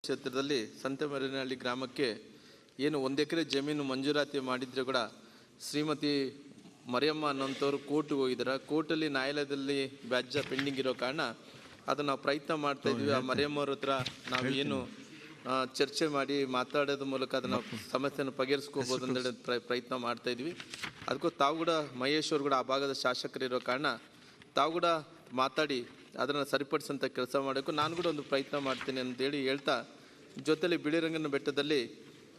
ಕ್ಷೇತ್ರದಲ್ಲಿ ಸಂತೆಮರಿನಹಳ್ಳಿ ಗ್ರಾಮಕ್ಕೆ ಏನು 1 ಎಕರೆ ಜಮೀನು ಮಂಜೂರಾತಿ ಮಾಡಿದ್ರೆ ಕೂಡ ಶ್ರೀಮತಿ ಮರಿಯಮ್ಮ ಅನ್ನೋಂಥವ್ರು ಕೋರ್ಟ್ಗೆ ಹೋಗಿದ್ದಾರೆ. ಕೋರ್ಟಲ್ಲಿ ನ್ಯಾಯಾಲಯದಲ್ಲಿ ವ್ಯಾಜ್ಯ ಪೆಂಡಿಂಗ್ ಇರೋ ಕಾರಣ ಅದನ್ನು ನಾವು ಪ್ರಯತ್ನ ಮಾಡ್ತಾ ಇದ್ವಿ. ಆ ಮರಿಯಮ್ಮವ್ರ ಹತ್ರ ನಾವು ಏನು ಚರ್ಚೆ ಮಾಡಿ ಮಾತಾಡೋದ್ರ ಮೂಲಕ ಅದನ್ನು ಸಮಸ್ಯೆಯನ್ನು ಬಗೆಹರಿಸ್ಕೋಬೋದು ಅಂತೇಳಿ ಪ್ರಯತ್ನ ಮಾಡ್ತಾ ಇದ್ವಿ. ಅದಕ್ಕೂ ತಾವು ಕೂಡ ಮಹೇಶ್ ಅವರು ಕೂಡ ಆ ಭಾಗದ ಶಾಸಕರಿರೋ ಕಾರಣ ತಾವು ಕೂಡ ಮಾತಾಡಿ ಅದನ್ನು ಸರಿಪಡಿಸೋಂಥ ಕೆಲಸ ಮಾಡೋಕ್ಕೂ ನಾನು ಕೂಡ ಒಂದು ಪ್ರಯತ್ನ ಮಾಡ್ತೀನಿ ಅಂತೇಳಿ ಹೇಳ್ತಾ, ಜೊತೆಲಿ ಬಿಳಿರಂಗನ ಬೆಟ್ಟದಲ್ಲಿ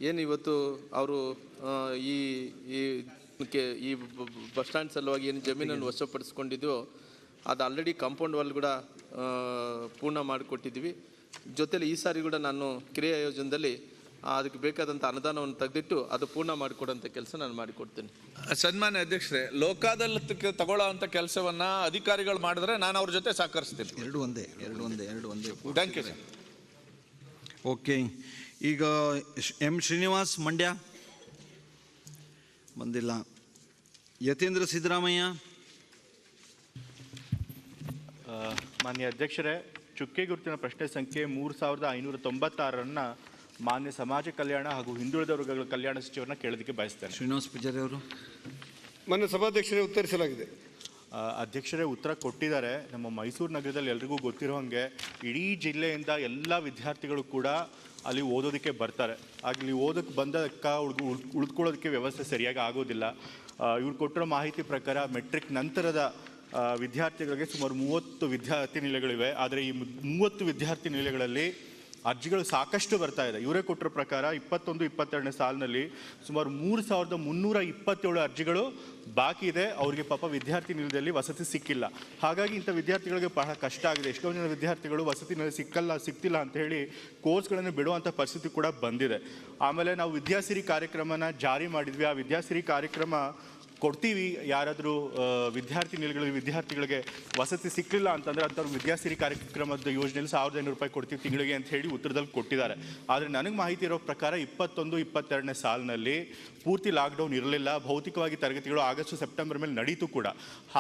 ಏನು ಇವತ್ತು ಅವರು ಈ ಬಸ್ ಸ್ಟ್ಯಾಂಡ್ ಸಲುವಾಗಿ ಏನು ಜಮೀನನ್ನು ವಶಪಡಿಸ್ಕೊಂಡಿದ್ವೋ ಅದು ಆಲ್ರೆಡಿ ಕಾಂಪೌಂಡ್ ವಾಲ್ ಕೂಡ ಪೂರ್ಣ ಮಾಡಿಕೊಟ್ಟಿದ್ವಿ. ಜೊತೆಲಿ ಈ ಸಾರಿ ಕೂಡ ನಾನು ಕ್ರಿಯಾ ಯೋಜನೆಯಲ್ಲಿ ಅದಕ್ಕೆ ಬೇಕಾದಂಥ ಅನುದಾನವನ್ನು ತೆಗೆದಿಟ್ಟು ಅದು ಪೂರ್ಣ ಮಾಡಿಕೊಡೋಂಥ ಕೆಲಸ ನಾನು ಮಾಡಿಕೊಡ್ತೀನಿ. ಸನ್ಮಾನ್ಯ ಅಧ್ಯಕ್ಷರೇ, ಲೋಕಾದಾಲತ್ಗೆ ತಗೊಳ್ಳೋ ಅಂಥ ಕೆಲಸವನ್ನು ಅಧಿಕಾರಿಗಳು ಮಾಡಿದ್ರೆ ನಾನು ಅವ್ರ ಜೊತೆ ಸಹಕರಿಸ್ತೀನಿ. ಎರಡು ಒಂದೇ. Thank you sir. ಓಕೆ, ಈಗ ಎಂ ಶ್ರೀನಿವಾಸ್ ಮಂಡ್ಯ ಬಂದಿಲ್ಲ. ಯತೀಂದ್ರ ಸಿದ್ದರಾಮಯ್ಯ. ಮಾನ್ಯ ಅಧ್ಯಕ್ಷರೇ, ಚುಕ್ಕೆ ಗುರುತಿನ ಪ್ರಶ್ನೆ ಸಂಖ್ಯೆ 3596 ಮಾನ್ಯ ಸಮಾಜ ಕಲ್ಯಾಣ ಹಾಗೂ ಹಿಂದುಳಿದ ವರ್ಗಗಳ ಕಲ್ಯಾಣ ಸಚಿವರನ್ನ ಕೇಳೋದಕ್ಕೆ ಬಯಸ್ತೇನೆ. ಶ್ರೀನಿವಾಸ್ ಪೂಜಾರಿ ಅವರು. ಮಾನ್ಯ ಸಭಾಧ್ಯಕ್ಷರೇ, ಉತ್ತರಿಸಲಾಗಿದೆ. ಅಧ್ಯಕ್ಷರೇ, ಉತ್ತರ ಕೊಟ್ಟಿದ್ದಾರೆ. ನಮ್ಮ ಮೈಸೂರು ನಗರದಲ್ಲಿ ಎಲ್ರಿಗೂ ಗೊತ್ತಿರೋ ಹಾಗೆ ಇಡೀ ಜಿಲ್ಲೆಯಿಂದ ಎಲ್ಲ ವಿದ್ಯಾರ್ಥಿಗಳು ಕೂಡ ಅಲ್ಲಿ ಓದೋದಕ್ಕೆ ಬರ್ತಾರೆ. ಅಲ್ಲಿ ಓದೋಕ್ಕೆ ಬಂದಕ್ಕ ಉಳಿದುಕೊಳ್ಳೋದಕ್ಕೆ ವ್ಯವಸ್ಥೆ ಸರಿಯಾಗಿ ಆಗೋದಿಲ್ಲ. ಇವ್ರು ಕೊಟ್ಟಿರೋ ಮಾಹಿತಿ ಪ್ರಕಾರ ಮೆಟ್ರಿಕ್ ನಂತರದ ವಿದ್ಯಾರ್ಥಿಗಳಿಗೆ ಸುಮಾರು 30 ವಿದ್ಯಾರ್ಥಿ ನಿಲಯಗಳಿವೆ. ಆದರೆ ಈ 30 ವಿದ್ಯಾರ್ಥಿ ನಿಲಯಗಳಲ್ಲಿ ಅರ್ಜಿಗಳು ಸಾಕಷ್ಟು ಬರ್ತಾ ಇದೆ. ಇವರೇ ಕೊಟ್ಟಿರೋ ಪ್ರಕಾರ 21-22ನೇ ಸಾಲಿನಲ್ಲಿ ಸುಮಾರು 3327 ಅರ್ಜಿಗಳು ಬಾಕಿ ಇದೆ. ಅವರಿಗೆ ಪಾಪ ವಿದ್ಯಾರ್ಥಿ ನಿಲಯದಲ್ಲಿ ವಸತಿ ಸಿಕ್ಕಿಲ್ಲ. ಹಾಗಾಗಿ ಇಂಥ ವಿದ್ಯಾರ್ಥಿಗಳಿಗೆ ಬಹಳ ಕಷ್ಟ ಆಗಿದೆ. ಎಷ್ಟೊಂದು ಜನ ವಿದ್ಯಾರ್ಥಿಗಳು ವಸತಿ ನಿಲಯ ಸಿಗ್ತಿಲ್ಲ ಅಂತ ಹೇಳಿ ಕೋರ್ಸ್ಗಳನ್ನು ಬಿಡುವಂಥ ಪರಿಸ್ಥಿತಿ ಕೂಡ ಬಂದಿದೆ. ಆಮೇಲೆ ನಾವು ವಿದ್ಯಾಸಿರಿ ಕಾರ್ಯಕ್ರಮನ ಜಾರಿ ಮಾಡಿದ್ವಿ. ಆ ವಿದ್ಯಾಸಿರಿ ಕಾರ್ಯಕ್ರಮ ಕೊಡ್ತೀವಿ, ಯಾರಾದರೂ ವಿದ್ಯಾರ್ಥಿಗಳಿಗೆ ವಸತಿ ಸಿಕ್ಕಲಿಲ್ಲ ಅಂತಂದರೆ ಅಂಥವ್ರು ವಿದ್ಯಾಸಿರಿ ಕಾರ್ಯಕ್ರಮದ ಯೋಜನೆಯಲ್ಲಿ 1500 ರೂಪಾಯಿ ಕೊಡ್ತೀವಿ ತಿಂಗಳಿಗೆ ಅಂತ ಹೇಳಿ ಉತ್ತರದಲ್ಲಿ ಕೊಟ್ಟಿದ್ದಾರೆ. ಆದರೆ ನನಗೆ ಮಾಹಿತಿ ಇರೋ ಪ್ರಕಾರ 21-22ನೇ ಸಾಲಿನಲ್ಲಿ ಪೂರ್ತಿ ಲಾಕ್ಡೌನ್ ಇರಲಿಲ್ಲ. ಭೌತಿಕವಾಗಿ ತರಗತಿಗಳು ಆಗಸ್ಟ್ ಸೆಪ್ಟೆಂಬರ್ ಮೇಲೆ ನಡೀತು ಕೂಡ.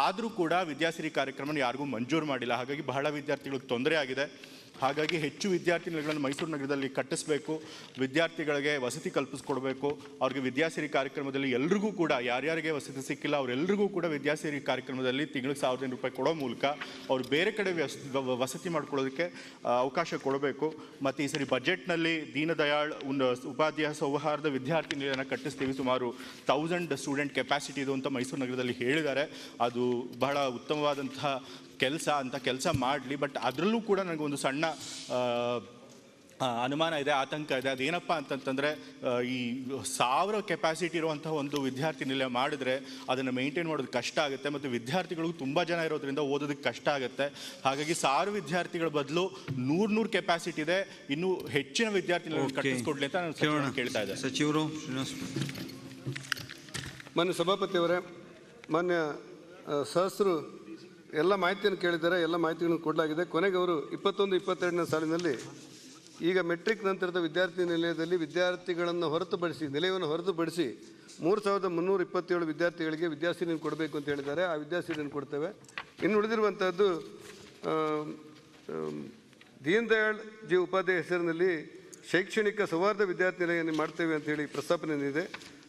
ಆದರೂ ಕೂಡ ವಿದ್ಯಾಸಿರಿ ಕಾರ್ಯಕ್ರಮ ಯಾರಿಗೂ ಮಂಜೂರು ಮಾಡಿಲ್ಲ. ಹಾಗಾಗಿ ಬಹಳ ವಿದ್ಯಾರ್ಥಿಗಳಿಗೆ ತೊಂದರೆ ಆಗಿದೆ. ಹಾಗಾಗಿ ಹೆಚ್ಚು ವಿದ್ಯಾರ್ಥಿ ನಿಲಯಗಳನ್ನು ಮೈಸೂರು ನಗರದಲ್ಲಿ ಕಟ್ಟಿಸಬೇಕು, ವಿದ್ಯಾರ್ಥಿಗಳಿಗೆ ವಸತಿ ಕಲ್ಪಿಸ್ಕೊಡ್ಬೇಕು. ಅವ್ರಿಗೆ ವಿದ್ಯಾಸಿರಿ ಕಾರ್ಯಕ್ರಮದಲ್ಲಿ ಎಲ್ರಿಗೂ ಕೂಡ ಯಾರ್ಯಾರಿಗೆ ವಸತಿ ಸಿಕ್ಕಿಲ್ಲ ಅವರೆಲ್ಲರಿಗೂ ಕೂಡ ವಿದ್ಯಾಸಿರಿ ಕಾರ್ಯಕ್ರಮದಲ್ಲಿ ತಿಂಗಳಿಗೆ 1500 ರೂಪಾಯಿ ಕೊಡೋ ಮೂಲಕ ಅವ್ರು ಬೇರೆ ಕಡೆ ವಸತಿ ಮಾಡ್ಕೊಳ್ಳೋದಕ್ಕೆ ಅವಕಾಶ ಕೊಡಬೇಕು. ಮತ್ತು ಈ ಸರಿ ಬಜೆಟ್ನಲ್ಲಿ ದೀನದಯಾಳ್ ಉಪಾಧ್ಯಾಯ ಸೌಹಾರ್ದ ವಿದ್ಯಾರ್ಥಿ ನಿಲಯನ ಕಟ್ಟಿಸ್ತೀವಿ, ಸುಮಾರು 1000 ಸ್ಟೂಡೆಂಟ್ ಕೆಪಾಸಿಟಿ ಇದು ಅಂತ ಮೈಸೂರು ನಗರದಲ್ಲಿ ಹೇಳಿದ್ದಾರೆ. ಅದು ಬಹಳ ಉತ್ತಮವಾದಂತಹ ಕೆಲಸ ಮಾಡಲಿ. ಬಟ್ ಅದರಲ್ಲೂ ಕೂಡ ನನಗೊಂದು ಸಣ್ಣ ಅನುಮಾನ ಇದೆ, ಆತಂಕ ಇದೆ. ಅದೇನಪ್ಪ ಅಂತಂತಂದರೆ, ಈ 1000 ಕೆಪಾಸಿಟಿ ಇರುವಂಥ ಒಂದು ವಿದ್ಯಾರ್ಥಿ ನಿಲಯ ಮಾಡಿದ್ರೆ ಅದನ್ನು ಮೇಂಟೈನ್ ಮಾಡೋದು ಕಷ್ಟ ಆಗುತ್ತೆ. ಮತ್ತು ವಿದ್ಯಾರ್ಥಿಗಳಿಗೂ ತುಂಬ ಜನ ಇರೋದ್ರಿಂದ ಓದೋದಕ್ಕೆ ಕಷ್ಟ ಆಗುತ್ತೆ. ಹಾಗಾಗಿ 1000 ವಿದ್ಯಾರ್ಥಿಗಳ ಬದಲು 100 ಕೆಪಾಸಿಟಿ ಇದೆ, ಇನ್ನೂ ಹೆಚ್ಚಿನ ವಿದ್ಯಾರ್ಥಿ ನಿಲಯ ಕಟ್ಟಿಸ್ಕೊಡ್ಲಿ ಅಂತ ನಾನು ಕೇಳ್ತಾ ಇದ್ದೆ. ಸಚಿವರು. ಮಾನ್ಯ ಸಭಾಪತಿಯವರೇ, ಮಾನ್ಯ ಸಹಸ್ರು ಎಲ್ಲ ಮಾಹಿತಿಯನ್ನು ಕೇಳಿದ್ದಾರೆ. ಎಲ್ಲ ಮಾಹಿತಿಗಳನ್ನು ಕೊಡಲಾಗಿದೆ. ಕೊನೆಗೆ ಅವರು 21-22ನೇ ಸಾಲಿನಲ್ಲಿ ಈಗ ಮೆಟ್ರಿಕ್ ನಂತರದ ವಿದ್ಯಾರ್ಥಿ ನಿಲಯದಲ್ಲಿ ವಿದ್ಯಾರ್ಥಿಗಳನ್ನು ನಿಲಯವನ್ನು ಹೊರತುಪಡಿಸಿ 3327 ವಿದ್ಯಾರ್ಥಿಗಳಿಗೆ ವಿದ್ಯಾಸಿರಿಯನ್ನು ಕೊಡಬೇಕು ಅಂತ ಹೇಳಿದ್ದಾರೆ. ಆ ವಿದ್ಯಾಸಿರಿಯನ್ನು ಕೊಡ್ತೇವೆ. ಇನ್ನು ಉಳಿದಿರುವಂಥದ್ದು ದೀನ್ ದಯಾಳ್ ಜಿ ಉಪಾಧ್ಯಾಯ ಹೆಸರಿನಲ್ಲಿ ಶೈಕ್ಷಣಿಕ ಸೌಹಾರ್ದ ವಿದ್ಯಾರ್ಥಿ ನಿಲಯವನ್ನು ಮಾಡ್ತೇವೆ ಅಂತೇಳಿ ಪ್ರಸ್ತಾಪನೆ ಇದೆ.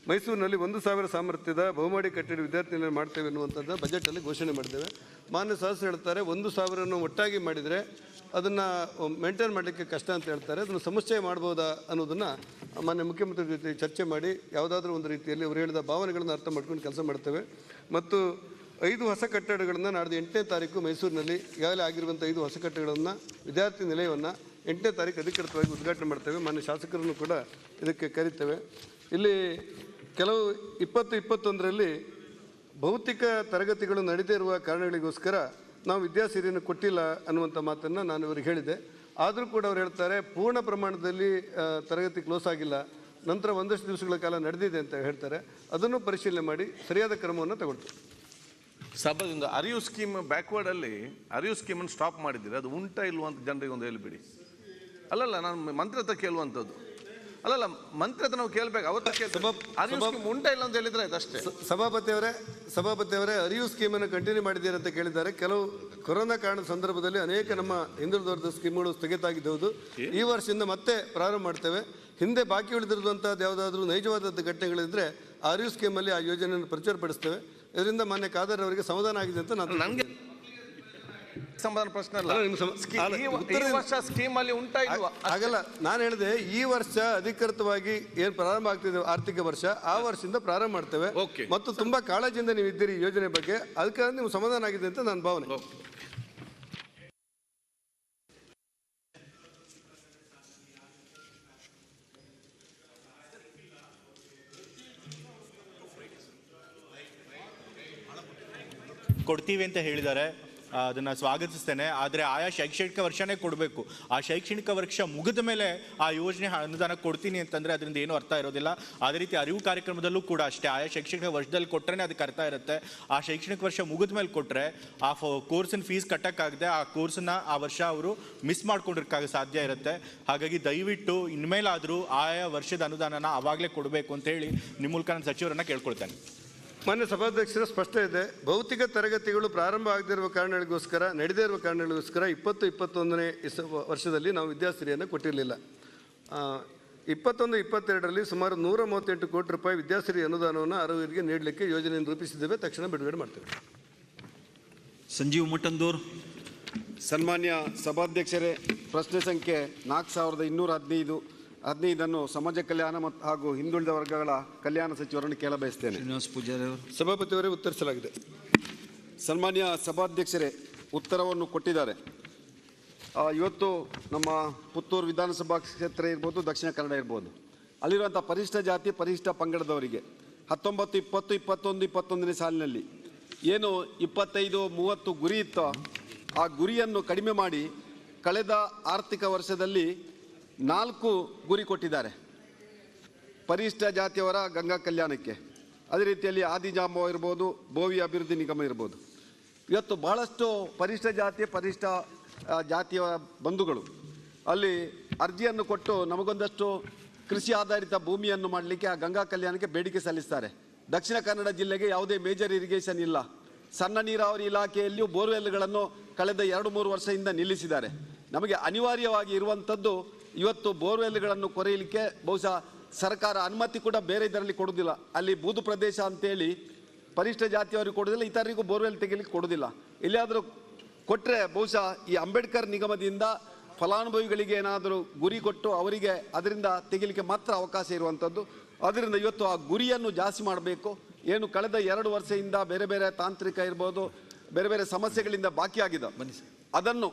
ಮೈಸೂರಿನಲ್ಲಿ 1000 ಸಾಮರ್ಥ್ಯದ ಬಹುಮಹಡಿ ಕಟ್ಟಡ ವಿದ್ಯಾರ್ಥಿ ನಿಲಯ ಮಾಡ್ತೇವೆ ಅನ್ನುವಂಥದ್ದು ಬಜೆಟಲ್ಲಿ ಘೋಷಣೆ ಮಾಡ್ತೇವೆ. ಮಾನ್ಯ ಸಹಸ್ರ ಹೇಳ್ತಾರೆ 1000 ಒಟ್ಟಾಗಿ ಮಾಡಿದರೆ ಅದನ್ನು ಮೇಂಟೈನ್ ಮಾಡಲಿಕ್ಕೆ ಕಷ್ಟ ಅಂತ ಹೇಳ್ತಾರೆ. ಅದನ್ನು ಸಮಸ್ಯೆ ಮಾಡ್ಬೋದಾ ಅನ್ನೋದನ್ನು ಮಾನ್ಯ ಮುಖ್ಯಮಂತ್ರಿ ಜೊತೆ ಚರ್ಚೆ ಮಾಡಿ ಯಾವುದಾದ್ರೂ ಒಂದು ರೀತಿಯಲ್ಲಿ ಅವರು ಹೇಳಿದ ಭಾವನೆಗಳನ್ನು ಅರ್ಥ ಮಾಡ್ಕೊಂಡು ಕೆಲಸ ಮಾಡ್ತೇವೆ. ಮತ್ತು 5 ಹೊಸ ಕಟ್ಟಡಗಳನ್ನು ನಾಡ್ದು 8ನೇ ತಾರೀಕು ಮೈಸೂರಿನಲ್ಲಿ ಈಗಾಗಲೇ ಆಗಿರುವಂಥ 5 ಹೊಸ ಕಟ್ಟಡಗಳನ್ನು ವಿದ್ಯಾರ್ಥಿ ನಿಲಯವನ್ನು 8ನೇ ತಾರೀಕು ಅಧಿಕೃತವಾಗಿ ಉದ್ಘಾಟನೆ ಮಾಡ್ತೇವೆ. ಮಾನ್ಯ ಶಾಸಕರನ್ನು ಕೂಡ ಇದಕ್ಕೆ ಕರೀತೇವೆ. ಇಲ್ಲಿ ಕೆಲವು 2021ರಲ್ಲಿ ಭೌತಿಕ ತರಗತಿಗಳು ನಡೀದೇ ಇರುವ ಕಾರಣಗಳಿಗೋಸ್ಕರ ನಾವು ವಿದ್ಯಾಸಿರಿಯನ್ನು ಕೊಟ್ಟಿಲ್ಲ ಅನ್ನುವಂಥ ಮಾತನ್ನು ನಾನು ಇವರಿಗೆ ಹೇಳಿದೆ. ಆದರೂ ಕೂಡ ಅವ್ರು ಹೇಳ್ತಾರೆ ಪೂರ್ಣ ಪ್ರಮಾಣದಲ್ಲಿ ತರಗತಿ ಕ್ಲೋಸ್ ಆಗಿಲ್ಲ, ನಂತರ ಒಂದಷ್ಟು ದಿವಸಗಳ ಕಾಲ ನಡೆದಿದೆ ಅಂತ ಹೇಳ್ತಾರೆ. ಅದನ್ನು ಪರಿಶೀಲನೆ ಮಾಡಿ ಸರಿಯಾದ ಕ್ರಮವನ್ನು ತಗೊಳ್ತೀವಿ. ಸಭೆಯಿಂದ ಅರಿವು ಸ್ಕೀಮ್ ಬ್ಯಾಕ್ವರ್ಡಲ್ಲಿ ಅರಿವು ಸ್ಕೀಮನ್ನು ಸ್ಟಾಪ್ ಮಾಡಿದ್ದೀರಿ, ಅದು ಉಂಟಾ ಇಲ್ವಾ ಅಂತ ಜನರಿಗೆ ಒಂದು ಹೇಳಿಬಿಡಿ. ಅಲ್ಲಲ್ಲ, ನಾನು ಮಂತ್ರಿ ಹತ್ರ ಕೇಳುವಂಥದ್ದು. ಅಲ್ಲಲ್ಲ ಮಂತ್ರಿ ಹತ್ರ ನಾವು ಕೇಳ್ಬೇಕು ಅರಿವು ಸ್ಕೀಮ್ ಉಂಟಾ ಇಲ್ಲ ಅಂತ ಹೇಳಿದ್ರೆ ಅದಷ್ಟೇ. ಸಭಾಪತಿಯವರೇ ಅರಿವು ಸ್ಕೀಮನ್ನು ಕಂಟಿನ್ಯೂ ಮಾಡಿದ್ದೀರಿ ಅಂತ ಕೇಳಿದ್ದಾರೆ. ಕೆಲವು ಕೊರೋನಾ ಕಾರಣದ ಸಂದರ್ಭದಲ್ಲಿ ಅನೇಕ ನಮ್ಮ ಹಿಂದುಳಿದ ವರ್ಗದ ಸ್ಕೀಮ್ಗಳು ಸ್ಥಗಿತ ಆಗಿದ್ದವು. ಈ ವರ್ಷದಿಂದ ಮತ್ತೆ ಪ್ರಾರಂಭ ಮಾಡ್ತೇವೆ. ಹಿಂದೆ ಬಾಕಿ ಉಳಿದಿರುವಂಥದ್ದು ಯಾವುದಾದ್ರೂ ನೈಜವಾದ ಘಟನೆಗಳಿದ್ರೆ ಆ ಅರಿವು ಸ್ಕೀಮಲ್ಲಿ ಆ ಯೋಜನೆಯನ್ನು ಪ್ರಚುರಪಡಿಸ್ತೇವೆ. ಇದರಿಂದ ಮಾನ್ಯ ಖಾದರ್ ಅವರಿಗೆ ಸಮಾಧಾನ ಆಗಿದೆ ಅಂತ ನಾನು ನನಗೆ ಸಮಾಧಾನ ಪ್ರಶ್ನೆ ಅಲ್ಲ. ಈ ವರ್ಷ ಸ್ಕೀಮ್ ಅಲ್ಲಿ ಉಂಟಾ ಇಲ್ವಾ ಆಗಲ್ಲ. ನಾನು ಹೇಳಿದೆ ಈ ವರ್ಷ ಅಧಿಕೃತವಾಗಿ ಏನು ಪ್ರಾರಂಭ ಆಗ್ತಿದೆ ಆರ್ಥಿಕ ವರ್ಷ, ಆ ವರ್ಷದಿಂದ ಪ್ರಾರಂಭ ಮಾಡ್ತೇವೆ. ಮತ್ತು ತುಂಬಾ ಕಾಳಜಿಯಿಂದ ನೀವು ಇದ್ದೀರಿ ಈ ಯೋಜನೆ ಬಗ್ಗೆ, ಅದಕ್ಕೆ ನೀವು ಸಮಾಧಾನ ಆಗಿದೆ ಅಂತ ನನ್ನ ಭಾವನೆ. ಕೊಡ್ತೀವಿ ಅಂತ ಹೇಳಿದ್ದಾರೆ, ಅದನ್ನು ಸ್ವಾಗತಿಸ್ತೇನೆ. ಆದರೆ ಆಯಾ ಶೈಕ್ಷಣಿಕ ವರ್ಷನೇ ಕೊಡಬೇಕು. ಆ ಶೈಕ್ಷಣಿಕ ವರ್ಷ ಮುಗಿದ ಮೇಲೆ ಆ ಯೋಜನೆ ಅನುದಾನ ಕೊಡ್ತೀನಿ ಅಂತಂದರೆ ಅದರಿಂದ ಏನೂ ಅರ್ಥ ಇರೋದಿಲ್ಲ. ಅದೇ ರೀತಿ ಅರಿವು ಕಾರ್ಯಕ್ರಮದಲ್ಲೂ ಕೂಡ ಅಷ್ಟೇ, ಆಯಾ ಶೈಕ್ಷಣಿಕ ವರ್ಷದಲ್ಲಿ ಕೊಟ್ಟರೆ ಅದಕ್ಕೆ ಅರ್ಥ ಇರುತ್ತೆ. ಆ ಶೈಕ್ಷಣಿಕ ವರ್ಷ ಮುಗಿದ ಮೇಲೆ ಕೊಟ್ಟರೆ ಆ ಕೋರ್ಸಿನ ಫೀಸ್ ಕಟ್ಟೋಕ್ಕಾಗದೆ ಆ ಕೋರ್ಸನ್ನ ಆ ವರ್ಷ ಅವರು ಮಿಸ್ ಮಾಡ್ಕೊಂಡಿರೋಕ್ಕಾಗ ಸಾಧ್ಯ ಇರುತ್ತೆ. ಹಾಗಾಗಿ ದಯವಿಟ್ಟು ಇನ್ಮೇಲಾದರೂ ಆಯಾ ವರ್ಷದ ಅನುದಾನನ ಆವಾಗಲೇ ಕೊಡಬೇಕು ಅಂತೇಳಿ ನಿಮ್ಮ ಮೂಲಕ ನಾನು ಸಚಿವರನ್ನು ಕೇಳ್ಕೊಳ್ತೇನೆ. ಮಾನ್ಯ ಸಭಾಧ್ಯಕ್ಷರ ಸ್ಪಷ್ಟ ಇದೆ. ಭೌತಿಕ ತರಗತಿಗಳು ಪ್ರಾರಂಭ ಆಗದಿರುವ ಕಾರಣಗಳಿಗೋಸ್ಕರ, ನಡೆದೇ ಇರುವ ಕಾರಣಗಳಿಗೋಸ್ಕರ 2021ನೇ ವರ್ಷದಲ್ಲಿ ನಾವು ವಿದ್ಯಾಸಿರಿಯನ್ನು ಕೊಟ್ಟಿರಲಿಲ್ಲ. 21-22ರಲ್ಲಿ ಸುಮಾರು 138 ಕೋಟಿ ರೂಪಾಯಿ ವಿದ್ಯಾಸಿರಿ ಅನುದಾನವನ್ನು ಅರ್ಹರಿಗೆ ನೀಡಲಿಕ್ಕೆ ಯೋಜನೆಯನ್ನು ರೂಪಿಸಿದ್ದೇವೆ. ತಕ್ಷಣ ಬಿಡುಗಡೆ ಮಾಡ್ತೇವೆ. ಸಂಜೀವ್ ಮುಟಂದೂರ್. ಸನ್ಮಾನ್ಯ ಸಭಾಧ್ಯಕ್ಷರೇ, ಪ್ರಶ್ನೆ ಸಂಖ್ಯೆ 4215 ಸಮಾಜ ಕಲ್ಯಾಣ ಮತ್ತು ಹಾಗೂ ಹಿಂದುಳಿದ ವರ್ಗಗಳ ಕಲ್ಯಾಣ ಸಚಿವರನ್ನು ಕೇಳಬಯಸ್ತೇನೆ. ಶ್ರೀನಿವಾಸ್ ಪೂಜಾರಿ ಅವರು. ಸಭಾಪತಿಯವರೇ ಉತ್ತರಿಸಲಾಗಿದೆ. ಸನ್ಮಾನ್ಯ ಸಭಾಧ್ಯಕ್ಷರೇ, ಉತ್ತರವನ್ನು ಕೊಟ್ಟಿದ್ದಾರೆ. ಇವತ್ತು ನಮ್ಮ ಪುತ್ತೂರು ವಿಧಾನಸಭಾ ಕ್ಷೇತ್ರ ಇರ್ಬೋದು, ದಕ್ಷಿಣ ಕನ್ನಡ ಇರ್ಬೋದು, ಅಲ್ಲಿರುವಂಥ ಪರಿಶಿಷ್ಟ ಜಾತಿ ಪರಿಶಿಷ್ಟ ಪಂಗಡದವರಿಗೆ 19, 20, 21, 21ನೇ ಸಾಲಿನಲ್ಲಿ ಏನು 25, 30 ಗುರಿ ಇತ್ತೋ ಆ ಗುರಿಯನ್ನು ಕಡಿಮೆ ಮಾಡಿ ಕಳೆದ ಆರ್ಥಿಕ ವರ್ಷದಲ್ಲಿ 4 ಗುರಿ ಕೊಟ್ಟಿದ್ದಾರೆ ಪರಿಶಿಷ್ಟ ಜಾತಿಯವರ ಗಂಗಾ ಕಲ್ಯಾಣಕ್ಕೆ. ಅದೇ ರೀತಿಯಲ್ಲಿ ಆದಿಜಾಂಬವ ಇರ್ಬೋದು, ಬೋವಿ ಅಭಿವೃದ್ಧಿ ನಿಗಮ ಇರ್ಬೋದು. ಇವತ್ತು ಬಹಳಷ್ಟು ಪರಿಶಿಷ್ಟ ಜಾತಿ ಪರಿಶಿಷ್ಟ ಜಾತಿಯ ಬಂಧುಗಳು ಅಲ್ಲಿ ಅರ್ಜಿಯನ್ನು ಕೊಟ್ಟು ನಮಗೊಂದಷ್ಟು ಕೃಷಿ ಆಧಾರಿತ ಭೂಮಿಯನ್ನು ಮಾಡಲಿಕ್ಕೆ ಆ ಗಂಗಾ ಕಲ್ಯಾಣಕ್ಕೆ ಬೇಡಿಕೆ ಸಲ್ಲಿಸ್ತಾರೆ. ದಕ್ಷಿಣ ಕನ್ನಡ ಜಿಲ್ಲೆಗೆ ಯಾವುದೇ ಮೇಜರ್ ಇರಿಗೇಷನ್ ಇಲ್ಲ. ಸಣ್ಣ ನೀರಾವರಿ ಇಲಾಖೆಯಲ್ಲಿಯೂ ಬೋರ್ವೆಲ್ಗಳನ್ನು ಕಳೆದ 2-3 ವರ್ಷದಿಂದ ನಿಲ್ಲಿಸಿದ್ದಾರೆ. ನಮಗೆ ಅನಿವಾರ್ಯವಾಗಿ ಇರುವಂಥದ್ದು ಇವತ್ತು ಬೋರ್ವೆಲ್ಗಳನ್ನು ಕೊರೆಯಲಿಕ್ಕೆ ಬಹುಶಃ ಸರ್ಕಾರ ಅನುಮತಿ ಕೂಡ ಬೇರೆ ಇದರಲ್ಲಿ ಕೊಡೋದಿಲ್ಲ. ಅಲ್ಲಿ ಬೂದು ಪ್ರದೇಶ ಅಂತೇಳಿ ಪರಿಶಿಷ್ಟ ಜಾತಿಯವರಿಗೆ ಕೊಡೋದಿಲ್ಲ, ಇತರರಿಗೂ ಬೋರ್ವೆಲ್ ತೆಗಿಲಿಕ್ಕೆ ಕೊಡೋದಿಲ್ಲ. ಎಲ್ಲಿಯಾದರೂ ಕೊಟ್ಟರೆ ಬಹುಶಃ ಈ ಅಂಬೇಡ್ಕರ್ ನಿಗಮದಿಂದ ಫಲಾನುಭವಿಗಳಿಗೆ ಏನಾದರೂ ಗುರಿ ಕೊಟ್ಟು ಅವರಿಗೆ ಅದರಿಂದ ತೆಗಿಲಿಕ್ಕೆ ಮಾತ್ರ ಅವಕಾಶ ಇರುವಂಥದ್ದು. ಅದರಿಂದ ಇವತ್ತು ಆ ಗುರಿಯನ್ನು ಜಾಸ್ತಿ ಮಾಡಬೇಕು. ಏನು ಕಳೆದ 2 ವರ್ಷದಿಂದ ಬೇರೆ ಬೇರೆ ತಾಂತ್ರಿಕ ಇರ್ಬೋದು, ಬೇರೆ ಬೇರೆ ಸಮಸ್ಯೆಗಳಿಂದ ಬಾಕಿಯಾಗಿದೆ, ಅದನ್ನು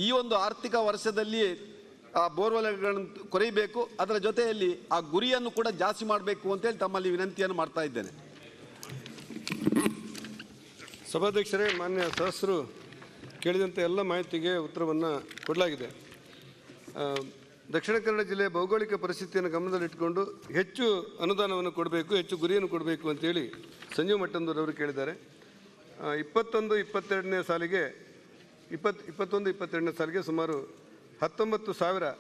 ಈ ಒಂದು ಆರ್ಥಿಕ ವರ್ಷದಲ್ಲಿ ಆ ಬೋರ್ವೆಲ್ಗಳನ್ನು ಕೊರೆಯಬೇಕು. ಅದರ ಜೊತೆಯಲ್ಲಿ ಆ ಗುರಿಯನ್ನು ಕೂಡ ಜಾಸ್ತಿ ಮಾಡಬೇಕು ಅಂತೇಳಿ ತಮ್ಮಲ್ಲಿ ವಿನಂತಿಯನ್ನು ಮಾಡ್ತಾ ಇದ್ದೇನೆ. ಸಭಾಧ್ಯಕ್ಷರೇ, ಮಾನ್ಯ ಸದಸ್ಯರು ಕೇಳಿದಂಥ ಎಲ್ಲ ಮಾಹಿತಿಗೆ ಉತ್ತರವನ್ನು ಕೊಡಲಾಗಿದೆ. ದಕ್ಷಿಣ ಕನ್ನಡ ಜಿಲ್ಲೆಯ ಭೌಗೋಳಿಕ ಪರಿಸ್ಥಿತಿಯನ್ನು ಗಮನದಲ್ಲಿಟ್ಟುಕೊಂಡು ಹೆಚ್ಚು ಅನುದಾನವನ್ನು ಕೊಡಬೇಕು, ಹೆಚ್ಚು ಗುರಿಯನ್ನು ಕೊಡಬೇಕು ಅಂತೇಳಿ ಸಂಜೀವ್ ಮಟ್ಟಂದೂರ್ ಅವರು ಕೇಳಿದ್ದಾರೆ. 21-22ನೇ ಸಾಲಿಗೆ 21-22ನೇ ಸಾಲಿಗೆ ಸುಮಾರು 19,000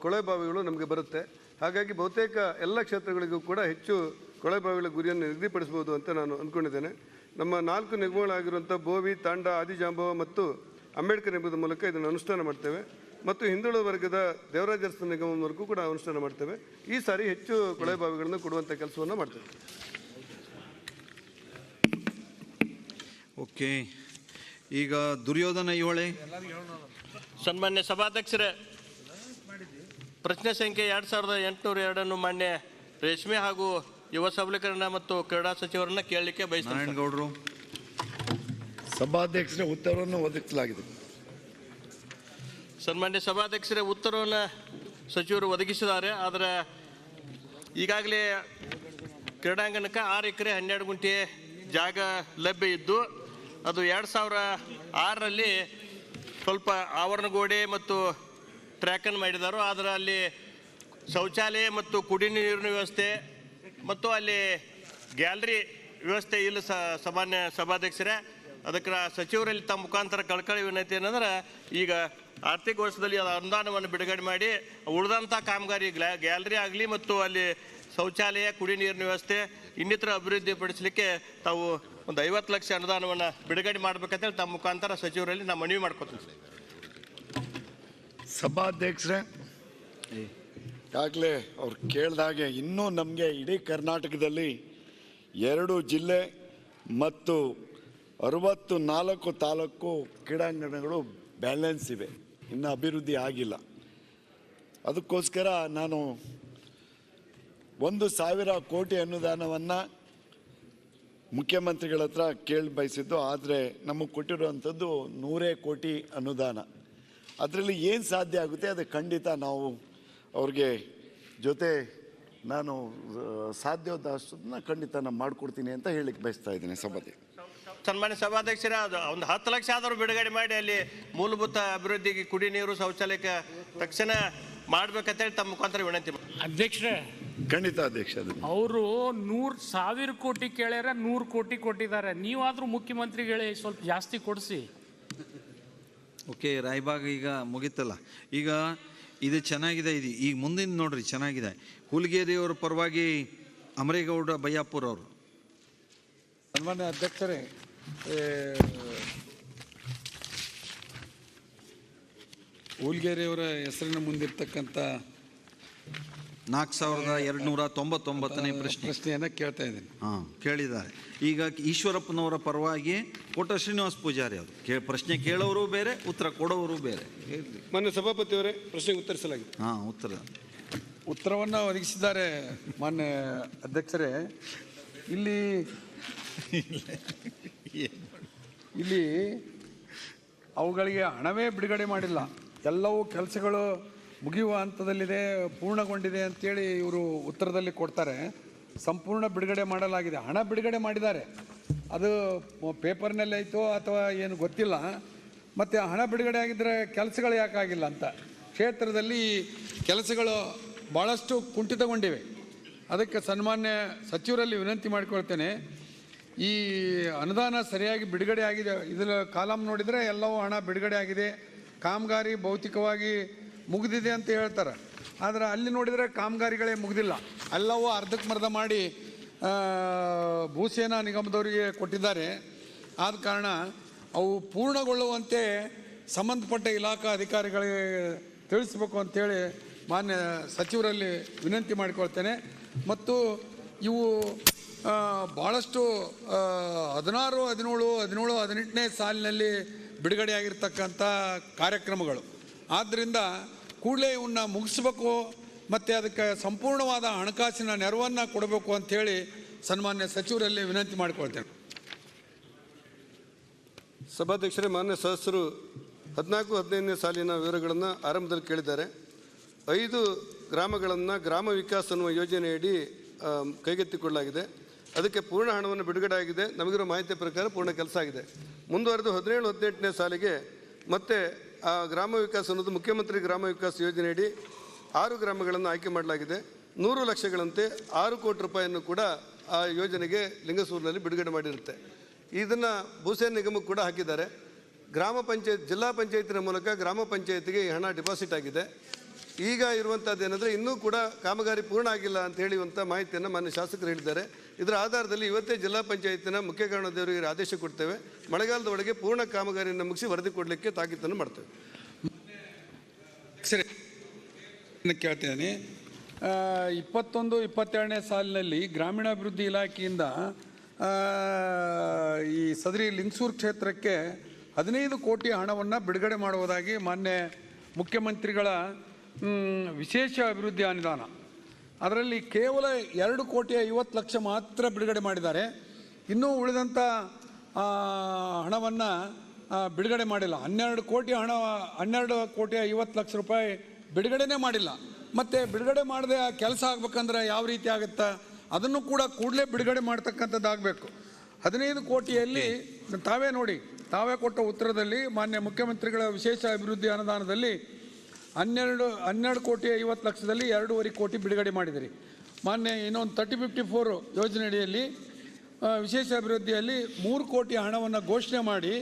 ಕೊಳವೆ ಬಾವಿಗಳು ನಮಗೆ ಬರುತ್ತೆ. ಹಾಗಾಗಿ ಬಹುತೇಕ ಎಲ್ಲ ಕ್ಷೇತ್ರಗಳಿಗೂ ಕೂಡ ಹೆಚ್ಚು ಕೊಳವೆ ಬಾವಿಗಳ ಗುರಿಯನ್ನು ನಿಗದಿಪಡಿಸಬಹುದು ಅಂತ ನಾನು ಅಂದ್ಕೊಂಡಿದ್ದೇನೆ. ನಮ್ಮ 4 ನಿಗಮಗಳಾಗಿರುವಂಥ ಬೋವಿ, ತಾಂಡ, ಆದಿಜಾಂಬವ ಮತ್ತು ಅಂಬೇಡ್ಕರ್ ನಿಗಮದ ಮೂಲಕ ಇದನ್ನು ಅನುಷ್ಠಾನ ಮಾಡ್ತೇವೆ. ಮತ್ತು ಹಿಂದುಳಿದ ವರ್ಗದ ದೇವರಾಜರ್ಸ್ ನಿಗಮದವರೆಗೂ ಕೂಡ ಅನುಷ್ಠಾನ ಮಾಡ್ತೇವೆ. ಈ ಸಾರಿ ಹೆಚ್ಚು ಕೊಳವೆ ಬಾವಿಗಳನ್ನು ಕೊಡುವಂಥ ಕೆಲಸವನ್ನು ಮಾಡ್ತೇವೆ. ಓಕೆ, ಈಗ ದುರ್ಯೋಧನ ಐಹೊಳೆ. ಸನ್ಮಾನ್ಯ ಸಭಾಧ್ಯಕ್ಷರೇ, ಪ್ರಶ್ನೆ ಸಂಖ್ಯೆ 2802 ಮಾನ್ಯ ರೇಷ್ಮೆ ಹಾಗೂ ಯುವ ಸಬಲೀಕರಣ ಮತ್ತು ಕ್ರೀಡಾ ಸಚಿವರನ್ನ ಕೇಳಲಿಕ್ಕೆ ಬಯಸ್ತೇನೆ. ನಾರಾಯಣಗೌಡರು. ಸಭಾಧ್ಯಕ್ಷರ ಉತ್ತರವನ್ನು ಒದಗಿಸಲಾಗಿದೆ. ಸನ್ಮಾನ್ಯ ಸಭಾಧ್ಯಕ್ಷರೇ, ಉತ್ತರವನ್ನು ಸಚಿವರು ಒದಗಿಸಿದ್ದಾರೆ. ಆದರೆ ಈಗಾಗಲೇ ಕ್ರೀಡಾಂಗಣಕ್ಕೆ 6 ಎಕರೆ 12 ಗುಂಟೆ ಜಾಗ ಲಭ್ಯ ಇದ್ದು, ಅದು 2006ರಲ್ಲಿ ಸ್ವಲ್ಪ ಆವರಣಗೋಡೆ ಮತ್ತು ಟ್ರ್ಯಾಕನ್ನು ಮಾಡಿದರು. ಆದರೆ ಅಲ್ಲಿ ಶೌಚಾಲಯ ಮತ್ತು ಕುಡಿಯುವ ನೀರಿನ ವ್ಯವಸ್ಥೆ ಮತ್ತು ಅಲ್ಲಿ ಗ್ಯಾಲರಿ ವ್ಯವಸ್ಥೆ ಇಲ್ಲ. ಸಾಮಾನ್ಯ ಸಭಾಧ್ಯಕ್ಷರೇ, ಅದಕ್ಕೆ ಸಚಿವರಲ್ಲಿ ತಮ್ಮ ಮುಖಾಂತರ ಕಳ್ಕಳಿ ವಿನಂತಿ ಏನಂದ್ರೆ ಈಗ ಆರ್ಥಿಕ ವರ್ಷದಲ್ಲಿ ಅನುದಾನವನ್ನು ಬಿಡುಗಡೆ ಮಾಡಿ ಉಳಿದಂಥ ಕಾಮಗಾರಿ ಗ್ಯಾಲರಿ ಆಗಲಿ ಮತ್ತು ಅಲ್ಲಿ ಶೌಚಾಲಯ, ಕುಡಿ ನೀರಿನ ವ್ಯವಸ್ಥೆ ಇನ್ನಿತರ ಅಭಿವೃದ್ಧಿ ಪಡಿಸಲಿಕ್ಕೆ ತಾವು ಒಂದು 50 ಲಕ್ಷ ಅನುದಾನವನ್ನು ಬಿಡುಗಡೆ ಮಾಡ್ಬೇಕಂತೇಳಿ ತಮ್ಮ ಮುಖಾಂತರ ಸಚಿವರಲ್ಲಿ ನಾನು ಮನವಿ ಮಾಡ್ಕೊತೀನಿ. ಸಭಾಧ್ಯಕ್ಷರೇ, ಈಗಾಗಲೇ ಅವ್ರು ಕೇಳಿದಾಗೆ ಇನ್ನೂ ನಮಗೆ ಇಡೀ ಕರ್ನಾಟಕದಲ್ಲಿ 2 ಜಿಲ್ಲೆ ಮತ್ತು 64 ತಾಲೂಕು ಕ್ರೀಡಾಂಗಣಗಳು ಬ್ಯಾಲೆನ್ಸ್ ಇವೆ, ಇನ್ನು ಅಭಿವೃದ್ಧಿ ಆಗಿಲ್ಲ. ಅದಕ್ಕೋಸ್ಕರ ನಾನು 1,000 ಕೋಟಿ ಅನುದಾನವನ್ನು ಮುಖ್ಯಮಂತ್ರಿಗಳ ಹತ್ರ ಕೇಳಿ ಬಯಸಿದ್ದು. ಆದರೆ ನಮಗೆ ಕೊಟ್ಟಿರುವಂಥದ್ದು 100 ಕೋಟಿ ಅನುದಾನ. ಅದರಲ್ಲಿ ಏನು ಸಾಧ್ಯ ಆಗುತ್ತೆ ಅದು ಖಂಡಿತ ನಾವು ಅವ್ರಿಗೆ ಜೊತೆ ನಾನು ಸಾಧ್ಯವಾದಷ್ಟನ್ನ ಖಂಡಿತ ನಾನು ಮಾಡಿಕೊಡ್ತೀನಿ ಅಂತ ಹೇಳಿಕ್ಕೆ ಬಯಸ್ತಾ ಇದ್ದೀನಿ. ಸನ್ಮಾನ್ಯ ಸಭಾಧ್ಯಕ್ಷರೇ, ಅದು ಒಂದು 10 ಲಕ್ಷ ಆದರೂ ಬಿಡುಗಡೆ ಮಾಡಿ ಅಲ್ಲಿ ಮೂಲಭೂತ ಅಭಿವೃದ್ಧಿಗೆ ಕುಡಿ ನೀರು, ಶೌಚಾಲಯಕ್ಕೆ ತಕ್ಷಣ ಮಾಡ್ಬೇಕಂತೇಳಿ ತಮ್ಮ ಮುಖಾಂತರ ವಿನಂತಿ. ಅಧ್ಯಕ್ಷರೇ, ಖಂಡಿತ ಅಧ್ಯಕ್ಷ, ಅವರು 100,000 ಕೋಟಿ ಕೇಳ್ಯಾರ, 100 ಕೋಟಿ ಕೊಟ್ಟಿದ್ದಾರೆ. ನೀವಾದರೂ ಮುಖ್ಯಮಂತ್ರಿಗಳೇ ಸ್ವಲ್ಪ ಜಾಸ್ತಿ ಕೊಡಿಸಿ. ಓಕೆ, ರಾಯಬಾಗ್ ಈಗ ಮುಗಿತಲ್ಲ. ಈಗ ಇದು ಚೆನ್ನಾಗಿದೆ. ಇದು ಈಗ ಮುಂದಿನ ನೋಡ್ರಿ ಚೆನ್ನಾಗಿದೆ. ಹುಲಿಗೇರಿಯವ್ರ ಪರವಾಗಿ ಅಮರೇಗೌಡ ಬಯ್ಯಾಪುರ್ ಅವರು. ಸನ್ಮಾನ್ಯ ಅಧ್ಯಕ್ಷರೇ, ಹುಲಿಗೇರಿಯವರ ಹೆಸರಿನ ಮುಂದಿರ್ತಕ್ಕಂಥ 4,299ನೇ ಪ್ರಶ್ನೆಯನ್ನು ಕೇಳ್ತಾ ಇದ್ದೀನಿ. ಹಾಂ, ಕೇಳಿದ್ದಾರೆ. ಈಗ ಈಶ್ವರಪ್ಪನವರ ಪರವಾಗಿ ಕೋಟ ಶ್ರೀನಿವಾಸ ಪೂಜಾರಿ ಅವರು ಪ್ರಶ್ನೆ ಕೇಳೋರು ಬೇರೆ, ಉತ್ತರ ಕೊಡೋರು ಬೇರೆ. ಮಾನ್ಯ ಸಭಾಪತಿಯವರೇ, ಪ್ರಶ್ನೆಗೆ ಉತ್ತರಿಸಲಾಗಿದೆ. ಹಾಂ, ಉತ್ತರವನ್ನು ಒದಗಿಸಿದ್ದಾರೆ. ಮಾನ್ಯ ಅಧ್ಯಕ್ಷರೇ, ಇಲ್ಲಿ ಅವುಗಳಿಗೆ ಹಣವೇ ಬಿಡುಗಡೆ ಮಾಡಿಲ್ಲ. ಎಲ್ಲವೂ ಕೆಲಸಗಳು ಮುಗಿಯುವ ಹಂತದಲ್ಲಿದೆ, ಪೂರ್ಣಗೊಂಡಿದೆ ಅಂತೇಳಿ ಇವರು ಉತ್ತರದಲ್ಲಿ ಕೊಡ್ತಾರೆ. ಸಂಪೂರ್ಣ ಬಿಡುಗಡೆ ಮಾಡಲಾಗಿದೆ, ಹಣ ಬಿಡುಗಡೆ ಮಾಡಿದ್ದಾರೆ. ಅದು ಪೇಪರ್ನಲ್ಲಿ ಆಯಿತೋ ಅಥವಾ ಏನು ಗೊತ್ತಿಲ್ಲ. ಮತ್ತು ಹಣ ಬಿಡುಗಡೆ ಆಗಿದ್ದರೆ ಕೆಲಸಗಳು ಯಾಕಾಗಿಲ್ಲ ಅಂತ ಕ್ಷೇತ್ರದಲ್ಲಿ ಕೆಲಸಗಳು ಭಾಳಷ್ಟು ಕುಂಠಿತಗೊಂಡಿವೆ. ಅದಕ್ಕೆ ಸನ್ಮಾನ್ಯ ಸಚಿವರಲ್ಲಿ ವಿನಂತಿ ಮಾಡಿಕೊಳ್ತೇನೆ, ಈ ಅನುದಾನ ಸರಿಯಾಗಿ ಬಿಡುಗಡೆ ಆಗಿದೆ. ಇದರ ಕಾಲಮ್ ನೋಡಿದರೆ ಎಲ್ಲವೂ ಹಣ ಬಿಡುಗಡೆ ಆಗಿದೆ, ಕಾಮಗಾರಿ ಭೌತಿಕವಾಗಿ ಮುಗಿದಿದೆ ಅಂತ ಹೇಳ್ತಾರೆ. ಆದರೆ ಅಲ್ಲಿ ನೋಡಿದರೆ ಕಾಮಗಾರಿಗಳೇ ಮುಗಿದಿಲ್ಲ, ಎಲ್ಲವೂ ಅರ್ಧಕ್ಕೆ ಮಾಡಿ ಭೂಸೇನಾ ನಿಗಮದವರಿಗೆ ಕೊಟ್ಟಿದ್ದಾರೆ. ಆದ ಕಾರಣ ಅವು ಪೂರ್ಣಗೊಳ್ಳುವಂತೆ ಸಂಬಂಧಪಟ್ಟ ಇಲಾಖಾ ಅಧಿಕಾರಿಗಳಿಗೆ ತಿಳಿಸ್ಬೇಕು ಅಂತೇಳಿ ಮಾನ್ಯ ಸಚಿವರಲ್ಲಿ ವಿನಂತಿ ಮಾಡಿಕೊಳ್ತೇನೆ. ಮತ್ತು ಇವು ಭಾಳಷ್ಟು 16, 17, 18ನೇ ಸಾಲಿನಲ್ಲಿ ಬಿಡುಗಡೆಯಾಗಿರ್ತಕ್ಕಂಥ ಕಾರ್ಯಕ್ರಮಗಳು. ಆದ್ದರಿಂದ ಕೂಡಲೇ ಇವನ್ನ ಮುಗಿಸ್ಬೇಕು ಮತ್ತು ಅದಕ್ಕೆ ಸಂಪೂರ್ಣವಾದ ಹಣಕಾಸಿನ ನೆರವನ್ನು ಕೊಡಬೇಕು ಅಂಥೇಳಿ ಸನ್ಮಾನ್ಯ ಸಚಿವರಲ್ಲಿ ವಿನಂತಿ ಮಾಡಿಕೊಳ್ತೇನೆ. ಸಭಾಧ್ಯಕ್ಷರೇ, ಮಾನ್ಯ ಸದಸ್ಯರು 14, 15ನೇ ಸಾಲಿನ ವಿವರಗಳನ್ನು ಆರಂಭದಲ್ಲಿ ಕೇಳಿದ್ದಾರೆ. 5 ಗ್ರಾಮಗಳನ್ನು ಗ್ರಾಮ ವಿಕಾಸ ಅನ್ನುವ ಯೋಜನೆಯಡಿ ಕೈಗೆತ್ತಿಕೊಳ್ಳಲಾಗಿದೆ. ಅದಕ್ಕೆ ಪೂರ್ಣ ಹಣವನ್ನು ಬಿಡುಗಡೆ ಆಗಿದೆ. ನಮಗಿರೋ ಮಾಹಿತಿ ಪ್ರಕಾರ ಪೂರ್ಣ ಕೆಲಸ ಆಗಿದೆ. ಮುಂದುವರೆದು 17, 18ನೇ ಸಾಲಿಗೆ ಮತ್ತೆ ಆ ಗ್ರಾಮ ವಿಕಾಸ ಅನ್ನೋದು ಮುಖ್ಯಮಂತ್ರಿ ಗ್ರಾಮ ವಿಕಾಸ ಯೋಜನೆಯಡಿ 6 ಗ್ರಾಮಗಳನ್ನು ಆಯ್ಕೆ ಮಾಡಲಾಗಿದೆ. 100 ಲಕ್ಷಗಳಂತೆ 6 ಕೋಟಿ ರೂಪಾಯಿಯನ್ನು ಕೂಡ ಆ ಯೋಜನೆಗೆ ಲಿಂಗಸೂರಿನಲ್ಲಿ ಬಿಡುಗಡೆ ಮಾಡಿರುತ್ತೆ. ಇದನ್ನು ಭೂಸೇನಾ ನಿಗಮಕ್ಕೆ ಕೂಡ ಹಾಕಿದ್ದಾರೆ. ಗ್ರಾಮ ಪಂಚಾಯತ್, ಜಿಲ್ಲಾ ಪಂಚಾಯತಿನ ಮೂಲಕ ಗ್ರಾಮ ಪಂಚಾಯತಿಗೆ ಈ ಹಣ ಡಿಪಾಸಿಟ್ ಆಗಿದೆ. ಈಗ ಇರುವಂಥದ್ದು ಏನಂದರೆ ಇನ್ನೂ ಕೂಡ ಕಾಮಗಾರಿ ಪೂರ್ಣ ಆಗಿಲ್ಲ ಅಂತ ಹೇಳುವಂಥ ಮಾಹಿತಿಯನ್ನು ಮಾನ್ಯ ಶಾಸಕರು ಹೇಳಿದ್ದಾರೆ. ಇದರ ಆಧಾರದಲ್ಲಿ ಇವತ್ತೇ ಜಿಲ್ಲಾ ಪಂಚಾಯತಿನ ಮುಖ್ಯ ಕಾರಣದೇವರಿಗೆ ಆದೇಶ ಕೊಡ್ತೇವೆ. ಮಳೆಗಾಲದ ಒಳಗೆ ಪೂರ್ಣ ಕಾಮಗಾರಿಯನ್ನು ಮುಗಿಸಿ ವರದಿ ಕೊಡಲಿಕ್ಕೆ ತಾಕೀತನ್ನು ಮಾಡ್ತೇವೆ. ಸರಿ, ಕೇಳ್ತೇನೆ. 21, 22ನೇ ಸಾಲಿನಲ್ಲಿ ಗ್ರಾಮೀಣಾಭಿವೃದ್ಧಿ ಇಲಾಖೆಯಿಂದ ಈ ಸದರಿ ಲಿಂಗಸೂರು ಕ್ಷೇತ್ರಕ್ಕೆ 15 ಕೋಟಿ ಹಣವನ್ನು ಬಿಡುಗಡೆ ಮಾಡುವುದಾಗಿ ಮಾನ್ಯ ಮುಖ್ಯಮಂತ್ರಿಗಳ ವಿಶೇಷ ಅಭಿವೃದ್ಧಿ ಅನುದಾನ, ಅದರಲ್ಲಿ ಕೇವಲ 2,50,00,000 ಮಾತ್ರ ಬಿಡುಗಡೆ ಮಾಡಿದ್ದಾರೆ. ಇನ್ನೂ ಉಳಿದಂಥ ಹಣವನ್ನು ಬಿಡುಗಡೆ ಮಾಡಿಲ್ಲ. 12,50,00,000 ರೂಪಾಯಿ ಬಿಡುಗಡೆನೇ ಮಾಡಿಲ್ಲ. ಮತ್ತು ಬಿಡುಗಡೆ ಮಾಡದೆ ಆ ಕೆಲಸ ಆಗ್ಬೇಕಂದ್ರೆ ಯಾವ ರೀತಿ ಆಗುತ್ತಾ, ಅದನ್ನು ಕೂಡ ಕೂಡಲೇ ಬಿಡುಗಡೆ ಮಾಡ್ತಕ್ಕಂಥದ್ದಾಗಬೇಕು. 15 ಕೋಟಿಯಲ್ಲಿ ತಾವೇ ನೋಡಿ, ತಾವೇ ಕೊಟ್ಟ ಉತ್ತರದಲ್ಲಿ ಮಾನ್ಯ ಮುಖ್ಯಮಂತ್ರಿಗಳ ವಿಶೇಷ ಅಭಿವೃದ್ಧಿ ಅನುದಾನದಲ್ಲಿ 12,50,00,000ದಲ್ಲಿ 2.5 ಕೋಟಿ ಬಿಡುಗಡೆ ಮಾಡಿದಿರಿ. ಮಾನ್ಯ ಇನ್ನೊಂದು 3054 ಯೋಜನೆ ಅಡಿಯಲ್ಲಿ ವಿಶೇಷ ಅಭಿವೃದ್ಧಿಯಲ್ಲಿ 3 ಕೋಟಿ ಹಣವನ್ನು ಘೋಷಣೆ ಮಾಡಿ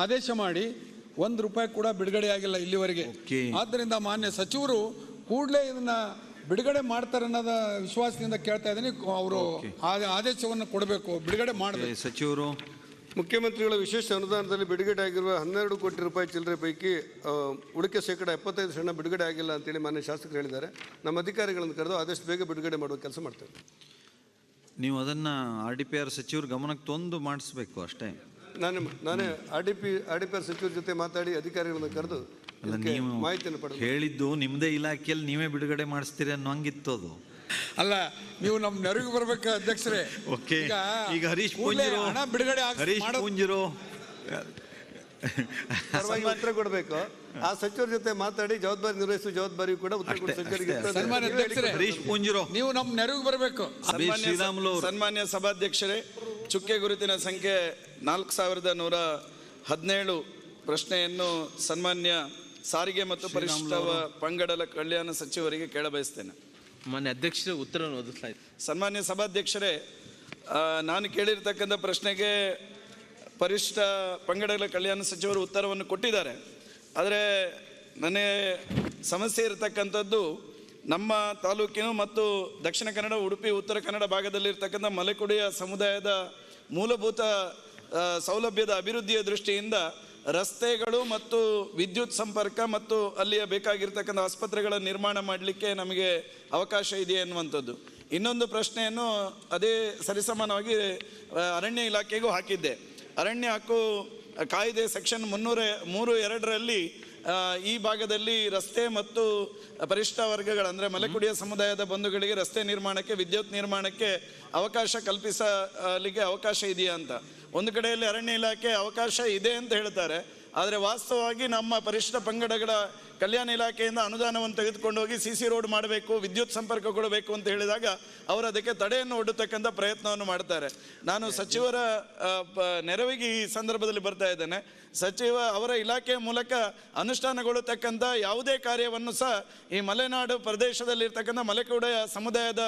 ಆದೇಶ ಮಾಡಿ ₹1 ಕೂಡ ಬಿಡುಗಡೆ ಆಗಿಲ್ಲ ಇಲ್ಲಿವರೆಗೆ. ಆದ್ದರಿಂದ ಮಾನ್ಯ ಸಚಿವರು ಕೂಡಲೇ ಇದನ್ನ ಬಿಡುಗಡೆ ಮಾಡ್ತಾರೆ ಅನ್ನೋದ ವಿಶ್ವಾಸದಿಂದ ಕೇಳ್ತಾ ಇದ್ದೀನಿ. ಅವರು ಆದೇಶವನ್ನು ಕೊಡಬೇಕು, ಬಿಡುಗಡೆ ಮಾಡಬೇಕು. ಸಚಿವರು ಮುಖ್ಯಮಂತ್ರಿಗಳ ವಿಶೇಷ ಅನುದಾನದಲ್ಲಿ ಬಿಡುಗಡೆ ಆಗಿರುವ ₹12 ಕೋಟಿ ಚಿಲ್ಲರೆ ಪೈಕಿ ಉಳಿಕೆ ಶೇಕಡ 75% ಬಿಡುಗಡೆ ಆಗಿಲ್ಲ ಅಂತೇಳಿ ಮಾನ್ಯ ಶಾಸಕರು ಹೇಳಿದ್ದಾರೆ. ನಮ್ಮ ಅಧಿಕಾರಿಗಳನ್ನು ಕರೆದು ಆದಷ್ಟು ಬೇಗ ಬಿಡುಗಡೆ ಮಾಡುವ ಕೆಲಸ ಮಾಡ್ತೇವೆ. ನೀವು ಅದನ್ನು RDPR ಸಚಿವರು ಗಮನಕ್ಕೆ ತಂದು ಮಾಡಿಸ್ಬೇಕು ಅಷ್ಟೇ. ನಾನೇ RDPR ಸಚಿವರ ಜೊತೆ ಮಾತಾಡಿ ಅಧಿಕಾರಿಗಳನ್ನು ಕರೆದು ನೀವು ಮಾಹಿತಿಯನ್ನು ಪಡೆದು ಹೇಳಿದ್ದು ನಿಮ್ಮದೇ ಇಲಾಖೆಯಲ್ಲಿ ನೀವೇ ಬಿಡುಗಡೆ ಮಾಡಿಸ್ತೀರಿ ಅನ್ನೋ ಹಂಗಿತ್ತು ಅದು. ಅಲ್ಲ, ನೀವು ನಮ್ಮ ನೆರವಿಗೆ ಬರ್ಬೇಕು ಅಧ್ಯಕ್ಷರೇ. ಓಕೆ, ಈಗ ಹರೀಶ್ ಪೂಂಜರು ಹಣ ಬಿಡುಗಡೆ ಉತ್ತರ ಕೊಡಬೇಕು. ಆ ಸಚಿವರ ಜೊತೆ ಮಾತಾಡಿ ಜವಾಬ್ದಾರಿ ನಿರ್ವಹಿಸುವ ಜವಾಬ್ದಾರಿ ಕೂಡ ಉತ್ತರ ಕೊಡುವ ಸಚಿವರಿಗೆ. ಹರೀಶ್ ಪೂಂಜರು ನೀವು ನಮ್ಮ ನೆರವಿಗೆ ಬರಬೇಕು. ಸನ್ಮಾನ್ಯ ಸಭಾಧ್ಯಕ್ಷರೇ, ಚುಕ್ಕೆ ಗುರುತಿನ ಸಂಖ್ಯೆ 4117 ಪ್ರಶ್ನೆಯನ್ನು ಸನ್ಮಾನ್ಯ ಸಾರಿಗೆ ಮತ್ತು ಪರಿಶಿಷ್ಟ ಪಂಗಡಗಳ ಕಲ್ಯಾಣ ಸಚಿವರಿಗೆ ಕೇಳಬಯಸ್ತೇನೆ. ಮಾನ್ಯ ಅಧ್ಯಕ್ಷರೇ, ಉತ್ತರ ಓದಿಸ್ಲಾಯ್ತು. ಸನ್ಮಾನ್ಯ ಸಭಾಧ್ಯಕ್ಷರೇ, ನಾನು ಕೇಳಿರ್ತಕ್ಕಂಥ ಪ್ರಶ್ನೆಗೆ ಪರಿಶಿಷ್ಟ ಪಂಗಡಗಳ ಕಲ್ಯಾಣ ಸಚಿವರು ಉತ್ತರವನ್ನು ಕೊಟ್ಟಿದ್ದಾರೆ. ಆದರೆ ನನಗೆ ಸಮಸ್ಯೆ ಇರತಕ್ಕಂಥದ್ದು, ನಮ್ಮ ತಾಲೂಕಿನ ಮತ್ತು ದಕ್ಷಿಣ ಕನ್ನಡ, ಉಡುಪಿ, ಉತ್ತರ ಕನ್ನಡ ಭಾಗದಲ್ಲಿರ್ತಕ್ಕಂಥ ಮಲೆಕುಡಿಯ ಸಮುದಾಯದ ಮೂಲಭೂತ ಸೌಲಭ್ಯದ ಅಭಿವೃದ್ಧಿಯ ದೃಷ್ಟಿಯಿಂದ ರಸ್ತೆಗಳು ಮತ್ತು ವಿದ್ಯುತ್ ಸಂಪರ್ಕ ಮತ್ತು ಅಲ್ಲಿಯ ಬೇಕಾಗಿರ್ತಕ್ಕಂಥ ಆಸ್ಪತ್ರೆಗಳ ನಿರ್ಮಾಣ ಮಾಡಲಿಕ್ಕೆ ನಮಗೆ ಅವಕಾಶ ಇದೆ ಅನ್ನುವಂಥದ್ದು. ಇನ್ನೊಂದು ಪ್ರಶ್ನೆಯನ್ನು ಅದೇ ಸರಿಸಮಾನವಾಗಿ ಅರಣ್ಯ ಇಲಾಖೆಗೂ ಹಾಕಿದ್ದೆ. ಅರಣ್ಯ ಹಕ್ಕು ಕಾಯ್ದೆ ಸೆಕ್ಷನ್ 302ರಲ್ಲಿ ಈ ಭಾಗದಲ್ಲಿ ರಸ್ತೆ ಮತ್ತು ಪರಿಶಿಷ್ಟ ವರ್ಗಗಳ ಅಂದರೆ ಮಲೆಕುಡಿಯ ಸಮುದಾಯದ ಬಂಧುಗಳಿಗೆ ರಸ್ತೆ ನಿರ್ಮಾಣಕ್ಕೆ, ವಿದ್ಯುತ್ ನಿರ್ಮಾಣಕ್ಕೆ ಅವಕಾಶ ಕಲ್ಪಿಸಲಿಕ್ಕೆ ಅವಕಾಶ ಇದೆಯಾ ಅಂತ. ಒಂದು ಕಡೆಯಲ್ಲಿ ಅರಣ್ಯ ಇಲಾಖೆ ಅವಕಾಶ ಇದೆ ಅಂತ ಹೇಳ್ತಾರೆ, ಆದರೆ ವಾಸ್ತವವಾಗಿ ನಮ್ಮ ಪರಿಶಿಷ್ಟ ಪಂಗಡಗಳ ಕಲ್ಯಾಣ ಇಲಾಖೆಯಿಂದ ಅನುದಾನವನ್ನು ತೆಗೆದುಕೊಂಡು ಹೋಗಿ CC ರೋಡ್ ಮಾಡಬೇಕು, ವಿದ್ಯುತ್ ಸಂಪರ್ಕ ಕೊಡಬೇಕು ಅಂತ ಹೇಳಿದಾಗ ಅವರು ಅದಕ್ಕೆ ತಡೆಯನ್ನು ಒಡ್ಡತಕ್ಕಂಥ ಪ್ರಯತ್ನವನ್ನು ಮಾಡ್ತಾರೆ. ನಾನು ಸಚಿವರ ನೆರವಿಗೆ ಈ ಸಂದರ್ಭದಲ್ಲಿ ಬರ್ತಾ ಇದ್ದೇನೆ. ಸಚಿವ ಅವರ ಇಲಾಖೆಯ ಮೂಲಕ ಅನುಷ್ಠಾನಗೊಳ್ಳತಕ್ಕಂಥ ಯಾವುದೇ ಕಾರ್ಯವನ್ನು ಸಹ ಈ ಮಲೆನಾಡು ಪ್ರದೇಶದಲ್ಲಿರ್ತಕ್ಕಂಥ ಮಲೆಕುಡಿಯ ಸಮುದಾಯದ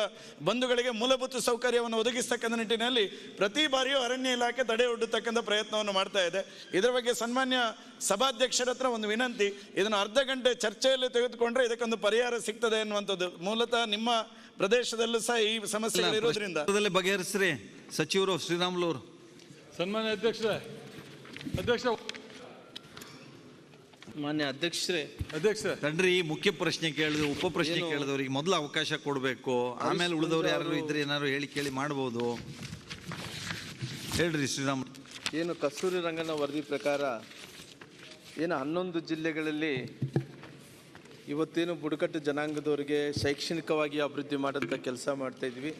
ಬಂಧುಗಳಿಗೆ ಮೂಲಭೂತ ಸೌಕರ್ಯವನ್ನು ಒದಗಿಸ್ತಕ್ಕಂಥ ನಿಟ್ಟಿನಲ್ಲಿ ಪ್ರತಿ ಬಾರಿಯೂ ಅರಣ್ಯ ಇಲಾಖೆ ತಡೆ ಒಡ್ಡತಕ್ಕಂಥ ಪ್ರಯತ್ನವನ್ನು ಮಾಡ್ತಾ ಇದೆ. ಇದರ ಬಗ್ಗೆ ಸನ್ಮಾನ್ಯ ಸಭಾಧ್ಯಕ್ಷರ ಹತ್ರ ಒಂದು ವಿನಂತಿ, ಇದನ್ನು ಅರ್ಧ ಗಂಟೆ ಚರ್ಚೆಯಲ್ಲಿ ತೆಗೆದುಕೊಂಡ್ರೆ ಇದಕ್ಕೊಂದು ಪರಿಹಾರ ಸಿಗ್ತದೆ ಎನ್ನುವಂಥದ್ದು. ಮೂಲತಃ ನಿಮ್ಮ ಪ್ರದೇಶದಲ್ಲೂ ಸಹ ಈ ಸಮಸ್ಯೆಗಳಿರೋದ್ರಿಂದ ಬಗೆಹರಿಸ್ರಿ ಸಚಿವರು. ಶ್ರೀರಾಮುಲು ಅವರು. ಸನ್ಮಾನ್ಯ ಮಾನ್ಯ ಅಧ್ಯಕ್ಷರೇ, ತಡ್ರಿ, ಮುಖ್ಯ ಪ್ರಶ್ನೆ ಕೇಳಿದ್ರು, ಉಪ ಪ್ರಶ್ನೆ ಕೇಳಿದವ್ರಿಗೆ ಮೊದಲು ಅವಕಾಶ ಕೊಡಬೇಕು, ಆಮೇಲೆ ಉಳಿದವ್ರು ಯಾರು ಇದ್ರೆ ಏನಾದ್ರು ಹೇಳಿ ಕೇಳಿ ಮಾಡ್ಬೋದು. ಹೇಳ್ರಿ ಶ್ರೀರಾಮ್. ಏನು ಕಸ್ತೂರಿ ರಂಗನ ವರದಿ ಪ್ರಕಾರ ಏನು 11 ಜಿಲ್ಲೆಗಳಲ್ಲಿ ಇವತ್ತೇನು ಬುಡಕಟ್ಟು ಜನಾಂಗದವರಿಗೆ ಶೈಕ್ಷಣಿಕವಾಗಿ ಅಭಿವೃದ್ಧಿ ಮಾಡೋಂಥ ಕೆಲಸ ಮಾಡ್ತಾಯಿದ್ವಿ,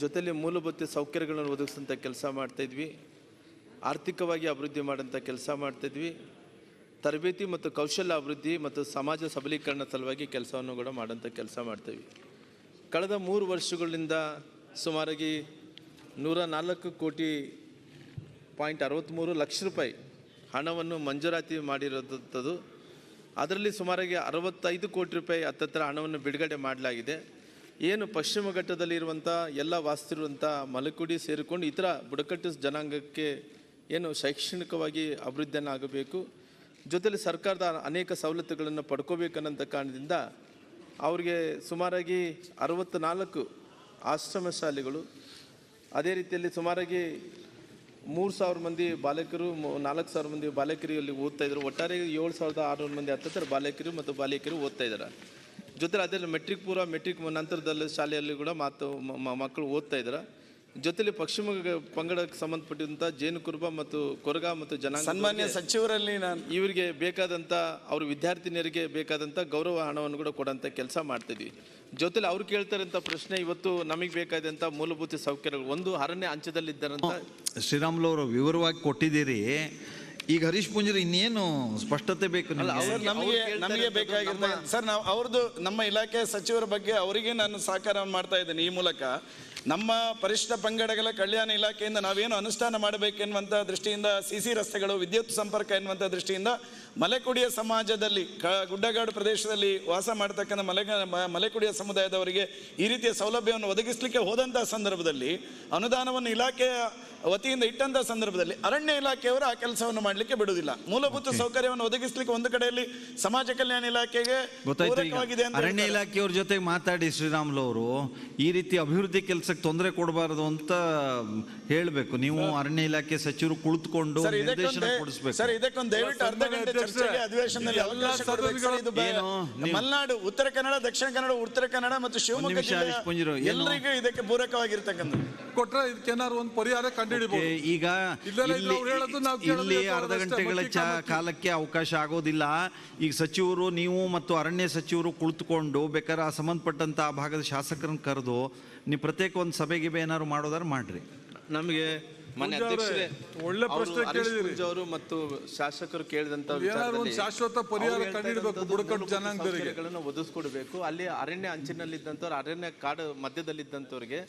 ಜೊತೆಲಿ ಮೂಲಭೂತ ಸೌಕರ್ಯಗಳನ್ನು ಒದಗಿಸೋಂಥ ಕೆಲಸ ಮಾಡ್ತಾಯಿದ್ವಿ, ಆರ್ಥಿಕವಾಗಿ ಅಭಿವೃದ್ಧಿ ಮಾಡೋಂಥ ಕೆಲಸ ಮಾಡ್ತಾಯಿದ್ವಿ, ತರಬೇತಿ ಮತ್ತು ಕೌಶಲ್ಯ ಅಭಿವೃದ್ಧಿ ಮತ್ತು ಸಮಾಜ ಸಬಲೀಕರಣ ಸಲುವಾಗಿ ಕೆಲಸವನ್ನು ಕೂಡ ಮಾಡೋಂಥ ಕೆಲಸ ಮಾಡ್ತೀವಿ. ಕಳೆದ 3 ವರ್ಷಗಳಿಂದ ಸುಮಾರಾಗಿ 104.63 ಲಕ್ಷ ರೂಪಾಯಿ ಹಣವನ್ನು ಮಂಜೂರಾತಿ ಮಾಡಿರೋದಂಥದ್ದು. ಅದರಲ್ಲಿ ಸುಮಾರಾಗಿ 65 ಕೋಟಿ ರೂಪಾಯಿ ಹತ್ತತ್ರ ಹಣವನ್ನು ಬಿಡುಗಡೆ ಮಾಡಲಾಗಿದೆ. ಏನು ಪಶ್ಚಿಮ ಘಟ್ಟದಲ್ಲಿರುವಂಥ ಎಲ್ಲ ವಾಸಿಸಿರುವಂಥ ಮಲೆಕುಡಿ ಸೇರಿಕೊಂಡು ಇತರ ಬುಡಕಟ್ಟು ಜನಾಂಗಕ್ಕೆ ಏನು ಶೈಕ್ಷಣಿಕವಾಗಿ ಅಭಿವೃದ್ಧಿಯನ್ನು ಆಗಬೇಕು, ಜೊತೆಲಿ ಸರ್ಕಾರದ ಅನೇಕ ಸವಲತ್ತುಗಳನ್ನು ಪಡ್ಕೋಬೇಕನ್ನೋಂಥ ಕಾರಣದಿಂದ ಅವ್ರಿಗೆ ಸುಮಾರಾಗಿ 64 ಆಶ್ರಮ ಶಾಲೆಗಳು, ಅದೇ ರೀತಿಯಲ್ಲಿ ಸುಮಾರಾಗಿ 3,000 ಮಂದಿ ಬಾಲಕರು, 4,000 ಮಂದಿ ಬಾಲಕಿಯರಲ್ಲಿ ಓದ್ತಾಯಿದ್ರು. ಒಟ್ಟಾರೆ 7,600 ಮಂದಿ ಹತ್ತಿರ ಬಾಲಕಿಯರು ಮತ್ತು ಬಾಲಿಕೆಯರು ಓದ್ತಾಯಿದ್ದಾರೆ. ಜೊತೆಲಿ ಅದರಲ್ಲಿ ಮೆಟ್ರಿಕ್ ಪೂರ್ವ, ಮೆಟ್ರಿಕ್ ನಂತರದಲ್ಲಿ ಶಾಲೆಯಲ್ಲಿ ಕೂಡ ಮಕ್ಕಳು ಓದ್ತಾಯಿದ್ದಾರೆ. ಜೊತೆಲಿ ಪಶ್ಚಿಮ ಪಂಗಡಕ್ಕೆ ಸಂಬಂಧಪಟ್ಟಂಥ ಜೇನು ಕುರುಬ ಮತ್ತು ಕೊರಗ ಮತ್ತು ಜನಾಂಗ ಸನ್ಮಾನ್ಯ ಸಚಿವರಲ್ಲಿ ನಾನು ಇವರಿಗೆ ಬೇಕಾದಂಥ ಅವ್ರ ವಿದ್ಯಾರ್ಥಿನಿಯರಿಗೆ ಬೇಕಾದಂಥ ಗೌರವ ಹಣವನ್ನು ಕೂಡ ಕೊಡೋಂಥ ಕೆಲಸ ಮಾಡ್ತಿದ್ವಿ. ಜೊತೆಲಿ ಅವ್ರು ಕೇಳ್ತಾರಂಥ ಪ್ರಶ್ನೆ, ಇವತ್ತು ನಮಗೆ ಬೇಕಾದಂಥ ಮೂಲಭೂತ ಸೌಕರ್ಯಗಳು, ಒಂದು ಅರಣ್ಯ ಅಂಚದಲ್ಲಿದ್ದಾರಂಥ. ಶ್ರೀರಾಮುಲು ಅವರು ವಿವರವಾಗಿ ಕೊಟ್ಟಿದ್ದೀರಿ. ಈಗ ಹರೀಶ್ ಪೂಂಜರು ಇನ್ನೇನು ಸ್ಪಷ್ಟತೆ ಬೇಕು? ನಮಗೆ ಬೇಕಾಗಿರ್ತದೆ ಸರ್. ನಾವು ಅವ್ರದ್ದು ನಮ್ಮ ಇಲಾಖೆ ಸಚಿವರ ಬಗ್ಗೆ ಅವರಿಗೆ ನಾನು ಸಹಕಾರವನ್ನು ಮಾಡ್ತಾ ಇದ್ದೇನೆ. ಈ ಮೂಲಕ ನಮ್ಮ ಪರಿಶಿಷ್ಟ ಪಂಗಡಗಳ ಕಲ್ಯಾಣ ಇಲಾಖೆಯಿಂದ ನಾವೇನು ಅನುಷ್ಠಾನ ಮಾಡಬೇಕೆನ್ನುವಂಥ ದೃಷ್ಟಿಯಿಂದ CC ರಸ್ತೆಗಳು, ವಿದ್ಯುತ್ ಸಂಪರ್ಕ ಎನ್ನುವಂಥ ದೃಷ್ಟಿಯಿಂದ ಮಲೆಕುಡಿಯ ಸಮಾಜದಲ್ಲಿ ಗುಡ್ಡಗಾಡು ಪ್ರದೇಶದಲ್ಲಿ ವಾಸ ಮಾಡ್ತಕ್ಕಂಥ ಮಲೆಕುಡಿಯ ಸಮುದಾಯದವರಿಗೆ ಈ ರೀತಿಯ ಸೌಲಭ್ಯವನ್ನು ಒದಗಿಸಲಿಕ್ಕೆ ಹೋದಂತಹ ಸಂದರ್ಭದಲ್ಲಿ ಅನುದಾನವನ್ನು ಇಲಾಖೆಯ ವತಿಯಿಂದ ಇಟ್ಟಂತಹ ಸಂದರ್ಭದಲ್ಲಿ ಅರಣ್ಯ ಇಲಾಖೆಯವರು ಆ ಕೆಲಸವನ್ನು ಮಾಡಲಿಕ್ಕೆ ಬಿಡುವುದಿಲ್ಲ. ಮೂಲಭೂತ ಸೌಕರ್ಯವನ್ನು ಒದಗಿಸಲಿಕ್ಕೆ ಒಂದು ಕಡೆಯಲ್ಲಿ ಸಮಾಜ ಕಲ್ಯಾಣ ಇಲಾಖೆಗೆ ಪೂರಕವಾಗಿದೆ ಅಂತ ಅರಣ್ಯ ಇಲಾಖೆಯವ್ರ ಜೊತೆಗೆ ಮಾತಾಡಿ ಶ್ರೀರಾಮುಲು ಅವರು ಈ ರೀತಿ ಅಭಿವೃದ್ಧಿ ಕೆಲಸಕ್ಕೆ ತೊಂದರೆ ಕೊಡಬಾರದು ಅಂತ ಹೇಳಬೇಕು. ನೀವು ಅರಣ್ಯ ಇಲಾಖೆ ಸಚಿವರು ಕುಳಿತುಕೊಂಡು ನಿರ್ದೇಶನ ಕೊಡಿಸಬೇಕು. ಸರ್, ಇದಕ್ಕೊಂದು ದಯವಿಟ್ಟು ಅರ್ಧ ಗಂಟೆ ಚರ್ಚೆಗೆ ಅಧಿವೇಶನದಲ್ಲಿ ಅವಕಾಶ ಕೊಡಬೇಕು. ಮಲೆನಾಡು, ಉತ್ತರ ಕನ್ನಡ, ದಕ್ಷಿಣ ಕನ್ನಡ, ಉತ್ತರ ಕನ್ನಡ ಮತ್ತು ಶಿವಮೊಗ್ಗ ಜಿಲ್ಲೆಯ ಎಲ್ಲರಿಗೂ ಇದಕ್ಕೆ ಪೂರಕವಾಗಿರ್ತಕ್ಕಂಥ ಕೊಟ್ರೆ ಇದಕ್ಕೇನಾದ್ರು ಒಂದು ಪರಿಹಾರ ಕಂಡುಹಿಡಿಬಹುದು. ಈಗ ಇಲ್ಲಿ ಅರ್ಧ ಗಂಟೆಗಳ ಕಾಲಕ್ಕೆ ಅವಕಾಶ ಆಗೋದಿಲ್ಲ. ಈಗ ಸಚಿವರು, ನೀವು ಮತ್ತು ಅರಣ್ಯ ಸಚಿವರು ಕುಳಿತುಕೊಂಡು ಬೇಕಾದ್ರೆ ಆ ಸಂಬಂಧಪಟ್ಟಂತ ಆ ಭಾಗದ ಶಾಸಕರನ್ನ ಕರೆದು ನೀವು ಪ್ರತ್ಯೇಕ ಒಂದು ಸಭೆಗೆ ಏನಾದ್ರು ಮಾಡೋದಾರು ಮಾಡ್ರಿ. ನಮಗೆ ಮನೆ ಅಧ್ಯಕ್ಷರೇ ಒಳ್ಳೆ ಪ್ರಶ್ನೆ ಕೇಳಿದಿರಿ ಅವರು ಮತ್ತು ಶಾಸಕರು ಕೇಳಿದಂತ ಶಾಶ್ವತ ಪರಿಹಾರ ಕಂಡುಹಿಡಬೇಕು ಬುಡಕಟ್ಟು ಜನಾಂಗದವರಿಗೆ ಒದಗಿಸ್ಕೊಡ್ಬೇಕು. ಅಲ್ಲಿ ಅರಣ್ಯ ಅಂಚಿನಲ್ಲಿದ್ದಂಥವ್ರು, ಅರಣ್ಯ ಕಾಡು ಮಧ್ಯದಲ್ಲಿದ್ದಂಥವ್ರಿಗೆ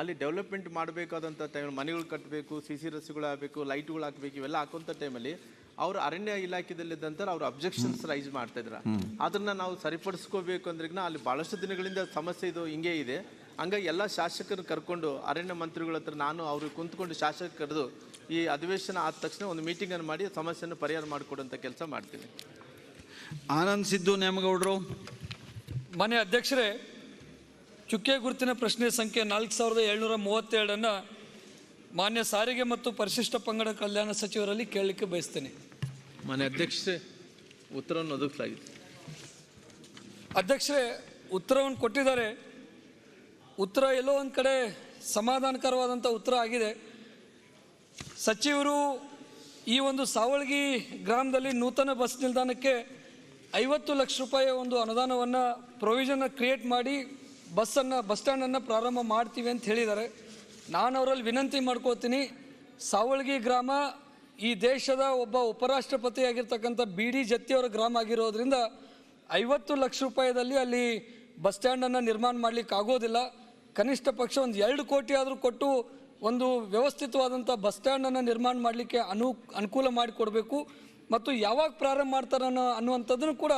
ಅಲ್ಲಿ ಡೆವಲಪ್ಮೆಂಟ್ ಮಾಡಬೇಕಾದಂಥ ಟೈಮ್ ಮನೆಗಳು ಕಟ್ಟಬೇಕು, CC ರಸ್ತೆಗಳು ಆಗಬೇಕು, ಲೈಟ್ಗಳು ಹಾಕಬೇಕು, ಇವೆಲ್ಲ ಹಾಕುವಂಥ ಟೈಮಲ್ಲಿ ಅವರು ಅರಣ್ಯ ಇಲಾಖೆದಲ್ಲಿದ್ದಂಥವ್ರು ಅವ್ರು ಅಬ್ಜೆಕ್ಷನ್ಸ್ ರೈಸ್ ಮಾಡ್ತಾ ಇದ್ರ. ಅದನ್ನ ನಾವು ಸರಿಪಡಿಸ್ಕೋಬೇಕು ಅಂದ್ರೆ ಅಲ್ಲಿ ಬಹಳಷ್ಟು ದಿನಗಳಿಂದ ಸಮಸ್ಯೆ ಇದು ಹಿಂಗೆ ಇದೆ. ಹಂಗಾಗಿ ಎಲ್ಲ ಶಾಸಕರು ಕರ್ಕೊಂಡು ಅರಣ್ಯ ಮಂತ್ರಿಗಳ ಹತ್ರ ನಾನು ಅವ್ರಿಗೆ ಕುಂತ್ಕೊಂಡು ಶಾಸಕರು ಕರೆದು ಈ ಅಧಿವೇಶನ ಆದ ತಕ್ಷಣ ಒಂದು ಮೀಟಿಂಗನ್ನು ಮಾಡಿ ಸಮಸ್ಯೆಯನ್ನು ಪರಿಹಾರ ಮಾಡಿಕೊಡುವಂಥ ಕೆಲಸ ಮಾಡ್ತೀನಿ. ಆನಂದ್ ಸಿದ್ದು ನೇಮಗೌಡರು. ಮಾನ್ಯ ಅಧ್ಯಕ್ಷರೇ, ಚುಕ್ಕೆ ಗುರುತಿನ ಪ್ರಶ್ನೆ ಸಂಖ್ಯೆ 4732 ಮಾನ್ಯ ಸಾರಿಗೆ ಮತ್ತು ಪರಿಶಿಷ್ಟ ಪಂಗಡ ಕಲ್ಯಾಣ ಸಚಿವರಲ್ಲಿ ಕೇಳಲಿಕ್ಕೆ ಬಯಸ್ತೇನೆ. ಮಾನ್ಯ ಅಧ್ಯಕ್ಷರೇ, ಉತ್ತರವನ್ನು ಒದಗಿಸಲಾಗಿದೆ. ಅಧ್ಯಕ್ಷರೇ, ಉತ್ತರವನ್ನು ಕೊಟ್ಟಿದ್ದಾರೆ. ಉತ್ತರ ಎಲ್ಲೋ ಒಂದು ಕಡೆ ಸಮಾಧಾನಕರವಾದಂಥ ಉತ್ತರ ಆಗಿದೆ. ಸಚಿವರು ಈ ಒಂದು ಸಾವಳಗಿ ಗ್ರಾಮದಲ್ಲಿ ನೂತನ ಬಸ್ ನಿಲ್ದಾಣಕ್ಕೆ 50 ಲಕ್ಷ ರೂಪಾಯಿ ಒಂದು ಅನುದಾನವನ್ನು ಪ್ರೊವಿಷನ್ ಕ್ರಿಯೇಟ್ ಮಾಡಿ ಬಸ್ ಸ್ಟ್ಯಾಂಡನ್ನು ಪ್ರಾರಂಭ ಮಾಡ್ತೀವಿ ಅಂತ ಹೇಳಿದ್ದಾರೆ. ನಾನು ಅವರಲ್ಲಿ ವಿನಂತಿ ಮಾಡ್ಕೋತೀನಿ, ಸಾವಳಗಿ ಗ್ರಾಮ ಈ ದೇಶದ ಒಬ್ಬ ಉಪರಾಷ್ಟ್ರಪತಿಯಾಗಿರ್ತಕ್ಕಂಥ BD ಜತ್ತಿಯವರ ಗ್ರಾಮ ಆಗಿರೋದ್ರಿಂದ 50 ಲಕ್ಷ ರೂಪಾಯಿದಲ್ಲಿ ಅಲ್ಲಿ ಬಸ್ ಸ್ಟ್ಯಾಂಡನ್ನು ನಿರ್ಮಾಣ ಮಾಡಲಿಕ್ಕೆ ಆಗೋದಿಲ್ಲ. ಕನಿಷ್ಠ ಪಕ್ಷ ಒಂದು 2 ಕೋಟಿ ಆದರೂ ಕೊಟ್ಟು ಒಂದು ವ್ಯವಸ್ಥಿತವಾದಂಥ ಬಸ್ ಸ್ಟ್ಯಾಂಡನ್ನು ನಿರ್ಮಾಣ ಮಾಡಲಿಕ್ಕೆ ಅನುಕೂಲ ಮಾಡಿಕೊಡ್ಬೇಕು. ಮತ್ತು ಯಾವಾಗ ಪ್ರಾರಂಭ ಮಾಡ್ತಾರೆ ಅನ್ನುವಂಥದ್ದನ್ನು ಕೂಡ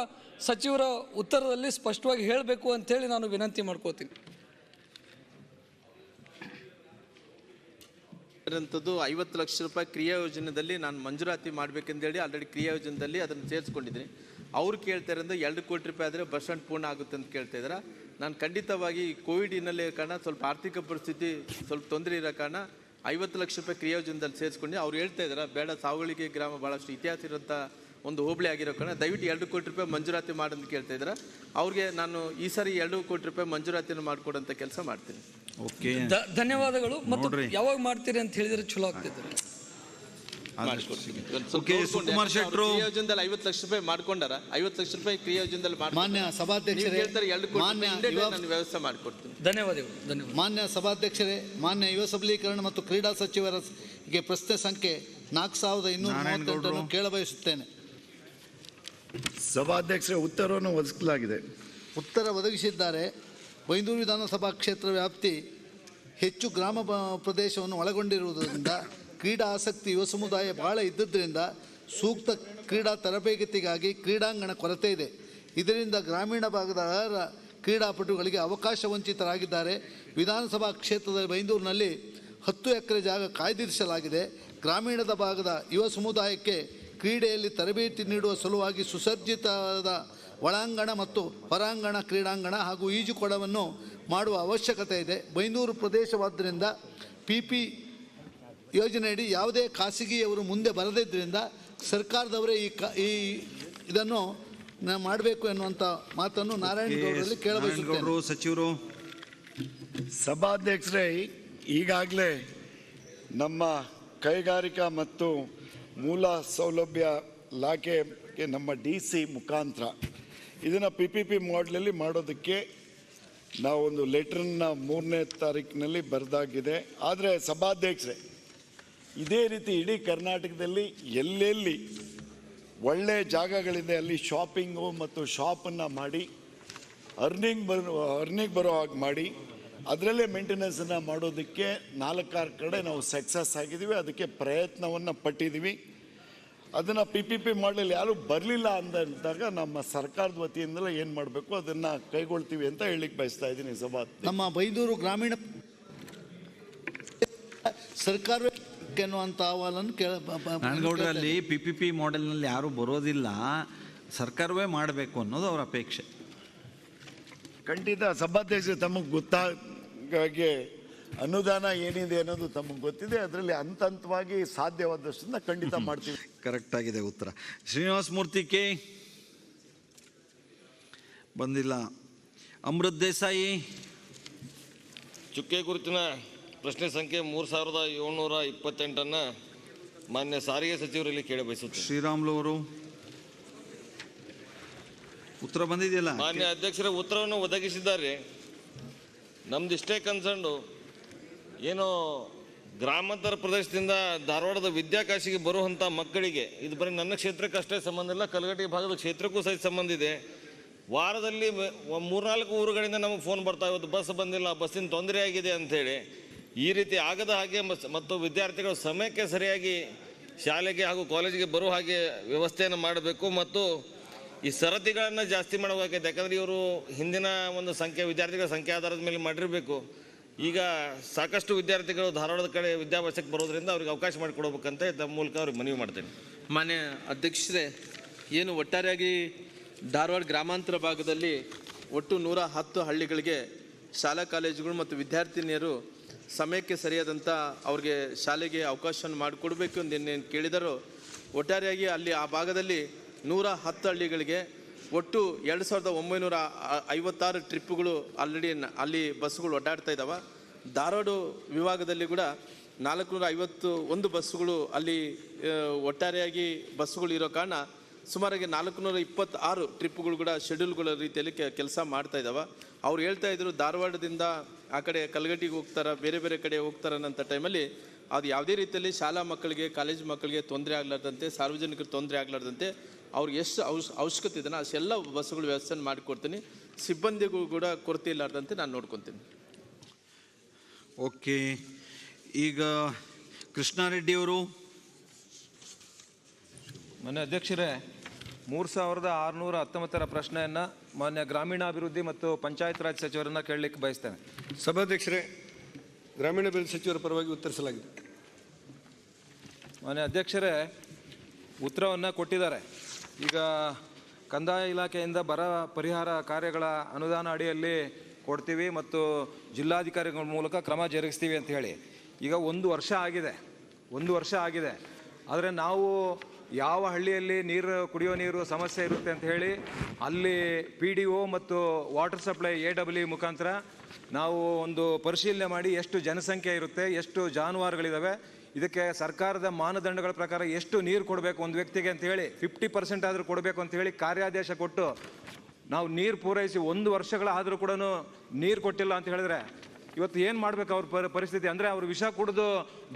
ಸಚಿವರ ಉತ್ತರದಲ್ಲಿ ಸ್ಪಷ್ಟವಾಗಿ ಹೇಳಬೇಕು ಅಂಥೇಳಿ ನಾನು ವಿನಂತಿ ಮಾಡ್ಕೋತೀನಿ. 50 ಲಕ್ಷ ರೂಪಾಯಿ ಕ್ರಿಯಾ ಯೋಜನೆಯಲ್ಲಿ ನಾನು ಮಂಜೂರಾತಿ ಮಾಡಬೇಕೆಂದೇಳಿ ಆಲ್ರೆಡಿ ಕ್ರಿಯಾ ಯೋಜನೆಯಲ್ಲಿ ಅದನ್ನು ಸೇರಿಸ್ಕೊಂಡಿದ್ದೀನಿ. ಅವ್ರು ಕೇಳ್ತಾ ಇರೋದು 2 ಕೋಟಿ ರೂಪಾಯಿ ಆದರೆ ಬಸ್ ಸ್ಟ್ಯಾಂಡ್ ಪೂರ್ಣ ಆಗುತ್ತೆ ಅಂತ ಕೇಳ್ತಾ ಇದ್ದಾರೆ. ನಾನು ಖಂಡಿತವಾಗಿ ಕೋವಿಡ್ ಹಿನ್ನೆಲೆ ಕಾರಣ ಸ್ವಲ್ಪ ಆರ್ಥಿಕ ಪರಿಸ್ಥಿತಿ ಸ್ವಲ್ಪ ತೊಂದರೆ ಇರೋ ಕಾರಣ 50 ಲಕ್ಷ ರೂಪಾಯಿ ಕ್ರಿಯಾ ಯೋಜನೆಯಲ್ಲಿ ಸೇರಿಸ್ಕೊಂಡು ಅವ್ರು ಹೇಳ್ತಾ ಇದ್ದಾರೆ ಬೇಡ, ಸಾವಳಿಗೆ ಗ್ರಾಮ ಭಾಳಷ್ಟು ಇತಿಹಾಸ ಇರೋಂಥ ಒಂದು ಹೋಬಳಿ ಆಗಿರೋ ಕಾರಣ ದಯವಿಟ್ಟು 2 ಕೋಟಿ ರೂಪಾಯಿ ಮಂಜೂರಾತಿ ಮಾಡಂತ ಕೇಳ್ತಾ ಇದ್ದಾರೆ. ಅವ್ರಿಗೆ ನಾನು ಈ ಸಾರಿ 2 ಕೋಟಿ ರೂಪಾಯಿ ಮಂಜೂರಾತಿಯನ್ನು ಮಾಡಿಕೊಡೋಂಥ ಕೆಲಸ ಮಾಡ್ತೀನಿ. ಓಕೆ, ಧನ್ಯವಾದಗಳು. ಮತ್ತು ಯಾವಾಗ ಮಾಡ್ತೀರಿ ಅಂತ ಹೇಳಿದ್ರೆ ಚಲೋ ಆಗ್ತಿದ್ದಾರೆ. ಸುಕುಮಾರ್ ಶೆಟ್ಟರು ಯೋಜನೆದಲ್ಲಿ 50 ಲಕ್ಷ ರೂಪಾಯಿ ಮಾಡ್ಕೊಂಡಾರ. 50 ಲಕ್ಷ ರೂಪಾಯಿ ಕ್ರಿಯಾ ಯೋಜನೆಯಲ್ಲಿ ಮಾನ್ಯ ಸಭಾಧ್ಯಕ್ಷರೇ, 2 ಕೋಟಿ ನಾನು ವ್ಯವಸ್ಥೆ ಮಾಡಿಕೊಡ್ತೀನಿ. ಧನ್ಯವಾದಗಳು. ಮಾನ್ಯ ಸಭಾಧ್ಯಕ್ಷರೇ, ಮಾನ್ಯ ಯುವ ಸಬಲೀಕರಣ ಮತ್ತು ಕ್ರೀಡಾ ಸಚಿವರಿಗೆ ಪ್ರಶ್ನೆ ಸಂಖ್ಯೆ 4238 ಕೇಳಬಯಸುತ್ತೇನೆ. ಸಭಾಧ್ಯಕ್ಷರೇ, ಉತ್ತರವನ್ನು ಒದಗಿಸಲಾಗಿದೆ. ಉತ್ತರ ಒದಗಿಸಿದ್ದಾರೆ. ಬೈಂದೂರು ವಿಧಾನಸಭಾ ಕ್ಷೇತ್ರ ವ್ಯಾಪ್ತಿ ಹೆಚ್ಚು ಗ್ರಾಮ ಪ್ರದೇಶವನ್ನು ಒಳಗೊಂಡಿರುವುದರಿಂದ ಕ್ರೀಡಾ ಆಸಕ್ತಿ ಯುವ ಸಮುದಾಯ ಬಹಳ ಇದ್ದುದರಿಂದ ಸೂಕ್ತ ಕ್ರೀಡಾ ತರಬೇತಿಗಾಗಿ ಕ್ರೀಡಾಂಗಣ ಕೊರತೆ ಇದೆ. ಇದರಿಂದ ಗ್ರಾಮೀಣ ಭಾಗದ ಕ್ರೀಡಾಪಟುಗಳಿಗೆ ಅವಕಾಶ ವಂಚಿತರಾಗಿದ್ದಾರೆ. ವಿಧಾನಸಭಾ ಕ್ಷೇತ್ರದ ಬೈಂದೂರಿನಲ್ಲಿ 10 ಎಕರೆ ಜಾಗ ಕಾಯ್ದಿರಿಸಲಾಗಿದೆ. ಗ್ರಾಮೀಣದ ಭಾಗದ ಯುವ ಸಮುದಾಯಕ್ಕೆ ಕ್ರೀಡೆಯಲ್ಲಿ ತರಬೇತಿ ನೀಡುವ ಸಲುವಾಗಿ ಸುಸಜ್ಜಿತವಾದ ಒಳಾಂಗಣ ಮತ್ತು ಹೊರಾಂಗಣ ಕ್ರೀಡಾಂಗಣ ಹಾಗೂ ಈಜುಕೊಳವನ್ನು ಮಾಡುವ ಅವಶ್ಯಕತೆ ಇದೆ. ಬೈಂದೂರು ಪ್ರದೇಶವಾದ್ದರಿಂದ PP ಯೋಜನೆಯಡಿ ಯಾವುದೇ ಖಾಸಗಿಯವರು ಮುಂದೆ ಬರದಿದ್ದರಿಂದ ಸರ್ಕಾರದವರೇ ಇದನ್ನು ಮಾಡಬೇಕು ಎನ್ನುವಂಥ ಮಾತನ್ನು ನಾರಾಯಣಗೌಡರಲ್ಲಿ ಕೇಳಬಯಸುತ್ತೇನೆ. ಸಚಿವರು. ಸಭಾಧ್ಯಕ್ಷರೇ, ಈಗಾಗಲೇ ನಮ್ಮ ಕೈಗಾರಿಕಾ ಮತ್ತು ಮೂಲ ಸೌಲಭ್ಯ ಇಲಾಖೆಗೆ ನಮ್ಮ DC ಮುಖಾಂತರ ಇದನ್ನು PPP ಮಾಡಲಲ್ಲಿ ಮಾಡೋದಕ್ಕೆ ನಾವೊಂದು ಲೆಟ್ರನ್ನ 3ನೇ ತಾರೀಕಿನಲ್ಲಿ ಬರೆದಾಗಿದೆ. ಆದರೆ ಸಭಾಧ್ಯಕ್ಷರೇ, ಇದೇ ರೀತಿ ಇಡೀ ಕರ್ನಾಟಕದಲ್ಲಿ ಎಲ್ಲೆಲ್ಲಿ ಒಳ್ಳೆಯ ಜಾಗಗಳಿದೆ ಅಲ್ಲಿ ಶಾಪಿಂಗು ಮತ್ತು ಶಾಪನ್ನು ಮಾಡಿ ಅರ್ನಿಂಗ್ ಬರೋ ಹಾಗೆ ಮಾಡಿ ಅದರಲ್ಲೇ ಮೇಂಟೆನೆನ್ಸನ್ನು ಮಾಡೋದಕ್ಕೆ 4-6 ಕಡೆ ನಾವು ಸಕ್ಸಸ್ ಆಗಿದ್ದೀವಿ. ಅದಕ್ಕೆ ಪ್ರಯತ್ನವನ್ನು ಪಟ್ಟಿದ್ದೀವಿ. ಅದನ್ನು PPP ಮಾಡಲಿಲ್ಲ, ಯಾರು ಬರಲಿಲ್ಲ ಅಂದಾಗ ನಮ್ಮ ಸರ್ಕಾರದ ವತಿಯಿಂದಲೇ ಏನು ಮಾಡಬೇಕು ಅದನ್ನು ಕೈಗೊಳ್ತೀವಿ ಅಂತ ಹೇಳಿಕ್ಕೆ ಬಯಸ್ತಾ ಇದ್ದೀನಿ ಸಭಾ. ನಮ್ಮ ಬೈದೂರು ಗ್ರಾಮೀಣ ಸರ್ಕಾರವೇ ಅನ್ನುವಂಥ ಅಹವಾಲನ್ನು ನಾರಾಯಣಗೌಡರಲ್ಲಿ PPP ಮಾಡೆಲ್ನಲ್ಲಿ ಯಾರೂ ಬರೋದಿಲ್ಲ, ಸರ್ಕಾರವೇ ಮಾಡಬೇಕು ಅನ್ನೋದು ಅವರ ಅಪೇಕ್ಷೆ. ಖಂಡಿತ ಸಭಾಧ್ಯಕ್ಷ ತಮಗೆ ಗೊತ್ತಾಗೆ ಅನುದಾನ ಏನಿದೆ ಅನ್ನೋದು ತಮಗೆ ಗೊತ್ತಿದೆ, ಅದರಲ್ಲಿ ಹಂತವಾಗಿ ಸಾಧ್ಯವಾದಷ್ಟನ್ನ ಖಂಡಿತ ಮಾಡ್ತೀವಿ. ಕರೆಕ್ಟ್ ಆಗಿದೆ ಉತ್ತರ. ಶ್ರೀನಿವಾಸ ಮೂರ್ತಿ ಕೆ ಬಂದಿಲ್ಲ. ಅಮೃತ್ ದೇಸಾಯಿ ಚುಕ್ಕೆ ಕುರಿತಿನ ಪ್ರಶ್ನೆ ಸಂಖ್ಯೆ 3728 ಮಾನ್ಯ ಸಾರಿಗೆ ಸಚಿವರಲ್ಲಿ ಕೇಳ ಬಯಸುತ್ತೇನೆ. ಶ್ರೀರಾಮ್ಲು ಅವರು ಉತ್ತರ ಬಂದಿದೆಯಲ್ಲ? ಮಾನ್ಯ ಅಧ್ಯಕ್ಷರ ಉತ್ತರವನ್ನು ಒದಗಿಸಿದ್ದಾರೆ. ನಮ್ದು ಇಷ್ಟೇ ಕನ್ಸರ್ನು, ಏನೋ ಗ್ರಾಮಾಂತರ ಪ್ರದೇಶದಿಂದ ಧಾರವಾಡದ ವಿದ್ಯಾಕಾಶಿಗೆ ಬರುವಂಥ ಮಕ್ಕಳಿಗೆ, ಇದು ಬರೀ ನನ್ನ ಕ್ಷೇತ್ರಕ್ಕೆ ಅಷ್ಟೇ ಸಂಬಂಧ ಇಲ್ಲ, ಕಲಘಟಗಿ ಭಾಗದ ಕ್ಷೇತ್ರಕ್ಕೂ ಸಹಿತ ಸಂಬಂಧ ಇದೆ. ವಾರದಲ್ಲಿ 3-4 ಊರುಗಳಿಂದ ನಮಗೆ ಫೋನ್ ಬರ್ತಾ, ಇವತ್ತು ಬಸ್ ಬಂದಿಲ್ಲ, ಬಸ್ಸಿನ ತೊಂದರೆ ಆಗಿದೆ ಅಂಥೇಳಿ. ಈ ರೀತಿ ಆಗದ ಹಾಗೆ ಮತ್ತು ವಿದ್ಯಾರ್ಥಿಗಳು ಸಮಯಕ್ಕೆ ಸರಿಯಾಗಿ ಶಾಲೆಗೆ ಹಾಗೂ ಕಾಲೇಜಿಗೆ ಬರೋ ಹಾಗೆ ವ್ಯವಸ್ಥೆಯನ್ನು ಮಾಡಬೇಕು ಮತ್ತು ಈ ಸರತಿಗಳನ್ನು ಜಾಸ್ತಿ ಮಾಡಬೇಕಾಗಿದೆ. ಯಾಕಂದರೆ ಇವರು ಹಿಂದಿನ ಒಂದು ವಿದ್ಯಾರ್ಥಿಗಳ ಸಂಖ್ಯೆ ಆಧಾರದ ಮೇಲೆ ಮಾಡಿರಬೇಕು. ಈಗ ಸಾಕಷ್ಟು ವಿದ್ಯಾರ್ಥಿಗಳು ಧಾರವಾಡದ ಕಡೆ ವಿದ್ಯಾಭ್ಯಾಸಕ್ಕೆ ಬರೋದ್ರಿಂದ ಅವ್ರಿಗೆ ಅವಕಾಶ ಮಾಡಿಕೊಡ್ಬೇಕಂತ ತಮ್ಮ ಮೂಲಕ ಅವ್ರಿಗೆ ಮನವಿ ಮಾಡ್ತೇನೆ. ಮಾನ್ಯ ಅಧ್ಯಕ್ಷರೇ, ಏನು ಒಟ್ಟಾರೆಯಾಗಿ ಧಾರವಾಡ ಗ್ರಾಮಾಂತರ ಭಾಗದಲ್ಲಿ ಒಟ್ಟು 110 ಹಳ್ಳಿಗಳಿಗೆ ಶಾಲಾ ಕಾಲೇಜುಗಳು ಮತ್ತು ವಿದ್ಯಾರ್ಥಿನಿಯರು ಸಮಯಕ್ಕೆ ಸರಿಯಾದಂಥ ಅವ್ರಿಗೆ ಶಾಲೆಗೆ ಅವಕಾಶವನ್ನು ಮಾಡಿಕೊಡ್ಬೇಕು ಅಂತ ಏನೇನು ಕೇಳಿದರೂ, ಒಟ್ಟಾರೆಯಾಗಿ ಅಲ್ಲಿ ಆ ಭಾಗದಲ್ಲಿ 110 ಹಳ್ಳಿಗಳಿಗೆ ಒಟ್ಟು 2956 ಟ್ರಿಪ್ಪುಗಳು ಆಲ್ರೆಡಿ ಅಲ್ಲಿ ಬಸ್ಸುಗಳು ಓಡಾಡ್ತಾ ಇದ್ದಾವೆ. ಧಾರವಾಡ ವಿಭಾಗದಲ್ಲಿ ಕೂಡ 451 ಬಸ್ಸುಗಳು ಅಲ್ಲಿ ಒಟ್ಟಾರೆಯಾಗಿ ಬಸ್ಸುಗಳು ಇರೋ ಕಾರಣ ಸುಮಾರಾಗಿ 426 ಟ್ರಿಪ್ಪುಗಳು ಕೂಡ ಶೆಡ್ಯೂಲ್ಗಳ ರೀತಿಯಲ್ಲಿ ಕೆಲಸ ಮಾಡ್ತಾ ಇದ್ದಾವೆ. ಅವ್ರು ಹೇಳ್ತಾ ಇದ್ರು ಧಾರವಾಡದಿಂದ ಆ ಕಡೆ ಕಲಘಟಗಿಗೆ ಹೋಗ್ತಾರೆ, ಬೇರೆ ಬೇರೆ ಕಡೆ ಹೋಗ್ತಾರೆ ಅನ್ನೋಂಥ ಟೈಮಲ್ಲಿ ಅದು ಯಾವುದೇ ರೀತಿಯಲ್ಲಿ ಶಾಲಾ ಮಕ್ಕಳಿಗೆ ಕಾಲೇಜು ಮಕ್ಕಳಿಗೆ ತೊಂದರೆ ಆಗಲಾರ್ದಂತೆ, ಸಾರ್ವಜನಿಕರು ತೊಂದರೆ ಆಗಲಾರ್ದಂತೆ ಅವ್ರಿಗೆ ಎಷ್ಟು ಅವಶ್ಯಕತೆ ಇದೆಯೋ ಅಷ್ಟೆಲ್ಲ ಬಸ್ಸುಗಳು ವ್ಯವಸ್ಥೆ ಮಾಡಿಕೊಡ್ತೀನಿ. ಸಿಬ್ಬಂದಿಗೂ ಕೂಡ ಕೊರತೆ ಇಲ್ಲಾರ್ದಂತೆ ನಾನು ನೋಡ್ಕೊತೀನಿ. ಓಕೆ, ಈಗ ಕೃಷ್ಣಾರೆಡ್ಡಿ ಅವರು. ಮಾನ್ಯ ಅಧ್ಯಕ್ಷರೇ, 3619 ಪ್ರಶ್ನೆಯನ್ನು ಮಾನ್ಯ ಗ್ರಾಮೀಣಾಭಿವೃದ್ಧಿ ಮತ್ತು ಪಂಚಾಯತ್ ರಾಜ್ ಸಚಿವರನ್ನು ಕೇಳಲಿಕ್ಕೆ ಬಯಸ್ತೇನೆ. ಸಭಾಧ್ಯಕ್ಷರೇ, ಗ್ರಾಮೀಣಾಭಿವೃದ್ಧಿ ಸಚಿವರ ಪರವಾಗಿ ಉತ್ತರಿಸಲಾಗಿದೆ. ಮಾನ್ಯ ಅಧ್ಯಕ್ಷರೇ, ಉತ್ತರವನ್ನು ಕೊಟ್ಟಿದ್ದಾರೆ. ಈಗ ಕಂದಾಯ ಇಲಾಖೆಯಿಂದ ಬರ ಪರಿಹಾರ ಕಾರ್ಯಗಳ ಅನುದಾನ ಅಡಿಯಲ್ಲಿ ಕೊಡ್ತೀವಿ ಮತ್ತು ಜಿಲ್ಲಾಧಿಕಾರಿಗಳ ಮೂಲಕ ಕ್ರಮ ಜರುಗಿಸ್ತೀವಿ ಅಂತ ಹೇಳಿ ಈಗ 1 ವರ್ಷ ಆಗಿದೆ. ಆದರೆ ನಾವು ಯಾವ ಹಳ್ಳಿಯಲ್ಲಿ ಕುಡಿಯೋ ನೀರು ಸಮಸ್ಯೆ ಇರುತ್ತೆ ಅಂತ ಹೇಳಿ ಅಲ್ಲಿ PDO ಮತ್ತು ವಾಟರ್ ಸಪ್ಲೈ AWE ಮುಖಾಂತರ ನಾವು ಒಂದು ಪರಿಶೀಲನೆ ಮಾಡಿ ಎಷ್ಟು ಜನಸಂಖ್ಯೆ ಇರುತ್ತೆ, ಎಷ್ಟು ಜಾನುವಾರುಗಳಿದ್ದಾವೆ, ಇದಕ್ಕೆ ಸರ್ಕಾರದ ಮಾನದಂಡಗಳ ಪ್ರಕಾರ ಎಷ್ಟು ನೀರು ಕೊಡಬೇಕು ಒಂದು ವ್ಯಕ್ತಿಗೆ ಅಂತ ಹೇಳಿ 50% ಆದರೂ ಕೊಡಬೇಕು ಅಂತ ಹೇಳಿ ಕಾರ್ಯಾದೇಶ ಕೊಟ್ಟು ನಾವು ನೀರು ಪೂರೈಸಿ 1 ವರ್ಷಗಳಾದರೂ ಕೂಡ ನೀರು ಕೊಟ್ಟಿಲ್ಲ ಅಂತ ಹೇಳಿದ್ರೆ ಇವತ್ತು ಏನು ಮಾಡಬೇಕು ಅವ್ರ ಪರಿಸ್ಥಿತಿ? ಅಂದರೆ ಅವರು ವಿಷ ಕುಡಿದು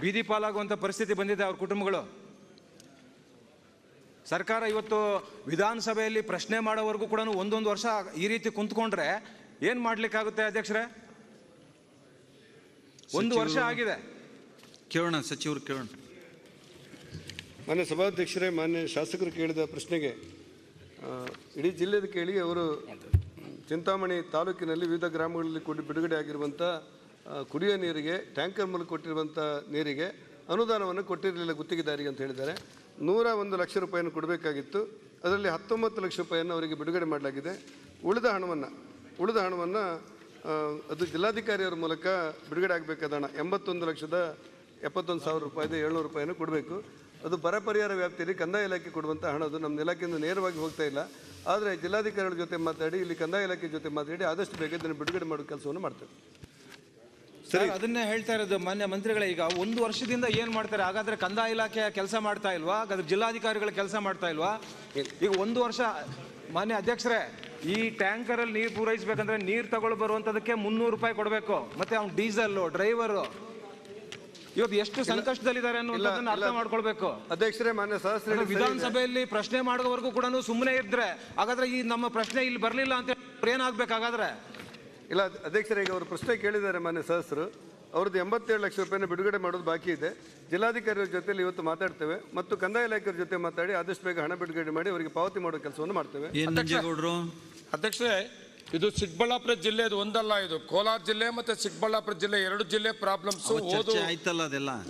ಬೀದಿ ಪಾಲಾಗುವಂಥ ಪರಿಸ್ಥಿತಿ ಬಂದಿದೆ ಅವ್ರ ಕುಟುಂಬಗಳು. ಸರ್ಕಾರ ಇವತ್ತು ವಿಧಾನಸಭೆಯಲ್ಲಿ ಪ್ರಶ್ನೆ ಮಾಡೋವರೆಗೂ ಕೂಡ 1 ವರ್ಷ ಈ ರೀತಿ ಕುಂತ್ಕೊಂಡ್ರೆ ಏನು ಮಾಡ್ಲಿಕ್ಕಾಗುತ್ತೆ ಅಧ್ಯಕ್ಷರೇ? 1 ವರ್ಷ ಆಗಿದೆ. ಕೇಳೋಣ, ಸಚಿವರು ಕೇಳೋಣ. ಮಾನ್ಯ ಸಭಾಧ್ಯಕ್ಷರೇ, ಮಾನ್ಯ ಶಾಸಕರು ಕೇಳಿದ ಪ್ರಶ್ನೆಗೆ ಇಡೀ ಜಿಲ್ಲೆದು ಕೇಳಿ ಅವರು ಚಿಂತಾಮಣಿ ತಾಲೂಕಿನಲ್ಲಿ ವಿವಿಧ ಗ್ರಾಮಗಳಲ್ಲಿ ಬಿಡುಗಡೆ ಆಗಿರುವಂಥ ಕುಡಿಯೋ ನೀರಿಗೆ ಟ್ಯಾಂಕರ್ ಮೂಲಕ ಕೊಟ್ಟಿರುವಂಥ ನೀರಿಗೆ ಅನುದಾನವನ್ನು ಕೊಟ್ಟಿರಲಿಲ್ಲ ಗುತ್ತಿಗೆದಾರಿಗೆ ಅಂತ ಹೇಳಿದ್ದಾರೆ. 101 ಲಕ್ಷ ರೂಪಾಯಿಯನ್ನು ಕೊಡಬೇಕಾಗಿತ್ತು. ಅದರಲ್ಲಿ 19 ಲಕ್ಷ ರೂಪಾಯಿಯನ್ನು ಅವರಿಗೆ ಬಿಡುಗಡೆ ಮಾಡಲಾಗಿದೆ. ಉಳಿದ ಹಣವನ್ನು ಅದು ಜಿಲ್ಲಾಧಿಕಾರಿಯವರ ಮೂಲಕ ಬಿಡುಗಡೆ ಆಗಬೇಕಾದ ಹಣ 81,71,000 ರೂಪಾಯಿದ 700 ರೂಪಾಯಿಯನ್ನು ಕೊಡಬೇಕು. ಅದು ಬರ ಪರಿಹಾರ ವ್ಯಾಪ್ತಿಯಲ್ಲಿ ಕಂದಾಯ ಇಲಾಖೆ ಕೊಡುವಂಥ ಹಣ, ಅದು ನಮ್ಮ ಇಲಾಖೆಯಿಂದ ನೇರವಾಗಿ ಹೋಗ್ತಾ ಇಲ್ಲ. ಆದರೆ ಜಿಲ್ಲಾಧಿಕಾರಿಗಳ ಜೊತೆ ಮಾತಾಡಿ, ಇಲ್ಲಿ ಕಂದಾಯ ಇಲಾಖೆ ಜೊತೆ ಮಾತಾಡಿ ಆದಷ್ಟು ಬೇಗ ಇದನ್ನು ಬಿಡುಗಡೆ ಮಾಡೋ ಕೆಲಸವನ್ನು ಮಾಡ್ತೇವೆ. ಸರಿ, ಅದನ್ನೇ ಹೇಳ್ತಾ ಇರೋದು ಮಾನ್ಯ ಮಂತ್ರಿಗಳೇ. ಈಗ 1 ವರ್ಷದಿಂದ ಏನು ಮಾಡ್ತಾರೆ? ಹಾಗಾದ್ರೆ ಕಂದಾಯ ಇಲಾಖೆ ಕೆಲಸ ಮಾಡ್ತಾ ಇಲ್ವಾ? ಹಾಗಾದ್ರೆ ಜಿಲ್ಲಾಧಿಕಾರಿಗಳು ಕೆಲಸ ಮಾಡ್ತಾ ಇಲ್ವಾ? ಈಗ 1 ವರ್ಷ ಮಾನ್ಯ ಅಧ್ಯಕ್ಷರೇ, ಈ ಟ್ಯಾಂಕರ್ ಅಲ್ಲಿ ನೀರು ಪೂರೈಸಬೇಕಂದ್ರೆ ನೀರು ತಗೊಳ್ಳಿ ಬರುವಂತದಕ್ಕೆ 300 ರೂಪಾಯಿ ಕೊಡಬೇಕು. ಮತ್ತೆ ಅವ್ನು ಡೀಸೆಲ್ ಡ್ರೈವರು ಇವತ್ತು ಎಷ್ಟು ಸಂಕಷ್ಟದಲ್ಲಿದ್ದಾರೆ ಅನ್ನೋದನ್ನ ಅರ್ಥ ಮಾಡ್ಕೊಳ್ಬೇಕು. ಅಧ್ಯಕ್ಷರೇ, ಮಾನ್ಯ ಸಹಸ್ರ ವಿಧಾನಸಭೆಯಲ್ಲಿ ಪ್ರಶ್ನೆ ಮಾಡೋವರೆಗೂ ಕೂಡ ಸುಮ್ಮನೆ ಇದ್ರೆ ಹಾಗಾದ್ರೆ ಈ ನಮ್ಮ ಪ್ರಶ್ನೆ ಇಲ್ಲಿ ಬರಲಿಲ್ಲ ಅಂತ ಏನಾಗ್ಬೇಕು ಹಾಗಾದ್ರೆ? ಇಲ್ಲ ಅಧ್ಯಕ್ಷರೇ, ಈಗ ಅವರು ಪ್ರಶ್ನೆ ಕೇಳಿದ್ದಾರೆ ಮಾನ್ಯ ಸಹಸ್ರು. ಅವ್ರದ್ದು 87 ಲಕ್ಷ ರೂಪಾಯಿನ ಬಿಡುಗಡೆ ಮಾಡೋದು ಬಾಕಿ ಇದೆ. ಜಿಲ್ಲಾಧಿಕಾರಿಗಳ ಜೊತೆಲಿ ಇವತ್ತು ಮಾತಾಡ್ತೇವೆ ಮತ್ತು ಕಂದಾಯ ಇಲಾಖೆಯವ್ರ ಜೊತೆ ಮಾತಾಡಿ ಆದಷ್ಟು ಬೇಗ ಹಣ ಬಿಡುಗಡೆ ಮಾಡಿ ಅವರಿಗೆ ಪಾವತಿ ಮಾಡೋ ಕೆಲಸವನ್ನು ಮಾಡ್ತೇವೆ. ಅಧ್ಯಕ್ಷರೇ, ಇದು ಚಿಕ್ಕಬಳ್ಳಾಪುರ ಜಿಲ್ಲೆ ಒಂದಲ್ಲ, ಇದು ಕೋಲಾರ ಜಿಲ್ಲೆ ಮತ್ತೆ ಚಿಕ್ಕಬಳ್ಳಾಪುರ ಜಿಲ್ಲೆ 2 ಜಿಲ್ಲೆ ಪ್ರಾಬ್ಲಮ್ಸ್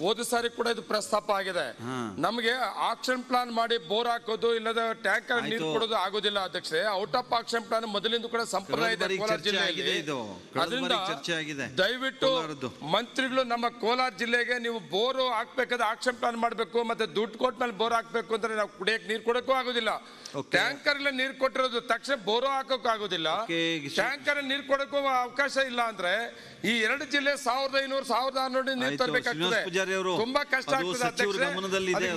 ಹೋದ ಸಾರಿ ಕೂಡ ಇದು ಪ್ರಸ್ತಾಪ ಆಗಿದೆ. ನಮಗೆ ಆಕ್ಷನ್ ಪ್ಲಾನ್ ಮಾಡಿ ಬೋರ್ ಹಾಕೋದು ಇಲ್ಲದ ಟ್ಯಾಂಕರ್ ನೀರು ಕೊಡೋದು ಆಗೋದಿಲ್ಲ ಅಧ್ಯಕ್ಷರೇ. ಔಟ್ ಆಫ್ ಆಕ್ಷನ್ ಪ್ಲಾನ್ ಮೊದಲಿಂದ ಕೂಡ ಸಂಪ್ರದಾಯ ಇದೆ ಕೋಲಾರ ಜಿಲ್ಲೆಯಲ್ಲಿ. ಅದರಿಂದ ದಯವಿಟ್ಟು ಮಂತ್ರಿಗಳು ನಮ್ಮ ಕೋಲಾರ ಜಿಲ್ಲೆಗೆ ನೀವು ಬೋರ್ ಹಾಕ್ಬೇಕಾದ್ರೆ ಆಕ್ಷನ್ ಪ್ಲಾನ್ ಮಾಡಬೇಕು, ಮತ್ತೆ ದುಡ್ಡು ಕೊಟ್ಟ ಮೇಲೆ ಬೋರ್ ಹಾಕ್ಬೇಕು ಅಂದ್ರೆ ನಾವು ಕುಡಿಯಕ್ಕೆ ನೀರು ಕೊಡಕ್ಕೂ ಆಗೋದಿಲ್ಲ. ಟ್ಯಾಂಕರ್ ಇಲ್ಲ ನೀರು ಕೊಟ್ಟಿರೋದು ತಕ್ಷಣ ಬೋರ್ ಹಾಕೋಕ್ ಆಗೋದಿಲ್ಲ. ಟ್ಯಾಂಕರ್ ನೀರು ಕೊಡಕ್ಕೂ ಅವಕಾಶ ಇಲ್ಲ ಅಂದ್ರೆ ಈ 2 ಜಿಲ್ಲೆ 1500-1600 ನೀರು ತರಬೇಕಾಗ್ತದೆ. ತುಂಬಾ ಕಷ್ಟ ಆಗ್ತದೆ.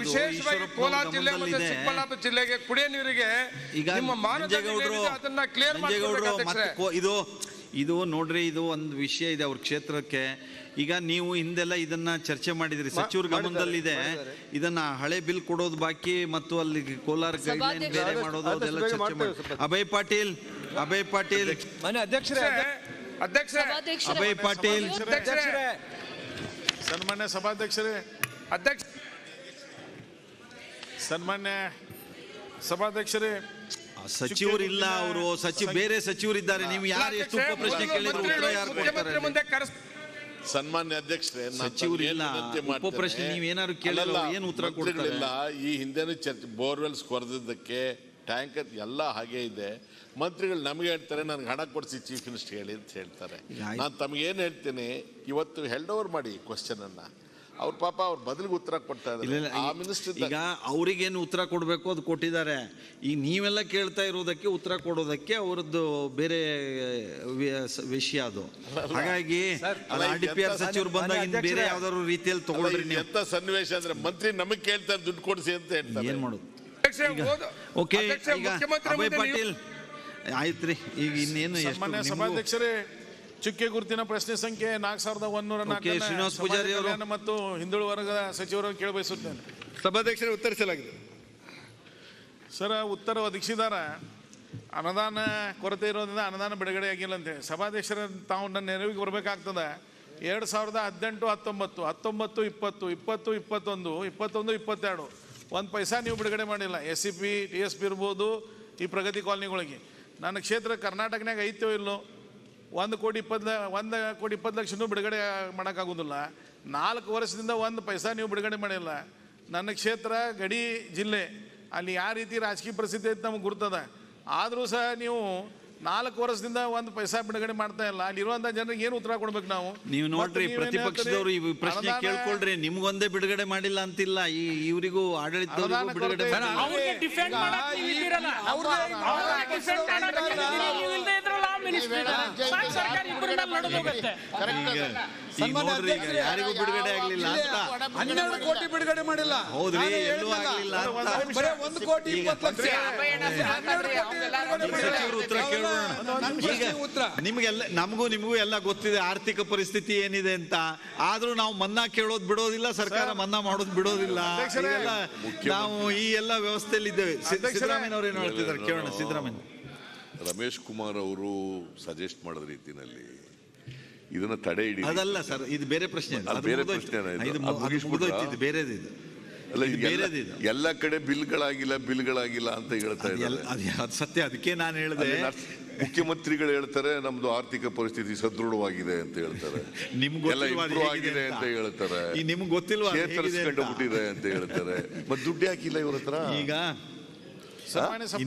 ವಿಶೇಷವಾಗಿ ಕೋಲಾರ ಜಿಲ್ಲೆ ಮತ್ತು ಚಿಕ್ಕಬಳ್ಳಾಪುರ ಜಿಲ್ಲೆಗೆ ಕುಡಿಯೋ ನೀರಿಗೆ ನಿಮ್ಮ ಮಾನದಂಡ ಅದನ್ನ ಕ್ಲಿಯರ್ ಮಾಡಬೇಕು. ಇದು ನೋಡ್ರಿ, ಇದು ಒಂದು ವಿಷಯ ಇದೆ ಅವ್ರ ಕ್ಷೇತ್ರಕ್ಕೆ. ಈಗ ನೀವು ಹಿಂದೆಲ್ಲ ಇದನ್ನ ಚರ್ಚೆ ಮಾಡಿದ್ರಿ, ಸಚಿವರ ಗಮನದಲ್ಲಿದೆ. ಇದನ್ನ ಹಳೆ ಬಿಲ್ ಕೊಡೋದು ಬಾಕಿ ಮತ್ತು ಅಲ್ಲಿ ಕೋಲಾರ ಗೈಡ್ಲೈನ್ ಬೇರೆ ಮಾಡೋದು ಅದೆಲ್ಲ ಚರ್ಚೆ ಮಾಡಿ. ಅಭಯ್ ಪಾಟೀಲ್ ಅಭಯ್ ಪಾಟೀಲ್ ಸನ್ಮಾನ್ಯ ಸಭಾಧ್ಯಕ್ಷರೇ, ಸನ್ಮಾನ್ಯ ಸಭಾಧ್ಯಕ್ಷರೇ, ಸಚಿವರಿಲ್ಲ, ಅವರು ಬೇರೆ ಸಚಿವರಿದ್ದಾರೆ. ನೀವು ಯಾರು ಎಷ್ಟು ಉಪ ಪ್ರಶ್ನೆ ಕೇಳಿದ್ರು ಉತ್ತರ ಯಾರು ಕೊಡ್ತಾರೆ? ಸನ್ಮಾನ್ಯ ಅಧ್ಯಕ್ಷರೇ, ಸಚಿವರಿಲ್ಲ, ಉಪ ಪ್ರಶ್ನೆ ನೀವೇನಾದ್ರು ಕೇಳಿಲ್ಲ ಏನು ಉತ್ತರ ಕೊಡ್ತಾರೆ? ಈ ಹಿಂದೆನೂ ಚರ್ಚೆ ಬೋರ್ವೆಲ್ಸ್ ಕೊರೆದಿದ್ದಕ್ಕೆ ಟ್ಯಾಂಕರ್ ಎಲ್ಲ ಹಾಗೆ ಇದೆ. ಮಂತ್ರಿಗಳು ನಮಗೆ ಹೇಳ್ತಾರೆ ನನಗೆ ಹಣ ಕೊಡಿಸಿ ಚೀಫ್ ಮಿನಿಸ್ಟರ್ ಹೇಳಿ ಅಂತ ಹೇಳ್ತಾರೆ. ನಾನು ತಮಗೇನು ಹೇಳ್ತೀನಿ, ಇವತ್ತು ಹೆಲ್ಡ್ ಓವರ್ ಮಾಡಿ ಕ್ವಶನ್ ಅನ್ನ. ಅವ್ರ ಪಾಪ ಅವ್ರ ಬದಲಿಗೆ ಉತ್ತರ ಕೊಡ್ತಾ ಇದ್ದಾರೆ. ಆ ಮಿನಿಸ್ಟರ್ ಈಗ ಅವ್ರಿಗೇನು ಉತ್ತರ ಕೊಡಬೇಕು ಅದು ಕೊಟ್ಟಿದ್ದಾರೆ. ಈಗ ನೀವೆಲ್ಲ ಕೇಳ್ತಾ ಇರೋದಕ್ಕೆ ಉತ್ತರ ಕೊಡೋದಕ್ಕೆ ಅವ್ರದ್ದು ಬೇರೆ ವಿಷಯ ಅದು. ಹಾಗಾಗಿ RDPR ಸಚಿವರು ಬಂದಾಗ ಬೇರೆ ಯಾವ್ದಾದ್ರು ರೀತಿಯಲ್ಲಿ ತಗೊಳ್ರಿ. ಎಂತ ಸನ್ನಿವೇಶ ಅಂದ್ರೆ ಮಂತ್ರಿ ನಮಗೆ ಕೇಳ್ತಾರೆ ದುಡ್ಡು ಕೊಡಿಸಿ ಅಂತ ಹೇಳ್ತಾರೆ. ಏನ್ ಮಾಡೋದು? ಓಕೆ, ಈಗ ಅಭಯ್ ಪಾಟೀಲ್ ಆಯ್ತ್ರಿ. ಈಗ ಇನ್ನೇನು ಸನ್ಮಾನ್ಯ ಸಭಾಧ್ಯಕ್ಷರೇ, ಚುಕ್ಕೆ ಗುರುತಿನ ಪ್ರಶ್ನೆ ಸಂಖ್ಯೆ 4104 ಮತ್ತು ಹಿಂದುಳಿದ ವರ್ಗದ ಸಚಿವರನ್ನು ಕೇಳಬಯಸುತ್ತೇನೆ. ಸಭಾಧ್ಯಕ್ಷರೇ, ಉತ್ತರಿಸಲಾಗಿದೆ. ಸರ್, ಉತ್ತರ ಒದಗಿಸಿದಾರ. ಅನುದಾನ ಕೊರತೆ ಇರೋದ್ರಿಂದ ಅನುದಾನ ಬಿಡುಗಡೆ ಆಗಿಲ್ಲ ಅಂತೇಳಿ. ಸಭಾಧ್ಯಕ್ಷರ ತಾವು ನನ್ನ ನೆರವಿಗೆ ಬರಬೇಕಾಗ್ತದೆ. 2018, 19, 19, 20, 20, 21, 21, 22 1 ಪೈಸಾ ನೀವು ಬಿಡುಗಡೆ ಮಾಡಿಲ್ಲ. SCP, TSP ಇರ್ಬೋದು, ಈ ಪ್ರಗತಿ ಕಾಲನಿಗಳಿಗೆ. ನನ್ನ ಕ್ಷೇತ್ರ ಕರ್ನಾಟಕನಾಗ ಐತೋ ಇಲ್ಲೋ 1 ಕೋಟಿ 20 ಲಕ್ಷನೂ ಬಿಡುಗಡೆ ಮಾಡೋಕ್ಕಾಗೋದಿಲ್ಲ. 4 ವರ್ಷದಿಂದ 1 ಪೈಸಾ ನೀವು ಬಿಡುಗಡೆ ಮಾಡಿಲ್ಲ. ನನ್ನ ಕ್ಷೇತ್ರ ಗಡಿ ಜಿಲ್ಲೆ, ಅಲ್ಲಿ ಯಾವ ರೀತಿ ರಾಜಕೀಯ ಪರಿಸ್ಥಿತಿ ಐತೆ ನಮ್ಗೆ ಗುರ್ತದ. ಆದರೂ ಸಹ ನೀವು 4 ವರ್ಷದಿಂದ 1 ಪೈಸಾ ಬಿಡುಗಡೆ ಮಾಡ್ತಾ ಇಲ್ಲ. ಅಲ್ಲಿರುವಂಥ ಜನರಿಗೆ ಏನು ಉತ್ತರ ಕೊಡ್ಬೇಕು ನಾವು? ನೀವು ನೋಡ್ರಿ, ಪ್ರತಿಪಕ್ಷದವರು ಈ ಪ್ರಶ್ನೆ ಕೇಳ್ಕೊಳ್ರಿ. ನಿಮ್ಗೊಂದೇ ಬಿಡುಗಡೆ ಮಾಡಿಲ್ಲ ಅಂತಿಲ್ಲ, ಇವರಿಗೂ ಆಡಳಿತದವರಿಗೂ ಬಿಡುಗಡೆ ಯಾರಿಗೂ ಬಿಡುಗಡೆ ಆಗ್ಲಿಲ್ಲ ಅಂತ. 12 ಕೋಟಿ ಬಿಡುಗಡೆ ಮಾಡಿಲ್ಲ. ಹೌದ್ರಿ, ಎಲ್ಲೂ ಆಗ್ಲಿಲ್ಲ ಅಂತ. 1 ಕೋಟಿ 20 ಲಕ್ಷ ಉತ್ತರ ಕೇಳೋಣ. ಈಗ ನಿಮ್ಗೆಲ್ಲ ನಮಗೂ ನಿಮಗೂ ಎಲ್ಲ ಗೊತ್ತಿದೆ ಆರ್ಥಿಕ ಪರಿಸ್ಥಿತಿ ಏನಿದೆ ಅಂತ. ಆದ್ರೂ ನಾವು ಮನ್ನಾ ಕೇಳೋದು ಬಿಡೋದಿಲ್ಲ, ಸರ್ಕಾರ ಮನ್ನಾ ಮಾಡೋದು ಬಿಡೋದಿಲ್ಲ. ನಾವು ಈ ಎಲ್ಲ ವ್ಯವಸ್ಥೆಯಲ್ಲಿ ಇದ್ದೇವೆ. ಸಿದ್ದರಾಮಯ್ಯ ಅವ್ರು ಏನು ಹೇಳ್ತಿದ್ದಾರೆ ಕೇಳೋಣ. ಸಿದ್ದರಾಮಯ್ಯ ರಮೇಶ್ ಕುಮಾರ್ ಅವರು ಸಜೆಸ್ಟ್ ಮಾಡಿದ ರೀತಿನಲ್ಲಿ ಇದನ್ನ ತಡೆ ಹಿಡಿ. ಅದಲ್ಲ ಸರ್, ಇದು ಬೇರೆ ಪ್ರಶ್ನೆ. ಬೇರೆ ಪ್ರಶ್ನೆ ಬೇರೆದು. ಅಲ್ಲ, ಎಲ್ಲ ಕಡೆ ಬಿಲ್ಗಳಾಗಿಲ್ಲ ಅಂತ ಹೇಳ್ತಾ ಇದ್ದಾರೆ. ಅದು ಸತ್ಯ. ಅದಕ್ಕೆ ನಾನು ಹೇಳಿದೆ, ಮುಖ್ಯಮಂತ್ರಿಗಳು ಹೇಳ್ತಾರೆ ನಮ್ದು ಆರ್ಥಿಕ ಪರಿಸ್ಥಿತಿ ಸದೃಢವಾಗಿದೆ ಅಂತ ಹೇಳ್ತಾರೆ, ಎಲ್ಲ ಇಂಪ್ರೂವ್ ಆಗಿದೆ ಅಂತ ಹೇಳ್ತಾರೆ, ನಿಮ್ಗೆ ಗೊತ್ತಿಲ್ವಾ ಚೇತರಿಸ್ಕೊಂಡ್ಬಿಟ್ಟಿದೆ ಅಂತ ಹೇಳ್ತಾರೆ. ಮತ್ತೆ ದುಡ್ಡು ಹಾಕಿಲ್ಲ ಇವ್ರ ಹತ್ರ. ಈಗ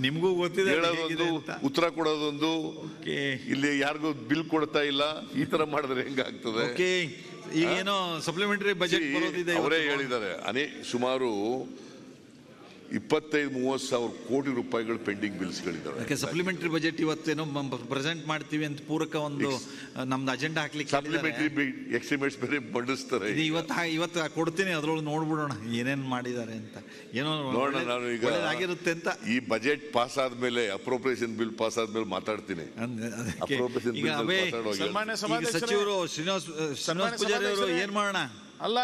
ನಿಮ್ಗೂ ಗೊತ್ತಿದೆ, ಹೇಳೋದೊಂದು ಉತ್ತರ ಕೊಡೋದೊಂದು, ಇಲ್ಲಿ ಯಾರಿಗೂ ಬಿಲ್ ಕೊಡ್ತಾ ಇಲ್ಲ. ಈ ತರ ಮಾಡಿದ್ರೆ ಹೆಂಗಾಗ್ತದೆ? ಈಗೇನೋ ಸಪ್ಲಿಮೆಂಟರಿ ಬಜೆಟ್ ಬರೋದಿದೆ. ಅವರೇ ಹೇಳಿದ್ದಾರೆ, ಸುಮಾರು 25-30 ಸಾವಿರ ಕೋಟಿ ರೂಪಾಯಿಗಳು ಪೆಂಡಿಂಗ್ ಬಿಲ್ಸ್ಗಳಿದ್ದಾವೆ. ಸಪ್ಲಿಮೆಂಟರಿ ಬಜೆಟ್ ಇವತ್ತೇನೋ ಪ್ರೆಸೆಂಟ್ ಮಾಡ್ತೀವಿ ಅಂತ ಪೂರಕ ಒಂದು ನಮ್ದು ಅಜೆಂಡಾ ಹಾಕ್ಲಿಕ್ಕೆ ಸಪ್ಲಿಮೆಂಟರಿ ಎಸ್ಟಿಮೇಟ್ಸ್ ಬೇರೆ ಮಂಡಿಸ್ತಾರೆ. ಇವತ್ತು ಕೊಡ್ತೀನಿ, ಅದ್ರೊಳಗೆ ನೋಡ್ಬಿಡೋಣ ಏನೇನ್ ಮಾಡಿದ್ದಾರೆ ಅಂತ. ಏನೋ ನೋಡೋಣ. ನಾನು ಈಗ ಆಗಿರುತ್ತೆ ಅಂತ ಈ ಬಜೆಟ್ ಪಾಸ್ ಆದ್ಮೇಲೆ, ಅಪ್ರೋಪ್ರಿಯೇಷನ್ ಬಿಲ್ ಪಾಸ್ ಆದ್ಮೇಲೆ ಮಾತಾಡ್ತೀನಿ. ಸಚಿವರು ಶ್ರೀನಿವಾಸ್ ಪೂಜಾರಿ ಅವರು ಏನ್ ಮಾಡೋಣ? ಅಲ್ಲ,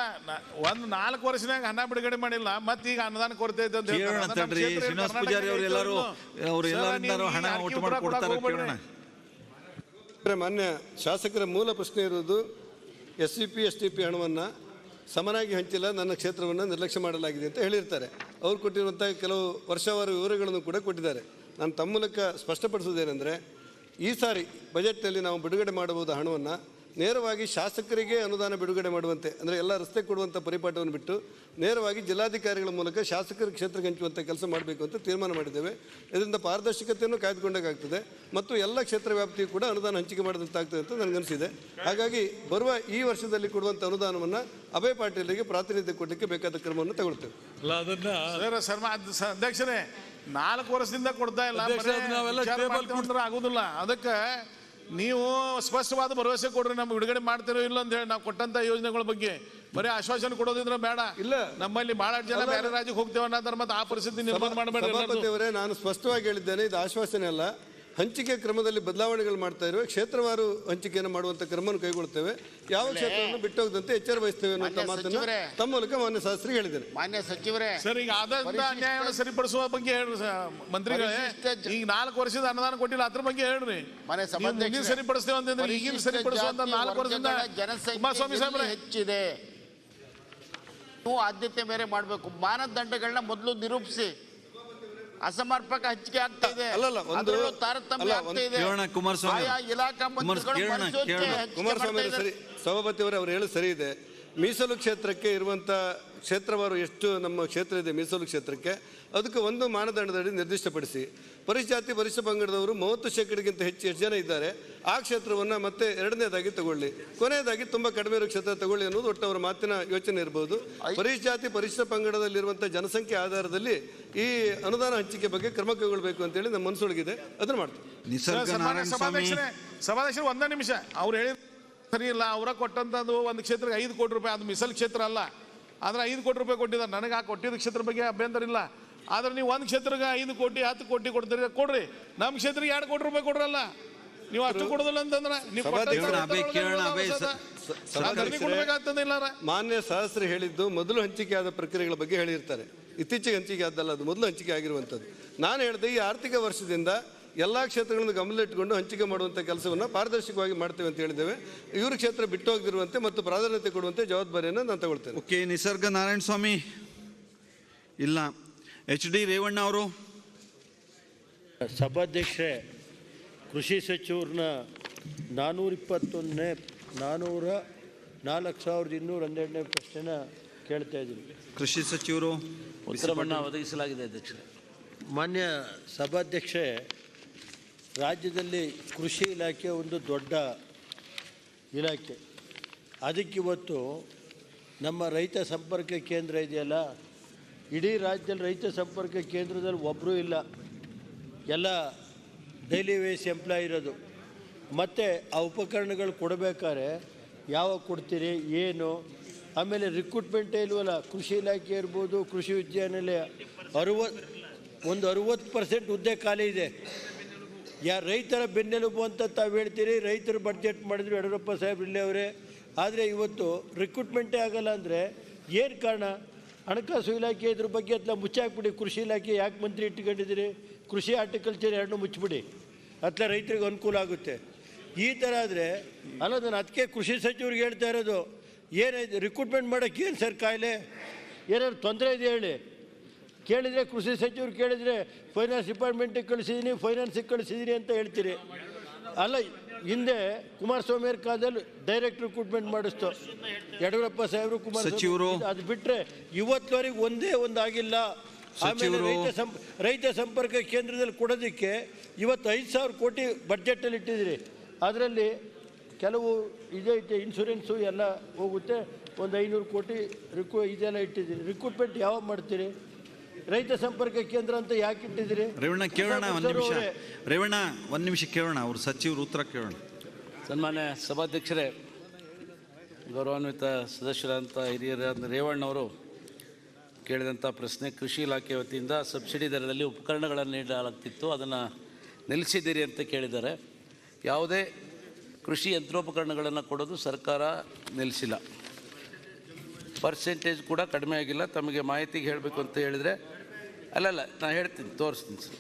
4 ವರ್ಷನಾಗ ಹಣ ಬಿಡುಗಡೆ ಮಾಡಿಲ್ಲ, ಮತ್ತೀಗ ಅನುದಾನ ಕೊರತೆ ಇದೆ ಅಂತ ಹೇಳ್ತಾರೆ. ಶ್ರೀನಿವಾಸ್ ಪೂಜಾರಿ ಅವರೆಲ್ಲರೂ ಹಣ ಒಟ್ಟು ಮಾಡಿಕೊಡ್ತಾರೆ. ಮಾನ್ಯ ಶಾಸಕರ ಮೂಲ ಪ್ರಶ್ನೆ ಇರುವುದು, SVP STP ಹಣವನ್ನು ಸಮನಾಗಿ ಹಂಚಿಲ್ಲ, ನನ್ನ ಕ್ಷೇತ್ರವನ್ನು ನಿರ್ಲಕ್ಷ್ಯ ಮಾಡಲಾಗಿದೆ ಅಂತ ಹೇಳಿರ್ತಾರೆ. ಅವರು ಕೊಟ್ಟಿರುವಂಥ ಕೆಲವು ವರ್ಷವಾರ ವಿವರಗಳನ್ನು ಕೂಡ ಕೊಟ್ಟಿದ್ದಾರೆ. ನಾನು ತಮ್ಮ ಮೂಲಕ ಸ್ಪಷ್ಟಪಡಿಸುವುದೇನೆಂದರೆ, ಈ ಸಾರಿ ಬಜೆಟ್ನಲ್ಲಿ ನಾವು ಬಿಡುಗಡೆ ಮಾಡಬಹುದು ಹಣವನ್ನು ನೇರವಾಗಿ ಶಾಸಕರಿಗೆ ಅನುದಾನ ಬಿಡುಗಡೆ ಮಾಡುವಂತೆ, ಅಂದರೆ ಎಲ್ಲ ರಸ್ತೆ ಕೊಡುವಂಥ ಪರಿಪಾಠವನ್ನು ಬಿಟ್ಟು ನೇರವಾಗಿ ಜಿಲ್ಲಾಧಿಕಾರಿಗಳ ಮೂಲಕ ಶಾಸಕರ ಕ್ಷೇತ್ರಕ್ಕೆ ಹಂಚುವಂಥ ಕೆಲಸ ಮಾಡಬೇಕು ಅಂತ ತೀರ್ಮಾನ ಮಾಡಿದ್ದೇವೆ. ಇದರಿಂದ ಪಾರದರ್ಶಕತೆಯನ್ನು ಕಾಯ್ದುಕೊಂಡಾಗ್ತದೆ ಮತ್ತು ಎಲ್ಲ ಕ್ಷೇತ್ರ ವ್ಯಾಪ್ತಿಯು ಕೂಡ ಅನುದಾನ ಹಂಚಿಕೆ ಮಾಡಿದಂತಾಗ್ತದೆ ಅಂತ ನನಗನ್ನಿಸಿದೆ. ಹಾಗಾಗಿ ಬರುವ ಈ ವರ್ಷದಲ್ಲಿ ಕೊಡುವಂಥ ಅನುದಾನವನ್ನು ಅಭಯ್ ಪಾಟೀಲರಿಗೆ ಪ್ರಾತಿನಿಧ್ಯ ಕೊಡಲಿಕ್ಕೆ ಬೇಕಾದ ಕ್ರಮವನ್ನು ತಗೊಳ್ತೇವೆ. ಅಧ್ಯಕ್ಷರೇ, 4 ವರ್ಷದಿಂದ ಕೊಡ್ತಾ ಇಲ್ಲ, ಆಗುದಿಲ್ಲ. ಅದಕ್ಕೆ ನೀವು ಸ್ಪಷ್ಟವಾದ ಭರವಸೆ ಕೊಡ್ರಿ, ನಮ್ಗೆ ಬಿಡುಗಡೆ ಮಾಡ್ತಿರೋ ಇಲ್ಲ ಅಂತ ಹೇಳಿ. ನಾವು ಕೊಟ್ಟಂತ ಯೋಜನೆಗಳ ಬಗ್ಗೆ ಬರೀ ಆಶ್ವಾಸನೆ ಕೊಡೋದಿದ್ರೆ ಬೇಡ. ಇಲ್ಲ, ನಮ್ಮಲ್ಲಿ ಬಹಳ ಜನ ಬೇರೆ ರಾಜ್ಯಕ್ಕೆ ಹೋಗ್ತೇವೆ ಅನ್ನೋದ್ರ ಮತ್ತೆ ಆ ಪರಿಸ್ಥಿತಿ ನಿರ್ಮಾಣ ಮಾಡಬೇಡಿ. ನಾನು ಸ್ಪಷ್ಟವಾಗಿ ಹೇಳಿದ್ದೇನೆ, ಇದು ಆಶ್ವಾಸನೆ ಅಲ್ಲ. ಹಂಚಿಕೆ ಕ್ರಮದಲ್ಲಿ ಬದಲಾವಣೆಗಳು ಮಾಡ್ತಾ ಇರುವೆ, ಕ್ಷೇತ್ರವಾರು ಹಂಚಿಕೆಯನ್ನು ಮಾಡುವಂಥ ಕ್ರಮವನ್ನು ಕೈಗೊಳ್ಳುತ್ತೇವೆ. ಯಾವ ಕ್ಷೇತ್ರವನ್ನು ಬಿಟ್ಟೋಗದಂತೆ ಎಚ್ಚರ ವಹಿಸ್ತೇವೆ ಅನ್ನುವಂಥ ಮಾತನ್ನು ತಮ್ಮ ಮೂಲಕ ಮಾನ್ಯ ಶಾಸ್ತ್ರಿಗೆ ಹೇಳಿದ್ದೇನೆ. ಮಾನ್ಯ ಸಚಿವರೇ, ಸರ್, ಈಗ ಆದಂತ ಅನ್ಯಾಯವನ್ನು ಸರಿಪಡಿಸುವ ಬಗ್ಗೆ ಹೇಳ್ರಿ ಮಂತ್ರಿಗಳೇ. ಈಗ 4 ವರ್ಷದ ಅನುದಾನ ಕೊಟ್ಟಿಲ್ಲ, ಅದ್ರ ಬಗ್ಗೆ ಹೇಳ್ರಿ. ಮುಂದಿನ ಸರಿಪಡಿಸ್ತೇವೆ ಅಂತಂದ್ರೆ ಈಗಿನ ಸರಿಪಡಿಸುವಂತ 4 ವರ್ಷದಿಂದ ಕುಮಾರಸ್ವಾಮಿ ಸಾಹೇಬ್ರೆ ಹೆಚ್ಚಿದೆ. ನೀವು ಆದ್ಯತೆ ಮೇರೆ ಮಾಡಬೇಕು. ಮಾನದಂಡಗಳನ್ನ ಮೊದಲು ನಿರೂಪಿಸಿ. ಅಸಮರ್ಪಕ ಹಂಚಿಕೆ ಆಗ್ತಾ ಇದೆ, ತಾರತಮ್ಯ ಆಗ್ತಾ ಇದೆ. ಕುಮಾರಸ್ವಾಮಿ ಸರಿ, ಸಭಾಪತಿ ಅವರೇ, ಅವರು ಹೇಳೋದು ಸರಿ ಇದೆ. ಮೀಸಲು ಕ್ಷೇತ್ರಕ್ಕೆ ಇರುವಂಥ ಕ್ಷೇತ್ರವಾರು ಎಷ್ಟು ನಮ್ಮ ಕ್ಷೇತ್ರ ಇದೆ ಮೀಸಲು ಕ್ಷೇತ್ರಕ್ಕೆ, ಅದಕ್ಕೆ ಒಂದು ಮಾನದಂಡದಡಿ ನಿರ್ದಿಷ್ಟಪಡಿಸಿ. ಪರಿಶಾತಿ ಪರಿಶಿಷ್ಟ ಪಂಗಡದವರು 30% ಹೆಚ್ಚು ಜನ ಇದ್ದಾರೆ, ಆ ಕ್ಷೇತ್ರವನ್ನು ಮತ್ತೆ 2ನೇದಾಗಿ ತಗೊಳ್ಳಿ, ಕೊನೆಯದಾಗಿ ತುಂಬ ಕಡಿಮೆ ಇರೋ ಕ್ಷೇತ್ರ ತಗೊಳ್ಳಿ ಅನ್ನೋದು ಒಟ್ಟು ಅವರ ಮಾತಿನ ಯೋಚನೆ ಇರಬಹುದು. ಪರಿಶಾತಿ ಪರಿಶಿಷ್ಟ ಪಂಗಡದಲ್ಲಿರುವಂಥ ಜನಸಂಖ್ಯೆ ಆಧಾರದಲ್ಲಿ ಈ ಅನುದಾನ ಹಂಚಿಕೆ ಬಗ್ಗೆ ಕ್ರಮ ಕೈಗೊಳ್ಳಬೇಕು ಅಂತೇಳಿ ನಮ್ಮ ಮನಸ್ಸೊಳಗಿದೆ, ಅದನ್ನು ಮಾಡ್ತೀವಿ. ಸಭಾಧ್ಯಕ್ಷರು 1 ನಿಮಿಷ, ಅವ್ರು ಹೇಳಿ ಸರಿ ಇಲ್ಲ. ಅವರ ಕೊಟ್ಟಂಥದ್ದು ಒಂದು ಕ್ಷೇತ್ರಕ್ಕೆ 5 ಕೋಟಿ ರೂಪಾಯಿ, ಅದು ಮೀಸಲು ಕ್ಷೇತ್ರ ಅಲ್ಲ, ಆದರೆ 5 ಕೋಟಿ ರೂಪಾಯಿ ಕೊಟ್ಟಿದ್ದಾರೆ. ನನಗೆ ಆ ಕೊಟ್ಟಿದ್ದ ಕ್ಷೇತ್ರ ಬಗ್ಗೆ ಅಭ್ಯಂತರ ಇಲ್ಲ. ಆದ್ರೆ ನೀವು ಒಂದು ಕ್ಷೇತ್ರಕ್ಕೆ 5 ಕೋಟಿ 10 ಕೋಟಿ ಕೊಡ್ತೀರಿ, ಕೊಡ್ರಿ. ನಮ್ಮ ಕ್ಷೇತ್ರಕ್ಕೆ 2 ಕೋಟಿ ರೂಪಾಯಿ ಕೊಡ್ರಲ್ಲ. ನೀವು ಅಷ್ಟು ಕೊಡೋದಿಲ್ಲ ಅಂತಂದ್ರೆ ಮಾನ್ಯ ಸಹಸ್ರ ಹೇಳಿದ್ದು ಮೊದಲು ಹಂಚಿಕೆ ಆದ ಪ್ರಕ್ರಿಯೆಗಳ ಬಗ್ಗೆ ಹೇಳಿರ್ತಾರೆ. ಇತ್ತೀಚೆಗೆ ಹಂಚಿಕೆ ಆದಲ್ಲ, ಅದು ಮೊದಲು ಹಂಚಿಕೆ ಆಗಿರುವಂಥದ್ದು. ನಾನು ಹೇಳಿದೆ, ಈ ಆರ್ಥಿಕ ವರ್ಷದಿಂದ ಎಲ್ಲ ಕ್ಷೇತ್ರಗಳನ್ನು ಗಮನದಲ್ಲಿಟ್ಟುಕೊಂಡು ಹಂಚಿಕೆ ಮಾಡುವಂಥ ಕೆಲಸವನ್ನು ಪಾರದರ್ಶಕವಾಗಿ ಮಾಡ್ತೇವೆ ಅಂತ ಹೇಳಿದ್ದೇವೆ. ಇವ್ರ ಕ್ಷೇತ್ರ ಬಿಟ್ಟು ಹೋಗದಿರುವಂತೆ ಮತ್ತು ಪ್ರಾಧಾನ್ಯತೆ ಕೊಡುವಂತೆ ಜವಾಬ್ದಾರಿಯನ್ನು ನಾನು ತಗೊಳ್ತೇನೆ. ಓಕೆ, ನಿಸರ್ಗ ನಾರಾಯಣ ಸ್ವಾಮಿ ಇಲ್ಲ. HD ರೇವಣ್ಣ ಅವರು. ಸಭಾಧ್ಯಕ್ಷರೇ, ಕೃಷಿ ಸಚಿವರನ್ನ 404,212ನೇ ಪ್ರಶ್ನೆನ ಕೇಳ್ತಾ ಇದ್ದೀನಿ. ಕೃಷಿ ಸಚಿವರು ಉತ್ತರವನ್ನು ಒದಗಿಸಲಾಗಿದೆ ಅಧ್ಯಕ್ಷರೇ. ಮಾನ್ಯ ಸಭಾಧ್ಯಕ್ಷರೇ, ರಾಜ್ಯದಲ್ಲಿ ಕೃಷಿ ಇಲಾಖೆ ಒಂದು ದೊಡ್ಡ ಇಲಾಖೆ. ಅದಕ್ಕಿವತ್ತು ನಮ್ಮ ರೈತ ಸಂಪರ್ಕ ಕೇಂದ್ರ ಇದೆಯಲ್ಲ, ಇಡೀ ರಾಜ್ಯದಲ್ಲಿ ರೈತ ಸಂಪರ್ಕ ಕೇಂದ್ರದಲ್ಲಿ ಒಬ್ಬರೂ ಇಲ್ಲ, ಎಲ್ಲ ಡೈಲಿ ವೇಸ್ ಎಂಪ್ಲಾಯ್ ಇರೋದು. ಮತ್ತು ಆ ಉಪಕರಣಗಳು ಕೊಡಬೇಕಾದ್ರೆ ಯಾವಾಗ ಕೊಡ್ತೀರಿ, ಏನು, ಆಮೇಲೆ ರಿಕ್ರೂಟ್ಮೆಂಟೇ ಇಲ್ವಲ್ಲ. ಕೃಷಿ ಇಲಾಖೆ ಇರ್ಬೋದು, ಕೃಷಿ ವಿಜ್ಞಾನಾಲಯ 60% ಹುದ್ದೆ ಖಾಲಿ ಇದೆ. ರೈತರ ಬೆನ್ನೆಲುಬು ಅಂತ ತಾವು ಹೇಳ್ತೀರಿ. ರೈತರು ಬಡ್ಜೆಟ್ ಮಾಡಿದ್ರು ಯಡಿಯೂರಪ್ಪ ಸಾಹೇಬ್ರು ಇಲ್ಲೇ ಅವರೇ. ಆದರೆ ಇವತ್ತು ರಿಕ್ರೂಟ್ಮೆಂಟೇ ಆಗಲ್ಲ ಅಂದರೆ ಏನು ಕಾರಣ? ಹಣಕಾಸು ಇಲಾಖೆ ಇದ್ರ ಬಗ್ಗೆ ಅಥವಾ ಮುಚ್ಚಾಕ್ಬಿಡಿ. ಕೃಷಿ ಇಲಾಖೆ ಯಾಕೆ ಮಂತ್ರಿ ಇಟ್ಕೊಂಡಿದ್ದೀರಿ? ಕೃಷಿ ಹಾರ್ಟಿಕಲ್ಚರ್ 2 ಮುಚ್ಚಿಬಿಡಿ, ಅಥವಾ ರೈತರಿಗೆ ಅನುಕೂಲ ಆಗುತ್ತೆ. ಈ ಥರ ಆದರೆ ಅಲ್ಲ, ನಾನು ಅದಕ್ಕೆ ಕೃಷಿ ಸಚಿವರಿಗೆ ಹೇಳ್ತಾ ಇರೋದು, ಏನಾಯ್ತು ರಿಕ್ರೂಟ್ಮೆಂಟ್ ಮಾಡೋಕ್ಕೆ ಏನು ಸರ್ ಕಾಯಿಲೆ? ಏನಾದ್ರು ತೊಂದರೆ ಇದೆ ಹೇಳಿ. ಕೇಳಿದರೆ ಕೃಷಿ ಸಚಿವರು ಕೇಳಿದರೆ ಫೈನಾನ್ಸ್ ಡಿಪಾರ್ಟ್ಮೆಂಟಿಗೆ ಕಳಿಸಿದ್ದೀನಿ, ಫೈನಾನ್ಸಿಗೆ ಕಳಿಸಿದ್ದೀನಿ ಅಂತ ಹೇಳ್ತೀರಿ. ಅಲ್ಲ, ಹಿಂದೆ ಕುಮಾರಸ್ವಾಮಿ ಅವ್ರ ಕಾಲದಲ್ಲಿ ಡೈರೆಕ್ಟ್ ರಿಕ್ರೂಟ್ಮೆಂಟ್ ಮಾಡಿಸ್ತು ಯಡಿಯೂರಪ್ಪ ಸಾಹೇಬರು, ಕುಮಾರಸ್ವಾಮಿ. ಅದು ಬಿಟ್ಟರೆ ಇವತ್ತುವರೆಗೆ ಒಂದೇ ಒಂದು ಆಗಿಲ್ಲ. ಆಮೇಲೆ ರೈತ ಸಂಪರ್ಕ ಕೇಂದ್ರದಲ್ಲಿ ಕೊಡೋದಕ್ಕೆ ಇವತ್ತು 5,000 ಕೋಟಿ ಬಡ್ಜೆಟಲ್ಲಿ ಇಟ್ಟಿದ್ದೀರಿ. ಅದರಲ್ಲಿ ಕೆಲವು ಇದೈತೆ, ಇನ್ಶೂರೆನ್ಸು ಎಲ್ಲ ಹೋಗುತ್ತೆ. ಒಂದು 500 ಕೋಟಿ ಇದೆಲ್ಲ ಇಟ್ಟಿದ್ದೀರಿ. ರಿಕ್ರೂಟ್ಮೆಂಟ್ ಯಾವಾಗ ಮಾಡ್ತೀರಿ? ರೈತ ಸಂಪರ್ಕ ಕೇಂದ್ರ ಅಂತ ಯಾಕೆ ಇಟ್ಟಿದ್ದೀರಿ? ರೇವಣ್ಣ ಕೇಳೋಣ, 1 ನಿಮಿಷ. ರೇವಣ್ಣ 1 ನಿಮಿಷ ಕೇಳೋಣ, ಅವ್ರ ಸಚಿವರು ಉತ್ತರ ಕೇಳೋಣ. ಸನ್ಮಾನ್ಯ ಸಭಾಧ್ಯಕ್ಷರೇ, ಗೌರವಾನ್ವಿತ ಸದಸ್ಯರಂತ ಹಿರಿಯರಾದ ರೇವಣ್ಣವರು ಕೇಳಿದಂಥ ಪ್ರಶ್ನೆ, ಕೃಷಿ ಇಲಾಖೆ ವತಿಯಿಂದ ಸಬ್ಸಿಡಿ ದರದಲ್ಲಿ ಉಪಕರಣಗಳನ್ನು ನೀಡಲಾಗ್ತಿತ್ತು, ಅದನ್ನು ನಿಲ್ಲಿಸಿದ್ದೀರಿ ಅಂತ ಕೇಳಿದ್ದಾರೆ. ಯಾವುದೇ ಕೃಷಿ ಯಂತ್ರೋಪಕರಣಗಳನ್ನು ಕೊಡೋದು ಸರ್ಕಾರ ನಿಲ್ಲಿಸಿಲ್ಲ. ಪರ್ಸೆಂಟೇಜ್ ಕೂಡ ಕಡಿಮೆ ಆಗಿಲ್ಲ. ತಮಗೆ ಮಾಹಿತಿಗೆ ಹೇಳಬೇಕು ಅಂತ ಹೇಳಿದರೆ, ಅಲ್ಲಲ್ಲ ನಾನು ಹೇಳ್ತೀನಿ, ತೋರಿಸ್ತೀನಿ ಸರ್.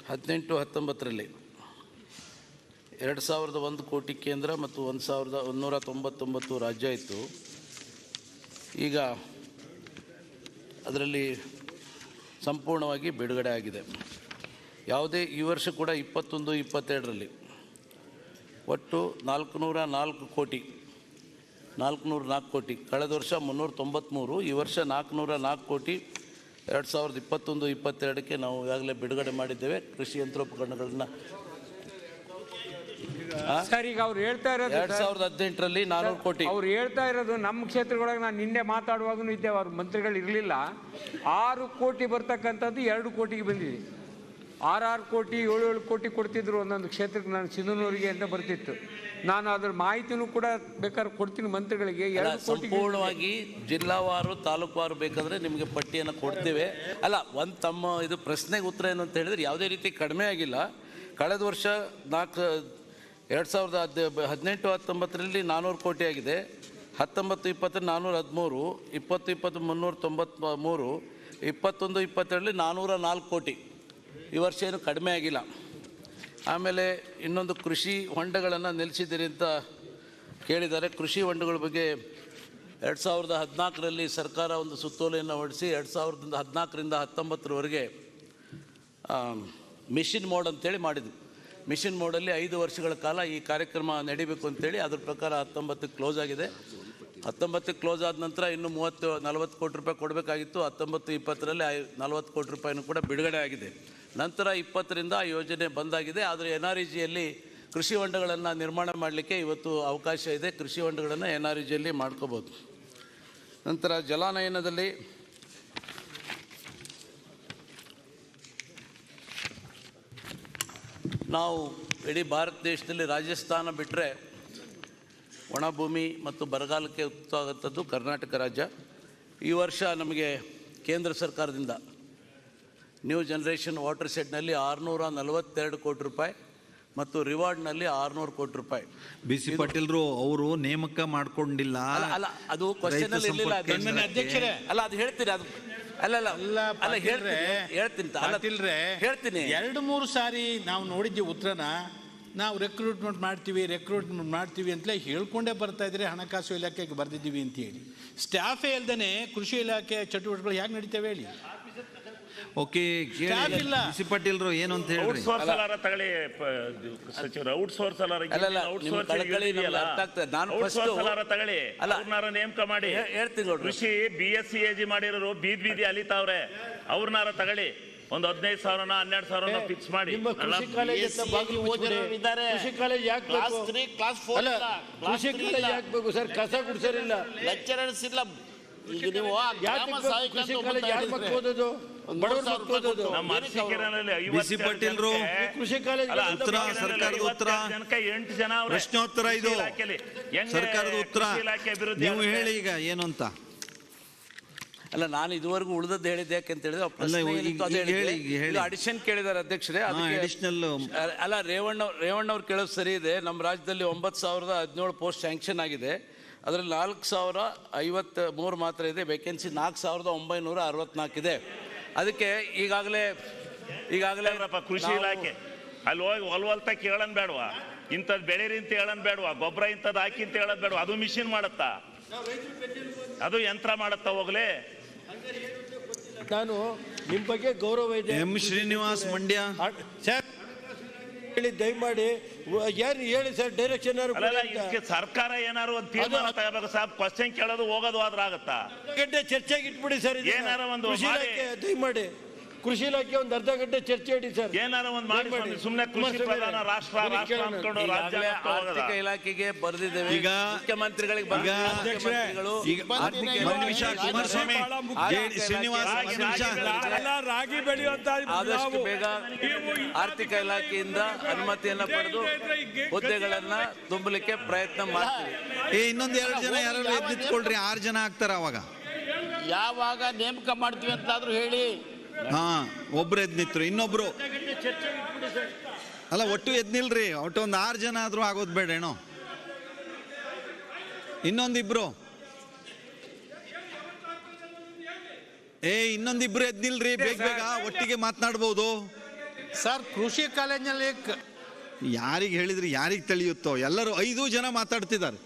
18-19ರಲ್ಲಿ 2001 ಕೋಟಿ ಕೇಂದ್ರ ಮತ್ತು 1199 ರಾಜ್ಯ ಇತ್ತು. ಈಗ ಅದರಲ್ಲಿ ಸಂಪೂರ್ಣವಾಗಿ ಬಿಡುಗಡೆ ಆಗಿದೆ. ಯಾವುದೇ ಈ ವರ್ಷ ಕೂಡ 21-22ರಲ್ಲಿ ಒಟ್ಟು 404 ಕೋಟಿ, ಕಳೆದ ವರ್ಷ 393, ಈ ವರ್ಷ 404 ಕೋಟಿ 2021-22ಕ್ಕೆ ನಾವು ಈಗಾಗಲೇ ಬಿಡುಗಡೆ ಮಾಡಿದ್ದೇವೆ. ಕೃಷಿ ಯಂತ್ರೋಪಕರಣಗಳನ್ನ ಸರ್, ಈಗ ಅವ್ರು ಹೇಳ್ತಾ ಇರೋದು 2018ರಲ್ಲಿ 400 ಕೋಟಿ. ಅವ್ರು ಹೇಳ್ತಾ ಇರೋದು ನಮ್ಮ ಕ್ಷೇತ್ರದೊಳಗೆ ನಾನು ನಿನ್ನೆ ಮಾತಾಡುವಾಗೂ ಇದ್ದೇವೆ, ಅವ್ರ ಮಂತ್ರಿಗಳು ಇರಲಿಲ್ಲ. 6 ಕೋಟಿ ಬರ್ತಕ್ಕಂಥದ್ದು 2 ಕೋಟಿಗೆ ಬಂದಿದೆ. 6 ಕೋಟಿ 7 ಕೋಟಿ ಕೊಡ್ತಿದ್ರು ಒಂದೊಂದು ಕ್ಷೇತ್ರಕ್ಕೆ. ನಾನು ಸಿಂಧನೂರಿಗೆ ಅಂತ ಬರ್ತಿತ್ತು. ನಾನು ಅದ್ರ ಮಾಹಿತಿನೂ ಕೂಡ ಬೇಕಾದ್ರೆ ಕೊಡ್ತೀನಿ ಮಂತ್ರಿಗಳಿಗೆ. 2 ಕೋಟಿ ಸಂಪೂರ್ಣವಾಗಿ ಜಿಲ್ಲಾವಾರು ತಾಲೂಕುವಾರು ಬೇಕಾದರೆ ನಿಮಗೆ ಪಟ್ಟಿಯನ್ನು ಕೊಡ್ತೇವೆ. ಅಲ್ಲ, ಒಂದು ತಮ್ಮ ಇದು ಪ್ರಶ್ನೆಗೆ ಉತ್ತರ ಏನು ಅಂತ ಹೇಳಿದ್ರೆ ಯಾವುದೇ ರೀತಿ ಕಡಿಮೆ ಆಗಿಲ್ಲ. ಕಳೆದ ವರ್ಷ 2018-19ರಲ್ಲಿ 400 ಕೋಟಿ ಆಗಿದೆ. 19-20 413, 20-20 393, 21-22ರಲ್ಲಿ 404 ಕೋಟಿ. ಈ ವರ್ಷ ಏನು ಕಡಿಮೆ ಆಗಿಲ್ಲ. ಆಮೇಲೆ ಇನ್ನೊಂದು ಕೃಷಿ ಹೊಂಡಗಳನ್ನು ನಿಲ್ಲಿಸಿದ್ದೀರಿ ಅಂತ ಕೇಳಿದ್ದಾರೆ. ಕೃಷಿ ಹೊಂಡಗಳ ಬಗ್ಗೆ 2014ರಲ್ಲಿ ಸರ್ಕಾರ ಒಂದು ಸುತ್ತೋಲೆಯನ್ನು ಹೊರಡಿಸಿ 2014ರಿಂದ 19ರವರೆಗೆ ಮಿಷನ್ ಮೋಡ್ ಅಂತೇಳಿ ಮಾಡಿದ್ವಿ. ಮಿಷನ್ ಮೋಡಲ್ಲಿ 5 ವರ್ಷಗಳ ಕಾಲ ಈ ಕಾರ್ಯಕ್ರಮ ನಡೀಬೇಕು ಅಂತೇಳಿ ಅದ್ರ ಪ್ರಕಾರ 19ಕ್ಕೆ ಕ್ಲೋಸ್ ಆಗಿದೆ. 19ಕ್ಕೆ ಕ್ಲೋಸ್ ಆದ ನಂತರ ಇನ್ನು 30-40 ಕೋಟಿ ರೂಪಾಯಿ ಕೊಡಬೇಕಾಗಿತ್ತು. 19-20ರಲ್ಲಿ 40 ಕೋಟಿ ರೂಪಾಯಿನೂ ಕೂಡ ಬಿಡುಗಡೆ ಆಗಿದೆ. ನಂತರ 20ರಿಂದ ಆ ಯೋಜನೆ ಬಂದಾಗಿದೆ. ಆದರೆ NREGಯಲ್ಲಿ ಕೃಷಿ ಹೊಂಡಗಳನ್ನು ನಿರ್ಮಾಣ ಮಾಡಲಿಕ್ಕೆ ಇವತ್ತು ಅವಕಾಶ ಇದೆ. ಕೃಷಿ ಹೊಂಡಗಳನ್ನು NREGಯಲ್ಲಿ ಮಾಡ್ಕೋಬೋದು. ನಂತರ ಜಲಾನಯನದಲ್ಲಿ ನಾವು ಇಡೀ ಭಾರತ ದೇಶದಲ್ಲಿ ರಾಜಸ್ಥಾನ ಬಿಟ್ಟರೆ ಒಣಭೂಮಿ ಮತ್ತು ಬರಗಾಲಕ್ಕೆ ಉತ್ತವಾಗುವಂಥದ್ದು ಕರ್ನಾಟಕ ರಾಜ್ಯ. ಈ ವರ್ಷ ನಮಗೆ ಕೇಂದ್ರ ಸರ್ಕಾರದಿಂದ ನ್ಯೂ ಜನರೇಷನ್ ವಾಟರ್ ಸೆಟ್ನಲ್ಲಿ 642 ಕೋಟಿ ರೂಪಾಯಿ ಮತ್ತು ರಿವಾರ್ಡ್ನಲ್ಲಿ 600 ಕೋಟಿ ರೂಪಾಯಿ. BC ಪಾಟೀಲ್ರು ಅವರು ನೇಮಕ ಮಾಡ್ಕೊಂಡಿಲ್ಲ. ಅಲ್ಲ, ಅದು ಕ್ವಶನ್ ಅಲ್ಲಿ ಇರಲಿಲ್ಲ ಅಧ್ಯಕ್ಷರೇ. ಅಲ್ಲ, ಅದು ಹೇಳ್ತೀರಿ. ಅದು ಹೇಳ್ತೀನಿ. 2-3 ಸಾರಿ ನಾವು ನೋಡಿದ್ವಿ ಉತ್ತರನ. ನಾವು ರೆಕ್ರೂಟ್ಮೆಂಟ್ ಮಾಡ್ತೀವಿ ಅಂತಲೇ ಹೇಳ್ಕೊಂಡೇ ಬರ್ತಾ ಇದ್ರೆ ಹಣಕಾಸು ಇಲಾಖೆಗೆ ಬರೆದಿದ್ದೀವಿ ಅಂತ ಹೇಳಿ. ಸ್ಟಾಫೇ ಇಲ್ದೇನೆ ಕೃಷಿ ಇಲಾಖೆ ಚಟುವಟಿಕೆಗಳು ಹೇಗೆ ನಡೀತವೆ ಹೇಳಿ? ಓಕೆ, BC ಪಾಟೀಲ್ರು ಏನು ಅಂತ ಹೇಳಿ ತಗೊಳ್ಳಿ ಸಚಿವರು. ಔಟ್ಸೋರ್ಸ್ ಅವ್ರನ್ನಾರ ನೇಮಕ ಮಾಡಿ. ಕೃಷಿ BSc AG ಮಾಡಿರೋರು ಬೀದಿ ಅಲಿತಾವ್ರೆ. ಅವ್ರನ್ನಾರ ತಗೊಳ್ಳಿ. ಒಂದು 15,000 12,000 ಫಿಕ್ಸ್ ಮಾಡಿ. ಕೃಷಿ ಕಾಲೇಜ್ ಯಾಕೆ ಬೇಕು ಸರ್? ಕಸ ಗುಡ್ಸೋರಿಲ್ಲ, ಲೆಕ್ಚರರ್ಸ್ ಇಲ್ಲ. ಈಗ ನೀವು ಕೃಷಿ ಕಾಲೇಜ್ ಯಾರು ಮಕ್ಕಳು ಓದೋದು? ಬಡವರು ಮಕ್ಕಳು ಓದೋದು. BC ಪಾಟೀಲ್ರು ಕೃಷಿ ಕಾಲೇಜ್ ಉತ್ತರ, ಸರ್ಕಾರದ ಉತ್ತರ, 8 ಜನ ಪ್ರಶ್ನೋತ್ತರ ಇದು ಸರ್ಕಾರದ ಉತ್ತರ. ನೀವು ಹೇಳಿ ಈಗ ಏನು ಅಂತ. ಅಲ್ಲ, ನಾನು ಇದುವರೆಗೂ ಉಳಿದದ್ದು ಹೇಳಿದ್ದೆ ಯಾಕೆ ಅಂತ ಹೇಳಿದ್ರೆ ಅಡಿಷನ್ ಕೇಳಿದ್ದಾರೆ ಅಧ್ಯಕ್ಷರೇ. ಅಲ್ಲ, ರೇವಣ್ಣ ಅವ್ರು ಕೇಳೋದು ಸರಿ ಇದೆ. ನಮ್ಮ ರಾಜ್ಯದಲ್ಲಿ 9,017 ಪೋಸ್ಟ್ ಸ್ಯಾಂಕ್ಷನ್ ಆಗಿದೆ. ಅದರಲ್ಲಿ 4,053 ಮಾತ್ರ ಇದೆ. ವೇಕೆನ್ಸಿ 4,964 ಇದೆ. ಅದಕ್ಕೆ ಈಗಾಗಲೇ ಕೃಷಿ ಇಲಾಖೆ ಅಲ್ಲಿ ಹೋಗಿ ಹೊಲ್ವಲ್ತ ಕೇಳನ್ ಬೇಡವಾ? ಇಂಥದ್ದು ಬೆಳೀರಿ ಅಂತ ಹೇಳನ್ ಬೇಡವಾ? ಗೊಬ್ಬರ ಇಂಥದ್ದು ಹಾಕಿ ಅಂತ ಹೇಳೋದು ಬೇಡವಾ? ಅದು ಮಿಷಿನ್ ಮಾಡುತ್ತಾ? ಅದು ಯಂತ್ರ ಮಾಡುತ್ತಾ? ಹೋಗ್ಲೇ. ನಾನು ನಿಮ್ಮ ಬಗ್ಗೆ ಗೌರವ ಇದೆ. M. ಶ್ರೀನಿವಾಸ್ ಮಂಡ್ಯ ಹೇಳಿ, ದಯಮಾಡಿ ಯಾರು ಹೇಳಿ ಸರ್, ಡೈರೆಕ್ಷನ್. ಸರ್ಕಾರ ಏನಾರು ಒಂದು ತೀರ್ಮಾನ ತಗೋಬೇಕು ಸಾಬ್. ಕ್ವಶನ್ ಕೇಳೋದು ಹೋಗೋದು ಆದ್ರೆ ಆಗತ್ತಾ? ಗಂಟೆ ಚರ್ಚೆಗೆ ಇಟ್ಬಿಡಿ ಸರ್. ಏನಾರ ಒಂದು ದಯಮಾಡಿ ಕೃಷಿ ಇಲಾಖೆ ಒಂದು ಅರ್ಧ ಗಂಟೆ ಚರ್ಚೆ ಇಡಿ ಸರ್. ಏನಾರ ಒಂದು ಮಾಡಿ. ಸುಮ್ಮನೆ ಕೃಷಿ ಪ್ರಧಾನ ರಾಷ್ಟ್ರ ಅನ್ಕೊಂಡು ಆರ್ಥಿಕ ಇಲಾಖೆಗೆ ಬರೆದಿದ್ದೇವೆ. ಈಗ ಮುಖ್ಯಮಂತ್ರಿಗಳಿಗೆ ಕುಮಾರಸ್ವಾಮಿ, ರಾಗಿ ಬೆಳೆಯುವಂತ ಆದಷ್ಟು ಬೇಗ ಆರ್ಥಿಕ ಇಲಾಖೆಯಿಂದ ಅನುಮತಿಯನ್ನ ಪಡೆದು ಹುದ್ದೆಗಳನ್ನ ತುಂಬಲಿಕ್ಕೆ ಪ್ರಯತ್ನ ಮಾಡ್ತೀವಿ. ಇನ್ನೊಂದು 2 ಜನ ಯಾರು ಎದ್ದಿಟ್ಕೊಳ್ರಿ, 6 ಜನ ಆಗ್ತಾರ. ಅವಾಗ ಯಾವಾಗ ನೇಮಕ ಮಾಡ್ತೀವಿ ಅಂತಾದ್ರೂ ಹೇಳಿ. ಒಬ್ರು ಎದ್ ನಿಂತ್ರು, ಇನ್ನೊಬ್ರು ಅಲ್ಲ, ಒಟ್ಟು ಎದ್ ನಿಲ್ರಿ. ಒಟ್ಟು ಒಂದು 6 ಜನ ಆದ್ರೂ ಆಗೋದು ಬೇಡ ಏನೋ. ಇನ್ನೊಂದಿಬ್ರು ಇನ್ನೊಂದಿಬ್ರು ಎದ್ ನಿಲ್ರಿ, ಬೇಗ ಬೇಗ ಒಟ್ಟಿಗೆ ಮಾತನಾಡ್ಬೋದು. ಸರ್ ಕೃಷಿ ಕಾಲೇಜಿನಲ್ಲಿ ಯಾರಿಗೆ ಹೇಳಿದ್ರೆ ಯಾರಿಗೆ ತಿಳಿಯುತ್ತೋ, ಎಲ್ಲರೂ 5 ಜನ ಮಾತಾಡ್ತಿದ್ದಾರೆ.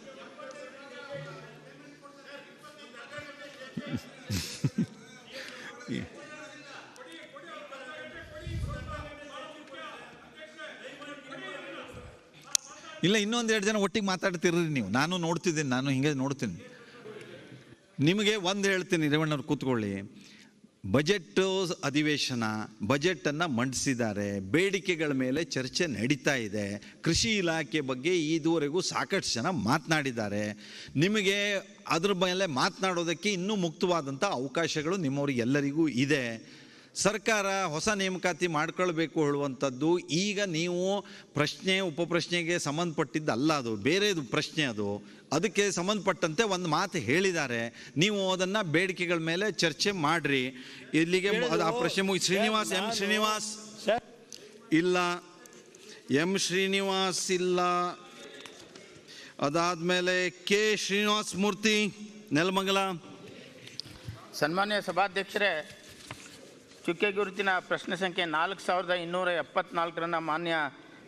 ಇಲ್ಲ, ಇನ್ನೊಂದೆರಡು ಜನ ಒಟ್ಟಿಗೆ ಮಾತಾಡ್ತಿರ್ರಿ ನೀವು. ನಾನು ನೋಡ್ತಿದ್ದೀನಿ, ನಾನು ಹಿಂಗೆ ನೋಡ್ತೀನಿ. ನಿಮಗೆ ಒಂದು ಹೇಳ್ತೀನಿ, ರೇವಣ್ಣವ್ರು ಕೂತ್ಕೊಳ್ಳಿ. ಬಜೆಟ್ ಅಧಿವೇಶನ, ಬಜೆಟನ್ನು ಮಂಡಿಸಿದ್ದಾರೆ, ಬೇಡಿಕೆಗಳ ಮೇಲೆ ಚರ್ಚೆ ನಡೀತಾ ಇದೆ. ಕೃಷಿ ಇಲಾಖೆ ಬಗ್ಗೆ ಇದುವರೆಗೂ ಸಾಕಷ್ಟು ಜನ ಮಾತನಾಡಿದ್ದಾರೆ. ನಿಮಗೆ ಅದ್ರ ಮೇಲೆ ಮಾತನಾಡೋದಕ್ಕೆ ಇನ್ನೂ ಮುಕ್ತವಾದಂಥ ಅವಕಾಶಗಳು ನಿಮ್ಮವ್ರಿಗೆಲ್ಲರಿಗೂ ಇದೆ. ಸರ್ಕಾರ ಹೊಸ ನೇಮಕಾತಿ ಮಾಡ್ಕೊಳ್ಬೇಕು ಹೇಳುವಂಥದ್ದು ಈಗ ನೀವು ಪ್ರಶ್ನೆ ಉಪಪ್ರಶ್ನೆಗೆ ಸಂಬಂಧಪಟ್ಟಿದ್ದಲ್ಲ, ಅದು ಬೇರೆದು ಪ್ರಶ್ನೆ. ಅದಕ್ಕೆ ಸಂಬಂಧಪಟ್ಟಂತೆ ಒಂದು ಮಾತು ಹೇಳಿದ್ದಾರೆ. ನೀವು ಅದನ್ನು ಬೇಡಿಕೆಗಳ ಮೇಲೆ ಚರ್ಚೆ ಮಾಡ್ರಿ. ಇಲ್ಲಿಗೆ ಆ ಪ್ರಶ್ನೆ ಮುಗಿ. ಶ್ರೀನಿವಾಸ್ ಇಲ್ಲ, ಎಂ ಶ್ರೀನಿವಾಸ್ ಇಲ್ಲ. ಅದಾದಮೇಲೆ ಕೆ ಶ್ರೀನಿವಾಸ್ ಮೂರ್ತಿ, ನೆಲಮಂಗಲ. ಸನ್ಮಾನ್ಯ ಸಭಾಧ್ಯಕ್ಷರೇ, ಚುಕ್ಕೆ ಗುರುತಿನ ಪ್ರಶ್ನೆ ಸಂಖ್ಯೆ 4274 ಮಾನ್ಯ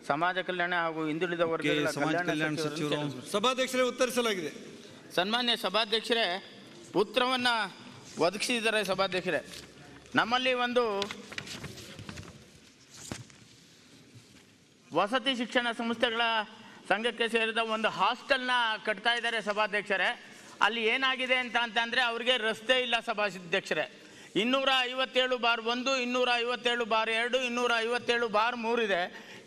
ಸಮಾಜ ಕಲ್ಯಾಣ ಹಾಗೂ ಹಿಂದುಳಿದ ವರ್ಗಗಳ ಕಲ್ಯಾಣ ಸಚಿವರು ಸಭಾಧ್ಯಕ್ಷರೇ ಉತ್ತರಿಸಲಾಗಿದೆ. ಸನ್ಮಾನ್ಯ ಸಭಾಧ್ಯಕ್ಷರೇ, ಉತ್ತರವನ್ನು ಒದಗಿಸಿದ್ದಾರೆ ಸಭಾಧ್ಯಕ್ಷರೇ. ನಮ್ಮಲ್ಲಿ ಒಂದು ವಸತಿ ಶಿಕ್ಷಣ ಸಂಸ್ಥೆಗಳ ಸಂಘಕ್ಕೆ ಸೇರಿದ ಒಂದು ಹಾಸ್ಟೆಲ್ನ ಕಟ್ತಾ ಇದ್ದಾರೆ ಸಭಾಧ್ಯಕ್ಷರೇ. ಅಲ್ಲಿ ಏನಾಗಿದೆ ಅಂತಂದರೆ ಅವ್ರಿಗೆ ರಸ್ತೆ ಇಲ್ಲ ಸಭಾಧ್ಯಕ್ಷರೇ. 257/1, 257/2, 257/3 ಇದೆ.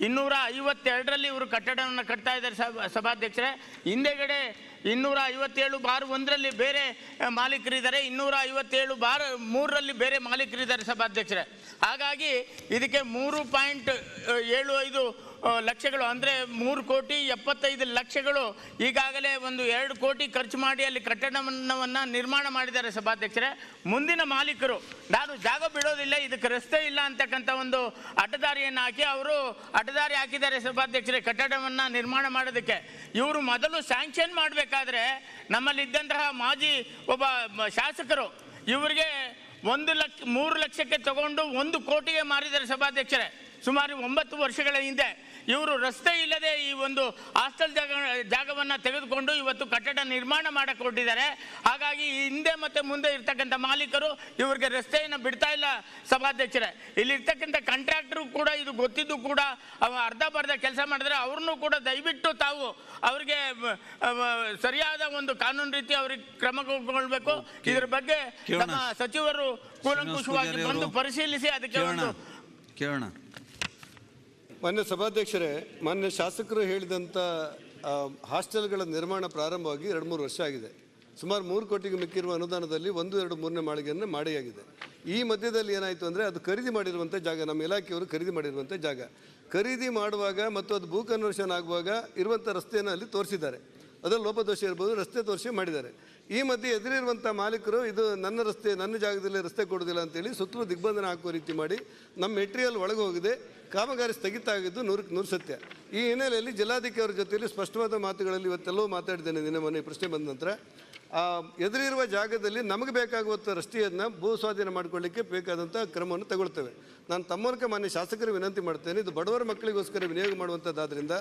252ರಲ್ಲಿ ಇವರು ಕಟ್ಟಡವನ್ನು ಕಟ್ತಾ ಇದ್ದಾರೆ ಸಭಾಧ್ಯಕ್ಷರೇ. ಹಿಂದೆಗಡೆ 257/1ರಲ್ಲಿ ಬೇರೆ ಮಾಲೀಕರಿದ್ದಾರೆ, 257/3ರಲ್ಲಿ ಬೇರೆ ಮಾಲೀಕರಿದ್ದಾರೆ ಸಭಾಧ್ಯಕ್ಷರೇ. ಹಾಗಾಗಿ ಇದಕ್ಕೆ 3.75 ಲಕ್ಷಗಳು ಅಂದರೆ 3,75,00,000 ಈಗಾಗಲೇ ಒಂದು 2 ಕೋಟಿ ಖರ್ಚು ಮಾಡಿ ಅಲ್ಲಿ ಕಟ್ಟಡವನ್ನು ನಿರ್ಮಾಣ ಮಾಡಿದ್ದಾರೆ ಸಭಾಧ್ಯಕ್ಷರೇ. ಮುಂದಿನ ಮಾಲೀಕರು ನಾನು ಜಾಗ ಬಿಡೋದಿಲ್ಲ, ಇದಕ್ಕೆ ರಸ್ತೆ ಇಲ್ಲ ಅಂತಕ್ಕಂಥ ಒಂದು ಅಡ್ಡದಾರಿಯನ್ನು ಹಾಕಿ ಅವರು ಅಡ್ಡದಾರಿ ಹಾಕಿದ್ದಾರೆ ಸಭಾಧ್ಯಕ್ಷರೇ ಕಟ್ಟಡವನ್ನು ನಿರ್ಮಾಣ ಮಾಡೋದಕ್ಕೆ. ಇವರು ಮೊದಲು ಸ್ಯಾಂಕ್ಷನ್ ಮಾಡಬೇಕಾದ್ರೆ ನಮ್ಮಲ್ಲಿದ್ದಂತಹ ಮಾಜಿ ಒಬ್ಬ ಶಾಸಕರು ಇವರಿಗೆ 3 ಲಕ್ಷಕ್ಕೆ ತಗೊಂಡು 1 ಕೋಟಿಗೆ ಮಾರಿದ್ದಾರೆ ಸಭಾಧ್ಯಕ್ಷರೇ. ಸುಮಾರು 9 ವರ್ಷಗಳ ಹಿಂದೆ ಇವರು ರಸ್ತೆ ಇಲ್ಲದೆ ಈ ಒಂದು ಹಾಸ್ಟೆಲ್ ಜಾಗವನ್ನು ತೆಗೆದುಕೊಂಡು ಇವತ್ತು ಕಟ್ಟಡ ನಿರ್ಮಾಣ ಮಾಡಿಕೊಂಡಿದ್ದಾರೆ. ಹಾಗಾಗಿ ಹಿಂದೆ ಮತ್ತು ಮುಂದೆ ಇರ್ತಕ್ಕಂಥ ಮಾಲೀಕರು ಇವರಿಗೆ ರಸ್ತೆಯನ್ನು ಬಿಡ್ತಾ ಇಲ್ಲ ಸಭಾಧ್ಯಕ್ಷರೇ. ಇಲ್ಲಿರ್ತಕ್ಕಂಥ ಕಾಂಟ್ರಾಕ್ಟರು ಕೂಡ ಇದು ಗೊತ್ತಿದ್ದು ಕೂಡ ಅರ್ಧ ಬರ್ಧ ಕೆಲಸ ಮಾಡಿದ್ರೆ ಅವ್ರನ್ನೂ ಕೂಡ ದಯವಿಟ್ಟು ತಾವು ಅವರಿಗೆ ಸರಿಯಾದ ಒಂದು ಕಾನೂನು ರೀತಿ ಅವ್ರಿಗೆ ಕ್ರಮ ಕೈಗೊಳ್ಳಬೇಕು. ಇದ್ರ ಬಗ್ಗೆ ನಮ್ಮ ಸಚಿವರು ಕೂಲಂಕುಷವಾಗಿ ಬಂದು ಪರಿಶೀಲಿಸಿ ಅದಕ್ಕೆ ಕೇಳೋಣ. ಮಾನ್ಯ ಸಭಾಧ್ಯಕ್ಷರೇ, ಮಾನ್ಯ ಶಾಸಕರು ಹೇಳಿದಂಥ ಹಾಸ್ಟೆಲ್ಗಳ ನಿರ್ಮಾಣ ಪ್ರಾರಂಭವಾಗಿ 2-3 ವರ್ಷ ಆಗಿದೆ. ಸುಮಾರು 3 ಕೋಟಿಗೆ ಮಿಕ್ಕಿರುವ ಅನುದಾನದಲ್ಲಿ 1, 2, 3ನೇ ಮಾಳಿಗೆಯನ್ನು ಮಾಡಿಯಾಗಿದೆ. ಈ ಮಧ್ಯದಲ್ಲಿ ಏನಾಯಿತು ಅಂದರೆ ಅದು ಖರೀದಿ ಮಾಡಿರುವಂಥ ಜಾಗ, ನಮ್ಮ ಇಲಾಖೆಯವರು ಖರೀದಿ ಮಾಡಿರುವಂಥ ಜಾಗ. ಖರೀದಿ ಮಾಡುವಾಗ ಮತ್ತು ಅದು ಭೂ ಕನ್ವರ್ಷನ್ ಆಗುವಾಗ ಇರುವಂಥ ರಸ್ತೆಯನ್ನು ಅಲ್ಲಿ ತೋರಿಸಿದ್ದಾರೆ. ಅದರಲ್ಲಿ ಲೋಪದೋಷ ಇರ್ಬೋದು, ರಸ್ತೆ ತೋರಿಸಿ ಮಾಡಿದ್ದಾರೆ. ಈ ಮಧ್ಯೆ ಎದುರಿರುವಂಥ ಮಾಲೀಕರು ಇದು ನನ್ನ ರಸ್ತೆ, ನನ್ನ ಜಾಗದಲ್ಲಿ ರಸ್ತೆ ಕೊಡೋದಿಲ್ಲ ಅಂತೇಳಿ ಸುತ್ತಲೂ ದಿಗ್ಬಂಧನ ಹಾಕುವ ರೀತಿ ಮಾಡಿ ನಮ್ಮ ಮೆಟೀರಿಯಲ್ ಒಳಗೆ ಹೋಗಿದೆ. ಕಾಮಗಾರಿ ಸ್ಥಗಿತ ಆಗಿದ್ದು 100% ಸತ್ಯ. ಈ ಹಿನ್ನೆಲೆಯಲ್ಲಿ ಜಿಲ್ಲಾಧಿಕಾರಿ ಜೊತೆಯಲ್ಲಿ ಸ್ಪಷ್ಟವಾದ ಮಾತುಗಳಲ್ಲಿ ಇವತ್ತೆಲ್ಲವೂ ಮಾತಾಡಿದ್ದೇನೆ. ನಿನ್ನೆ ಮೊನ್ನೆ ಪ್ರಶ್ನೆ ಬಂದ ನಂತರ ಎದುರಿರುವ ಜಾಗದಲ್ಲಿ ನಮಗೆ ಬೇಕಾಗುವಂಥ ರಸ್ತೆಯನ್ನು ಭೂ ಸ್ವಾಧೀನ ಮಾಡಿಕೊಳ್ಳಿಕ್ಕೆ ಬೇಕಾದಂಥ ಕ್ರಮವನ್ನು ತಗೊಳ್ತೇವೆ. ನಾನು ತಮ್ಮ ಮೂಲಕ ಮಾನ್ಯ ಶಾಸಕರಿಗೆ ವಿನಂತಿ ಮಾಡ್ತೇನೆ, ಇದು ಬಡವರ ಮಕ್ಕಳಿಗೋಸ್ಕರ ವಿನಿಯೋಗ ಮಾಡುವಂಥದ್ದಾದ್ರಿಂದ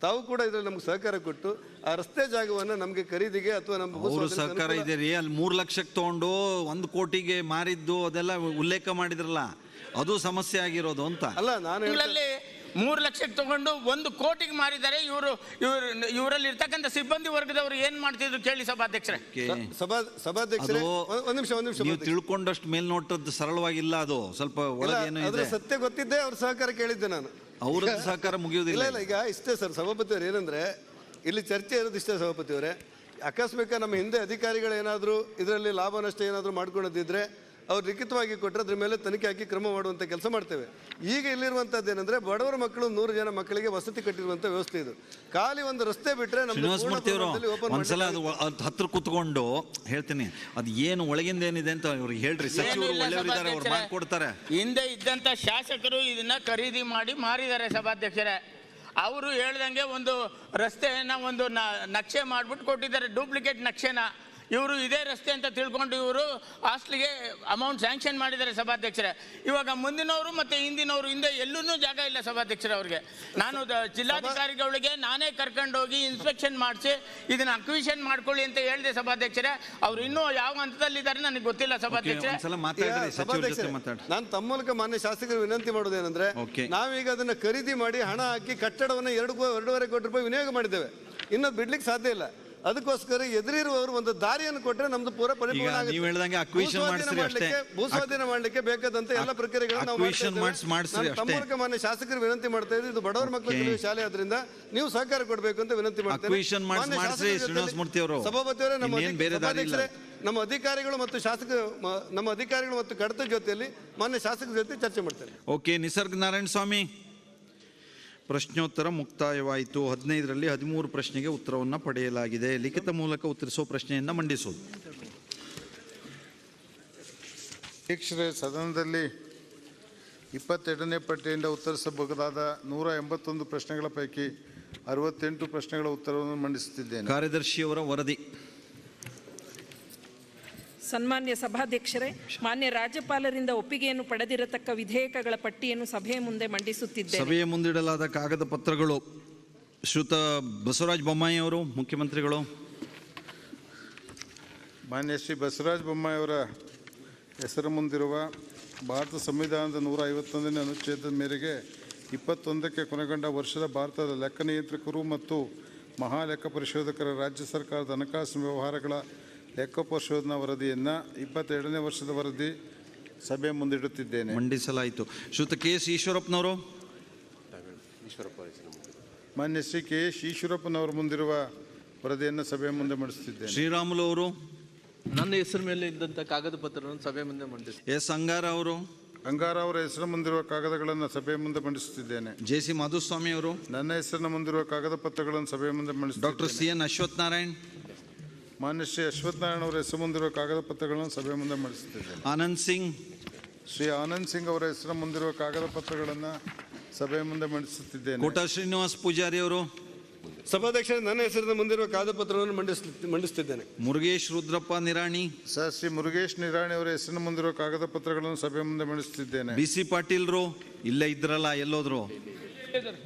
ತಾವು ಕೂಡ ಇದರಲ್ಲಿ ನಮ್ಗೆ ಸಹಕಾರ ಕೊಟ್ಟು ಆ ರಸ್ತೆ ಜಾಗವನ್ನು ನಮಗೆ ಖರೀದಿಗೆ ಅಥವಾ ನಮ್ಮ ಸಹಕಾರ ಇದೆ ರೀ. ಅಲ್ಲಿ 3 ಲಕ್ಷಕ್ಕೆ ತಗೊಂಡು 1 ಕೋಟಿಗೆ ಮಾರಿದ್ದು ಅದೆಲ್ಲ ಉಲ್ಲೇಖ ಮಾಡಿದ್ರಲ್ಲ, ಅದು ಸಮಸ್ಯೆ ಆಗಿರೋದು ಅಂತ ಅಲ್ಲ. ನಾನು 3 ಲಕ್ಷಕ್ಕೆ ತಗೊಂಡು 1 ಕೋಟಿಗೆ ಮಾರಿದ್ದಾರೆ. ಇವರಲ್ಲಿ ಇರ್ತಕ್ಕಂಥ ಸಿಬ್ಬಂದಿ ವರ್ಗದವರು ಏನ್ ಮಾಡ್ತಿದ್ರು ಕೇಳಿ ಸಭಾಧ್ಯಕ್ಷರೇ. ಸಭಾಧ್ಯಕ್ಷರೇ ಒಂದು ನಿಮಿಷ ನೀವು ತಿಳ್ಕೊಂಡಷ್ಟು ಮೇಲ್ನೋಟದ್ದು ಸರಳವಾಗಿಲ್ಲ, ಅದು ಸ್ವಲ್ಪ ಒಳಗೇನು ಇದೆ. ಸತ್ಯ ಗೊತ್ತಿದ್ದೆ ಅವ್ರ ಸಹಕಾರ ಕೇಳಿದ್ದೆ ನಾನು. ಅವ್ರ ಸಹಕಾರ ಮುಗಿಯುವುದಿಲ್ಲ. ಇಲ್ಲ, ಈಗ ಇಷ್ಟೇ ಸರ್ ಸಭಾಪತಿಯವರು, ಏನಂದ್ರೆ ಇಲ್ಲಿ ಚರ್ಚೆ ಇರೋದು ಇಷ್ಟೇ ಸಭಾಪತಿಯವರೇ. ಅಕಸ್ಮಾತ್ ನಮ್ಮ ಹಿಂದೆ ಅಧಿಕಾರಿಗಳು ಏನಾದರೂ ಇದರಲ್ಲಿ ಲಾಭ ನಷ್ಟ ಏನಾದರೂ ಮಾಡ್ಕೊಳ್ಳೋದಿದ್ರೆ ಅವ್ರು ಲಿಖಿತವಾಗಿ ಕೊಟ್ಟರೆ ಅದ್ರ ಮೇಲೆ ತನಿಖೆ ಹಾಕಿ ಕ್ರಮ ಮಾಡುವಂಥ ಕೆಲಸ ಮಾಡ್ತೇವೆ. ಈಗ ಇಲ್ಲಿರುವಂಥದ್ದು ಏನಂದರೆ ಬಡವರ ಮಕ್ಕಳು 100 ಜನ ಮಕ್ಕಳಿಗೆ ವಸತಿ ಕಟ್ಟಿರುವಂಥ ವ್ಯವಸ್ಥೆ ಇದು. ಖಾಲಿ ಒಂದು ರಸ್ತೆ ಬಿಟ್ಟರೆ ಒಂದ್ಸಲ ಅದು ಹತ್ರ ಕೂತ್ಕೊಂಡು ಹೇಳ್ತೀನಿ, ಅದು ಏನು ಒಳಗಿಂದ ಏನಿದೆ ಅಂತ ಅವ್ರಿಗೆ ಹೇಳ್ರಿ. ಸಚಿವರು ಒಳ್ಳೆಯವರಿದ್ದಾರೆ, ಅವ್ರು ಮಾಡ್ಕೊಡ್ತಾರೆ. ಹಿಂದೆ ಇದ್ದಂಥ ಶಾಸಕರು ಇದನ್ನ ಖರೀದಿ ಮಾಡಿ ಮಾರಿದ್ದಾರೆ ಸಭಾಧ್ಯಕ್ಷರೇ. ಅವರು ಹೇಳ್ದಂಗೆ ಒಂದು ರಸ್ತೆಯನ್ನು ಒಂದು ನಕ್ಷೆ ಮಾಡಿಬಿಟ್ಟು ಕೊಟ್ಟಿದ್ದಾರೆ, ಡೂಪ್ಲಿಕೇಟ್ ನಕ್ಷೆನ. ಇವರು ಇದೇ ರಸ್ತೆ ಅಂತ ತಿಳ್ಕೊಂಡು ಇವರು ಹಾಸ್ಟ್ಲಿಗೆ ಅಮೌಂಟ್ ಸ್ಯಾಂಕ್ಷನ್ ಮಾಡಿದ್ದಾರೆ ಸಭಾಧ್ಯಕ್ಷರೇ. ಇವಾಗ ಮುಂದಿನವರು ಮತ್ತು ಹಿಂದಿನವರು ಹಿಂದೆ ಎಲ್ಲೂ ಜಾಗ ಇಲ್ಲ ಸಭಾಧ್ಯಕ್ಷರೇ ಅವ್ರಿಗೆ. ನಾನು ಜಿಲ್ಲಾಧಿಕಾರಿಗಳಿಗೆ ನಾನೇ ಕರ್ಕೊಂಡೋಗಿ ಇನ್ಸ್ಪೆಕ್ಷನ್ ಮಾಡಿಸಿ ಇದನ್ನ ಅಕ್ವಿಷನ್ ಮಾಡ್ಕೊಳ್ಳಿ ಅಂತ ಹೇಳಿದೆ ಸಭಾಧ್ಯಕ್ಷರೇ. ಅವ್ರು ಇನ್ನೂ ಯಾವ ಹಂತದಲ್ಲಿದ್ದಾರೆ ನನಗೆ ಗೊತ್ತಿಲ್ಲ ಸಭಾಧ್ಯಕ್ಷರೇ. ನಾನು ತಮ್ಮ ಮೂಲಕ ಮಾನ್ಯ ಶಾಸಕರು ವಿನಂತಿ ಮಾಡೋದೇನೆಂದ್ರೆ, ನಾವೀಗ ಅದನ್ನ ಖರೀದಿ ಮಾಡಿ ಹಣ ಹಾಕಿ ಕಟ್ಟಡವನ್ನು 2.5 ಕೋಟಿ ರೂಪಾಯಿ ವಿನಿಯೋಗ ಮಾಡಿದ್ದೇವೆ. ಇನ್ನೊಂದು ಬಿಡ್ಲಿಕ್ಕೆ ಸಾಧ್ಯ ಇಲ್ಲ. ಅದಕ್ಕೋಸ್ಕರ ಎದುರಿರುವವರು ಒಂದು ದಾರಿಯನ್ನು ಕೊಟ್ಟರೆ ನಮ್ದು ಪೂರ ಪರಿಪೂರ್ಣ ಆಗುತ್ತೆ. ಭೂಸ್ವಾಧೀನ ಮಾಡಲಿಕ್ಕೆ ಬೇಕಾದಂತ ಎಲ್ಲ ಪ್ರಕ್ರಿಯೆಗಳನ್ನು ನಾವು ತಮ್ಮ ಮೂಲಕ ಮಾನ್ಯ ಶಾಸಕರು ವಿನಂತಿ ಮಾಡ್ತಾ ಇದ್ದೀವಿ. ಇದು ಬಡವರ ಮಕ್ಕಳ ಕಲಿಯುವ ಶಾಲೆ, ಆದ್ರಿಂದ ನೀವು ಸಹಕಾರ ಕೊಡಬೇಕು ಅಂತ ವಿನಂತಿ ಮಾಡ್ತೇವೆ. ಸಭಾಪತಿ ಅವರೇ, ನಮ್ಮ ಅಧಿಕಾರಿಗಳು ಮತ್ತು ಕಡತ ಜೊತೆಯಲ್ಲಿ ಮಾನ್ಯ ಶಾಸಕರ ಜೊತೆ ಚರ್ಚೆ ಮಾಡ್ತೇನೆ. ಓಕೆ, ನಿಸರ್ಗ ನಾರಾಯಣ ಸ್ವಾಮಿ. ಪ್ರಶ್ನೋತ್ತರ ಮುಕ್ತಾಯವಾಯಿತು. 15ರಲ್ಲಿ 13 ಪ್ರಶ್ನೆಗೆ ಉತ್ತರವನ್ನು ಪಡೆಯಲಾಗಿದೆ. ಲಿಖಿತ ಮೂಲಕ ಉತ್ತರಿಸುವ ಪ್ರಶ್ನೆಯನ್ನು ಮಂಡಿಸುವುದು. ಅಧ್ಯಕ್ಷರೇ, ಸದನದಲ್ಲಿ 22ನೇ ಪಟ್ಟಿಯಿಂದ ಉತ್ತರಿಸಬಹುದಾದ 181 ಪ್ರಶ್ನೆಗಳ ಪೈಕಿ 68 ಪ್ರಶ್ನೆಗಳ ಉತ್ತರವನ್ನು ಮಂಡಿಸುತ್ತಿದ್ದೇನೆ. ಕಾರ್ಯದರ್ಶಿಯವರ ವರದಿ. ಸನ್ಮಾನ್ಯ ಸಭಾಧ್ಯಕ್ಷರೇ, ಮಾನ್ಯ ರಾಜ್ಯಪಾಲರಿಂದ ಒಪ್ಪಿಗೆಯನ್ನು ಪಡೆದಿರತಕ್ಕ ವಿಧೇಯಕಗಳ ಪಟ್ಟಿಯನ್ನು ಸಭೆಯ ಮುಂದೆ ಮಂಡಿಸುತ್ತಿದ್ದೇನೆ. ಸಭೆಯ ಮುಂದಿಡಲಾದ ಕಾಗದ ಪತ್ರಗಳು. ಶ್ರೀಯುತ ಬಸವರಾಜ ಬೊಮ್ಮಾಯಿ ಅವರು, ಮುಖ್ಯಮಂತ್ರಿಗಳು. ಮಾನ್ಯ ಶ್ರೀ ಬಸವರಾಜ ಬೊಮ್ಮಾಯಿ ಅವರ ಹೆಸರು ಮುಂದಿರುವ ಭಾರತ ಸಂವಿಧಾನದ 151ನೇ ಅನುಚ್ಛೇದದ ಮೇರೆಗೆ 21ಕ್ಕೆ ಕೊನೆಗೊಂಡ ವರ್ಷದ ಭಾರತದ ಲೆಕ್ಕ ನಿಯಂತ್ರಕರು ಮತ್ತು ಮಹಾಲೆಕ್ಕ ಪರಿಶೋಧಕರ ರಾಜ್ಯ ಸರ್ಕಾರದ ಹಣಕಾಸು ವ್ಯವಹಾರಗಳ ಲೆಕ್ಕ ಪರಿಶೋಧನಾ ವರದಿಯನ್ನು 22ನೇ ವರ್ಷದ ವರದಿ ಸಭೆ ಮುಂದಿಡುತ್ತಿದ್ದೇನೆ. ಮಂಡಿಸಲಾಯಿತು. ಶ್ರೀಯುತ ಕೆ ಎಸ್ ಈಶ್ವರಪ್ಪನವರು. ಮಾನ್ಯ ಶ್ರೀ ಕೆ ಎಸ್ ಈಶ್ವರಪ್ಪನವರು ಮುಂದಿರುವ ವರದಿಯನ್ನು ಸಭೆ ಮುಂದೆ ಮಂಡಿಸುತ್ತಿದ್ದೇನೆ. ಶ್ರೀರಾಮುಲು ಅವರು. ನನ್ನ ಹೆಸರು ಮೇಲೆ ಇದ್ದಂಥ ಕಾಗದ ಪತ್ರವನ್ನು ಸಭೆ ಮುಂದೆ ಮಂಡಿಸಿ. ಎಸ್ ಅಂಗಾರ ಅವರು. ಅಂಗಾರ ಅವರ ಹೆಸರು ಮುಂದಿರುವ ಕಾಗದಗಳನ್ನು ಸಭೆ ಮುಂದೆ ಮಂಡಿಸುತ್ತಿದ್ದೇನೆ. ಜೆ ಸಿ ಮಾಧುಸ್ವಾಮಿ ಅವರು. ನನ್ನ ಹೆಸರಿನ ಮುಂದಿರುವ ಕಾಗದ ಪತ್ರಗಳನ್ನು ಸಭೆ ಮುಂದೆ ಮಂಡಿಸುತ್ತೇನೆ. Doctor C N Ashwath Narayan. ಮಾನ್ಯ ಶ್ರೀ ಅಶ್ವಥ್ ನಾರಾಯಣ ಅವರ ಹೆಸರು ಮುಂದಿರುವ ಕಾಗದ ಪತ್ರಗಳನ್ನು ಸಭೆ ಮುಂದೆ ಮಂಡಿಸುತ್ತಿದ್ದೇನೆ. ಆನಂದ್ ಸಿಂಗ್. ಶ್ರೀ ಆನಂದ್ ಸಿಂಗ್ ಅವರ ಹೆಸರು ಮುಂದಿರುವ ಕಾಗದ ಪತ್ರಗಳನ್ನು ಸಭೆ ಮುಂದೆ ಮಂಡಿಸುತ್ತಿದ್ದೇನೆ. ಕೋಟಾ ಶ್ರೀನಿವಾಸ್ ಪೂಜಾರಿ ಅವರು. ಸಭಾಧ್ಯಕ್ಷರೇ, ನನ್ನ ಹೆಸರಿನ ಮುಂದಿರುವ ಕಾಗದ ಪತ್ರವನ್ನು ಮಂಡಿಸುತ್ತಿದ್ದೇನೆ. ಮುರುಗೇಶ್ ರುದ್ರಪ್ಪ ನಿರಾಣಿ. ಸರ್, ಶ್ರೀ ಮುರುಗೇಶ್ ನಿರಾಣಿ ಅವರ ಹೆಸರಿನ ಮುಂದಿರುವ ಕಾಗದ ಪತ್ರಗಳನ್ನು ಸಭೆ ಮುಂದೆ ಮಂಡಿಸುತ್ತಿದ್ದೇನೆ. ಬಿ ಸಿ ಪಾಟೀಲ್ರು ಇಲ್ಲೇ ಇದ್ರಲ್ಲ, ಎಲ್ಲೋದ್ರು?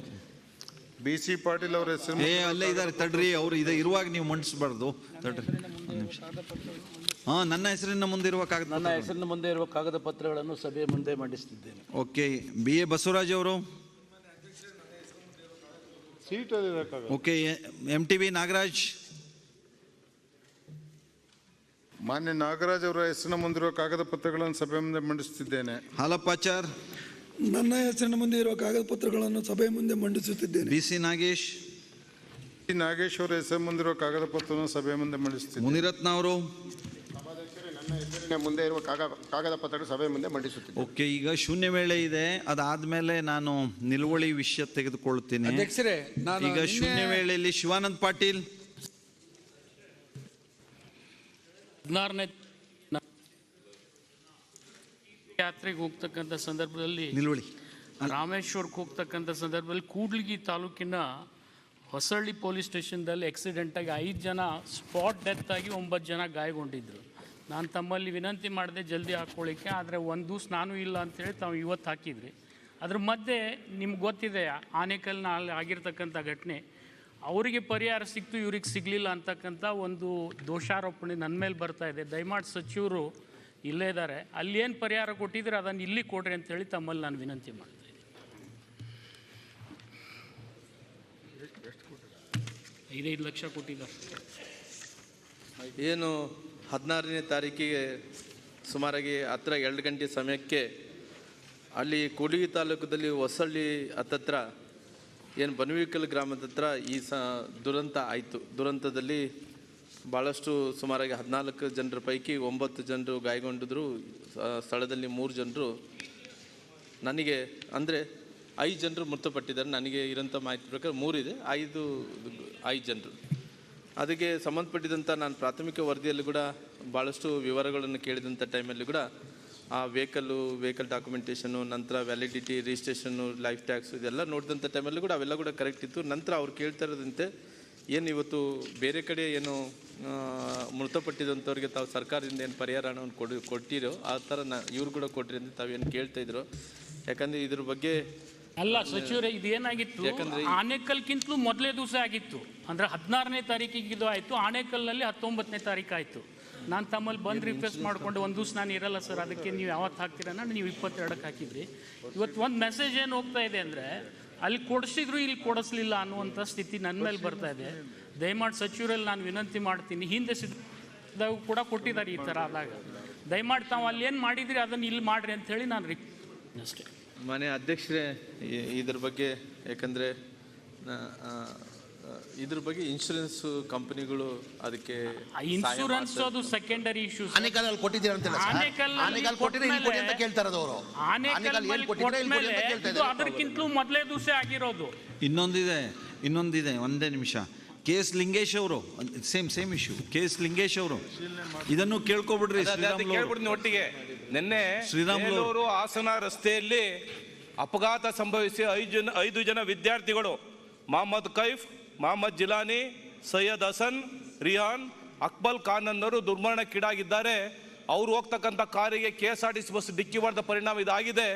ಬಿ ಸಿ ಪಾಟೀಲ್ ಅವರ ಹೆಸರು ಅಲ್ಲೇ ಇದ್ದಾರೆ, ತಡ್ರಿ. ಅವರು ಇರುವಾಗ ನೀವು ಮಂಡಿಸಬಾರ್ದು, ತಡ್ರಿ ಒಂದು ನಿಮಿಷ. ನನ್ನ ಹೆಸರಿನ ಮುಂದಿರುವ ಕಾಗದ, ನನ್ನ ಹೆಸರಿನ ಮುಂದೆ ಇರುವ ಕಾಗದ ಪತ್ರಗಳನ್ನು ಸಭೆಯ ಮುಂದೆ ಮಂಡಿಸುತ್ತಿದ್ದೇನೆ. ಓಕೆ. ಬಿ ಎ ಬಸವರಾಜ್ ಅವರು. Okay. M T V Nagaraj. ಮಾನ್ಯ ನಾಗರಾಜ್ ಅವರ ಹೆಸರಿನ ಮುಂದಿರುವ ಕಾಗದ ಪತ್ರಗಳನ್ನು ಸಭೆ ಮುಂದೆ ಮಂಡಿಸುತ್ತಿದ್ದೇನೆ. ಹಾಲಪ್ಪಾಚಾರ್. ನನ್ನ ಹೆಸರಿನ ಮುಂದೆ ಇರುವ ಕಾಗದ ಪತ್ರಗಳನ್ನು ಸಭೆ ಮುಂದೆ ಮಂಡಿಸುತ್ತಿದ್ದೇನೆ. B C Nagesh. ನಾಗೇಶ್ ಅವರ ಹೆಸರು ಮುಂದಿರುವ ಕಾಗದ ಪತ್ರವನ್ನು ಸಭೆ ಮುಂದೆ ಮಂಡಿಸುತ್ತಿದ್ದೇನೆ. ಮುನಿರತ್ನ ಅವರು. ನನ್ನ ಹೆಸರಿನ ಮುಂದೆ ಇರುವ ಕಾಗದ ಪತ್ರಗಳು ಸಭೆ ಮುಂದೆ ಮಂಡಿಸುತ್ತಿದ್ದೇನೆ. ಓಕೆ. ಈಗ ಶೂನ್ಯ ವೇಳೆ ಇದೆ, ಅದಾದ್ಮೇಲೆ ನಾನು ನಿಲುವಳಿ ವಿಷಯ ತೆಗೆದುಕೊಳ್ಳುತ್ತೇನೆ. ಅಧ್ಯಕ್ಷರೇ, ಈಗ ಶೂನ್ಯ ವೇಳೆಯಲ್ಲಿ ಶಿವಾನಂದ್ ಪಾಟೀಲ್. 16ನೇ ಯಾತ್ರೆಗೆ ಹೋಗ್ತಕ್ಕಂಥ ಸಂದರ್ಭದಲ್ಲಿ ನಿಲುವಳಿ ರಾಮೇಶ್ವರಕ್ಕೆ ಹೋಗ್ತಕ್ಕಂಥ ಸಂದರ್ಭದಲ್ಲಿ ಕೂಡ್ಲಿಗಿ ತಾಲೂಕಿನ ಹೊಸಳ್ಳಿ ಪೊಲೀಸ್ ಸ್ಟೇಷನ್ದಲ್ಲಿ ಆಕ್ಸಿಡೆಂಟಾಗಿ 5 ಜನ ಸ್ಪಾಟ್ ಡೆತ್ ಆಗಿ 9 ಜನ ಗಾಯಗೊಂಡಿದ್ದರು. ನಾನು ತಮ್ಮಲ್ಲಿ ವಿನಂತಿ ಮಾಡಿದೆ ಜಲ್ದಿ ಹಾಕ್ಕೊಳ್ಳಿಕ್ಕೆ, ಆದರೆ ಒಂದು ದಿವಸ ನಾನು ಇಲ್ಲ ಅಂಥೇಳಿ ತಾವು ಇವತ್ತು ಹಾಕಿದ್ರಿ. ಅದ್ರ ಮಧ್ಯೆ ನಿಮ್ಗೆ ಗೊತ್ತಿದೆ ಆನೇಕಲ್ನ ಅಲ್ಲಿ ಆಗಿರ್ತಕ್ಕಂಥ ಘಟನೆ, ಅವರಿಗೆ ಪರಿಹಾರ ಸಿಕ್ತು, ಇವ್ರಿಗೆ ಸಿಗಲಿಲ್ಲ ಅಂತಕ್ಕಂಥ ಒಂದು ದೋಷಾರೋಪಣೆ ನನ್ನ ಮೇಲೆ ಬರ್ತಾ ಇದೆ. ದಯಮಾಡಿ ಸಚಿವರು ಇಲ್ಲೇ ಇದ್ದಾರೆ, ಅಲ್ಲಿ ಏನು ಪರಿಹಾರ ಕೊಟ್ಟಿದ್ರೆ ಅದನ್ನು ಇಲ್ಲಿ ಕೊಡ್ರಿ ಅಂತೇಳಿ ತಮ್ಮಲ್ಲಿ ನಾನು ವಿನಂತಿ ಮಾಡ್ತೀನಿ. 5 ಲಕ್ಷ ಕೊಟ್ಟಿದ್ದಾರೆ. ಏನು 16ನೇ ತಾರೀಕಿಗೆ ಸುಮಾರಾಗಿ 2 ಗಂಟೆ ಸಮಯಕ್ಕೆ ಅಲ್ಲಿ ಕೂಡ್ಲಿಗಿ ತಾಲೂಕದಲ್ಲಿ ಹೊಸಳ್ಳಿ ಹತ್ತತ್ರ ಏನು ಬನವಿಕಲ್ ಗ್ರಾಮದ ಹತ್ರ ಈ ದುರಂತ ಆಯಿತು. ದುರಂತದಲ್ಲಿ ಭಾಳಷ್ಟು ಸುಮಾರಾಗಿ 14 ಜನರ ಪೈಕಿ 9 ಜನರು ಗಾಯಗೊಂಡಿದ್ರು. ಸ್ಥಳದಲ್ಲಿ 3 ಜನರು, ನನಗೆ ಅಂದರೆ 5 ಜನರು ಮೃತಪಟ್ಟಿದ್ದಾರೆ. ನನಗೆ ಇರೋಂಥ ಮಾಹಿತಿ ಪ್ರಕಾರ 3 ಇದೆ, 5 ಜನರು. ಅದಕ್ಕೆ ಸಂಬಂಧಪಟ್ಟಿದಂಥ ನಾನು ಪ್ರಾಥಮಿಕ ವರದಿಯಲ್ಲಿ ಕೂಡ ಭಾಳಷ್ಟು ವಿವರಗಳನ್ನು ಕೇಳಿದಂಥ ಟೈಮಲ್ಲಿ ಕೂಡ ಆ ವೆಹಿಕಲ್ ಡಾಕ್ಯುಮೆಂಟೇಷನು, ನಂತರ ವ್ಯಾಲಿಡಿಟಿ, ರಿಜಿಸ್ಟ್ರೇಷನ್ನು, ಲೈಫ್ ಟ್ಯಾಕ್ಸ್ ಇದೆಲ್ಲ ನೋಡಿದಂಥ ಟೈಮಲ್ಲಿ ಕೂಡ ಅವೆಲ್ಲ ಕೂಡ ಕರೆಕ್ಟ್ ಇತ್ತು. ನಂತರ ಅವ್ರು ಕೇಳ್ತಾ ಇರೋದಂತೆ ಏನು ಇವತ್ತು ಬೇರೆ ಕಡೆ ಏನು ಮೃತಪಟ್ಟಿದಂಥವ್ರಿಗೆ ತಾವು ಸರ್ಕಾರದಿಂದ ಏನು ಪರಿಹಾರ ಹಣವನ್ನು ಕೊಟ್ಟಿರೋ ಆ ಥರ ಇವ್ರು ಕೂಡ ಕೊಟ್ಟಿರಿ ಅಂತ ತಾವೇನು ಕೇಳ್ತಾ ಇದ್ರು. ಯಾಕಂದರೆ ಇದ್ರ ಬಗ್ಗೆ ಅಲ್ಲ ಸಚಿವರೇ, ಇದೇನಾಗಿತ್ತು, ಆನೇಕಲ್ಗಿಂತಲೂ ಮೊದಲೇ ದಿವಸ ಆಗಿತ್ತು. ಅಂದರೆ 16ನೇ ತಾರೀಕಿಗೆ ಇದು ಆಯಿತು, ಆನೇಕಲ್ನಲ್ಲಿ 19ನೇ ತಾರೀಕು ಆಯಿತು. ನಾನು ತಮ್ಮಲ್ಲಿ ಬಂದು ರಿಕ್ವೆಸ್ಟ್ ಮಾಡಿಕೊಂಡು ಒಂದು ದಿವಸ ನಾನು ಇರಲ್ಲ ಸರ್, ಅದಕ್ಕೆ ನೀವು ಯಾವತ್ತು ಹಾಕ್ತೀರನ್ನ ನೀವು 22ಕ್ಕೆ ಹಾಕಿದ್ರಿ. ಇವತ್ತು ಒಂದು ಮೆಸೇಜ್ ಏನು ಹೋಗ್ತಾ ಇದೆ ಅಂದರೆ, ಅಲ್ಲಿ ಕೊಡಿಸಿದ್ರು ಇಲ್ಲಿ ಕೊಡಿಸ್ಲಿಲ್ಲ ಅನ್ನುವಂಥ ಸ್ಥಿತಿ ನನ್ನ ಮೇಲೆ ಬರ್ತಾ ಇದೆ. ದಯಮಾಡಿ ಸಚಿವರಲ್ಲಿ ನಾನು ವಿನಂತಿ ಮಾಡ್ತೀನಿ, ಹಿಂದೆ ಸಿದ್ಧಾಗ ಕೂಡ ಕೊಟ್ಟಿದ್ದಾರೆ ಈ ಥರ ಆದಾಗ, ದಯಮಾಡಿ ತಾವು ಅಲ್ಲಿ ಏನು ಮಾಡಿದ್ರಿ ಅದನ್ನು ಇಲ್ಲಿ ಮಾಡಿರಿ ಅಂಥೇಳಿ ನಾನು ಅಷ್ಟೇ. ಮನೆ ಅಧ್ಯಕ್ಷರೇ, ಇದ್ರ ಬಗ್ಗೆ ಯಾಕಂದರೆ ಇದ್ರ ಬಗ್ಗೆ ಇನ್ಶೂರೆನ್ಸ್ ಕಂಪನಿಗಳು ಅದಕ್ಕೆ ಇನ್ಶೂರೆನ್ಸ್ ಅದು ಸೆಕೆಂಡರಿ ಇಶ್ಯೂಸ್. ಆನೇಕಲ್ ಕೊಟ್ಟಿದ್ದೀರಾ ಅಂತ ಆನೇಕಲ್ ಕೊಟ್ಟಿದ್ರೆ ಇಲ್ಲಿ ಕೊಡಿ ಅಂತ ಕೇಳ್ತಾರೆ ಅವರು. ಅದಕ್ಕಿಂತಲೂ ಮೊದಲೇ ದಿವಸ ಆಗಿರೋದು. ಇನ್ನೊಂದಿದೆ ಒಂದೇ ನಿಮಿಷ. KS ಲಿಂಗೇಶ್ ಅವರು ಸೇಮ್ ಇಶ್ಯೂ. KS ಲಿಂಗೇಶ್ ಅವರು ಇದನ್ನು ಕೇಳ್ಕೊಬಿಡ್ರಿ. ಕೇಳ್ಬಿಡ್ತೀನಿ ಒಟ್ಟಿಗೆ. ನಿನ್ನೆ ಶ್ರೀರಾಮುಲು ಹಾಸನ ರಸ್ತೆಯಲ್ಲಿ ಅಪಘಾತ ಸಂಭವಿಸಿ 5 ಜನ ವಿದ್ಯಾರ್ಥಿಗಳು ಮೊಹಮ್ಮದ್ ಕೈಫ್, ಮೊಹಮ್ಮದ್ ಜಿಲಾನಿ, ಸೈಯದ್ ಹಸನ್, ರಿಹಾನ್, ಅಕ್ಬಲ್ ಖಾನ್ ಅನ್ನೋರು ದುರ್ಮರಣಕ್ಕೀಡಾಗಿದ್ದಾರೆ. ಅವರು ಹೋಗ್ತಕ್ಕಂಥ ಕಾರಿಗೆ KSRTC ಬಸ್ ಡಿಕ್ಕಿ ಮಾಡಿದ ಪರಿಣಾಮ ಇದಾಗಿದೆ.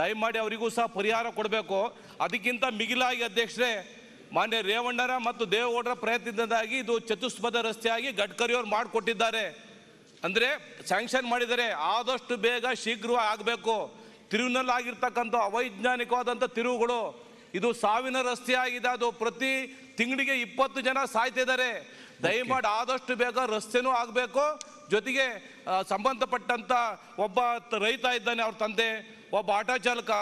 ದಯಮಾಡಿ ಅವರಿಗೂ ಸಹ ಪರಿಹಾರ ಕೊಡಬೇಕು. ಅದಕ್ಕಿಂತ ಮಿಗಿಲಾಗಿ ಅಧ್ಯಕ್ಷರೇ, ಮಾನ್ಯ ರೇವಣ್ಣರ ಮತ್ತು ದೇವೇಗೌಡರ ಪ್ರಯತ್ನದಿಂದಾಗಿ ಇದು ಚತುಷ್ಪಥ ರಸ್ತೆಯಾಗಿ ಗಡ್ಕರಿಯವರು ಮಾಡಿಕೊಟ್ಟಿದ್ದಾರೆ. ಅಂದರೆ ಸ್ಯಾಂಕ್ಷನ್ ಮಾಡಿದ್ದಾರೆ. ಆದಷ್ಟು ಬೇಗ ಶೀಘ್ರವಾಗಿ ಆಗಬೇಕು. ತಿರುವಿನಲ್ಲಿ ಆಗಿರ್ತಕ್ಕಂಥ ಅವೈಜ್ಞಾನಿಕವಾದಂಥ ತಿರುವುಗಳು, ಇದು ಸಾವಿನ ರಸ್ತೆ ಆಗಿದೆ. ಅದು ಪ್ರತಿ ತಿಂಗಳಿಗೆ 20 ಜನ ಸಾಯ್ತಿದ್ದಾರೆ. ದಯಮಾಡಿ ಆದಷ್ಟು ಬೇಗ ರಸ್ತೆನೂ ಆಗಬೇಕು. ಜೊತೆಗೆ ಸಂಬಂಧಪಟ್ಟಂಥ ಒಬ್ಬ ರೈತ ಇದ್ದಾನೆ, ಅವ್ರ ತಂದೆ, ಒಬ್ಬ ಆಟೋ ಚಾಲಕ,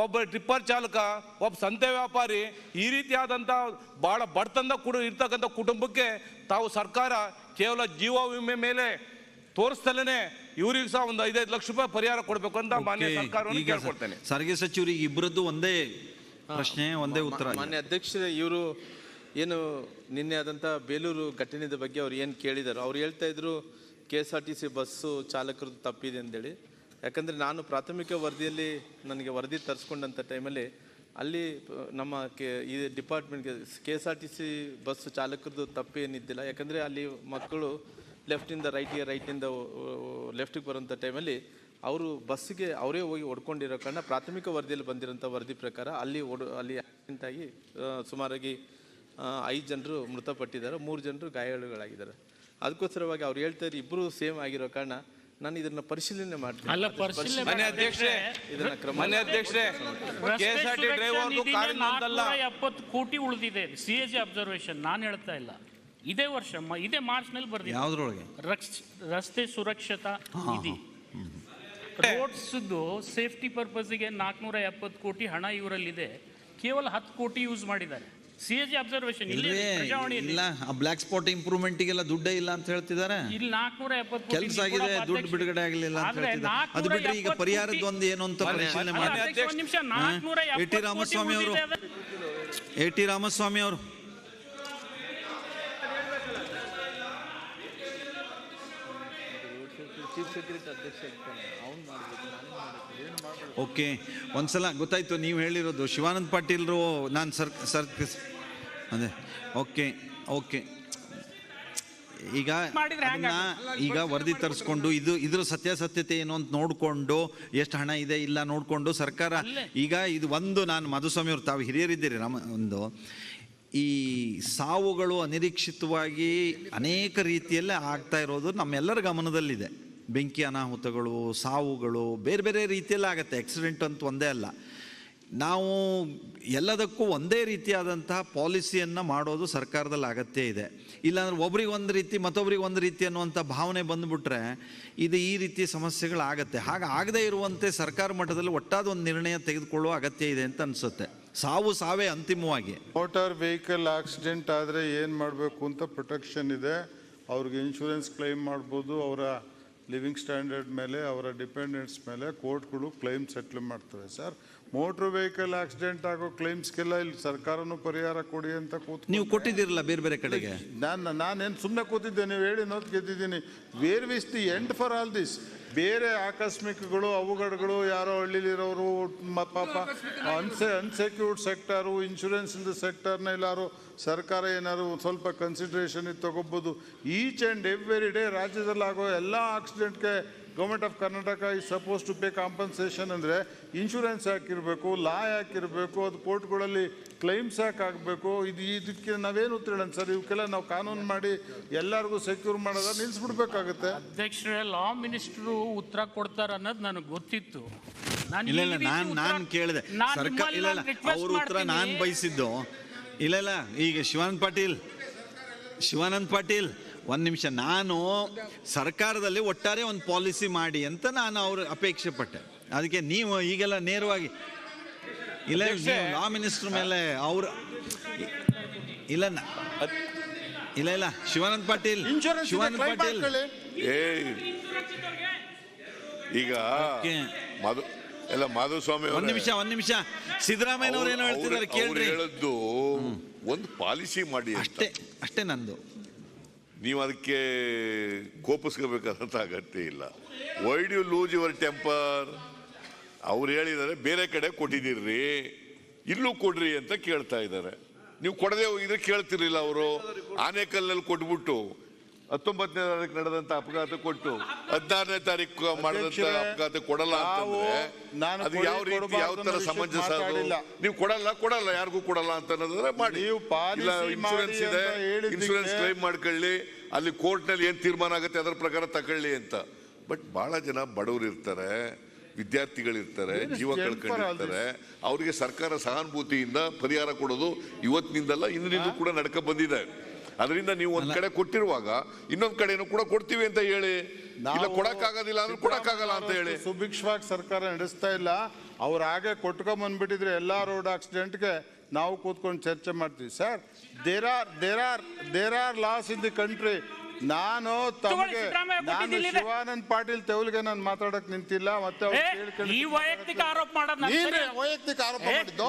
ಒಬ್ಬ ಟಿಪ್ಪರ್ ಚಾಲಕ, ಒಬ್ಬ ಸಂತೆ ವ್ಯಾಪಾರಿ, ಈ ರೀತಿಯಾದಂಥ ಭಾಳ ಬಡತನ ಇರ್ತಕ್ಕಂಥ ಕುಟುಂಬಕ್ಕೆ ತಾವು ಸರ್ಕಾರ ಕೇವಲ ಜೀವ ವಿಮೆ ಮೇಲೆ ತೋರಿಸ್ತಲೇ ಇವರಿಗೆ ಸಹ ಒಂದು 5-5 ಲಕ್ಷ ರೂಪಾಯಿ ಪರಿಹಾರ ಕೊಡಬೇಕು ಅಂತ ಮಾನ್ಯ ಸರ್ಕಾರವನ್ನು ಕೇಳ್ಕೊಡ್ತೇನೆ. ಸಾರಿಗೆ ಸಚಿವರಿಗೆ ಇಬ್ಬರದ್ದು ಒಂದೇ ಪ್ರಶ್ನೆ, ಒಂದೇ ಉತ್ತರ. ಮಾನ್ಯ ಅಧ್ಯಕ್ಷರೇ, ಇವರು ಏನು ನಿನ್ನೆ ಆದಂಥ ಬೇಲೂರು ಘಟನೆದ ಬಗ್ಗೆ ಅವ್ರು ಏನು ಕೇಳಿದಾರೋ ಅವ್ರು ಹೇಳ್ತಾ ಇದ್ರು KSRTC ಬಸ್ಸು ಚಾಲಕರದ್ದು ತಪ್ಪಿದೆ ಅಂತೇಳಿ. ಯಾಕಂದರೆ ನಾನು ಪ್ರಾಥಮಿಕ ವರದಿಯಲ್ಲಿ ನನಗೆ ವರದಿ ತರಿಸ್ಕೊಂಡಂಥ ಟೈಮಲ್ಲಿ ಅಲ್ಲಿ ನಮ್ಮ ಈ ಡಿಪಾರ್ಟ್ಮೆಂಟ್ಗೆ KSRTC ಬಸ್ಸು ಚಾಲಕರದ್ದು ತಪ್ಪೇನಿದ್ದಿಲ್ಲ. ಯಾಕಂದರೆ ಅಲ್ಲಿ ಮಕ್ಕಳು ಲೆಫ್ಟಿಂದ ರೈಟಿಂದ ಲೆಫ್ಟಿಗೆ ಬರೋಂಥ ಟೈಮಲ್ಲಿ ಅವರು ಬಸ್ಸಿಗೆ ಅವರೇ ಹೋಗಿ ಹೊಡ್ಕೊಂಡಿರೋ ಕಾರಣ ಪ್ರಾಥಮಿಕ ವರದಿಯಲ್ಲಿ ಬಂದಿರೋಂಥ ವರದಿ ಪ್ರಕಾರ ಅಲ್ಲಿ ಆಕ್ಸಿಡೆಂಟಾಗಿ ಸುಮಾರಾಗಿ 5 ಜನರು ಮೃತಪಟ್ಟಿದ್ದಾರೆ, 3 ಜನರು ಗಾಯಾಳುಗಳಾಗಿದ್ದಾರೆ. ಅದಕ್ಕೋಸ್ಕರವಾಗಿ ಅವ್ರು ಹೇಳ್ತಾರೆ ಇಬ್ಬರು ಸೇಮ್ ಆಗಿರೋ ಕಾರಣ ನಾನು ಇದನ್ನ ಪರಿಶೀಲನೆ ಮಾಡ್ತೀನಿ. ಅಲ್ಲ, ಪರಿಶೀಲನೆ ಮನೆ ಅಧ್ಯಕ್ಷರೇ, ಮನೆ ಅಧ್ಯಕ್ಷರೇ, KSRTC ಡ್ರೈವರ್ದು ಕಾರಿನ 70 ಕೋಟಿ ಉಳಿದಿದೆ. CAG ಅಬ್ಸರ್ವೇಷನ್ ನಾನು ಹೇಳ್ತಾ ಇಲ್ಲ. ಇದೇ ವರ್ಷ ಇದೇ ಮಾರ್ಚ್ನಲ್ಲಿ ಬರ್ದಿದೆ. ಯಾವುದ್ರೊಳಗೆ? ರಸ್ತೆ ಸುರಕ್ಷತಾ ನಿಧಿ, ರೋಡ್ಸ್ದು ಸೇಫ್ಟಿ ಪರ್ಪಸ್ಗೆ 470 ಕೋಟಿ ಹಣ ಇವರಲ್ಲಿದೆ. ಕೇವಲ 10 ಕೋಟಿ ಯೂಸ್ ಮಾಡಿದ್ದಾರೆ. CAG ಅಬ್ಸರ್ವೇಷನ್ ಇಲ್ಲ. ಬ್ಲಾಕ್ ಸ್ಪಾಟ್ ಇಂಪ್ರೂವ್ಮೆಂಟ್ಗೆಲ್ಲ ದುಡ್ಡೇ ಇಲ್ಲ ಅಂತ ಹೇಳ್ತಿದ್ದಾರೆ. ಇಲ್ಲಿ 470 ಕೆಲಸ ಆಗಿದೆ, ದುಡ್ಡು ಬಿಡುಗಡೆ ಆಗಲಿಲ್ಲ ಅಂತ ಹೇಳ್ತಿದ್ದಾರೆ. ಅದು ಬಿಟ್ಟರೆ ಈಗ ಪರಿಹಾರದ ಒಂದು ಏನು ಅಂತ ಪರಿಶೀಲನೆ ಮಾಡಿ. AT ರಾಮಸ್ವಾಮಿ ಅವರು ಓಕೆ. ಒಂದ್ಸಲ ಗೊತ್ತಾಯ್ತು ನೀವು ಹೇಳಿರೋದು. ಶಿವಾನಂದ ಪಾಟೀಲ್ರು ನಾನು ಅದೇ ಓಕೆ ಈಗ ವರದಿ ತರಿಸ್ಕೊಂಡು ಇದ್ರ ಸತ್ಯಾಸತ್ಯತೆ ಏನು ಅಂತ ನೋಡಿಕೊಂಡು ಎಷ್ಟು ಹಣ ಇದೆ ಇಲ್ಲ ನೋಡಿಕೊಂಡು ಸರ್ಕಾರ ಈಗ ಇದು ಒಂದು, ನಾನು ಮಧುಸ್ವಾಮಿ ಅವರು ತಾವು ಹಿರಿಯರಿದ್ದೀರಿ, ಈ ಸಾವುಗಳು ಅನಿರೀಕ್ಷಿತವಾಗಿ ಅನೇಕ ರೀತಿಯಲ್ಲೇ ಆಗ್ತಾ ಇರೋದು ನಮ್ಮೆಲ್ಲರ ಗಮನದಲ್ಲಿದೆ. ಬೆಂಕಿ ಅನಾಹುತಗಳು, ಸಾವುಗಳು ಬೇರೆ ಬೇರೆ ರೀತಿಯಲ್ಲಿ ಆಗುತ್ತೆ. ಆಕ್ಸಿಡೆಂಟ್ ಅಂತ ಒಂದೇ ಅಲ್ಲ. ನಾವು ಎಲ್ಲದಕ್ಕೂ ಒಂದೇ ರೀತಿಯಾದಂತಹ ಪಾಲಿಸಿಯನ್ನು ಮಾಡೋದು ಸರ್ಕಾರದಲ್ಲಿ ಅಗತ್ಯ ಇದೆ. ಇಲ್ಲಾಂದ್ರೆ ಒಬ್ರಿಗೆ ಒಂದು ರೀತಿ ಮತ್ತೊಬ್ರಿಗೆ ಒಂದು ರೀತಿ ಅನ್ನುವಂಥ ಭಾವನೆ ಬಂದುಬಿಟ್ರೆ ಇದು ಈ ರೀತಿ ಸಮಸ್ಯೆಗಳಾಗತ್ತೆ. ಹಾಗೆ ಆಗದೇ ಇರುವಂತೆ ಸರ್ಕಾರ ಮಟ್ಟದಲ್ಲಿ ಒಟ್ಟಾದ ಒಂದು ನಿರ್ಣಯ ತೆಗೆದುಕೊಳ್ಳುವ ಅಗತ್ಯ ಇದೆ ಅಂತ ಅನಿಸುತ್ತೆ. ಸಾವೇ ಅಂತಿಮವಾಗಿ. ಮೋಟಾರ್ ವೆಹಿಕಲ್ ಆಕ್ಸಿಡೆಂಟ್ ಆದರೆ ಏನು ಮಾಡಬೇಕು ಅಂತ ಪ್ರೊಟೆಕ್ಷನ್ ಇದೆ. ಅವ್ರಿಗೆ ಇನ್ಶೂರೆನ್ಸ್ ಕ್ಲೈಮ್ ಮಾಡ್ಬೋದು. ಅವರ ಲಿವಿಂಗ್ ಸ್ಟ್ಯಾಂಡರ್ಡ್ ಮೇಲೆ, ಅವರ ಡಿಪೆಂಡೆಂಟ್ಸ್ ಮೇಲೆ ಕೋರ್ಟ್ಗಳು ಕ್ಲೈಮ್ ಸೆಟ್ಲ್ ಮಾಡ್ತವೆ. ಸರ್, ಮೋಟ್ರ್ ವೆಹಿಕಲ್ ಆಕ್ಸಿಡೆಂಟ್ ಆಗೋ ಕ್ಲೈಮ್ಸ್ಗೆಲ್ಲ ಇಲ್ಲಿ ಸರ್ಕಾರನೂ ಪರಿಹಾರ ಕೊಡಿ ಅಂತ ನೀವು ಕೊಟ್ಟಿದ್ದೀರಲ್ಲ ಬೇರೆ ಬೇರೆ ಕಡೆಗೆ. ನಾನೇನು ಸುಮ್ಮನೆ ಕೂತಿದ್ದೆ, ನೀವು ಹೇಳಿ ನೋಟ್ ಗೆದ್ದಿದ್ದೀನಿ. Where is the end for all this? ಬೇರೆ ಆಕಸ್ಮಿಕಗಳು, ಅವಘಡಗಳು, ಯಾರೋ ಹಳ್ಳಿಲಿರೋರು ಪಾಪ ಅನ್ಸೆಕ್ಯೂರ್ಡ್ ಸೆಕ್ಟರು, ಇನ್ಶೂರೆನ್ಸ್ ಸೆಕ್ಟರ್ನ ಎಲ್ಲಾರು ಸರ್ಕಾರ ಏನಾದ್ರು ಸ್ವಲ್ಪ ಕನ್ಸಿಡ್ರೇಷನ್ ತಗೋಬೋದು. ಈಚ್ ಆ್ಯಂಡ್ ಎವ್ರಿ ಡೇ ರಾಜ್ಯದಲ್ಲಿ ಆಗೋ ಎಲ್ಲ ಆಕ್ಸಿಡೆಂಟ್ಗೆ government of Karnataka is suppose to pay compensation ಅಂದರೆ ಇನ್ಶೂರೆನ್ಸ್ ಹಾಕಿರಬೇಕು, ಲಾ ಹಾಕಿರಬೇಕು, ಅದು ಕೋರ್ಟ್ಗಳಲ್ಲಿ ಕ್ಲೈಮ್ಸ್ ಹಾಕಬೇಕು. ಇದಕ್ಕೆ ನಾವೇನು ಉತ್ತರ ಹೇಳೋಣ ಸರ್? ಇವಕ್ಕೆಲ್ಲ ನಾವು ಕಾನೂನು ಮಾಡಿ ಎಲ್ಲರಿಗೂ ಸೆಕ್ಯೂರ್ ಮಾಡೋದ ನಿಲ್ಲಿಸ್ಬಿಡ್ಬೇಕಾಗುತ್ತೆ. ಅಧ್ಯಕ್ಷರೇ, ಲಾ ಮಿನಿಸ್ಟ್ರು ಉತ್ತರ ಕೊಡ್ತಾರೆ ಅನ್ನೋದು ನನಗೆ ಗೊತ್ತಿತ್ತು. ಇಲ್ಲ ನಾನು ಕೇಳಿದೆ ಸರ್ಕಾರ, ಇಲ್ಲ ಅವ್ರ ಉತ್ತರ ನಾನು ಬಯಸಿದ್ದು. ಇಲ್ಲ ಈಗ ಶಿವಾನಂದ್ ಪಾಟೀಲ್ ಒಂದು ನಿಮಿಷ, ನಾನು ಸರ್ಕಾರದಲ್ಲಿ ಒಟ್ಟಾರೆ ಒಂದು ಪಾಲಿಸಿ ಮಾಡಿ ಅಂತ ನಾನು ಅವ್ರ ಅಪೇಕ್ಷೆ ಪಟ್ಟೆ. ಅದಕ್ಕೆ ನೀವು ಈಗೆಲ್ಲ ನೇರವಾಗಿ ಇಲ್ಲ ಲಾ ಮಿನಿಸ್ಟರ್ ಮೇಲೆ ಅವ್ರ ಇಲ್ಲ ಶಿವಾನಂದ್ ಪಾಟೀಲ್ ಈಗ ಮಾಧುಸ್ವಾಮಿ ಒಂದ್ ನಿಮಿಷ ಸಿದ್ದರಾಮಯ್ಯ ಅವ್ರು ಏನೋ ಹೇಳ್ತಿದ್ದಾರೆ ಕೇಳ್ರಿ. ಹೇಳದ್ದು ಒಂದು ಪಾಲಿಸಿ ಮಾಡಿ ಅಷ್ಟೇ ನಂದು. ನೀವು ಅದಕ್ಕೆ ಕೋಪಿಸ್ಕೋಬೇಕಾದಂತ ಅಗತ್ಯ ಇಲ್ಲ. Why do you lose your temper? ಅವ್ರು ಹೇಳಿದ್ದಾರೆ ಬೇರೆ ಕಡೆ ಕೊಟ್ಟಿದ್ದೀರಿ, ಇಲ್ಲೂ ಕೊಡ್ರಿ ಅಂತ ಕೇಳ್ತಾ ಇದ್ದಾರೆ. ನೀವು ಕೊಡದೆ ಹೋಗಿದ್ರೆ ಕೇಳ್ತಿರ್ಲಿಲ್ಲ. ಅವರು ಆನೇಕಲ್ನಲ್ಲಿ ಕೊಟ್ಬಿಟ್ಟು 19ನೇ ತಾರೀಕು ನಡೆದಂತ ಅಪಘಾತ ಕೊಟ್ಟು 16ನೇ ತಾರೀಕು ಮಾಡಿದಂತ ಅಪಘಾತ ಕೊಡಲ್ಲ ಅಂತಂದ್ರೆ ಅದು ಯಾವ ರೀತಿ, ಯಾವ ತರ ಸಮಂಜಸ? ನೀವು ಕೊಡಲ್ಲ ಯಾರಿಗೂ ಕೊಡಲ್ಲ ಅಂತ ಅನ್ನೋದಾದ್ರೆ ಮಾಡಿ. ಇನ್ಶೂರೆನ್ಸ್ ಇದೆ, ಇನ್ಶೂರೆನ್ಸ್ ಕ್ಲೈಮ್ ಮಾಡ್ಕೊಳ್ಳಿ, ಅಲ್ಲಿ ಕೋರ್ಟ್ ನಲ್ಲಿ ಏನ್ ತೀರ್ಮಾನ ಆಗುತ್ತೆ ಅದರ ಪ್ರಕಾರ ತಗೊಳ್ಳಿ ಅಂತ. ಬಟ್ ಬಹಳ ಜನ ಬಡವರು ಇರ್ತಾರೆ, ವಿದ್ಯಾರ್ಥಿಗಳಿರ್ತಾರೆ, ಜೀವ ಕಳ್ಕೊಂಡಿರ್ತಾರೆ. ಅವರಿಗೆ ಸರ್ಕಾರ ಸಹಾನುಭೂತಿಯಿಂದ ಪರಿಹಾರ ಕೊಡೋದು ಇವತ್ತಿನಿಂದಲ್ಲ, ಇಂದಿನಿಂದ ಕೂಡ ನಡ್ಕ ಬಂದಿದೆ. ಅದರಿಂದ ನೀವು ಒಂದ್ ಕಡೆ ಕೊಟ್ಟಿರುವಾಗ ಇನ್ನೊಂದ್ ಕಡೆನೂ ಕೂಡ ಕೊಡ್ತೀವಿ ಅಂತ ಹೇಳಿ, ಇಲ್ಲ ಕೊಡಕ್ಕಾಗೋದಿಲ್ಲ ಅಂದ್ರೆ ಕೊಡಕ್ಕಾಗಲ್ಲ ಅಂತ ಹೇಳಿ. ಸುಭಿಕ್ಷವಾಗಿ ಸರ್ಕಾರ ನಡೆಸ್ತಾ ಇಲ್ಲ. ಅವ್ರು ಹಾಗೆ ಕೊಟ್ಕೊಂಡ್ಬಂದ್ಬಿಟ್ಟಿದ್ರೆ ಎಲ್ಲಾ ರೋಡ್ ಆಕ್ಸಿಡೆಂಟ್ಗೆ ನಾವು ಕೂತ್ಕೊಂಡು ಚರ್ಚೆ ಮಾಡ್ತೀವಿ. Sir, there are laws in the country. ನಾನು ಶಿವಾನಂದ್ ಪಾಟೀಲ್ ತೆವಲಿಗೆ ನಾನು ಮಾತಾಡಕ್ ನಿಂತಿಲ್ಲ. ಮತ್ತೆ ವೈಯಕ್ತಿಕ ಆರೋಪ ಮಾಡೋದು ವೈಯಕ್ತಿಕ ಆರೋಪ ಮಾಡಿದ್ದು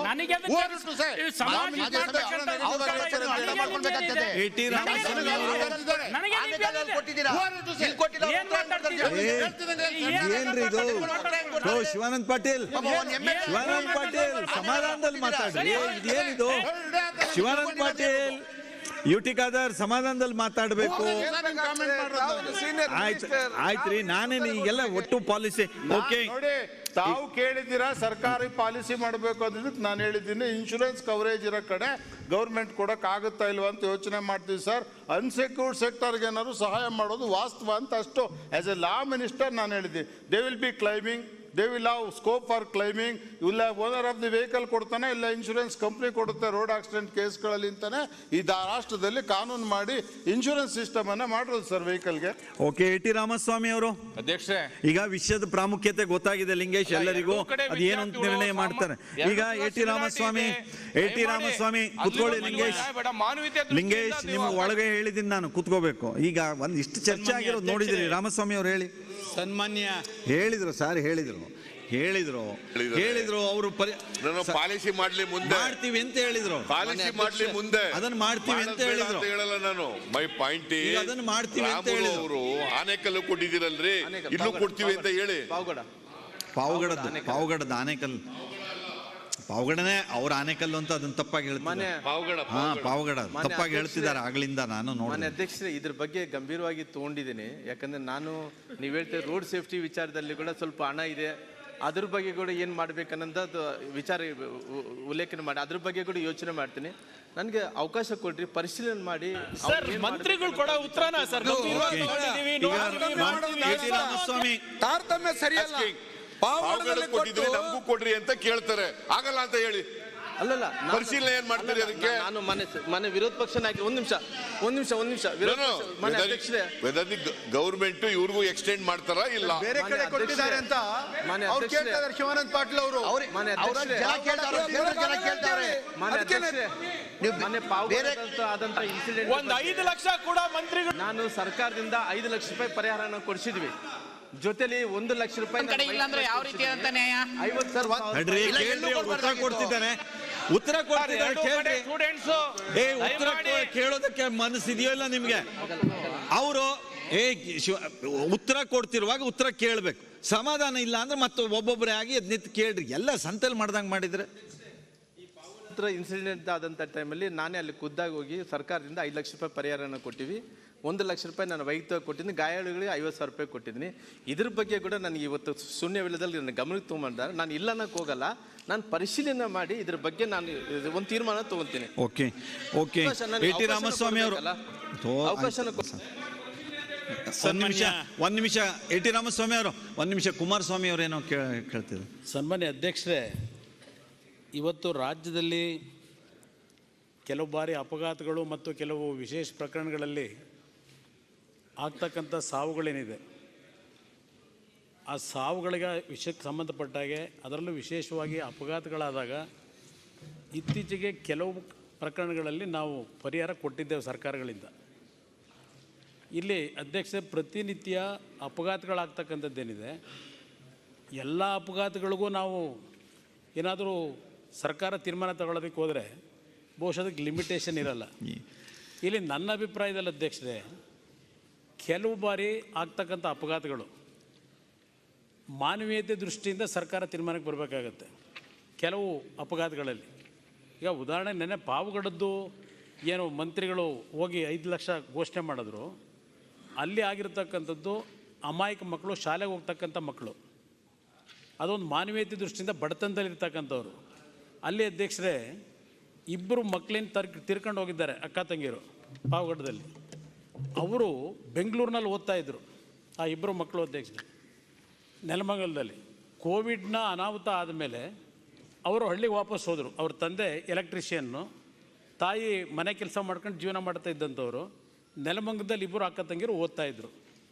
ಶಿವಾನಂದ್ ಪಾಟೀಲ್ ಸಮಾಧಾನದಲ್ಲಿ ಮಾತಾಡ್ರಿ. ಇದೇನಿದು ಶಿವಾನಂದ್ ಪಾಟೀಲ್ ಯುಟಿಕಾದರ್ ಸಮಾಧಾನದಲ್ಲಿ ಮಾತಾಡಬೇಕು. ಆಯ್ತ್ರಿ, ನಾನೇನು ಈಗೆಲ್ಲ ಒಟ್ಟು ಪಾಲಿಸಿ ಓಕೆ ನೋಡಿ, ತಾವು ಕೇಳಿದ್ದೀರಾ ಸರ್ಕಾರಿ ಪಾಲಿಸಿ ಮಾಡಬೇಕು ಅನ್ನೋದಕ್ಕೆ ನಾನು ಹೇಳಿದ್ದೀನಿ ಇನ್ಶೂರೆನ್ಸ್ ಕವರೇಜ್ ಇರೋ ಕಡೆ ಗೌರ್ಮೆಂಟ್ ಕೊಡಕ್ ಆಗುತ್ತಾ ಇಲ್ವಾ ಅಂತ ಯೋಚನೆ ಮಾಡ್ತೀವಿ ಸರ್. ಅನ್ಸೆಕ್ಯೂರ್ಡ್ ಸೆಕ್ಟರ್ಗೆ ಏನಾದ್ರು ಸಹಾಯ ಮಾಡೋದು ವಾಸ್ತವ ಅಂತ ಅಷ್ಟು ಆಸ್ ಎ ಲಾ ಮಿನಿಸ್ಟರ್ ನಾನು ಹೇಳಿದ್ದೀನಿ. They will be claiming, they will have scope for claiming. ಇಲ್ಲ ಓನರ್ ಆಫ್ ದಿ ವೆಹಿಕಲ್ ಕೊಡ್ತಾನೆ, ಇಲ್ಲ ಇನ್ಶೂರೆನ್ಸ್ ಕಂಪ್ನಿ ಕೊಡುತ್ತೆ ರೋಡ್ ಆಕ್ಸಿಡೆಂಟ್ ಕೇಸ್ಗಳಲ್ಲಿ ಅಂತಾನೆ ಈ ರಾಷ್ಟ್ರದಲ್ಲಿ ಕಾನೂನು ಮಾಡಿ ಇನ್ಶೂರೆನ್ಸ್ ಸಿಸ್ಟಮ್ ಅನ್ನ ಮಾಡೋದು ಸರ್ ವೆಹಿಕಲ್ಗೆ. ಓಕೆ, ಎ ಟಿ ರಾಮಸ್ವಾಮಿ ಅವರು. ಅಧ್ಯಕ್ಷರೇ, ಈಗ ವಿಷಯದ ಪ್ರಾಮುಖ್ಯತೆ ಗೊತ್ತಾಗಿದೆ ಲಿಂಗೇಶ್ ಎಲ್ಲರಿಗೂ, ಅದು ಏನು ಅಂತ ನಿರ್ಣಯ ಮಾಡ್ತಾರೆ. ಈಗ ಎ ಟಿ ರಾಮಸ್ವಾಮಿ ಕುತ್ಕೊಳ್ಳಿ. ಲಿಂಗೇಶ್ ನಿಮ್ಗೆ ಒಳಗೆ ಹೇಳಿದ್ದೀನಿ ನಾನು ಕುತ್ಕೋಬೇಕು. ಈಗ ಒಂದಿಷ್ಟು ಚರ್ಚೆ ಆಗಿರೋದು ನೋಡಿದಿರಿ. ರಾಮಸ್ವಾಮಿ ಅವ್ರು ಹೇಳಿ. ಸನ್ಮಾನ್ಯ ಹೇಳಿದ್ರು ಸರ್, ಹೇಳಿದ್ರು ಅವರು ಪಾಲಿಸಿ ಮಾಡ್ಲಿ ಮುಂದೆ ಮಾಡ್ತೀವಿ ಅಂತ ಹೇಳಿದ್ರು. ಪಾಲಿಸಿ ಮಾಡ್ಲಿ ಮುಂದೆ ಅದನ್ನ ಮಾಡ್ತೀವಿ ಅಂತ ಹೇಳಿದ್ರು. ಹೇಳಲ್ಲ ನಾನು. ಮೈ ಪಾಯಿಂಟ್ ಅದನ್ನ ಮಾಡ್ತೀವಿ ಅಂತ ಹೇಳಿದ್ರು. ಅವರು ಆನೇಕಲ್ಲು ಕೊಟ್ಟಿದ್ದೀರಲ್ರಿ, ಇಲ್ಲೂ ಕೊಡ್ತೀವಿ ಅಂತ ಹೇಳಿ. ಪಾವಗಡದ ಆನೇಕಲ್, ಪಾವಗಡನೆ ಅವ್ರ ಆನೇಕಲ್ಲು ಅಂತ ಅದನ್ನ ತಪ್ಪಾಗಿ ಹೇಳ್ತಾರೆ. ಪಾವಗಡ ತಪ್ಪಾಗಿ ಹೇಳ್ತಿದ್ದಾರೆ ಆಗ್ಲಿಂದ ನಾನು ನೋಡಿ. ಅಧ್ಯಕ್ಷರೇ, ಇದ್ರ ಬಗ್ಗೆ ಗಂಭೀರವಾಗಿ ತಗೊಂಡಿದ್ದೀನಿ. ಯಾಕಂದ್ರೆ ನಾನು ನೀವು ಹೇಳ್ತೀವಿ ರೋಡ್ ಸೇಫ್ಟಿ ವಿಚಾರದಲ್ಲಿ ಕೂಡ ಸ್ವಲ್ಪ ಹಣ ಇದೆ, ಅದ್ರ ಬಗ್ಗೆ ಕೂಡ ಏನು ಮಾಡ್ಬೇಕನ್ನೋದು ವಿಚಾರ ಉಲ್ಲೇಖನ ಮಾಡಿ ಅದ್ರ ಬಗ್ಗೆ ಕೂಡ ಯೋಚನೆ ಮಾಡ್ತೀನಿ. ನನಗೆ ಅವಕಾಶ ಕೊಡ್ರಿ, ಪರಿಶೀಲನೆ ಮಾಡಿ. ಮಂತ್ರಿಗಳು ಕೊಡೋ ಉತ್ತರನ ಸರ್ ತಾರತಮ್ಯ ಸರಿಯಲ್ಲ. ನಮಗೂ ಕೊಡ್ರಿ ಅಂತ ಕೇಳ್ತಾರೆ, ಆಗಲ್ಲ ಅಂತ ಹೇಳಿ. ಅಲ್ಲಲ್ಲ, ಪರಿಶೀಲನೆ ಏನ್ ಮಾಡ್ತೀರಿ ಅದಕ್ಕೆ? ನಾನು ಮನೆ ವಿರೋಧ ಪಕ್ಷ ನಾಯಕ. ಒಂದ್ ನಿಮಿಷ ಗೌರ್ಮೆಂಟ್ ಇವ್ರಿಗೂ ಎಕ್ಸ್ಟೆಂಡ್ ಮಾಡ್ತಾರ ಇಲ್ಲ ಬೇರೆ ಕಡೆ ಕೊಟ್ಟಿದ್ದಾರೆ ಅಂತ ಶಿವಾನಂದ್ ಪಾಟೀಲ್ ಅವರು ಒಂದು 5 ಲಕ್ಷ ಕೂಡ ಮಂತ್ರಿಗಳು ನಾನು ಸರ್ಕಾರದಿಂದ 5 ಲಕ್ಷ ರೂಪಾಯಿ ಪರಿಹಾರನ ಕೊಡಿಸಿದ್ವಿ. ಜೊತೆಲಿ 1 ಲಕ್ಷ ರೂಪಾಯಿ ಉತ್ತರ ಕೇಳೋದಕ್ಕೆ ಮನಸ್ಸಿದೆಯೋ ಇಲ್ಲ ನಿಮ್ಗೆ? ಅವರು ಉತ್ತರ ಕೊಡ್ತಿರುವಾಗ ಉತ್ತರ ಕೇಳ್ಬೇಕು. ಸಮಾಧಾನ ಇಲ್ಲ ಅಂದ್ರೆ ಮತ್ತೆ ಒಬ್ಬೊಬ್ಬರೇ ಆಗಿ ಅದ್ ನಿಂತು ಕೇಳ್ರಿ. ಎಲ್ಲ ಸಂತೆಲ್ ಮಾಡ್ದಂಗ್ ಮಾಡಿದ್ರೆ ಇನ್ಸಿಡೆಂಟ್ ಆದಂಥ ಟೈಮಲ್ಲಿ ನಾನೇ ಅಲ್ಲಿ ಖುದ್ದಾಗಿ ಹೋಗಿ ಸರ್ಕಾರದಿಂದ 5 ಲಕ್ಷ ರೂಪಾಯಿ ಪರಿಹಾರನ ಕೊಟ್ಟಿವಿ. 1 ಲಕ್ಷ ರೂಪಾಯಿ ನಾನು ವೈಯಕ್ತಿಕ ಕೊಟ್ಟಿದ್ದೀನಿ, ಗಾಯಾಳುಗಳಿಗೆ 50,000 ರೂಪಾಯಿ ಕೊಟ್ಟಿದ್ದೀನಿ. ಇದ್ರ ಬಗ್ಗೆ ಕೂಡ ನನಗೆ ಇವತ್ತು ಶೂನ್ಯವೇಳದಲ್ಲಿ ನನ್ನ ಗಮನಕ್ಕೆ ತೊಗೊಂಡಿದ್ದಾರೆ. ನಾನು ಇಲ್ಲ ಅನ್ನೋಕೆ ಹೋಗಲ್ಲ, ನಾನು ಪರಿಶೀಲನೆ ಮಾಡಿ ಇದ್ರ ಬಗ್ಗೆ ನಾನು ಒಂದು ತೀರ್ಮಾನ ತಗೊಂತೀನಿ. ಓಕೆ ಓಕೆ ಟಿ ರಾಮಸ್ವಾಮಿ ಅವರು ಒಂದು ನಿಮಿಷ ಟಿ ರಾಮಸ್ವಾಮಿ ಅವರು ಒಂದು ನಿಮಿಷ ಕುಮಾರಸ್ವಾಮಿ ಅವರೇನೋ ಕೇಳ್ತಿದ್ರು. ಸನ್ಮಾನ್ಯ ಅಧ್ಯಕ್ಷರೇ, ಇವತ್ತು ರಾಜ್ಯದಲ್ಲಿ ಕೆಲವು ಬಾರಿ ಅಪಘಾತಗಳು ಮತ್ತು ಕೆಲವು ವಿಶೇಷ ಪ್ರಕರಣಗಳಲ್ಲಿ ಆಗ್ತಕ್ಕಂಥ ಸಾವುಗಳೇನಿದೆ, ಆ ಸಾವುಗಳಿಗೆ ವಿಷಯಕ್ಕೆ ಸಂಬಂಧಪಟ್ಟಾಗೆ ಅದರಲ್ಲೂ ವಿಶೇಷವಾಗಿ ಅಪಘಾತಗಳಾದಾಗ ಇತ್ತೀಚೆಗೆ ಕೆಲವು ಪ್ರಕರಣಗಳಲ್ಲಿ ನಾವು ಪರಿಹಾರ ಕೊಟ್ಟಿದ್ದೇವೆ ಸರ್ಕಾರಗಳಿಂದ. ಇಲ್ಲಿ ಅಧ್ಯಕ್ಷ, ಪ್ರತಿನಿತ್ಯ ಅಪಘಾತಗಳಾಗ್ತಕ್ಕಂಥದ್ದೇನಿದೆ, ಎಲ್ಲ ಅಪಘಾತಗಳಿಗೂ ನಾವು ಏನಾದರೂ ಸರ್ಕಾರ ತೀರ್ಮಾನ ತಗೊಳ್ಳೋದಕ್ಕೆ ಹೋದರೆ ಬಹುಶಃ ಅದಕ್ಕೆ ಲಿಮಿಟೇಷನ್ ಇರಲ್ಲ. ಇಲ್ಲಿ ನನ್ನ ಅಭಿಪ್ರಾಯದಲ್ಲಿ ಅಧ್ಯಕ್ಷರೇ, ಕೆಲವು ಬಾರಿ ಆಗ್ತಕ್ಕಂಥ ಅಪಘಾತಗಳು ಮಾನವೀಯತೆ ದೃಷ್ಟಿಯಿಂದ ಸರ್ಕಾರ ತೀರ್ಮಾನಕ್ಕೆ ಬರಬೇಕಾಗತ್ತೆ. ಕೆಲವು ಅಪಘಾತಗಳಲ್ಲಿ ಈಗ ಉದಾಹರಣೆ, ನೆನ್ನೆ ಪಾವಗಡದ್ದು ಏನು ಮಂತ್ರಿಗಳು ಹೋಗಿ 5 ಲಕ್ಷ ಘೋಷಣೆ ಮಾಡಿದ್ರು, ಅಲ್ಲಿ ಆಗಿರ್ತಕ್ಕಂಥದ್ದು ಅಮಾಯಕ ಮಕ್ಕಳು, ಶಾಲೆಗೆ ಹೋಗ್ತಕ್ಕಂಥ ಮಕ್ಕಳು, ಅದೊಂದು ಮಾನವೀಯತೆ ದೃಷ್ಟಿಯಿಂದ ಬಡತನದಲ್ಲಿರ್ತಕ್ಕಂಥವ್ರು. ಅಲ್ಲಿ ಅಧ್ಯಕ್ಷರೇ, 2 ಮಕ್ಕಳೇನು ತಿರ್ಕೊಂಡು ಹೋಗಿದ್ದಾರೆ, ಅಕ್ಕ ತಂಗಿಯರು ಪಾವಗಡದಲ್ಲಿ. ಅವರು ಬೆಂಗಳೂರಿನಲ್ಲಿ ಓದ್ತಾ ಇದ್ದರು, ಆ 2 ಮಕ್ಕಳು ಅಧ್ಯಕ್ಷರೇ. ನೆಲಮಂಗಲದಲ್ಲಿ ಕೋವಿಡ್ನ ಅನಾಹುತ ಆದಮೇಲೆ ಅವರು ಹಳ್ಳಿಗೆ ವಾಪಸ್ ಹೋದರು. ಅವ್ರ ತಂದೆ ಎಲೆಕ್ಟ್ರಿಷಿಯನ್ನು, ತಾಯಿ ಮನೆ ಕೆಲಸ ಮಾಡ್ಕೊಂಡು ಜೀವನ ಮಾಡ್ತಾ ಇದ್ದಂಥವ್ರು. ನೆಲಮಂಗಲದಲ್ಲಿ 2 ಅಕ್ಕ ತಂಗಿಯರು ಓದ್ತಾ ಇದ್ದರು.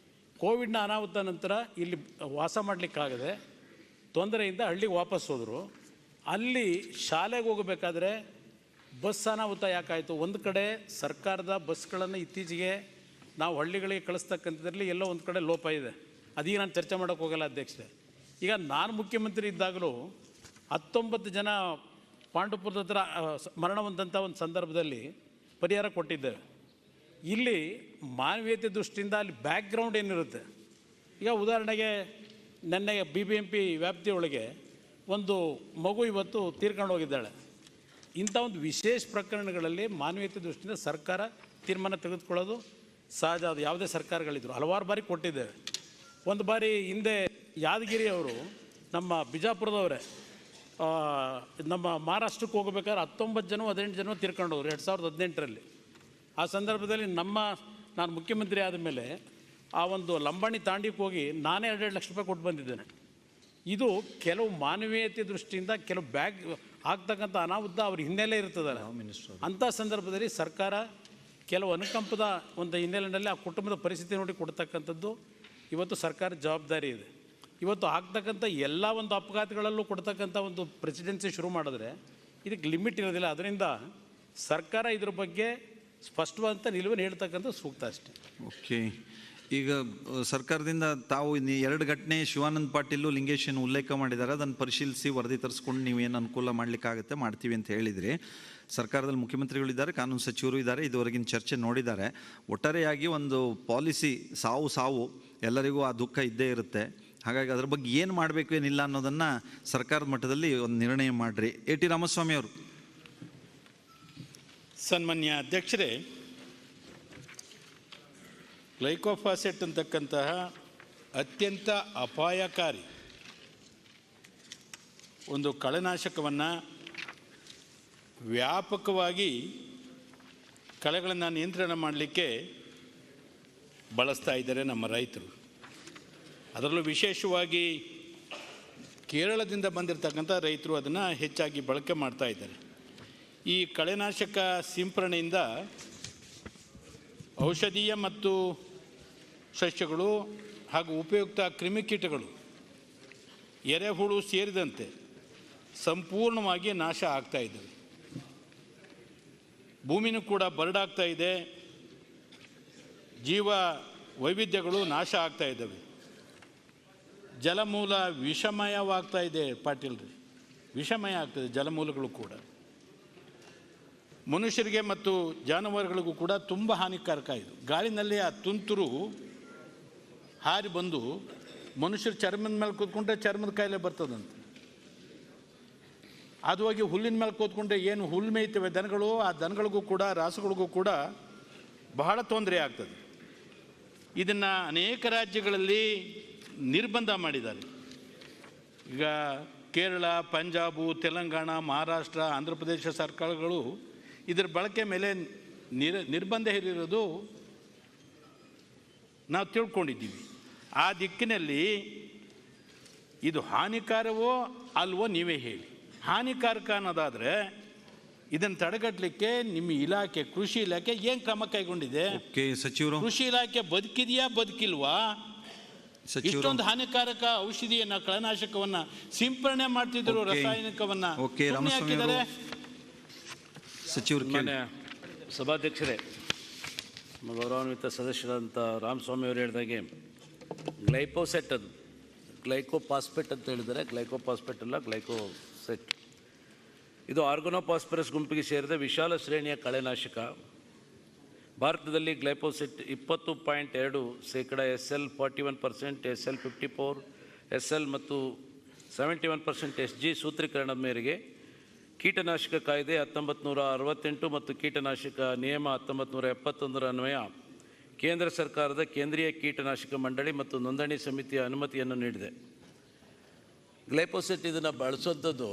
ಕೋವಿಡ್ನ ಅನಾಹುತ ನಂತರ ಇಲ್ಲಿ ವಾಸ ಮಾಡಲಿಕ್ಕಾಗದೆ ತೊಂದರೆಯಿಂದ ಹಳ್ಳಿಗೆ ವಾಪಸ್ ಹೋದರು. ಅಲ್ಲಿ ಶಾಲೆಗೆ ಹೋಗಬೇಕಾದ್ರೆ ಬಸ್ ಅನಾಹುತ ಯಾಕಾಯಿತು? ಒಂದು ಕಡೆ ಸರ್ಕಾರದ ಬಸ್ಗಳನ್ನು ಇತ್ತೀಚೆಗೆ ನಾವು ಹಳ್ಳಿಗಳಿಗೆ ಕಳಿಸ್ತಕ್ಕಂಥದ್ರಲ್ಲಿ ಎಲ್ಲೋ ಒಂದು ಕಡೆ ಲೋಪ ಇದೆ. ಅದೀಗ ನಾನು ಚರ್ಚೆ ಮಾಡೋಕ್ಕೆ ಹೋಗಲ್ಲ ಅಧ್ಯಕ್ಷರೇ. ಈಗ ನಾನು ಮುಖ್ಯಮಂತ್ರಿ ಇದ್ದಾಗಲೂ 19 ಜನ ಪಾಂಡುಪುರದ ಹತ್ರ ಮರಣ ಹೊಂದಂಥ ಒಂದು ಸಂದರ್ಭದಲ್ಲಿ ಪರಿಹಾರ ಕೊಟ್ಟಿದ್ದೇವೆ. ಇಲ್ಲಿ ಮಾನವೀಯತೆ ದೃಷ್ಟಿಯಿಂದ ಅಲ್ಲಿ ಬ್ಯಾಕ್ಗ್ರೌಂಡ್ ಏನಿರುತ್ತೆ, ಈಗ ಉದಾಹರಣೆಗೆ ನೆನ್ನೆ BBMP ವ್ಯಾಪ್ತಿಯೊಳಗೆ ಒಂದು ಮಗು ಇವತ್ತು ತೀರ್ಕೊಂಡು ಹೋಗಿದ್ದಾಳೆ. ಇಂಥ ಒಂದು ವಿಶೇಷ ಪ್ರಕರಣಗಳಲ್ಲಿ ಮಾನವೀಯತೆ ದೃಷ್ಟಿಯಿಂದ ಸರ್ಕಾರ ತೀರ್ಮಾನ ತೆಗೆದುಕೊಳ್ಳೋದು ಸಹಜ. ಅದು ಯಾವುದೇ ಸರ್ಕಾರಗಳಿದ್ರು ಹಲವಾರು ಬಾರಿ ಕೊಟ್ಟಿದ್ದೇವೆ. ಒಂದು ಬಾರಿ ಹಿಂದೆ ಯಾದಗಿರಿ ಅವರು, ನಮ್ಮ ಬಿಜಾಪುರದವರೇ, ನಮ್ಮ ಮಹಾರಾಷ್ಟ್ರಕ್ಕೆ ಹೋಗಬೇಕಾದ್ರೆ 19 ಜನ 18 ಜನ ತೀರ್ಕೊಂಡವ್ರು 2018ರಲ್ಲಿ. ಆ ಸಂದರ್ಭದಲ್ಲಿ ನಾನು ಮುಖ್ಯಮಂತ್ರಿ ಆದಮೇಲೆ ಆ ಒಂದು ಲಂಬಾಣಿ ತಾಂಡಿಗೆ ಹೋಗಿ ನಾನೇ 2 ಲಕ್ಷ ರೂಪಾಯಿ ಕೊಟ್ಟು ಬಂದಿದ್ದೇನೆ. ಇದು ಕೆಲವು ಮಾನವೀಯತೆ ದೃಷ್ಟಿಯಿಂದ ಕೆಲವು ಆಗ್ತಕ್ಕಂಥ ಅನಾಹುತ ಅವ್ರ ಹಿನ್ನೆಲೆ ಇರ್ತದಲ್ಲ, ಅಂಥ ಸಂದರ್ಭದಲ್ಲಿ ಸರ್ಕಾರ ಕೆಲವು ಅನುಕಂಪದ ಒಂದು ಹಿನ್ನೆಲೆಯಲ್ಲಿ ಆ ಕುಟುಂಬದ ಪರಿಸ್ಥಿತಿ ನೋಡಿ ಕೊಡ್ತಕ್ಕಂಥದ್ದು ಇವತ್ತು ಸರ್ಕಾರದ ಜವಾಬ್ದಾರಿ ಇದೆ. ಇವತ್ತು ಆಗ್ತಕ್ಕಂಥ ಎಲ್ಲ ಒಂದು ಅಪಘಾತಗಳಲ್ಲೂ ಕೊಡ್ತಕ್ಕಂಥ ಒಂದು ಪ್ರೆಸಿಡೆನ್ಸಿ ಶುರು ಮಾಡಿದ್ರೆ ಇದಕ್ಕೆ ಲಿಮಿಟ್ ಇರೋದಿಲ್ಲ. ಅದರಿಂದ ಸರ್ಕಾರ ಇದ್ರ ಬಗ್ಗೆ ಸ್ಪಷ್ಟವಾದಂಥ ನಿಲುವನ್ನು ಹೇಳ್ತಕ್ಕಂಥ ಸೂಕ್ತ ಅಷ್ಟೇ. ಓಕೆ, ಈಗ ಸರ್ಕಾರದಿಂದ ತಾವು 2 ಘಟನೆ ಶಿವಾನಂದ ಪಾಟೀಲು ಲಿಂಗೇಶನ್ ಉಲ್ಲೇಖ ಮಾಡಿದ್ದಾರೆ, ಅದನ್ನು ಪರಿಶೀಲಿಸಿ ವರದಿ ತರಿಸ್ಕೊಂಡು ನೀವೇನು ಅನುಕೂಲ ಮಾಡಲಿಕ್ಕಾಗುತ್ತೆ ಮಾಡ್ತೀವಿ ಅಂತ ಹೇಳಿದ್ರಿ. ಸರ್ಕಾರದಲ್ಲಿ ಮುಖ್ಯಮಂತ್ರಿಗಳಿದ್ದಾರೆ, ಕಾನೂನು ಸಚಿವರು ಇದ್ದಾರೆ, ಇದುವರೆಗಿನ ಚರ್ಚೆ ನೋಡಿದ್ದಾರೆ. ಒಟ್ಟಾರೆಯಾಗಿ ಒಂದು ಪಾಲಿಸಿ ಸಾವು ಎಲ್ಲರಿಗೂ ಆ ದುಃಖ ಇದ್ದೇ ಇರುತ್ತೆ. ಹಾಗಾಗಿ ಅದ್ರ ಬಗ್ಗೆ ಏನು ಮಾಡಬೇಕು ಏನಿಲ್ಲ ಅನ್ನೋದನ್ನು ಸರ್ಕಾರದ ಮಟ್ಟದಲ್ಲಿ ಒಂದು ನಿರ್ಣಯ ಮಾಡಿರಿ. ಟಿ ರಾಮಸ್ವಾಮಿ ಅವರು. ಸನ್ಮಾನ್ಯ ಅಧ್ಯಕ್ಷರೇ, ಗ್ಲೈಕೋಫಾಸೆಟ್ ಅಂತಕ್ಕಂತಹ ಅತ್ಯಂತ ಅಪಾಯಕಾರಿ ಒಂದು ಕಳೆನಾಶಕವನ್ನು ವ್ಯಾಪಕವಾಗಿ ಕಳೆಗಳನ್ನು ನಿಯಂತ್ರಣ ಮಾಡಲಿಕ್ಕೆ ಬಳಸ್ತಾ ಇದ್ದಾರೆ ನಮ್ಮ ರೈತರು. ಅದರಲ್ಲೂ ವಿಶೇಷವಾಗಿ ಕೇರಳದಿಂದ ಬಂದಿರತಕ್ಕಂಥ ರೈತರು ಅದನ್ನು ಹೆಚ್ಚಾಗಿ ಬಳಕೆ ಮಾಡ್ತಾ ಇದ್ದಾರೆ. ಈ ಕಳೆನಾಶಕ ಸಿಂಪರಣೆಯಿಂದ ಔಷಧೀಯ ಮತ್ತು ಸಸ್ಯಗಳು ಹಾಗೂ ಉಪಯುಕ್ತ ಕ್ರಿಮಿಕೀಟಗಳು, ಎರೆಹುಳು ಸೇರಿದಂತೆ ಸಂಪೂರ್ಣವಾಗಿ ನಾಶ ಆಗ್ತಾ ಇದ್ದಾವೆ. ಭೂಮಿನೂ ಕೂಡ ಬರಡಾಗ್ತಾ ಇದೆ, ಜೀವ ವೈವಿಧ್ಯಗಳು ನಾಶ ಆಗ್ತಾ ಇದ್ದಾವೆ, ಜಲಮೂಲ ವಿಷಮಯವಾಗ್ತಾ ಇದೆ. ಪಾಟೀಲ್ರಿ, ವಿಷಮಯ ಆಗ್ತದೆ ಜಲಮೂಲಗಳು ಕೂಡ. ಮನುಷ್ಯರಿಗೆ ಮತ್ತು ಜಾನುವಾರುಗಳಿಗೂ ಕೂಡ ತುಂಬ ಹಾನಿಕಾರಕ. ಇದು ಗಾಳಿನಲ್ಲಿ ಆ ತುಂತುರು ಹಾರಿ ಬಂದು ಮನುಷ್ಯರ ಚರ್ಮದ ಮೇಲೆ ಕೂತ್ಕೊಂಡ್ರೆ ಚರ್ಮದ ಕಾಯಿಲೆ ಬರ್ತದಂತೆ. ಅದು ಹೋಗಿ ಹುಲ್ಲಿನ ಮೇಲೆ ಕೂತ್ಕೊಂಡ್ರೆ ಏನು ಹುಲ್ಲು ಮೇಯ್ತವೆ ದನಗಳು, ಆ ದನಗಳಿಗೂ ಕೂಡ ರಾಸುಗಳಿಗೂ ಕೂಡ ಬಹಳ ತೊಂದರೆ ಆಗ್ತದೆ. ಇದನ್ನು ಅನೇಕ ರಾಜ್ಯಗಳಲ್ಲಿ ನಿರ್ಬಂಧ ಮಾಡಿದ್ದಾರೆ. ಈಗ ಕೇರಳ, ಪಂಜಾಬು, ತೆಲಂಗಾಣ, ಮಹಾರಾಷ್ಟ್ರ, ಆಂಧ್ರ ಪ್ರದೇಶ ಸರ್ಕಾರಗಳು ಇದರ ಬಳಕೆ ಮೇಲೆ ನಿರ್ಬಂಧ ಹೇರಿರೋದು ನಾವು ತಿಳ್ಕೊಂಡಿದ್ದೀವಿ. ಆ ದಿಕ್ಕಿನಲ್ಲಿ ಇದು ಹಾನಿಕಾರವೋ ಅಲ್ವೋ ನೀವೇ ಹೇಳಿ. ಹಾನಿಕಾರಕ ಅನ್ನೋದಾದರೆ ಇದನ್ನು ತಡೆಗಟ್ಟಲಿಕ್ಕೆ ನಿಮ್ಮ ಇಲಾಖೆ, ಕೃಷಿ ಇಲಾಖೆ ಏನು ಕ್ರಮ ಕೈಗೊಂಡಿದೆ? ಸಚಿವರು, ಕೃಷಿ ಇಲಾಖೆ ಬದುಕಿದೆಯಾ ಬದುಕಿಲ್ವಾ? ಇಷ್ಟೊಂದು ಹಾನಿಕಾರಕ ಔಷಧಿಯನ್ನ, ಕಳೆನಾಶಕವನ್ನ ಸಿಂಪರಣೆ ಮಾಡ್ತಿದ್ರು, ರಾಸಾಯನಿಕವನ್ನ ಹಾಕಿದ್ದಾರೆ. ಸಭಾಧ್ಯಕ್ಷರೇ, ಗೌರವಾನ್ವಿತ ಸದಸ್ಯರಾದಂಥ ರಾಮಸ್ವಾಮಿ ಅವರು ಹೇಳಿದಾಗೆ ಗ್ಲೈಕೋಸೆಟ್, ಅದು ಗ್ಲೈಕೋಪಾಸ್ಪೇಟ್ ಅಂತ ಹೇಳಿದರೆ, ಗ್ಲೈಕೋಪಾಸ್ಪೇಟ್ ಅಲ್ಲ, ಗ್ಲೈಕೋಸೆಟ್. ಇದು ಆರ್ಗನೋಪಾಸ್ಪರಸ್ ಗುಂಪಿಗೆ ಸೇರಿದ ವಿಶಾಲ ಶ್ರೇಣಿಯ ಕಳೆನಾಶಕ. ಭಾರತದಲ್ಲಿ ಗ್ಲೈಕೋಸೆಟ್ 20.2% SL 41%, SL 54, SL ಮತ್ತು 71% SG ಸೂತ್ರೀಕರಣದ ಮೇರೆಗೆ ಕೀಟನಾಶಕ ಕಾಯ್ದೆ 1968 ಮತ್ತು ಕೀಟನಾಶಕ ನಿಯಮ 1971 ಅನ್ವಯ ಕೇಂದ್ರ ಸರ್ಕಾರದ ಕೇಂದ್ರೀಯ ಕೀಟನಾಶಕ ಮಂಡಳಿ ಮತ್ತು ನೋಂದಣಿ ಸಮಿತಿಯ ಅನುಮತಿಯನ್ನು ನೀಡಿದೆ. ಗ್ಲೈಕೋಸೆಟ್ ಇದನ್ನು ಬಳಸುವಂಥದ್ದು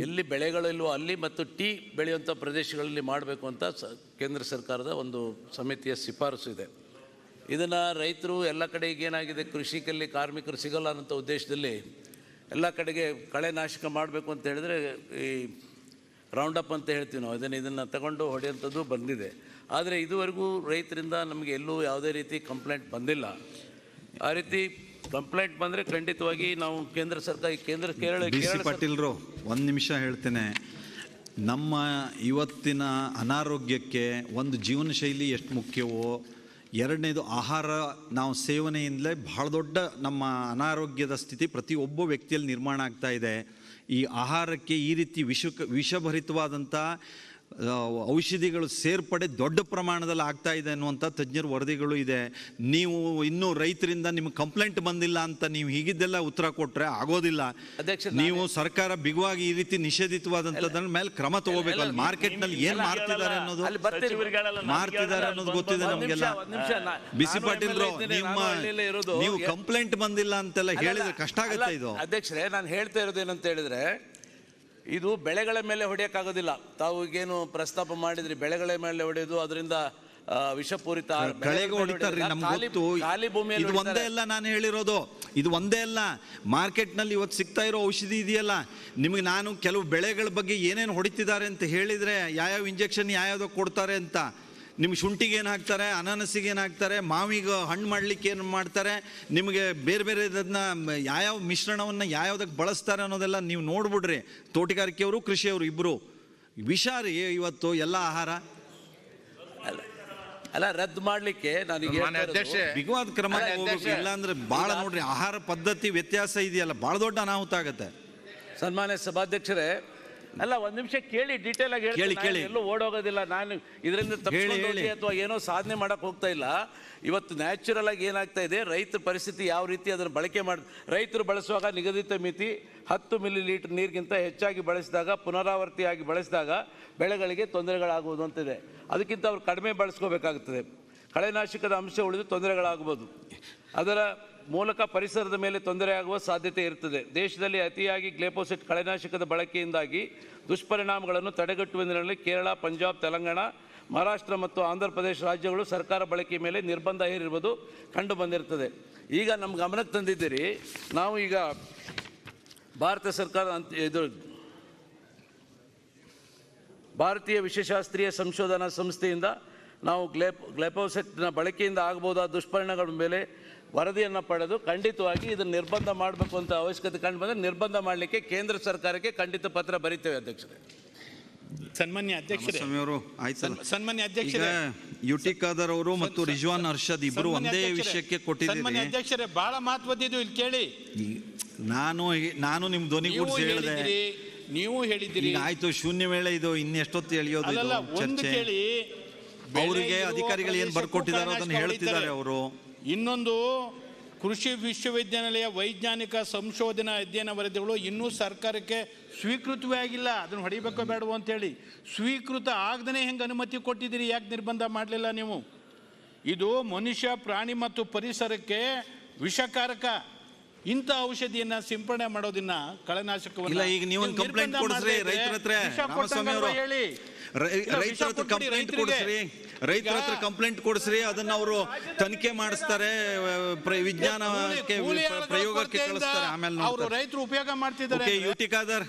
ಎಲ್ಲಿ ಬೆಳೆಗಳಿಲ್ವೋ ಅಲ್ಲಿ ಮತ್ತು ಟೀ ಬೆಳೆಯುವಂಥ ಪ್ರದೇಶಗಳಲ್ಲಿ ಮಾಡಬೇಕು ಅಂತ ಕೇಂದ್ರ ಸರ್ಕಾರದ ಒಂದು ಸಮಿತಿಯ ಶಿಫಾರಸು ಇದೆ. ಇದನ್ನು ರೈತರು ಎಲ್ಲ ಕಡೆ ಏನಾಗಿದೆ, ಕೃಷಿಕಲ್ಲಿ ಕಾರ್ಮಿಕರು ಸಿಗೋಲ್ಲ ಅನ್ನೋಂಥ ಉದ್ದೇಶದಲ್ಲಿ ಎಲ್ಲ ಕಡೆಗೆ ಕಳೆನಾಶಕ ಮಾಡಬೇಕು ಅಂತ ಹೇಳಿದರೆ ಈ ರೌಂಡಪ್ ಅಂತ ಹೇಳ್ತೀವಿ ನಾವು, ಇದನ್ನು ತಗೊಂಡು ಹೊಡೆಯುವಂಥದ್ದು ಬಂದಿದೆ. ಆದರೆ ಇದುವರೆಗೂ ರೈತರಿಂದ ನಮಗೆ ಎಲ್ಲೂ ಯಾವುದೇ ರೀತಿ ಕಂಪ್ಲೇಂಟ್ ಬಂದಿಲ್ಲ. ಆ ರೀತಿ ಕಂಪ್ಲೇಂಟ್ ಬಂದರೆ ಖಂಡಿತವಾಗಿ ನಾವು ಕೇಂದ್ರ ಸರ್ಕಾರ, ಕೇರಳ ಪಾಟೀಲ್ರು ಒಂದು ನಿಮಿಷ ಹೇಳ್ತೇನೆ. ನಮ್ಮ ಇವತ್ತಿನ ಅನಾರೋಗ್ಯಕ್ಕೆ ಒಂದು ಜೀವನ ಶೈಲಿ ಎಷ್ಟು ಮುಖ್ಯವೋ, ಎರಡನೇದು ಆಹಾರ ನಾವು ಸೇವನೆಯಿಂದಲೇ ಬಹಳ ದೊಡ್ಡ ನಮ್ಮ ಅನಾರೋಗ್ಯದ ಸ್ಥಿತಿ ಪ್ರತಿಯೊಬ್ಬ ವ್ಯಕ್ತಿಯಲ್ಲಿ ನಿರ್ಮಾಣ ಆಗ್ತಾ ಇದೆ. ಈ ಆಹಾರಕ್ಕೆ ಈ ರೀತಿ ವಿಷಭರಿತವಾದಂಥ ಔಷಧಿಗಳು ಸೇರ್ಪಡೆ ದೊಡ್ಡ ಪ್ರಮಾಣದಲ್ಲಿ ಆಗ್ತಾ ಇದೆ ಅನ್ನುವಂಥ ತಜ್ಞರ ವರದಿಗಳು ಇದೆ. ನೀವು ಇನ್ನೂ ರೈತರಿಂದ ನಿಮ್ಗೆ ಕಂಪ್ಲೇಂಟ್ ಬಂದಿಲ್ಲ ಅಂತ ನೀವು ಹೀಗಿದ್ದೆಲ್ಲ ಉತ್ತರ ಕೊಟ್ಟರೆ ಆಗೋದಿಲ್ಲ. ನೀವು ಸರ್ಕಾರ ಬಿಗುವಾಗಿ ಈ ರೀತಿ ನಿಷೇಧಿತವಾದಂಥದ್ರ ಮೇಲೆ ಕ್ರಮ ತಗೋಬೇಕು. ಅಲ್ಲಿ ಮಾರ್ಕೆಟ್ನಲ್ಲಿ ಏನು ಮಾಡ್ತಿದ್ದಾರೆ ಅನ್ನೋದು ಗೊತ್ತಿದೆ ನಮಗೆಲ್ಲ. ಬಿಸಿ ಪಾಟೀಲ್ರು, ನೀವು ಕಂಪ್ಲೇಂಟ್ ಬಂದಿಲ್ಲ ಅಂತೆಲ್ಲ ಹೇಳಿದ್ರೆ ಕಷ್ಟ ಆಗುತ್ತೆ. ಇದು ಅಧ್ಯಕ್ಷರೇ, ನಾನು ಹೇಳ್ತಾ ಇರೋದೇನಂತ ಹೇಳಿದ್ರೆ, ಇದು ಬೆಳೆಗಳ ಮೇಲೆ ಹೊಡೆಯೋಕ್ಕಾಗೋದಿಲ್ಲ. ತಾವು ಈಗೇನು ಪ್ರಸ್ತಾಪ ಮಾಡಿದ್ರಿ, ಬೆಳೆಗಳ ಮೇಲೆ ಹೊಡೆಯೋದು, ಅದರಿಂದ ವಿಷಪೂರಿತ ಕಳೆಗೆ ಹೊಡಿತಾರ್ರಿ. ನಮ್ಗೆ ಗೊತ್ತು, ಇದು ಒಂದೇ ಅಲ್ಲ ನಾನು ಹೇಳಿರೋದು, ಇದು ಒಂದೇ ಅಲ್ಲ. ಮಾರ್ಕೆಟ್ನಲ್ಲಿ ಇವತ್ತು ಸಿಗ್ತಾ ಇರೋ ಔಷಧಿ ಇದೆಯಲ್ಲ, ನಿಮಗೆ ನಾನು ಕೆಲವು ಬೆಳೆಗಳ ಬಗ್ಗೆ ಏನೇನು ಹೊಡಿತಿದ್ದಾರೆ ಅಂತ ಹೇಳಿದರೆ, ಯಾವ್ಯಾವ ಇಂಜೆಕ್ಷನ್ ಯಾವ್ಯಾವ್ದು ಕೊಡ್ತಾರೆ ಅಂತ, ನಿಮ್ಗೆ ಶುಂಠಿಗೆ ಏನು ಹಾಕ್ತಾರೆ, ಅನಾನಸಿಗೆ ಏನು ಹಾಕ್ತಾರೆ, ಮಾವಿಗೆ ಹಣ್ಣು ಮಾಡಲಿಕ್ಕೆ ಏನು ಮಾಡ್ತಾರೆ, ನಿಮಗೆ ಬೇರೆ ಬೇರೆ ಇದನ್ನ ಯಾವ್ಯಾವ ಮಿಶ್ರಣವನ್ನು ಯಾವ್ಯಾವ್ದಕ್ಕೆ ಬಳಸ್ತಾರೆ ಅನ್ನೋದೆಲ್ಲ ನೀವು ನೋಡ್ಬಿಡ್ರಿ. ತೋಟಗಾರಿಕೆಯವರು, ಕೃಷಿಯವರು ಇಬ್ಬರು ವಿಷಾರಿ ಇವತ್ತು ಎಲ್ಲ ಆಹಾರ ಅಲ್ಲ ರದ್ದು ಮಾಡಲಿಕ್ಕೆ ಬಿಗುವಾದ ಕ್ರಮ ಇಲ್ಲ ಅಂದ್ರೆ ಭಾಳ ನೋಡ್ರಿ, ಆಹಾರ ಪದ್ಧತಿ ವ್ಯತ್ಯಾಸ ಇದೆಯಲ್ಲ, ಭಾಳ ದೊಡ್ಡ ಅನಾಹುತ ಆಗುತ್ತೆ. ಸನ್ಮಾನ್ಯ ಸಭಾಧ್ಯಕ್ಷರೇ, ಅಲ್ಲ ಒಂದು ನಿಮಿಷ ಕೇಳಿ, ಡೀಟೇಲ್ ಆಗಿ ಹೇಳಿ. ಎಲ್ಲೂ ಓಡೋಗೋದಿಲ್ಲ. ನಾನು ಇದರಿಂದ ಅಥವಾ ಏನೋ ಸಾಧನೆ ಮಾಡಕ್ ಹೋಗ್ತಾ ಇಲ್ಲ. ಇವತ್ತು ನ್ಯಾಚುರಲ್ ಆಗಿ ಏನಾಗ್ತಾ ಇದೆ, ರೈತರ ಪರಿಸ್ಥಿತಿ ಯಾವ ರೀತಿ ಅದನ್ನು ಬಳಕೆ ರೈತರು ಬಳಸುವಾಗ ನಿಗದಿತ ಮಿತಿ 10 ಮಿಲಿಲೀಟರ್ ನೀರಿಗಿಂತ ಹೆಚ್ಚಾಗಿ ಬಳಸಿದಾಗ, ಪುನರಾವರ್ತಿಯಾಗಿ ಬಳಸಿದಾಗ ಬೆಳೆಗಳಿಗೆ ತೊಂದರೆಗಳಾಗುವುದು ಅಂತಿದೆ. ಅದಕ್ಕಿಂತ ಅವ್ರು ಕಡಿಮೆ ಬಳಸ್ಕೋಬೇಕಾಗುತ್ತದೆ. ಕಳೆನಾಶಕದ ಅಂಶ ಉಳಿದು ತೊಂದರೆಗಳಾಗಬಹುದು. ಅದರ ಮೂಲಕ ಪರಿಸರದ ಮೇಲೆ ತೊಂದರೆಯಾಗುವ ಸಾಧ್ಯತೆ ಇರುತ್ತದೆ. ದೇಶದಲ್ಲಿ ಅತಿಯಾಗಿ ಗ್ಲೈಫೋಸೇಟ್ ಕಳೆನಾಶಕದ ಬಳಕೆಯಿಂದಾಗಿ ದುಷ್ಪರಿಣಾಮಗಳನ್ನು ತಡೆಗಟ್ಟುವ ನಿಟ್ಟಿನಲ್ಲಿ ಕೇರಳ, ಪಂಜಾಬ್, ತೆಲಂಗಾಣ, ಮಹಾರಾಷ್ಟ್ರ ಮತ್ತು ಆಂಧ್ರ ಪ್ರದೇಶ ರಾಜ್ಯಗಳು ಸರ್ಕಾರ ಬಳಕೆ ಮೇಲೆ ನಿರ್ಬಂಧ ಹೇರಿರುವುದು ಕಂಡು ಬಂದಿರುತ್ತದೆ. ಈಗ ನಮ್ಮ ಗಮನಕ್ಕೆ ತಂದಿದ್ದೀರಿ, ನಾವು ಈಗ ಭಾರತ ಸರ್ಕಾರ ಇದು ಭಾರತೀಯ ವಿಷಶಾಸ್ತ್ರೀಯ ಸಂಶೋಧನಾ ಸಂಸ್ಥೆಯಿಂದ ನಾವು ಗ್ಲೈಫೋಸೇಟ್ನ ಬಳಕೆಯಿಂದ ಆಗಬಹುದಾದ ದುಷ್ಪರಿಣಾಮಗಳ ಮೇಲೆ ವರದಿಯನ್ನು ಪಡೆದು ಖಂಡಿತವಾಗಿ ಇದನ್ನು ನಿರ್ಬಂಧ ಮಾಡಬೇಕು ಅಂತ ಅವಶ್ಯಕತೆ ಕಂಡು ಬಂದರೆ ನಿರ್ಬಂಧ ಮಾಡಲಿಕ್ಕೆ ಕೇಂದ್ರ ಸರ್ಕಾರಕ್ಕೆ ಖಂಡಿತ ಪತ್ರ ಬರೀತೇವೆ. ಅಧ್ಯಕ್ಷರೇ, ಸನ್ಮಾನ್ಯ ಅಧ್ಯಕ್ಷರೇ, ಸನ್ಮಾನ್ಯ ಅಧ್ಯಕ್ಷರೇ, ಯುಟಿ ಖಾದರ್ ಅವರು ಮತ್ತು ರಿಜ್ವಾನ್ ಅರ್ಷದ್ ಇಬ್ಬರು ಒಂದೇ ವಿಷಯಕ್ಕೆ ಕೊಟ್ಟಿದ್ದಾರೆ. ಸನ್ಮಾನ್ಯ ಅಧ್ಯಕ್ಷರೇ, ಬಹಳ ಮಹತ್ವದ್ದು ಇಲ್ಲಿ ಕೇಳಿ. ನಾನು ನಿಮ್ಮ ಧ್ವನಿಗೂಡಿಸಿ ಹೇಳಿದೆ, ನೀವು ಹೇಳಿದ್ದೀರಿ. ಆಯ್ತು, ಶೂನ್ಯ ವೇಳೆ ಇದು ಇನ್ನೆಷ್ಟೊತ್ತು ಎಳೆಯೋದು ಚರ್ಚೆ. ಅವರಿಗೆ ಅಧಿಕಾರಿಗಳು ಏನು ಬರ್ಕೊಟ್ಟಿದ್ದಾರೋ ಅದನ್ನು ಹೇಳ್ತಿದ್ದಾರೆ ಅವರು. ಇನ್ನೊಂದು ಕೃಷಿ ವಿಶ್ವವಿದ್ಯಾನಿಲಯ ವೈಜ್ಞಾನಿಕ ಸಂಶೋಧನಾ ಅಧ್ಯಯನ ವರದಿಗಳು ಇನ್ನೂ ಸರ್ಕಾರಕ್ಕೆ ಸ್ವೀಕೃತವೇ ಆಗಿಲ್ಲ. ಅದನ್ನು ಹೊಡಿಬೇಕೋ ಬೇಡವೋ ಅಂತೇಳಿ ಸ್ವೀಕೃತ ಆಗದೇ ಹೆಂಗೆ ಅನುಮತಿ ಕೊಟ್ಟಿದ್ದೀರಿ? ಯಾಕೆ ನಿರ್ಬಂಧ ಮಾಡಲಿಲ್ಲ ನೀವು? ಇದು ಮನುಷ್ಯ, ಪ್ರಾಣಿ ಮತ್ತು ಪರಿಸರಕ್ಕೆ ವಿಷಕಾರಕ. ಇಂಥ ಔಷಧಿಯನ್ನ ಸಿಂಪಡಣೆ ಮಾಡೋದನ್ನ ಕಳೆನಾಶಕವನ್ನ ಈಗ ನೀವು ಒಂದು ಕಂಪ್ಲೇಂಟ್ ಕೊಡಿಸ್ರಿ ರೈತರ ಹತ್ರ. ರಾಮಸ್ವಾಮಿ ಅವರು ರೈತರ ಹತ್ರ ಕಂಪ್ಲೇಂಟ್ ಕೊಡಿಸ್ರಿ, ರೈತರ ಹತ್ರ ಕಂಪ್ಲೇಂಟ್ ಕೊಡಿಸ್ರಿ, ಅದನ್ನ ಅವರು ತನಿಖೆ ಮಾಡಿಸ್ತಾರೆ, ವಿಜ್ಞಾನಕ್ಕೆ ಪ್ರಯೋಗಕ್ಕೆ ಕಳಿಸ್ತಾರೆ. ಆಮೇಲೆ ಅವರು ರೈತರು ಉಪಯೋಗ ಮಾಡ್ತಿದ್ದಾರೆ. ಯುಟಿ ಖಾದರ್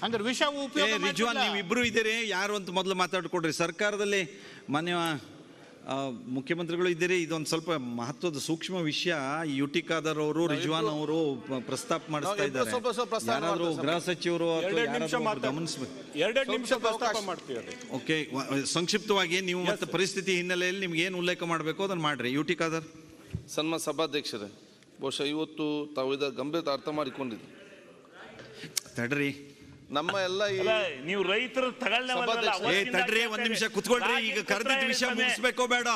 ಹಂಗಾರೆ ವಿಷ ಉಪಯೋಗ ರಿಜ್ವಾನ್, ನೀವು ಇಬ್ರು ಇದ್ದೀರಿ, ಯಾರು ಅಂತ ಮೊದಲು ಮಾತಾಡ್ಕೊಡ್ರಿ. ಸರ್ಕಾರದಲ್ಲಿ ಮಾನ್ಯ ಮುಖ್ಯಮಂತ್ರಿಗಳು ಇದ್ದೀರಿ, ಇದೊಂದು ಸ್ವಲ್ಪ ಮಹತ್ವದ ಸೂಕ್ಷ್ಮ ವಿಷಯ. ಯುಟಿ ಖಾದರ್ ಅವರು, ರಿಜ್ವಾನ್ ಅವರು ಪ್ರಸ್ತಾಪ ಮಾಡಿಸ್ತಾ ಇದ್ದಾರೆ. ಯಾರಾದ್ರೂ ಗೃಹ ಸಚಿವರು ಗಮನಿಸಬೇಕು. 2 ನಿಮಿಷ ಪ್ರಸ್ತಾಪ ಮಾಡ್ತೀವಿ. ಓಕೆ, ಸಂಕ್ಷಿಪ್ತವಾಗಿ ನೀವು ಮತ್ತೆ ಪರಿಸ್ಥಿತಿ ಹಿನ್ನೆಲೆಯಲ್ಲಿ ನಿಮ್ಗೆ ಏನು ಉಲ್ಲೇಖ ಮಾಡಬೇಕು ಅದನ್ನು ಮಾಡ್ರಿ. ಯುಟಿ ಖಾದರ್. ಸನ್ಮಾನ್ಯ ಸಭಾಧ್ಯಕ್ಷರೇ, ಬಹುಶಃ ಇವತ್ತು ತಾವು ಇದರ ಗಂಭೀರತೆ ಅರ್ಥ ಮಾಡಿಕೊಂಡಿದ್ದು. ತಡ್ರಿ, ನಮ್ಮ ಎಲ್ಲ ನೀವು ರೈತರು ತಡ್ರಿ ಒಂದ್ ನಿಮಿಷ ಕುತ್ಕೊಳ್ರಿ. ಈಗ ಕರೆದಿದ್ದ ವಿಷಯ ಮುಗಿಸ್ಬೇಕೋ ಬೇಡ?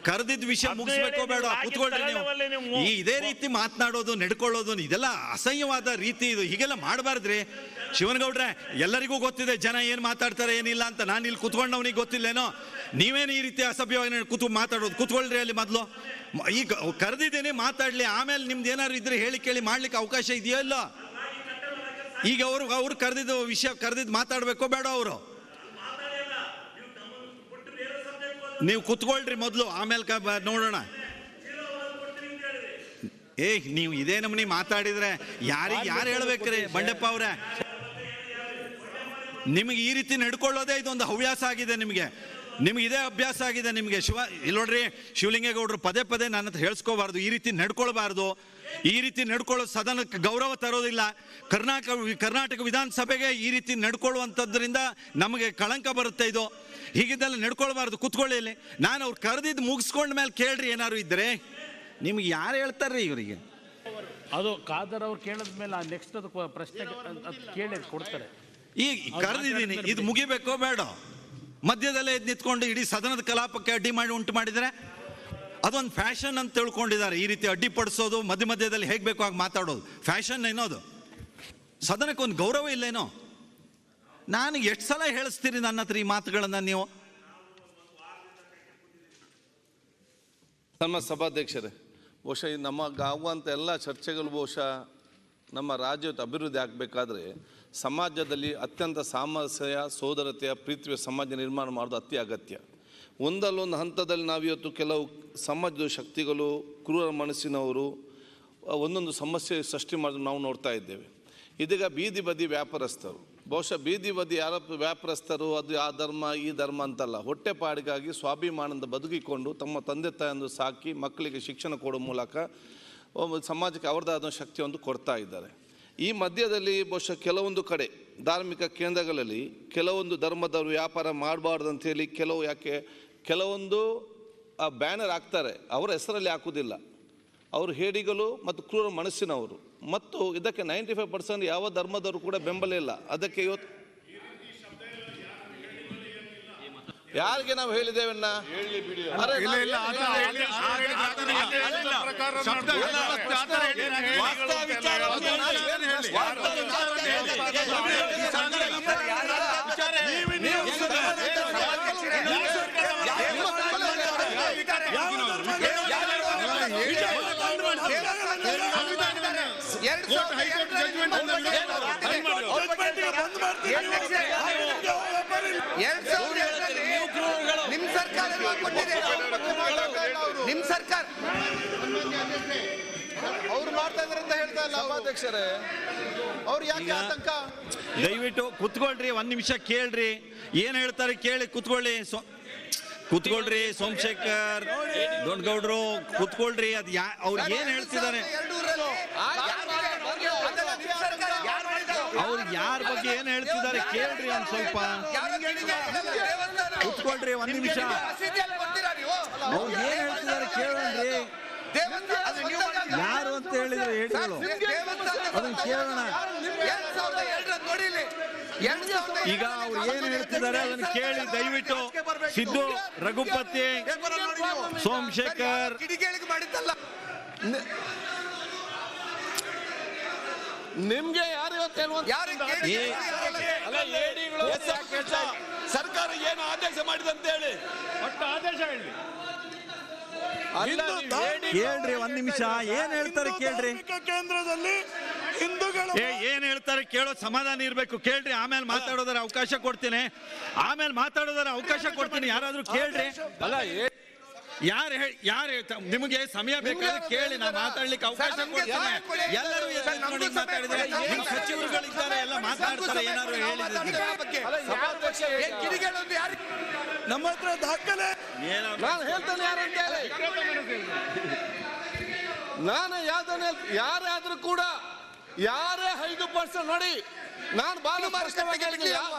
ಕರೆದಿದ್ದ ವಿಷಯ ಮುಗಿಸ್ಬೇಕೋ ಬೇಡ? ಕುತ್ಕೊಳ್ರಿ. ನೀವು ಇದೇ ರೀತಿ ಮಾತನಾಡೋದು, ನಡ್ಕೊಳ್ಳೋದು, ಇದೆಲ್ಲ ಅಸಹ್ಯವಾದ ರೀತಿ. ಇದು ಹೀಗೆಲ್ಲ ಮಾಡಬಾರ್ದ್ರಿ. ಶಿವನಗೌಡ್ರೆ, ಎಲ್ಲರಿಗೂ ಗೊತ್ತಿದೆ ಜನ ಏನ್ ಮಾತಾಡ್ತಾರೆ ಏನಿಲ್ಲ ಅಂತ. ನಾನು ಇಲ್ಲಿ ಕುತ್ಕೊಂಡವನಿಗೆ ಗೊತ್ತಿಲ್ಲೇನೋ? ನೀವೇನು ಈ ರೀತಿ ಅಸಭ್ಯವಾಗಿ ಮಾತಾಡೋದು? ಕುತ್ಕೊಳ್ರಿ ಅಲ್ಲಿ ಮೊದಲು. ಈಗ ಕರೆದಿದ್ದೀನಿ, ಮಾತಾಡ್ಲಿ. ಆಮೇಲೆ ನಿಮ್ದು ಏನಾದ್ರು ಇದ್ರೆ ಹೇಳಿ ಕೇಳಿ ಮಾಡ್ಲಿಕ್ಕೆ ಅವಕಾಶ ಇದೆಯೋ ಇಲ್ಲ? ಈಗ ಅವ್ರು ಕರೆದಿದ್ದು ವಿಷಯ ಕರೆದಿದ್ದು ಮಾತಾಡ್ಬೇಕೋ ಬೇಡ? ಅವರು ನೀವು ಕುತ್ಕೊಳ್ರಿ ಮೊದಲು, ಆಮೇಲೆ ನೋಡೋಣ. ನೀವು ಇದೇ ನಮ್ಮನಿ ಮಾತಾಡಿದ್ರೆ ಯಾರು ಹೇಳ್ಬೇಕ್ರಿ? ಬಂಡೆಪ್ಪ ಅವ್ರೆ, ನಿಮಗೆ ಈ ರೀತಿ ನಡ್ಕೊಳ್ಳೋದೇ ಇದೊಂದು ಹವ್ಯಾಸ ಆಗಿದೆ. ನಿಮಗೆ ಇದೇ ಅಭ್ಯಾಸ ಆಗಿದೆ ನಿಮಗೆ. ಇಲ್ಲಿ ನೋಡ್ರಿ, ಶಿವಲಿಂಗೇಗೌಡರು ಪದೇ ಪದೇ ನನ್ನ ಹತ್ರ ಹೇಳ್ಸ್ಕೋಬಾರ್ದು, ಈ ರೀತಿ ನಡ್ಕೊಳ್ಬಾರ್ದು. ಈ ರೀತಿ ನಡ್ಕೊಳ್ಳೋ ಸದನಕ್ಕೆ ಗೌರವ ತರೋದಿಲ್ಲ. ಕರ್ನಾಟಕ ವಿಧಾನಸಭೆಗೆ ಈ ರೀತಿ ನಡ್ಕೊಳ್ಳುವಂಥದ್ರಿಂದ ನಮಗೆ ಕಳಂಕ ಬರುತ್ತೆ. ಇದು ಹೀಗಿದ್ದೆಲ್ಲ ನಡ್ಕೊಳ್ಬಾರ್ದು. ಕುತ್ಕೊಳ್ಳಿ ಇಲ್ಲಿ. ನಾನು ಅವ್ರು ಕರೆದಿದ್ದು ಮುಗಿಸ್ಕೊಂಡ ಮೇಲೆ ಕೇಳ್ರಿ ಏನಾದ್ರು ಇದ್ರೆ. ನಿಮ್ಗೆ ಯಾರು ಹೇಳ್ತಾರ್ರಿ ಇವರಿಗೆ? ಅದು ಖಾದರ್ ಅವ್ರು ಕೇಳಿದ ಮೇಲೆ ನೆಕ್ಸ್ಟ್ ಅದು ಪ್ರಶ್ನೆ ಕೇಳಿ ಕೊಡ್ತಾರೆ. ಈಗ ಕರೆದಿದ್ದೀನಿ, ಇದು ಮುಗಿಬೇಕೋ ಬೇಡ? ಮಧ್ಯದಲ್ಲೇ ಎದ್ದು ನಿಂತ್ಕೊಂಡು ಇಡೀ ಸದನದ ಕಲಾಪಕ್ಕೆ ಅಡ್ಡಿ ಮಾಡಿ ಉಂಟು ಮಾಡಿದರೆ ಅದೊಂದು ಫ್ಯಾಷನ್ ಅಂತ ತಿಳ್ಕೊಂಡಿದ್ದಾರೆ. ಈ ರೀತಿ ಅಡ್ಡಿಪಡಿಸೋದು, ಮಧ್ಯದಲ್ಲಿ ಹೇಗೆ ಬೇಕೋ ಹಾಗೆ ಮಾತಾಡೋದು ಫ್ಯಾಷನ್ ಏನೋದು? ಸದನಕ್ಕೆ ಒಂದು ಗೌರವ ಇಲ್ಲೇನೋ? ನಾನು ಎಷ್ಟು ಸಲ ಹೇಳಿಸ್ತೀರಿ ನನ್ನ ಹತ್ರ ಈ ಮಾತುಗಳನ್ನು ನೀವು? ನಮ್ಮ ಸಭಾಧ್ಯಕ್ಷರೇ, ಬಹುಶಃ ನಮಗೆ ಆಗುವಂಥ ಎಲ್ಲ ಚರ್ಚೆಗಳು ಬಹುಶಃ ನಮ್ಮ ರಾಜ್ಯದ ಅಭಿವೃದ್ಧಿ ಆಗಬೇಕಾದ್ರೆ ಸಮಾಜದಲ್ಲಿ ಅತ್ಯಂತ ಸಾಮರಸ್ಯ, ಸೋದರತೆಯ, ಪ್ರೀತಿಯ ಸಮಾಜ ನಿರ್ಮಾಣ ಮಾಡೋದು ಅತಿ ಅಗತ್ಯ. ಒಂದಲ್ಲೊಂದು ಹಂತದಲ್ಲಿ ನಾವಿವತ್ತು ಕೆಲವು ಸಮಾಜದ ಶಕ್ತಿಗಳು, ಕ್ರೂರ ಮನಸ್ಸಿನವರು ಒಂದೊಂದು ಸಮಸ್ಯೆ ಸೃಷ್ಟಿ ಮಾಡೋದು ನಾವು ನೋಡ್ತಾ ಇದ್ದೇವೆ. ಇದೀಗ ಬೀದಿ ಬದಿ ವ್ಯಾಪಾರಸ್ಥರು, ಬಹುಶಃ ಬೀದಿ ಬದಿ ಯಾರ ವ್ಯಾಪಾರಸ್ಥರು ಅದು ಆ ಧರ್ಮ ಈ ಧರ್ಮ ಅಂತಲ್ಲ, ಹೊಟ್ಟೆಪಾಡಿಗಾಗಿ ಸ್ವಾಭಿಮಾನದ ಬದುಕಿಕೊಂಡು ತಮ್ಮ ತಂದೆ ತಾಯಿಯನ್ನು ಸಾಕಿ ಮಕ್ಕಳಿಗೆ ಶಿಕ್ಷಣ ಕೊಡೋ ಮೂಲಕ ಸಮಾಜಕ್ಕೆ ಅವ್ರದ್ದಾದ ಶಕ್ತಿಯೊಂದು ಕೊಡ್ತಾ ಇದ್ದಾರೆ. ಈ ಮಧ್ಯದಲ್ಲಿ ಬಹುಶಃ ಕೆಲವೊಂದು ಕಡೆ ಧಾರ್ಮಿಕ ಕೇಂದ್ರಗಳಲ್ಲಿ ಕೆಲವೊಂದು ಧರ್ಮದವರು ವ್ಯಾಪಾರ ಮಾಡಬಾರ್ದು ಅಂಥೇಳಿ ಕೆಲವೊಂದು ಬ್ಯಾನರ್ ಹಾಕ್ತಾರೆ. ಅವರ ಹೆಸರಲ್ಲಿ ಹಾಕುವುದಿಲ್ಲ. ಅವರು ಹೇಡಿಗಳು ಮತ್ತು ಕ್ರೂರ ಮನಸ್ಸಿನವರು. ಮತ್ತು ಇದಕ್ಕೆ 95% ಯಾವ ಧರ್ಮದವರು ಕೂಡ ಬೆಂಬಲ ಇಲ್ಲ. ಅದಕ್ಕೆ ಇವತ್ತು ಯಾರಿಗೆ ನಾವು ಹೇಳಿದ್ದೇವನ್ನ ನಿಮ್ ಸರ್ಕಾರ ಅವ್ರು ಮಾಡ್ತಾ ಇದ್ದಾರೆ ಅಂತ ಹೇಳ್ತಾ ಇಲ್ಲ ಸಭಾಧ್ಯಕ್ಷರೇ. ಅವ್ರು ಯಾಕೆ ಆತಂಕ? ದಯವಿಟ್ಟು ಕುತ್ಕೊಳ್ರಿ, ಒಂದ್ ನಿಮಿಷ ಕೇಳ್ರಿ, ಏನ್ ಹೇಳ್ತಾರೆ ಕೇಳಿ. ಕುತ್ಕೊಳ್ರಿ ಸೋಮಶೇಖರ್ ದೊಡ್ಡಗೌಡ್ರು, ಕುತ್ಕೊಳ್ರಿ. ಅದು ಅವ್ರು ಏನ್ ಹೇಳ್ತಿದ್ದಾರೆ, ಅವ್ರು ಯಾರ ಬಗ್ಗೆ ಏನ್ ಹೇಳ್ತಿದ್ದಾರೆ ಕೇಳ್ರಿ. ಒಂದ್ ಸ್ವಲ್ಪ ಕುತ್ಕೊಳ್ರಿ, ಒಂದ್ ನಿಮಿಷ. ಅವ್ರು ಏನ್ ಹೇಳ್ತಿದ್ದಾರೆ ಕೇಳ್ರಿ. ಯಾರು ಅಂತ ಹೇಳಿದ್ರೆ ಹೇಳಿದ್ರು ಅದನ್ನ ಕೇಳೋಣ. ಈಗ ಅವ್ರು ಏನ್ ಹೇಳ್ತಿದ್ದಾರೆ ಅದನ್ನ ಕೇಳಿ ದಯವಿಟ್ಟು. ಸಿದ್ದು, ರಘುಪತಿ, ಸೋಮಶೇಖರ್, ನಿಮ್ಗೆ ಯಾರು ಇವತ್ತು ಸರ್ಕಾರ ಏನು ಆದೇಶ ಮಾಡಿದಂತ ಹೇಳಿ ಒಟ್ಟು ಆದೇಶ ಹೇಳಿ. ಕೇಳ್ರಿ ಒಂದ್ ನಿಮಿಷ ಏನ್ ಹೇಳ್ತಾರೆ ಕೇಳ್ರಿ. ಕೇಂದ್ರದಲ್ಲಿ ಹಿಂದೂಗಳು ಏನ್ ಹೇಳ್ತಾರೆ ಕೇಳೋ ಸಮಾಧಾನ ಇರ್ಬೇಕು. ಕೇಳ್ರಿ, ಆಮೇಲೆ ಮಾತಾಡೋದರ ಅವಕಾಶ ಕೊಡ್ತೀನಿ. ಯಾರಾದ್ರೂ ಕೇಳ್ರಿ. ಅಲ್ಲ ಯಾರು ನಿಮಗೆ ಸಮಯ ಬೇಕಾದ್ರೆ ಕೇಳಿ, ನಾ ಮಾತಾಡ್ಲಿಕ್ಕೆ ಅವಕಾಶ ಕೊಡ್ತೇನೆ. ಎಲ್ಲರೂ ಮಾತಾಡಿದ್ರೆ ಸಚಿವರುಗಳಿದ್ದಾರೆ, ಎಲ್ಲ ಮಾತಾಡ್ತಾರೆ. ಏನಾದ್ರು ಹೇಳಿದ್ರೆ ನಮ್ಮ ಹತ್ರ ದಾಖಲೆ ನಾನು ಹೇಳ್ತೇನೆ ಯಾರಂತ ಹೇಳಿ. ನಾನು ಯಾರಾದ್ರೂ ಕೂಡ ಯಾರೇ 5% ನೋಡಿ, ನಾನು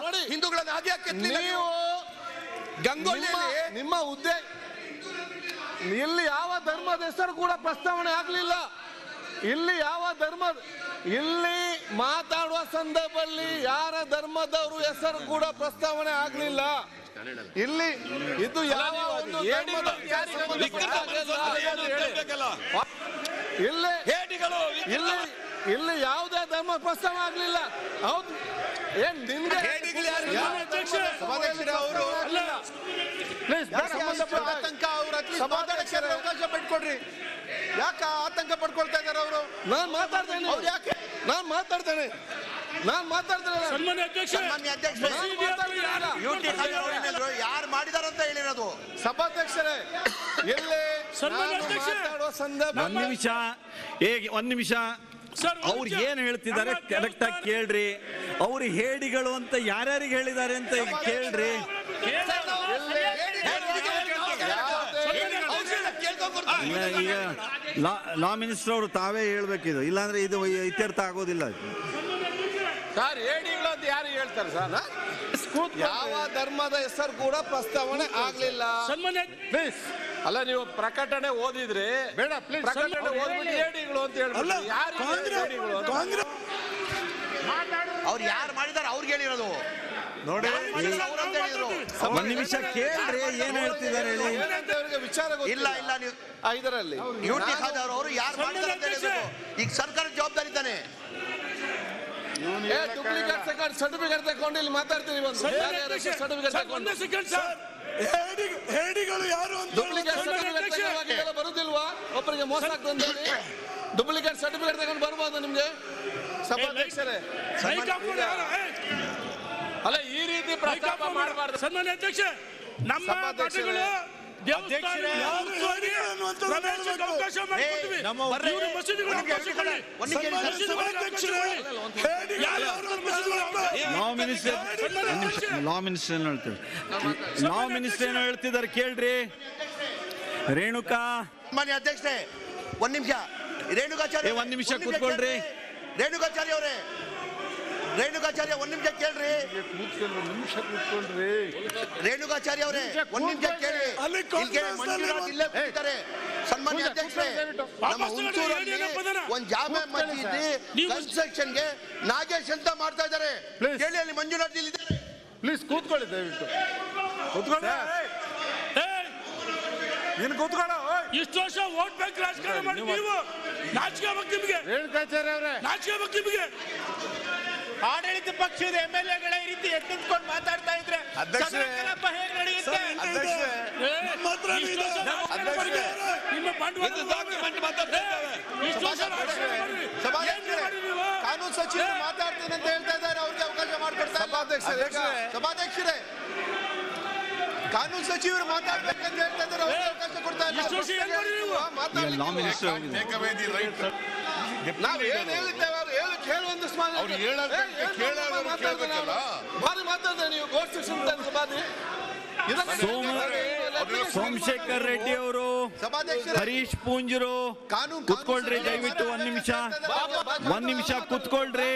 ನೋಡಿ ಹಿಂದೂಗಳನ್ನು ಹಾಗೆ ನೀವು ಗಂಗೊಳ್ಳಿ ನಿಮ್ಮ ಹುದ್ದೆ ಇಲ್ಲಿ ಯಾವ ಧರ್ಮದ ಹೆಸರು ಕೂಡ ಪ್ರಸ್ತಾವನೆ ಆಗ್ಲಿಲ್ಲ. ಇಲ್ಲಿ ಮಾತಾಡುವ ಸಂದರ್ಭದಲ್ಲಿ ಯಾರ ಧರ್ಮದವರು ಹೆಸರು ಕೂಡ ಪ್ರಸ್ತಾವನೆ ಆಗ್ಲಿಲ್ಲ. ಇಲ್ಲಿ ಇದು ಯಾವ ಒಂದು ಇಲ್ಲಿ ಯಾವುದೇ ಧರ್ಮ ಪ್ರಸ್ತಾವ ಆಗ್ಲಿಲ್ಲ. ಹೌದು, ಏನ್ ನಿಮ್ಗೆ ಅವಕಾಶ ಪಡ್ಕೊಡ್ರಿ. ಯಾಕ ಆತಂಕ ಪಡ್ಕೊಳ್ತಾ ಇದ್ದಾರೆ ಅವರು? ನಾನು ಮಾತಾಡ್ತೇನೆ. ಯಾರು ಮಾಡಿದಾರಂತ ಹೇಳಿರೋದು ಸಭಾಧ್ಯಕ್ಷರೇ. ಎಲ್ಲೇ ಮಾತಾಡುವ ಸಂದರ್ಭ ಒಂದ್ ನಿಮಿಷ ಅವ್ರು ಏನ್ ಹೇಳ್ತಿದ್ದಾರೆ ಕರೆಕ್ಟ್ ಆಗಿ ಕೇಳ್ರಿ. ಅವ್ರು ಹೇಡಿಗಳು ಅಂತ ಯಾರ್ಯಾರಿಗೆ ಹೇಳಿದ್ದಾರೆ ಅಂತ ಕೇಳ್ರಿ. ಈಗ ಲಾ ಮಿನಿಸ್ಟರ್ ಅವರು ತಾವೇ ಹೇಳ್ಬೇಕಿದು, ಇಲ್ಲಾಂದ್ರೆ ಇದು ಇತ್ಯರ್ಥ ಆಗೋದಿಲ್ಲ. ಸರ್ ಹೇಡಿಗಳು ಅಂತ ಯಾರು ಹೇಳ್ತಾರೆ ಸರ್? ಯಾವ ಧರ್ಮದ ಹೆಸರು ಕೂಡ ಪ್ರಸ್ತಾವನೆ ಆಗ್ಲಿಲ್ಲ. ಪ್ಲೀಸ್, ಅಲ್ಲ ನೀವು ಪ್ರಕಟಣೆ ಓದಿದ್ರೆ ಬೇಡ, ಪ್ರಕಟಣೆ ಓದ್ಬಿಟ್ಟು ಹೇಡಿಗಳು ಅಂತ ಹೇಳ್ಬಿಟ್ಟು ಅವ್ರು ಯಾರು ಮಾಡಿದಾರೆ ಅವ್ರಿಗೆ ಹೇಳಿರೋದು ನೋಡಿ. ಒಂದ್ ನಿಮಿಷ ಕೇಳ್ರಿ, ಏನ್ ಹೇಳ್ತಿದ್ದಾರೆ ಹೇಳಿ. ವಿಚಾರ ಇಲ್ಲ ನೀವು ಇದರಲ್ಲಿ ಯುಟಿ ಖಾದರ್ ಅವರು ಯಾರು ಮಾಡಿದಾರೆ ಅಂತ ಹೇಳಬೇಕು. ಈಗ ಸರ್ಕಾರ ಜವಾಬ್ದಾರಿ ತಾನೆ. ಡೂಪ್ಲಿಕೇಟ್ ಸರ್ಟಿಫಿಕೇಟ್ ತಗೊಂಡು ಇಲ್ಲಿ ಮಾತಾಡ್ತೀವಿ. ಹೇಡಿಗಳು ಯಾರು ಅಂತ ಡೂಪ್ಲಿಕೇಟ್ ಸರ್ಟಿಫಿಕೇಟ್ ಬರುದಿಲ್ವಾ? ಒಬ್ಬರಿಗೆ ಮೋಸ ಆಗ್ತದೆ ಹೇಳಿ ಡೂಪ್ಲಿಕೇಟ್ ಸರ್ಟಿಫಿಕೇಟ್ ತಗೊಂಡು ಬರ್ಬೋದು ನಿಮ್ಗೆ ಸಭಾಧ್ಯಕ್ಷರೇ? ಅಲ್ಲ, ಈ ರೀತಿ ಪ್ರಸ್ತಾಪ ಮಾಡಬಾರ್ದು. ಸನ್ಮಾನ್ಯ ಅಧ್ಯಕ್ಷ, ನಮ್ಮ ಮಠಗಳು ಲಾ ಮಿನಿಸ್ಟರ್ ಏನು ಹೇಳ್ತಿದ್ದಾರೆ ಕೇಳ್ರಿ. ರೇಣುಕಾ ಮಾನ್ಯ ಅಧ್ಯಕ್ಷರೇ, ಒಂದ್ ನಿಮಿಷ. ರೇಣುಕಾಚಾರ್ಯ ಒಂದ್ ನಿಮಿಷ ಕೂತ್ಕೊಳ್ರಿ. ರೇಣುಕಾಚಾರ್ಯ ಅವರೇ, ರೇಣುಕಾಚಾರ್ಯ ಒಂದ್ ನಿಮಿಷ ಕೇಳ್ರಿ. ರೇಣುಕಾಚಾರ್ಯ ಅವರೇ ಒಂದ್ ನಿಮಿಷ ಕೇಳಿ. ಮಂಜುನಾಥ್ ಇಲ್ಲೇ ಕೂತಿದ್ದಾರೆ. ಸನ್ಮಾನ್ಯ ಅಧ್ಯಕ್ಷರೇ, ನಮ್ಮ ಹುಣಸೂರಲ್ಲಿ ಒಂದ್ ಜಾಮೆ ಮಸೀದಿ ಕನ್ಸ್ಟ್ರಕ್ಷನ್ಗೆ ನಾಗೇಶ್ ಅಂತ ಮಾಡ್ತಾ ಇದ್ದಾರೆ. ಕೇಳಿ, ಅಲ್ಲಿ ಮಂಜುನಾಥ್ ಇಲ್ಲಿದ್ದಾರೆ. ಪ್ಲೀಸ್ ಕೂತ್ಕೊಳ್ಳಿ, ದಯವಿಟ್ಟು ಕೂತ್ಕೊಳ್ಳಿ. ನೀನು ಕೂತ್ಕೊಳ್ಳೋ. ಇಷ್ಟು ವರ್ಷ ವೋಟ್ ಬ್ಯಾಂಕ್ ರಾಜಕಾರಣ ಮಾಡಿ ನೀವು ನಾಚಿಕೆ ಆಗ್ಬೇಕು ನಿಮಗೆ. ರೇಣುಕಾಚಾರ್ಯ ಅವರೇ, ನಾಚಿಕೆ ಆಗ್ಬೇಕು ನಿಮಗೆ. ಆಡಳಿತ ಪಕ್ಷದ MLA-ಗಳ ಈ ರೀತಿ ಎತ್ತಿಕೊಂಡು ಮಾತಾಡ್ತಾ ಇದ್ರೆ ಕಲಾಪ ಹೇಗೆ ನಡೆಯುತ್ತೆ? ಕಾನೂನು ಸಚಿವರು ಮಾತಾಡ್ತೀನಿ ಅಂತ ಹೇಳ್ತಾ ಇದ್ದಾರೆ, ಅವ್ರಿಗೆ ಅವಕಾಶ ಮಾಡಿಕೊಡ್ತಾರೆ. ಸಭಾಧ್ಯಕ್ಷರೇ, ಕಾನೂನು ಸಚಿವರು ಮಾತಾಡ್ಬೇಕಂತ ಹೇಳ್ತಾ ಇದ್ದಾರೆ, ಅವ್ರಿಗೆ ಅವಕಾಶ ಕೊಡ್ತಾ ಇಲ್ಲ. ನಾವು ಏನ್ ಹೇಳಿದ್ದೇವೆ ಅವ್ರು ಕೇಳುವಂತ ಬಾರಿ ಮಾತಾಡಿದ್ರೆ ನೀವು ಸೋಮಶೇಖರ್ ರೆಡ್ಡಿ ಅವರು, ಹರೀಶ್ ಪೂಂಜರು ಕುತ್ಕೊಳ್ರಿ ದಯವಿಟ್ಟು. ಒಂದ್ ನಿಮಿಷ ಕುತ್ಕೊಳ್ರಿ.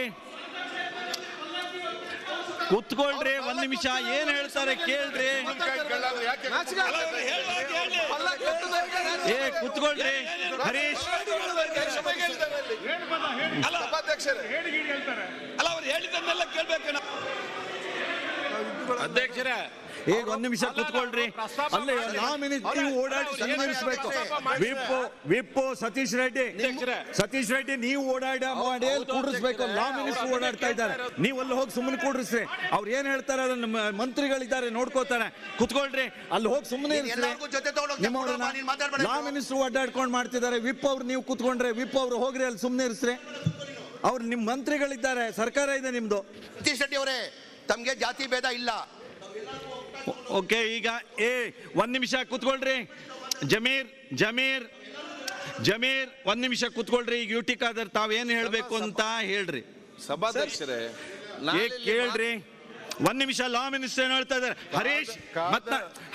ಒಂದ್ ನಿಮಿಷ ಏನ್ ಹೇಳ್ತಾರೆ ಕೇಳ್ರಿ. ಕುತ್ಕೊಳ್ರಿ ಹರೀಶ್. ಅಧ್ಯಕ್ಷರೇ, ಈಗ ಒಂದ್ ನಿಮಿಷ ಕುತ್ಕೊಳ್ರಿ. ಅಲ್ಲೇ ನೀವು ಓಡಾಡಿ ಸನ್ಮಾನಿಸಬೇಕು. ವಿಪ್ಪು ಸತೀಶ್ ರೆಡ್ಡಿ ನೀವು ಓಡಾಡಿ ಮಾಡಿ ಕೂಡಿಸ್ಬೇಕು. ಲಾ ಮಿನಿಸ್ಟರ್ ಓಡಾಡ್ತಾ ಇದ್ದಾರೆ, ನೀವು ಅಲ್ಲಿ ಹೋಗಿ ಸುಮ್ಮನೆ ಕೂಡ್ರಿಸ್ರಿ. ಅವ್ರು ಏನ್ ಹೇಳ್ತಾರೆ ಅದನ್ನ ಮಂತ್ರಿಗಳಿದ್ದಾರೆ ನೋಡ್ಕೋತಾರೆ. ಕುತ್ಕೊಳ್ರಿ, ಅಲ್ಲಿ ಹೋಗಿ ಸುಮ್ಮನೆ ಲಾ ಮಿನಿಸ್ಟರ್ ಓಡಾಡ್ಕೊಂಡು ಮಾಡ್ತಿದ್ದಾರೆ. ವಿಪ್ ಅವ್ರು ನೀವು ಕುತ್ಕೊಂಡ್ರೆ ವಿಪ್ ಅವ್ರು ಹೋಗ್ರಿ, ಅಲ್ಲಿ ಸುಮ್ಮನೆ ಇರಿಸ್ರಿ. ಅವ್ರು ನಿಮ್ ಮಂತ್ರಿಗಳಿದ್ದಾರೆ, ಸರ್ಕಾರ ಇದೆ ನಿಮ್ದು. ಸತೀಶ್ ರೆಡ್ಡಿ ಅವರೇ, ತಮ್ಗೆ ಜಾತಿ ಭೇದ ಇಲ್ಲ. ಓಕೆ, ಈಗ ಒಂದ್ ನಿಮಿಷ ಕುತ್ಕೊಳ್ರಿ. ಜಮೀರ್ ಒಂದ್ ನಿಮಿಷ ಕುತ್ಕೊಳ್ರಿ. ಈಗ ಯುಟಿ ಖಾದರ್ ತಾವೇನ್ ಹೇಳ್ಬೇಕು ಅಂತ ಹೇಳ್ರಿ. ಸಭಾಧ್ಯಕ್ಷರೇ ಕೇಳ್ರಿ, ಒಂದ್ ನಿಮಿಷ. ಲಾ ಮಿನಿಸ್ಟರ್ ಏನ್ ಹೇಳ್ತಾ ಇದಾರೆ?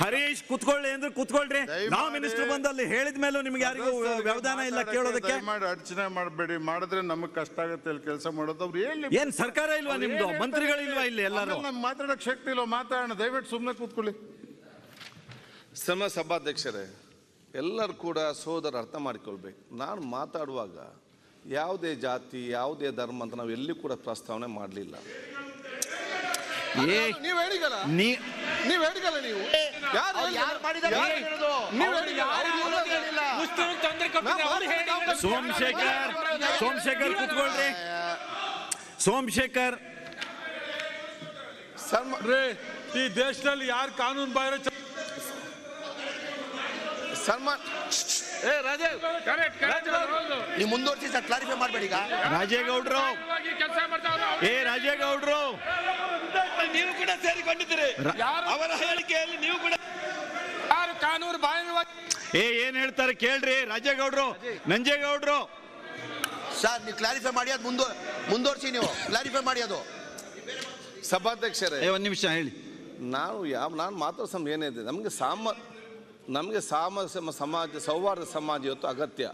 ಹರೀಶ್ ಕುತ್ಕೊಳ್ಳಿ ಅಂದ್ರೆ ಕುತ್ಕೊಳ್ರಿ. ಲಾ ಮಿನಿಸ್ಟರ್ ಬಂದಲ್ಲಿ ಹೇಳಿದ ಮೇಲೂ ನಿಮ್ಗೆ ಯಾರಿಗೂ ವ್ಯವಧಾನ ಇಲ್ಲ ಕೇಳೋದಕ್ಕೆ. ಅಡಚಣೆ ಮಾಡಬೇಡಿ, ಮಾಡಿದ್ರೆ ನಮಗ್ ಕಷ್ಟ ಆಗುತ್ತೆ ಇಲ್ಲಿ ಕೆಲಸ ಮಾಡೋದು. ಅವ್ರು ಏನ್ ಸರ್ಕಾರ ಇಲ್ವಾ ನಿಮ್ದು? ಮಂತ್ರಿಗಳಿಲ್ವಾ ಇಲ್ಲಿ? ಎಲ್ಲರೂ ಮಾತಾಡಕ್ ಶಕ್ತಿ ಇಲ್ವಾ? ಮಾತಾಡೋಣ, ದಯವಿಟ್ಟು ಸುಮ್ಮನೆ ಕೂತ್ಕೊಳ್ಳಿ. ಸಭಾಧ್ಯಕ್ಷರೇ, ಎಲ್ಲರೂ ಕೂಡ ಸೋದರ ಅರ್ಥ ಮಾಡಿಕೊಳ್ಬೇಕು. ನಾನು ಮಾತಾಡುವಾಗ ಯಾವುದೇ ಜಾತಿ ಯಾವುದೇ ಧರ್ಮ ಅಂತ ನಾವು ಎಲ್ಲಿ ಕೂಡ ಪ್ರಸ್ತಾವನೆ ಮಾಡಲಿಲ್ಲ. ಸೋಮಶೇಖರ್ ಕುತ್ಕೊಳ್ರಿ. ಸೋಮಶೇಖರ್, ಈ ದೇಶದಲ್ಲಿ ಯಾರು ಕಾನೂನು ಬಾಹಿರ ನೀವು ಮುಂದುವರಿಸಿ ಸರ್, ಕ್ಲಾರಿಫೈ ಮಾಡಬೇಡಿ. ಈಗ ರಾಜೇಗೌಡರು ನೀವು ಕೂಡ ಸೇರಿಕೊಂಡಿದ್ದೀರಿ. ಅವರ ಹೇಳಿಕೆಯಲ್ಲಿ ನೀವು ಕೂಡ ಯಾರು ಕಾನೂನು ಬಾಹಿರವಾಗಿ ಏನ್ ಹೇಳ್ತಾರೆ ಕೇಳ್ರಿ. ರಾಜೇಗೌಡರು, ನಂಜೇಗೌಡರು ಸರ್, ನೀವು ಕ್ಲಾರಿಫೈ ಮಾಡಿ, ಅದು ಮುಂದುವರಿಸಿ. ನೀವು ಕ್ಲಾರಿಫೈ ಮಾಡಿ. ಅದು ಸಭಾಧ್ಯಕ್ಷರೇ ಒಂದ್ ನಿಮಿಷ ಹೇಳಿ. ನಾನು ಮಾತಾಡೋ ಸಮಯ ಏನಿದೆ, ನಮಗೆ ಸಮಾಜ ಸೌಹಾರ್ದ ಸಮಾಜ ಇವತ್ತು ಅಗತ್ಯ.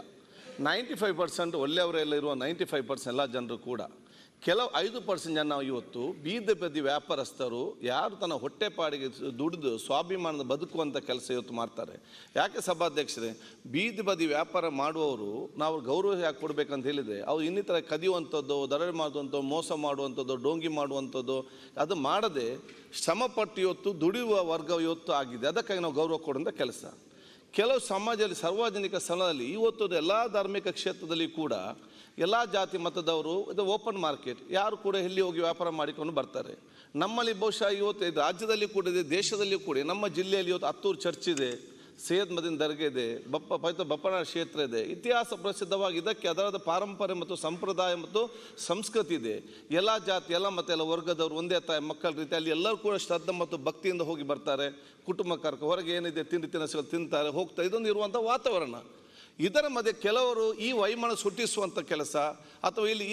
95% ಒಳ್ಳೆಯವರೆಲ್ಲ ಇರುವ 95% ಎಲ್ಲ ಜನರು ಕೂಡ, ಕೆಲವು 5% ಜನ ಇವತ್ತು ಬೀದಿ ಬದಿ ವ್ಯಾಪಾರಸ್ಥರು ಯಾರು ತನ್ನ ಹೊಟ್ಟೆಪಾಡಿಗೆ ದುಡಿದು ಸ್ವಾಭಿಮಾನದ ಬದುಕುವಂಥ ಕೆಲಸ ಇವತ್ತು ಮಾಡ್ತಾರೆ. ಯಾಕೆ ಸಭಾಧ್ಯಕ್ಷರೇ, ಬೀದಿ ಬದಿ ವ್ಯಾಪಾರ ಮಾಡುವವರು ನಾವು ಗೌರವ ಯಾಕೆ ಕೊಡಬೇಕಂತ ಹೇಳಿದರೆ, ಅವ್ರು ಇನ್ನಿತರ ಕದಿಯುವಂಥದ್ದು, ದರೋಡೆ ಮಾಡುವಂಥದ್ದು, ಮೋಸ ಮಾಡುವಂಥದ್ದು, ಡೋಂಗಿ ಮಾಡುವಂಥದ್ದು ಅದು ಮಾಡದೆ ಶ್ರಮಪಟ್ಟು ಇವತ್ತು ದುಡಿಯುವ ವರ್ಗ ಇವತ್ತು ಆಗಿದೆ. ಅದಕ್ಕಾಗಿ ನಾವು ಗೌರವ ಕೊಡುವಂಥ ಕೆಲಸ. ಕೆಲವು ಸಮಾಜದಲ್ಲಿ ಸಾರ್ವಜನಿಕ ಸ್ಥಳದಲ್ಲಿ ಇವತ್ತು ಎಲ್ಲ ಧಾರ್ಮಿಕ ಕ್ಷೇತ್ರದಲ್ಲಿ ಕೂಡ ಎಲ್ಲ ಜಾತಿ ಮತದವರು ಇದು ಓಪನ್ ಮಾರ್ಕೆಟ್, ಯಾರು ಕೂಡ ಎಲ್ಲಿ ಹೋಗಿ ವ್ಯಾಪಾರ ಮಾಡಿಕೊಂಡು ಬರ್ತಾರೆ. ನಮ್ಮಲ್ಲಿ ಬಹುಶಃ ಇವತ್ತು ರಾಜ್ಯದಲ್ಲಿ ಕೂಡ ಇದೆ, ದೇಶದಲ್ಲಿ ಕೂಡ. ನಮ್ಮ ಜಿಲ್ಲೆಯಲ್ಲಿ ಇವತ್ತು ಹತ್ತೂರು ಚರ್ಚ್ ಇದೆ, ಸೈಯದ್ ಮದೀನ್ ದರ್ಗಾ ಇದೆ, ಬಪ್ಪನ ಕ್ಷೇತ್ರ ಇದೆ. ಇತಿಹಾಸ ಪ್ರಸಿದ್ಧವಾಗಿ ಇದಕ್ಕೆ ಅದರದ ಪಾರಂಪರ್ಯ ಮತ್ತು ಸಂಪ್ರದಾಯ ಮತ್ತು ಸಂಸ್ಕೃತಿ ಇದೆ. ಎಲ್ಲ ಜಾತಿ ಎಲ್ಲ ಮತ್ತು ಎಲ್ಲ ವರ್ಗದವರು ಒಂದೇ ತಾಯಿ ಮಕ್ಕಳ ರೀತಿ ಅಲ್ಲಿ ಎಲ್ಲರೂ ಕೂಡ ಶ್ರದ್ಧೆ ಮತ್ತು ಭಕ್ತಿಯಿಂದ ಹೋಗಿ ಬರ್ತಾರೆ. ಕುಟುಂಬ ಕರ್ಕ ಹೊರಗೆ ಏನಿದೆ ತಿಂಡಿ ತಿನಿಸುಗಳು ತಿಂತಾರೆ, ಹೋಗ್ತಾರೆ. ಇದೊಂದು ಇರುವಂಥ ವಾತಾವರಣ. ಇದರ ಮಧ್ಯೆ ಕೆಲವರು ಈ ವೈಮನ ಸುಟ್ಟಿಸುವಂಥ ಕೆಲಸ ಅಥವಾ ಇಲ್ಲಿ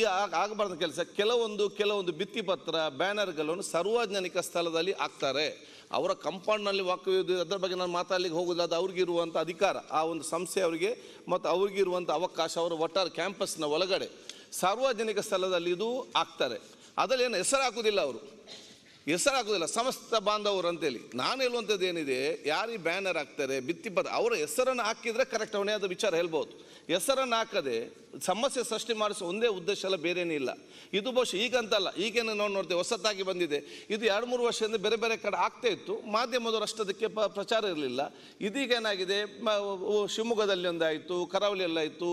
ಆಗಬಾರ್ದ ಕೆಲಸ, ಕೆಲವೊಂದು ಭಿತ್ತಿಪತ್ರ ಬ್ಯಾನರ್ಗಳನ್ನು ಸಾರ್ವಜನಿಕ ಸ್ಥಳದಲ್ಲಿ ಹಾಕ್ತಾರೆ. ಅವರ ಕಂಪೌಂಡ್ನಲ್ಲಿ ವಾಕ್ಯುವುದು, ಅದರ ಬಗ್ಗೆ ನಾನು ಮಾತಾಡಲಿಕ್ಕೆ ಹೋಗೋದಿಲ್ಲ. ಅದು ಅವ್ರಿಗಿರುವಂಥ ಅಧಿಕಾರ, ಆ ಒಂದು ಸಂಸ್ಥೆ ಅವರಿಗೆ ಮತ್ತು ಅವ್ರಿಗಿರುವಂಥ ಅವಕಾಶ. ಅವರ ಒಟ್ಟಾರೆ ಕ್ಯಾಂಪಸ್ನ ಒಳಗಡೆ ಸಾರ್ವಜನಿಕ ಸ್ಥಳದಲ್ಲಿ ಇದು ಹಾಕ್ತಾರೆ. ಅದರಲ್ಲಿ ಏನು ಹೆಸರು ಹಾಕೋದಿಲ್ಲ, ಸಮಸ್ತ ಬಾಂಧವರು ಅಂತೇಳಿ. ನಾನು ಹೇಳುವಂಥದ್ದು ಏನಿದೆ, ಯಾರು ಬ್ಯಾನರ್ ಹಾಕ್ತಾರೆ ಭಿತ್ತಿಪತ್ರ ಅವರ ಹೆಸರನ್ನು ಹಾಕಿದರೆ ಕರೆಕ್ಟ್, ಅವನೇ ಅದು ವಿಚಾರ ಹೇಳ್ಬೋದು. ಹೆಸರನ್ನು ಹಾಕದೆ ಸಮಸ್ಯೆ ಸೃಷ್ಟಿ ಮಾಡಿಸೋ ಒಂದೇ ಉದ್ದೇಶ ಅಲ್ಲ, ಬೇರೇನೇ ಇಲ್ಲ. ಇದು ಬಹುಶಃ ಈಗಂತಲ್ಲ, ಈಗೇನು ನಾವು ನೋಡ್ತೇವೆ ಹೊಸತಾಗಿ ಬಂದಿದೆ. ಇದು 2-3 ವರ್ಷದಿಂದ ಬೇರೆ ಬೇರೆ ಕಡೆ ಆಗ್ತಾ ಇತ್ತು, ಮಾಧ್ಯಮದವರು ಅಷ್ಟದಕ್ಕೆ ಪ್ರಚಾರ ಇರಲಿಲ್ಲ. ಇದೀಗ ಏನಾಗಿದೆ, ಶಿವಮೊಗ್ಗದಲ್ಲಿ ಒಂದಾಯಿತು, ಕರಾವಳಿಯಲ್ಲಾಯಿತು,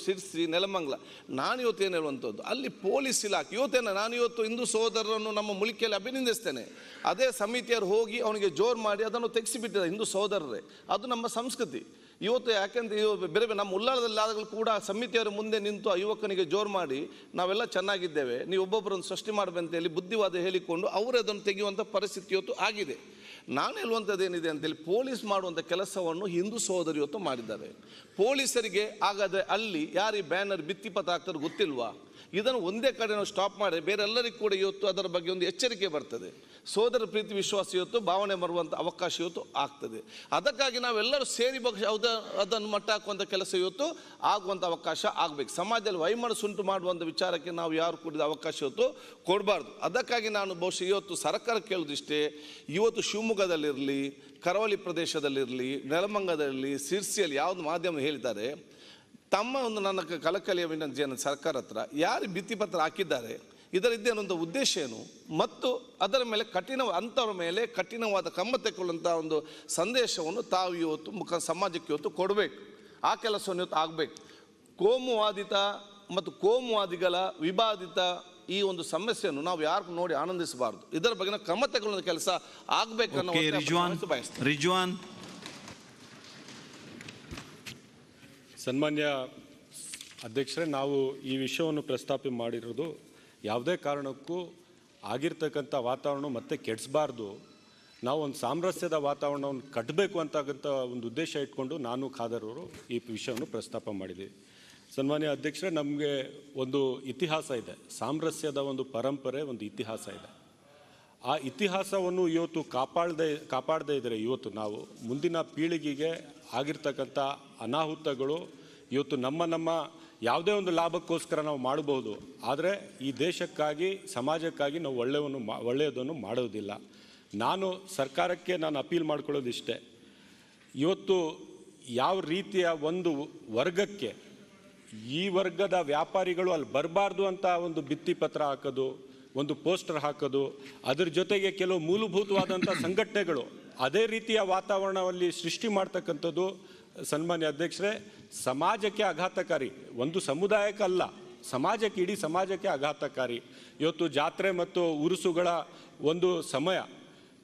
ಶಿರ್ಸಿ, ನೆಲಮಂಗಲ. ನಾನು ಇವತ್ತು ಏನು ಹೇಳುವಂಥದ್ದು, ಅಲ್ಲಿ ಪೊಲೀಸ್ ಇಲಾಖೆ ಇವತ್ತೇನ, ನಾನು ಇವತ್ತು ಹಿಂದೂ ಸಹೋದರರನ್ನು ನಮ್ಮ ಮುಳಿಕೆಯಲ್ಲಿ ಅಭಿನಂದಿಸ್ತೇನೆ. ಅದೇ ಸಮಿತಿಯವರು ಹೋಗಿ ಅವನಿಗೆ ಜೋರು ಮಾಡಿ ಅದನ್ನು ತೆಗೆಸಿಬಿಟ್ಟಿದ್ದಾರೆ ಹಿಂದೂ ಸಹೋದರರೇ. ಅದು ನಮ್ಮ ಸಂಸ್ಕೃತಿ ಇವತ್ತು. ಯಾಕೆಂದ್ರೆ ಬೇರೆ ನಮ್ಮ ಉಲ್ಲಾಳದಲ್ಲಿ ಕೂಡ ಸಮಿತಿಯವರು ಮುಂದೆ ನಿಂತು ಆ ಯುವಕನಿಗೆ ಜೋರು ಮಾಡಿ ನಾವೆಲ್ಲ ಚೆನ್ನಾಗಿದ್ದೇವೆ, ನೀವು ಒಬ್ಬೊಬ್ಬರನ್ನು ಸೃಷ್ಟಿ ಮಾಡಬೇಕಂತ ಹೇಳಿ ಬುದ್ಧಿವಾದ ಹೇಳಿಕೊಂಡು ಅವರೇ ಅದನ್ನು ತೆಗೆಯುವಂಥ ಪರಿಸ್ಥಿತಿ ಇವತ್ತು ಆಗಿದೆ. ನಾನು ಹೇಳುವಂಥದ್ದು ಏನಿದೆ ಅಂತೇಳಿ, ಪೊಲೀಸ್ ಮಾಡುವಂಥ ಕೆಲಸವನ್ನು ಹಿಂದೂ ಸಹೋದರಿ ಇವತ್ತು ಮಾಡಿದ್ದಾರೆ. ಪೊಲೀಸರಿಗೆ ಹಾಗಾದರೆ ಅಲ್ಲಿ ಯಾರು ಈ ಬ್ಯಾನರ್ ಭಿತ್ತಿಪತ್ರ ಹಾಕ್ತಾರೆ ಗೊತ್ತಿಲ್ವಾ? ಇದನ್ನು ಒಂದೇ ಕಡೆ ನಾವು ಸ್ಟಾಪ್ ಮಾಡಿ ಬೇರೆಲ್ಲರಿಗೂ ಕೂಡ ಇವತ್ತು ಅದರ ಬಗ್ಗೆ ಒಂದು ಎಚ್ಚರಿಕೆ ಬರ್ತದೆ. ಸೋದರ ಪ್ರೀತಿ ವಿಶ್ವಾಸ ಇವತ್ತು ಭಾವನೆ ಬರುವಂಥ ಅವಕಾಶ ಇವತ್ತು ಆಗ್ತದೆ. ಅದಕ್ಕಾಗಿ ನಾವೆಲ್ಲರೂ ಸೇರಿ ಅದನ್ನು ಮಟ್ಟ ಹಾಕುವಂಥ ಕೆಲಸ ಇವತ್ತು ಆಗುವಂಥ ಅವಕಾಶ ಆಗಬೇಕು. ಸಮಾಜದಲ್ಲಿ ವೈಮನಸ್ಸುಂಟು ಮಾಡುವಂಥ ವಿಚಾರಕ್ಕೆ ನಾವು ಯಾರು ಕೂಡ ಅವಕಾಶ ಇವತ್ತು ಕೊಡಬಾರ್ದು. ಅದಕ್ಕಾಗಿ ನಾನು ಬಹುಶಃ ಇವತ್ತು ಸರ್ಕಾರ ಕೇಳೋದಿಷ್ಟೇ, ಇವತ್ತು ಶಿವಮೊಗ್ಗದಲ್ಲಿರಲಿ, ಕರಾವಳಿ ಪ್ರದೇಶದಲ್ಲಿರಲಿ, ನೆಲಮಂಗಲದಲ್ಲಿ, ಸಿರ್ಸಿಯಲ್ಲಿ ಯಾವುದು ಮಾಧ್ಯಮ ಹೇಳ್ತಾರೆ, ತಮ್ಮ ಒಂದು ನನ್ನ ಕಳಕಳಿಯ ವಿನಂತಿಯನ್ನು ಸರ್ಕಾರ ಹತ್ರ, ಯಾರು ಭಿತ್ತಿಪತ್ರ ಹಾಕಿದ್ದಾರೆ ಇದರಿದ್ದೇನೊಂದು ಉದ್ದೇಶ ಏನು ಮತ್ತು ಅದರ ಮೇಲೆ ಅಂಥವ್ರ ಮೇಲೆ ಕಠಿಣವಾದ ಕ್ರಮ ತೆಗೊಳ್ಳುವಂಥ ಒಂದು ಸಂದೇಶವನ್ನು ತಾವು ಇವತ್ತು ಸಮಾಜಕ್ಕೆ ಇವತ್ತು ಕೊಡಬೇಕು. ಆ ಕೆಲಸವನ್ನು ಇವತ್ತು ಆಗಬೇಕು. ಕೋಮುವಾದಿತ ಮತ್ತು ಕೋಮುವಾದಿಗಳ ವಿವಾದಿತ ಈ ಒಂದು ಸಮಸ್ಯೆಯನ್ನು ನಾವು ಯಾರು ನೋಡಿ ಆನಂದಿಸಬಾರದು. ಇದರ ಬಗ್ಗೆ ಕ್ರಮ ತೆಗೊಳ್ಳುವ ಕೆಲಸ ಆಗಬೇಕನ್ನೋ ರಿಜ್ವಾನ್. ಸನ್ಮಾನ್ಯ ಅಧ್ಯಕ್ಷರೇ, ನಾವು ಈ ವಿಷಯವನ್ನು ಪ್ರಸ್ತಾಪ ಮಾಡಿರೋದು ಯಾವುದೇ ಕಾರಣಕ್ಕೂ ಆಗಿರ್ತಕ್ಕಂಥ ವಾತಾವರಣ ಮತ್ತೆ ಕೆಡಿಸಬಾರ್ದು. ನಾವು ಒಂದು ಸಾಮರಸ್ಯದ ವಾತಾವರಣವನ್ನು ಕಟ್ಟಬೇಕು ಅಂತಕ್ಕಂಥ ಒಂದು ಉದ್ದೇಶ ಇಟ್ಕೊಂಡು ನಾನು ಖಾದರ್ ಅವರು ಈ ವಿಷಯವನ್ನು ಪ್ರಸ್ತಾಪ ಮಾಡಿದ್ದೀವಿ. ಸನ್ಮಾನ್ಯ ಅಧ್ಯಕ್ಷರೇ, ನಮಗೆ ಒಂದು ಇತಿಹಾಸ ಇದೆ, ಸಾಮರಸ್ಯದ ಒಂದು ಪರಂಪರೆ, ಒಂದು ಇತಿಹಾಸ ಇದೆ. ಆ ಇತಿಹಾಸವನ್ನು ಇವತ್ತು ಕಾಪಾಡದೇ ಇದ್ದರೆ ಇವತ್ತು ನಾವು ಮುಂದಿನ ಪೀಳಿಗೆಗೆ ಆಗಿರ್ತಕ್ಕಂಥ ಅನಾಹುತಗಳು ಇವತ್ತು ನಮ್ಮ ಯಾವುದೇ ಒಂದು ಲಾಭಕ್ಕೋಸ್ಕರ ನಾವು ಮಾಡಬಹುದು, ಆದರೆ ಈ ದೇಶಕ್ಕಾಗಿ ಸಮಾಜಕ್ಕಾಗಿ ನಾವು ಒಳ್ಳೆಯದನ್ನು ಮಾಡೋದಿಲ್ಲ. ಸರ್ಕಾರಕ್ಕೆ ನಾನು ಅಪೀಲ್ ಮಾಡ್ಕೊಳ್ಳೋದಿಷ್ಟೇ, ಇವತ್ತು ಯಾವ ರೀತಿಯ ಒಂದು ವರ್ಗಕ್ಕೆ ಈ ವರ್ಗದ ವ್ಯಾಪಾರಿಗಳು ಅಲ್ಲಿ ಬರಬಾರ್ದು ಅಂತ ಒಂದು ಭಿತ್ತಿಪತ್ರ ಹಾಕೋದು, ಒಂದು ಪೋಸ್ಟರ್ ಹಾಕೋದು, ಅದರ ಜೊತೆಗೆ ಕೆಲವು ಮೂಲಭೂತವಾದಂಥ ಸಂಘಟನೆಗಳು ಅದೇ ರೀತಿಯ ವಾತಾವರಣದಲ್ಲಿ ಸೃಷ್ಟಿ ಮಾಡ್ತಕ್ಕಂಥದ್ದು ಸನ್ಮಾನ್ಯ ಅಧ್ಯಕ್ಷರೇ ಸಮಾಜಕ್ಕೆ ಆಘಾತಕಾರಿ. ಒಂದು ಸಮುದಾಯಕ್ಕಲ್ಲ, ಸಮಾಜಕ್ಕೆ, ಇಡೀ ಸಮಾಜಕ್ಕೆ ಆಘಾತಕಾರಿ. ಇವತ್ತು ಜಾತ್ರೆ ಮತ್ತು ಉರುಸುಗಳ ಒಂದು ಸಮಯ.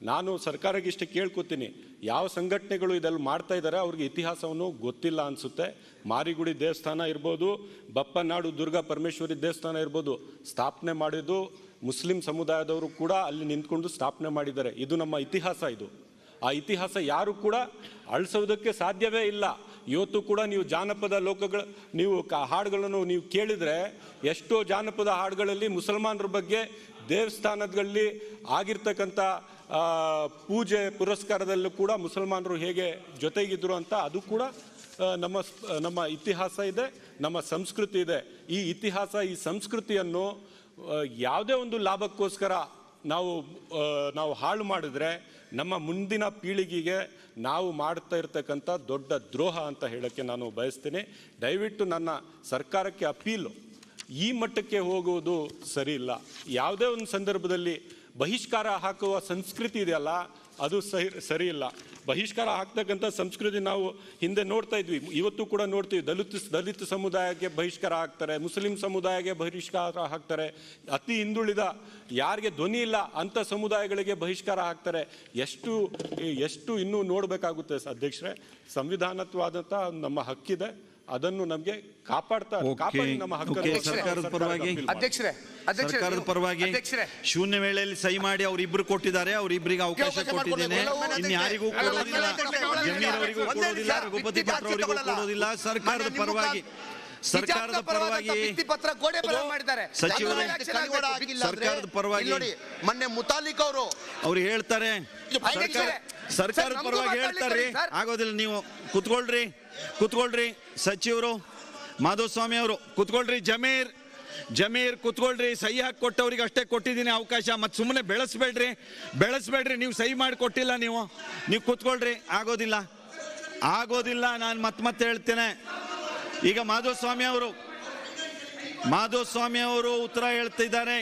ನಾನು ಸರ್ಕಾರಕ್ಕೆ ಇಷ್ಟು ಕೇಳ್ಕೊತೀನಿ, ಯಾವ ಸಂಘಟನೆಗಳು ಇದೆಲ್ಲ ಮಾಡ್ತಾ ಇದ್ದಾರೆ ಅವ್ರಿಗೆ ಇತಿಹಾಸವನ್ನು ಗೊತ್ತಿಲ್ಲ ಅನಿಸುತ್ತೆ. ಮಾರಿಗುಡಿ ದೇವಸ್ಥಾನ ಇರ್ಬೋದು, ಬಪ್ಪನಾಡು ದುರ್ಗಾ ಪರಮೇಶ್ವರಿ ದೇವಸ್ಥಾನ ಇರ್ಬೋದು, ಸ್ಥಾಪನೆ ಮಾಡಿದ್ದು ಮುಸ್ಲಿಂ ಸಮುದಾಯದವರು ಕೂಡ ಅಲ್ಲಿ ನಿಂತ್ಕೊಂಡು ಸ್ಥಾಪನೆ ಮಾಡಿದ್ದಾರೆ. ಇದು ನಮ್ಮ ಇತಿಹಾಸ. ಆ ಇತಿಹಾಸ ಯಾರು ಕೂಡ ಅಳಿಸೋದಕ್ಕೆ ಸಾಧ್ಯವೇ ಇಲ್ಲ. ಇವತ್ತು ಕೂಡ ನೀವು ಜಾನಪದ ನೀವು ಹಾಡುಗಳನ್ನು ನೀವು ಕೇಳಿದರೆ ಎಷ್ಟೋ ಜಾನಪದ ಹಾಡುಗಳಲ್ಲಿ ಮುಸಲ್ಮಾನರ ಬಗ್ಗೆ ದೇವಸ್ಥಾನಗಳಲ್ಲಿ ಆಗಿರ್ತಕ್ಕಂಥ ಪೂಜೆ ಪುರಸ್ಕಾರದಲ್ಲೂ ಕೂಡ ಮುಸಲ್ಮಾನರು ಹೇಗೆ ಜೊತೆಗಿದ್ರು ಅಂತ ಅದು ಕೂಡ ನಮ್ಮ ಇತಿಹಾಸ ಇದೆ, ನಮ್ಮ ಸಂಸ್ಕೃತಿ ಇದೆ. ಈ ಇತಿಹಾಸ, ಈ ಸಂಸ್ಕೃತಿಯನ್ನು ಯಾವುದೇ ಒಂದು ಲಾಭಕ್ಕೋಸ್ಕರ ನಾವು ಹಾಳು ಮಾಡಿದ್ರೆ ನಮ್ಮ ಮುಂದಿನ ಪೀಳಿಗೆಗೆ ನಾವು ಮಾಡ್ತಾ ಇರ್ತಕ್ಕಂಥ ದೊಡ್ಡ ದ್ರೋಹ ಅಂತ ಹೇಳೋಕ್ಕೆ ನಾನು ಬಯಸ್ತೀನಿ. ದಯವಿಟ್ಟು ನನ್ನ ಸರ್ಕಾರಕ್ಕೆ ಅಪೀಲು, ಈ ಮಟ್ಟಕ್ಕೆ ಹೋಗುವುದು ಸರಿ ಇಲ್ಲ. ಯಾವುದೇ ಒಂದು ಸಂದರ್ಭದಲ್ಲಿ ಬಹಿಷ್ಕಾರ ಹಾಕುವ ಸಂಸ್ಕೃತಿ ಇದೆಯಲ್ಲ, ಅದು ಸರಿ ಇಲ್ಲ. ಬಹಿಷ್ಕಾರ ಹಾಕ್ತಕ್ಕಂಥ ಸಂಸ್ಕೃತಿ ನಾವು ಹಿಂದೆ ನೋಡ್ತಾ ಇದ್ವಿ, ಇವತ್ತು ಕೂಡ ನೋಡ್ತೀವಿ. ದಲಿತ ಸಮುದಾಯಕ್ಕೆ ಬಹಿಷ್ಕಾರ ಹಾಕ್ತಾರೆ, ಮುಸ್ಲಿಂ ಸಮುದಾಯಕ್ಕೆ ಬಹಿಷ್ಕಾರ ಹಾಕ್ತಾರೆ, ಅತಿ ಹಿಂದುಳಿದ ಯಾರಿಗೆ ಧ್ವನಿ ಇಲ್ಲ ಅಂಥ ಸಮುದಾಯಗಳಿಗೆ ಬಹಿಷ್ಕಾರ ಹಾಕ್ತಾರೆ. ಎಷ್ಟು ಇನ್ನೂ ನೋಡಬೇಕಾಗುತ್ತೆ ಅಧ್ಯಕ್ಷರೇ. ಸಂವಿಧಾನತ್ವಾದಂಥ ನಮ್ಮ ಹಕ್ಕಿದೆ, ಅದನ್ನು ನಮಗೆ ಕಾಪಾಡಿ ನಮ್ಮ ಹಕ್ಕನ್ನು ಸರ್ಕಾರದ ಪರವಾಗಿ ಶೂನ್ಯ ವೇಳೆಯಲ್ಲಿ ಸಹಿ ಮಾಡಿ ಅವರಿಬ್ರು ಕೊಟ್ಟಿದ್ದಾರೆ, ಅವರಿಬ್ಬರಿಗೆ ಅವಕಾಶ ಕೊಟ್ಟಿದ್ದೇನೆ. ಇನ್ಯಾರಿಗೂ ಕೊಡೋದಿಲ್ಲ, ಜಮೀರ್ ಅವರಿಗೂ ಕೊಡೋದಿಲ್ಲ, ರಘುಪತಿ ಭಟ್ ಅವರಿಗೂ ಕೊಡೋದಿಲ್ಲ. ಸರ್ಕಾರದ ಪರವಾಗಿ ಸಚಿವರ ಸರ್ಕಾರದ ಪರವಾಗಿ ಮೊನ್ನೆ ಮುತಾಲಿಕ್ ಅವರು ಹೇಳ್ತಾರೆ, ಸರ್ಕಾರದ ಪರವಾಗಿ ಹೇಳ್ತಾರೆ. ಆಗೋದಿಲ್ಲ, ನೀವು ಕುತ್ಕೊಳ್ರಿ. ಸಚಿವರು ಮಾಧುಸ್ವಾಮಿ ಅವರು ಕುತ್ಕೊಳ್ರಿ. ಜಮೀರ್ ಕುತ್ಕೊಳ್ರಿ. ಸಹಿ ಹಾಕಿ ಕೊಟ್ಟವ್ರಿಗೆ ಅಷ್ಟೇ ಕೊಟ್ಟಿದ್ದೀನಿ ಅವಕಾಶ. ಮತ್ತೆ ಸುಮ್ಮನೆ ಬೆಳೆಸ್ಬೇಡ್ರಿ. ನೀವು ಸಹಿ ಮಾಡಿ ಕೊಟ್ಟಿಲ್ಲ, ನೀವು ಕುತ್ಕೊಳ್ರಿ. ಆಗೋದಿಲ್ಲ. ನಾನು ಮತ್ತೆ ಹೇಳ್ತೇನೆ. ಈಗ ಮಾಧುಸ್ವಾಮಿ ಅವರು ಉತ್ತರ ಹೇಳ್ತಿದ್ದಾರೆ.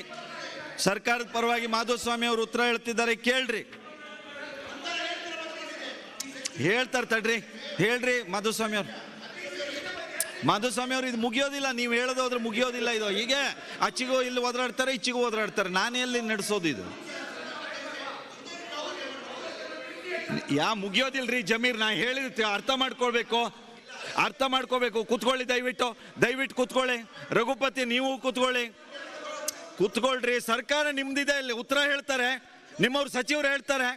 ಸರ್ಕಾರದ ಪರವಾಗಿ ಮಾಧುಸ್ವಾಮಿ ಅವರು ಉತ್ತರ ಹೇಳ್ತಿದ್ದಾರೆ, ಕೇಳ್ರಿ. ಹೇಳ್ತಾರೆ, ತಡ್ರಿ. ಹೇಳ್ರಿ ಮಾಧುಸ್ವಾಮಿ ಅವರು. ಇದು ಮುಗಿಯೋದಿಲ್ಲ, ನೀವು ಹೇಳೋದಾದ್ರೆ ಮುಗಿಯೋದಿಲ್ಲ. ಇದು ಹೀಗೆ ಅಚ್ಚಿಗೂ ಇಲ್ಲಿ ಒದರಾಡ್ತಾರೆ, ಇಚ್ಚಿಗೂ ಒದರಾಡ್ತಾರೆ. ನಾನೇ ಎಲ್ಲಿ ನಡೆಸೋದು ಇದು? ಮುಗಿಯೋದಿಲ್ರಿ ಜಮೀರ್. ನಾ ಹೇಳಿದ ಅರ್ಥ ಮಾಡ್ಕೋಬೇಕು. ಕುತ್ಕೊಳ್ಳಿ, ದಯವಿಟ್ಟು ಕುತ್ಕೊಳ್ಳಿ. ರಘುಪತಿ, ನೀವು ಕುತ್ಕೊಳ್ರಿ. ಸರ್ಕಾರ ನಿಮ್ದಿದೆ, ಇಲ್ಲಿ ಉತ್ತರ ಹೇಳ್ತಾರೆ, ನಿಮ್ಮವ್ರ ಸಚಿವರು ಹೇಳ್ತಾರೆ.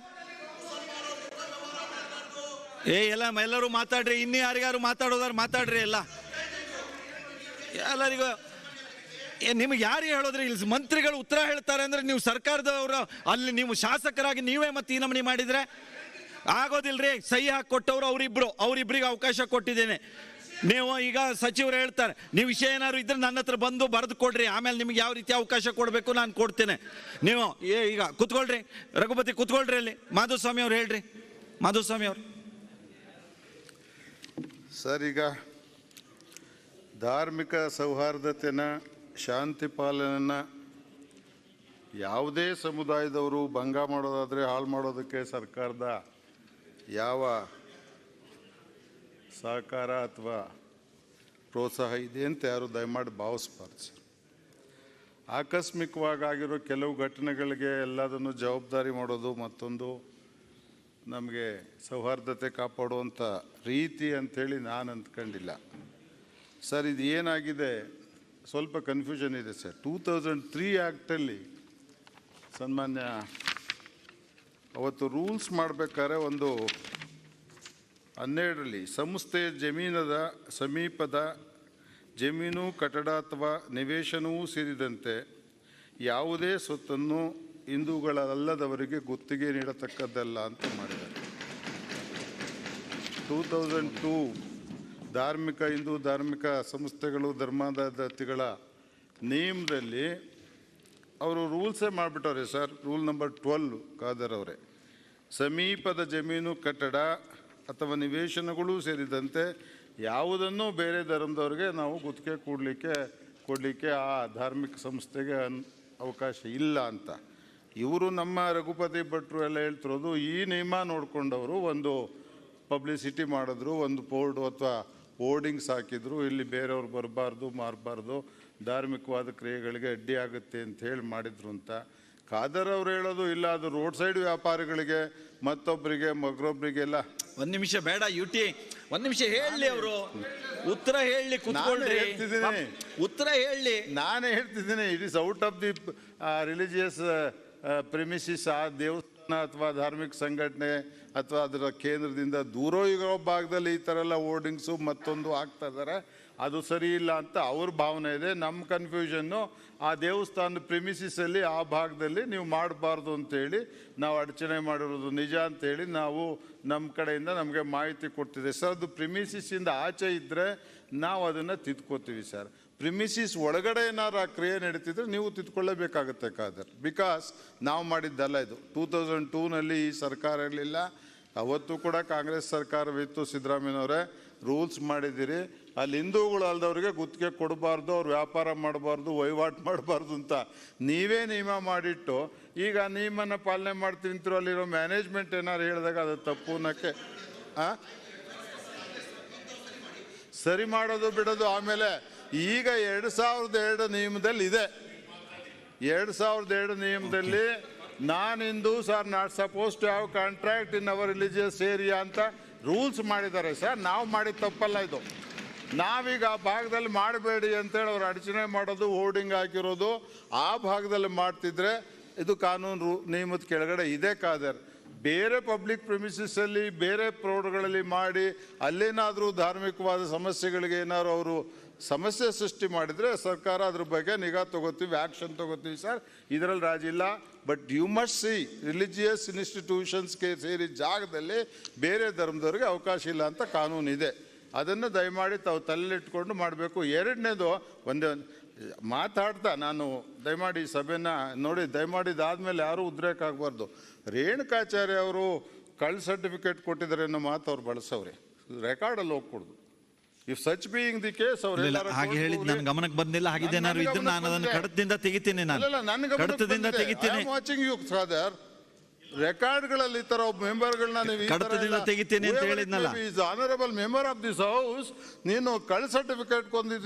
ಎಲ್ಲರೂ ಮಾತಾಡ್ರಿ. ಇನ್ನು ಯಾರಿಗಾರು ಮಾತಾಡೋದಾರು ಮಾತಾಡ್ರಿ. ಎಲ್ಲರಿಗೂ ನಿಮಗೆ ಯಾರಿಗೆ ಹೇಳೋದ್ರಿ? ಇಲ್ಲಿ ಮಂತ್ರಿಗಳು ಉತ್ತರ ಹೇಳ್ತಾರೆ ಅಂದ್ರೆ ನೀವು ಸರ್ಕಾರದವರು, ಅಲ್ಲಿ ನೀವು ಶಾಸಕರಾಗಿ ನೀವೇ ಮತ್ತೆ ಈ ನಮೂನಿ ಮಾಡಿದ್ರೆ ಆಗೋದಿಲ್ರಿ. ಸಹಿ ಹಾಕಿ ಕೊಟ್ಟವರು ಅವರಿಬ್ಬರಿಗೆ ಅವಕಾಶ ಕೊಟ್ಟಿದ್ದೇನೆ. ನೀವು ಈಗ ಸಚಿವರು ಹೇಳ್ತಾರೆ, ನೀವು ವಿಷಯ ಏನಾದ್ರು ಇದ್ರೆ ನನ್ನ ಹತ್ರ ಬಂದು ಬರೆದು ಕೊಡ್ರಿ, ಆಮೇಲೆ ನಿಮ್ಗೆ ಯಾವ ರೀತಿ ಅವಕಾಶ ಕೊಡಬೇಕು ನಾನು ಕೊಡ್ತೇನೆ. ನೀವು ಈಗ ಕುತ್ಕೊಳ್ರಿ. ರಘುಪತಿ ಕುತ್ಕೊಳ್ರಿ. ಅಲ್ಲಿ ಮಾಧುಸ್ವಾಮಿ ಅವ್ರು ಹೇಳ್ರಿ. ಮಾಧುಸ್ವಾಮಿ ಅವರು. ಸರ್, ಈಗ ಧಾರ್ಮಿಕ ಸೌಹಾರ್ದತೆಯನ್ನು, ಶಾಂತಿ ಪಾಲನೆಯನ್ನು ಯಾವುದೇ ಸಮುದಾಯದವರು ಭಂಗ ಮಾಡೋದಾದರೆ ಹಾಳು ಮಾಡೋದಕ್ಕೆ ಸರ್ಕಾರದ ಯಾವ ಸಹಕಾರ ಅಥವಾ ಪ್ರೋತ್ಸಾಹ ಇದೆ ಅಂತ ಯಾರು ದಯಮಾಡಿ ಭಾವಿಸ್ಬಾರ್ದು ಸರ್. ಆಕಸ್ಮಿಕವಾಗಿ ಆಗಿರೋ ಕೆಲವು ಘಟನೆಗಳಿಗೆ ಎಲ್ಲದನ್ನು ಜವಾಬ್ದಾರಿ ಮಾಡೋದು ಮತ್ತೊಂದು ನಮಗೆ ಸೌಹಾರ್ದತೆ ಕಾಪಾಡುವಂಥ ರೀತಿ ಅಂಥೇಳಿ ನಾನು ಅಂದ್ಕೊಂಡಿಲ್ಲ ಸರ್. ಇದು ಏನಾಗಿದೆ, ಸ್ವಲ್ಪ ಕನ್ಫ್ಯೂಷನ್ ಇದೆ ಸರ್. 2003 ಆ್ಯಕ್ಟಲ್ಲಿ ಸನ್ಮಾನ್ಯ ಅವತ್ತು ರೂಲ್ಸ್ ಮಾಡಬೇಕಾದ್ರೆ ಒಂದು 12ರಲ್ಲಿ ಸಂಸ್ಥೆಯ ಜಮೀನದ ಸಮೀಪದ ಜಮೀನು ಕಟ್ಟಡ ಅಥವಾ ನಿವೇಶನವೂ ಸೇರಿದಂತೆ ಯಾವುದೇ ಸ್ವತ್ತನ್ನು ಹಿಂದೂಗಳಲ್ಲದವರಿಗೆ ಗುತ್ತಿಗೆ ನೀಡತಕ್ಕದ್ದಲ್ಲ ಅಂತ ಮಾಡಿದ್ದಾರೆ. 2002 ಹಿಂದೂ ಧಾರ್ಮಿಕ ಸಂಸ್ಥೆಗಳು ಧರ್ಮಾದಾಯಗಳ ನಿಯಮದಲ್ಲಿ ಅವರು ರೂಲ್ಸೇ ಮಾಡಿಬಿಟ್ಟವ್ರೆ ಸರ್. ರೂಲ್ ನಂಬರ್ 12 ಖಾದರ್ ಅವರೇ, ಸಮೀಪದ ಜಮೀನು ಕಟ್ಟಡ ಅಥವಾ ನಿವೇಶನಗಳು ಸೇರಿದಂತೆ ಯಾವುದನ್ನು ಬೇರೆ ಧರ್ಮದವ್ರಿಗೆ ನಾವು ಗುತ್ತಿಗೆ ಕೊಡಲಿಕ್ಕೆ ಆ ಧಾರ್ಮಿಕ ಸಂಸ್ಥೆಗೆ ಅವಕಾಶ ಇಲ್ಲ ಅಂತ ಇವರು ನಮ್ಮ ರಘುಪತಿ ಭಟ್ರು ಎಲ್ಲ ಹೇಳ್ತಿರೋದು. ಈ ನಿಯಮ ನೋಡಿಕೊಂಡವರು ಒಂದು ಪಬ್ಲಿಸಿಟಿ ಮಾಡಿದ್ರು, ಒಂದು ಬೋರ್ಡು ಅಥವಾ ಹೋರ್ಡಿಂಗ್ಸ್ ಹಾಕಿದ್ರು, ಇಲ್ಲಿ ಬೇರೆಯವ್ರು ಬರಬಾರ್ದು ಮಾರಬಾರ್ದು, ಧಾರ್ಮಿಕವಾದ ಕ್ರಿಯೆಗಳಿಗೆ ಅಡ್ಡಿ ಆಗುತ್ತೆ ಅಂತ ಹೇಳಿ ಮಾಡಿದ್ರು ಅಂತ. ಖಾದರ್ ಅವ್ರು ಹೇಳೋದು ಇಲ್ಲ, ಅದು ರೋಡ್ ಸೈಡ್ ವ್ಯಾಪಾರಿಗಳಿಗೆ ಮತ್ತೊಬ್ಬರಿಗೆ ಮಗರೊಬ್ಬರಿಗೆಲ್ಲ. ಒಂದು ನಿಮಿಷ ಬೇಡ ಯುಟಿ, ಒಂದು ನಿಮಿಷ ಹೇಳಿ, ಅವರು ಉತ್ತರ ಹೇಳಿ ಕುತ್ಕೊಳ್ರಿ. ಉತ್ತರ ಹೇಳಿ. ನಾನೇ ಹೇಳ್ತಿದ್ದೀನಿ, it is out of the religious premises. ಆ ದೇವಸ್ಥಾನ ಅಥವಾ ಧಾರ್ಮಿಕ ಸಂಘಟನೆ ಅಥವಾ ಅದರ ಕೇಂದ್ರದಿಂದ ದೂರ ಇರೋ ಭಾಗದಲ್ಲಿ ಈ ಥರ ಎಲ್ಲ ಹೋರ್ಡಿಂಗ್ಸು ಮತ್ತೊಂದು ಆಗ್ತಾ ಇದ್ದಾರೆ, ಅದು ಸರಿ ಇಲ್ಲ ಅಂತ ಅವ್ರ ಭಾವನೆ ಇದೆ. ನಮ್ಮ ಕನ್ಫ್ಯೂಷನ್ನು ಆ ದೇವಸ್ಥಾನದ ಪ್ರಿಮಿಸಿಸಲ್ಲಿ ಆ ಭಾಗದಲ್ಲಿ ನೀವು ಮಾಡಬಾರ್ದು ಅಂತೇಳಿ ನಾವು ಅಡಚಣೆ ಮಾಡಿರೋದು ನಿಜ ಅಂತೇಳಿ ನಾವು ನಮ್ಮ ಕಡೆಯಿಂದ ನಮಗೆ ಮಾಹಿತಿ ಕೊಡ್ತಿದೆ ಸರ್. ಅದು ಪ್ರಿಮಿಸಿಸಿಂದ ಆಚೆ ಇದ್ದರೆ ನಾವು ಅದನ್ನು ತಿದ್ಕೋತೀವಿ ಸರ್. ಪ್ರಿಮಿಸಿಸ್ ಒಳಗಡೆ ಏನಾರು ಆ ಕ್ರಿಯೆ ನಡೀತಿದ್ರೆ ನೀವು ತಿದ್ಕೊಳ್ಳೇಬೇಕಾಗುತ್ತೆ ಖಾದರ್, ಬಿಕಾಸ್ ನಾವು ಮಾಡಿದ್ದಲ್ಲ ಇದು. 2002ನಲ್ಲಿ ಈ ಸರ್ಕಾರ ಇರಲಿಲ್ಲ, ಅವತ್ತು ಕೂಡ ಕಾಂಗ್ರೆಸ್ ಸರ್ಕಾರವಿತ್ತು, ಸಿದ್ದರಾಮಯ್ಯನವರೇ ರೂಲ್ಸ್ ಮಾಡಿದ್ದೀರಿ. ಅಲ್ಲಿ ಹಿಂದೂಗಳು ಅಲ್ದವ್ರಿಗೆ ಗುತ್ತಿಗೆ ಕೊಡಬಾರ್ದು, ಅವ್ರು ವ್ಯಾಪಾರ ಮಾಡಬಾರ್ದು, ವಹಿವಾಟು ಮಾಡಬಾರ್ದು ಅಂತ ನೀವೇ ನಿಯಮ ಮಾಡಿಟ್ಟು ಈಗ ನಿಯಮನ ಪಾಲನೆ ಮಾಡ್ತೀವಿ ಅಂತೀರೋ. ಅಲ್ಲಿರೋ ಮ್ಯಾನೇಜ್ಮೆಂಟ್ ಏನಾರು ಹೇಳಿದಾಗ ಅದು ತಪ್ಪು ಅನ್ನೋಕ್ಕೆ ಸರಿ ಮಾಡೋದು ಬಿಡೋದು. ಆಮೇಲೆ ಈಗ 2002 ನಿಯಮದಲ್ಲಿ ಇದೆ, 2002 ನಿಯಮದಲ್ಲಿ non Hindus are not suppose to have contract in our religious area ಅಂತ ರೂಲ್ಸ್ ಮಾಡಿದ್ದಾರೆ ಸರ್. ನಾವು ಮಾಡಿದ ತಪ್ಪಲ್ಲ ಇದು. ನಾವೀಗ ಆ ಭಾಗದಲ್ಲಿ ಮಾಡಬೇಡಿ ಅಂತೇಳಿ ಅವ್ರು ಅಡಚಣೆ ಮಾಡೋದು, ಹೋರ್ಡಿಂಗ್ ಹಾಕಿರೋದು ಆ ಭಾಗದಲ್ಲಿ ಮಾಡ್ತಿದ್ರೆ ಇದು ಕಾನೂನು ನಿಯಮದ ಕೆಳಗಡೆ ಇದೆ ಖಾದರ್. ಬೇರೆ ಪಬ್ಲಿಕ್ ಪ್ರಿಮಿಸಸ್ಸಲ್ಲಿ ಬೇರೆ ಪ್ರೋಡ್ಗಳಲ್ಲಿ ಮಾಡಿ ಅಲ್ಲೇನಾದರೂ ಧಾರ್ಮಿಕವಾದ ಸಮಸ್ಯೆಗಳಿಗೆ ಏನಾದ್ರು ಅವರು ಸಮಸ್ಯೆ ಸೃಷ್ಟಿ ಮಾಡಿದರೆ ಸರ್ಕಾರ ಅದ್ರ ಬಗ್ಗೆ ನಿಗಾ ತಗೋತೀವಿ, ಆ್ಯಕ್ಷನ್ ತಗೋತೀವಿ ಸರ್. ಇದರಲ್ಲಿ ರಾಜಿಲ್ಲ. But you must see religious ಇನ್ಸ್ಟಿಟ್ಯೂಷನ್ಸ್ಗೆ ಸೇರಿ ಜಾಗದಲ್ಲಿ ಬೇರೆ ಧರ್ಮದವ್ರಿಗೆ ಅವಕಾಶ ಇಲ್ಲ ಅಂತ ಕಾನೂನಿದೆ. ಅದನ್ನು ದಯಮಾಡಿ ತಾವು ತಲೆಲಿಟ್ಕೊಂಡು ಮಾಡಬೇಕು. ಎರಡನೇದು ಒಂದೇ ಮಾತಾಡ್ತಾ ನಾನು ದಯಮಾಡಿ ಸಭೆನ ನೋಡಿ, ದಯಮಾಡಿ ಇದಾದಮೇಲೆ ಯಾರೂ ಉದ್ರೇಕ ಆಗಬಾರ್ದು. ರೇಣುಕಾಚಾರ್ಯ ಅವರು ಕಳ್ ಸರ್ಟಿಫಿಕೇಟ್ ಕೊಟ್ಟಿದ್ದಾರೆ ಅನ್ನೋ ಮಾತು ಅವ್ರು ಬಳಸವ್ರೆ, ರೆಕಾರ್ಡಲ್ಲಿ ಹೋಗ್ಕೊಡ್ದು. If such being the case ಅವ್ರು ಹಾಗೆ ಹೇಳಿದ್ ನನ್ನ ಗಮನಕ್ಕೆ ಬಂದಿಲ್ಲ. ಹಾಗಿದ್ದೇನಾದ್ರು ಇದ್ರೆ ನಾನು ಅದನ್ನು ಕಡತದಿಂದ ತೆಗಿತೀನಿ. ನಾನು ಕಡತದಿಂದ ತೆಗಿತೀನಿ. ವಾಚಿಂಗ್ ಯು ಫಾದರ್, ರೆಕಾರ್ಡ್ಗಳಲ್ಲಿ ಈ ತರ ಮೆಂಬರ್ಗಳನ್ನ ನೀವು ಕಡತದಿಂದ ತೆಗಿತೀನಿ ಅಂತ ಹೇಳಿದ್ನಲ್ಲ. Honourable member of this house, ನೀನು ಕಳ್ ಸರ್ಟಿಫಿಕೇಟ್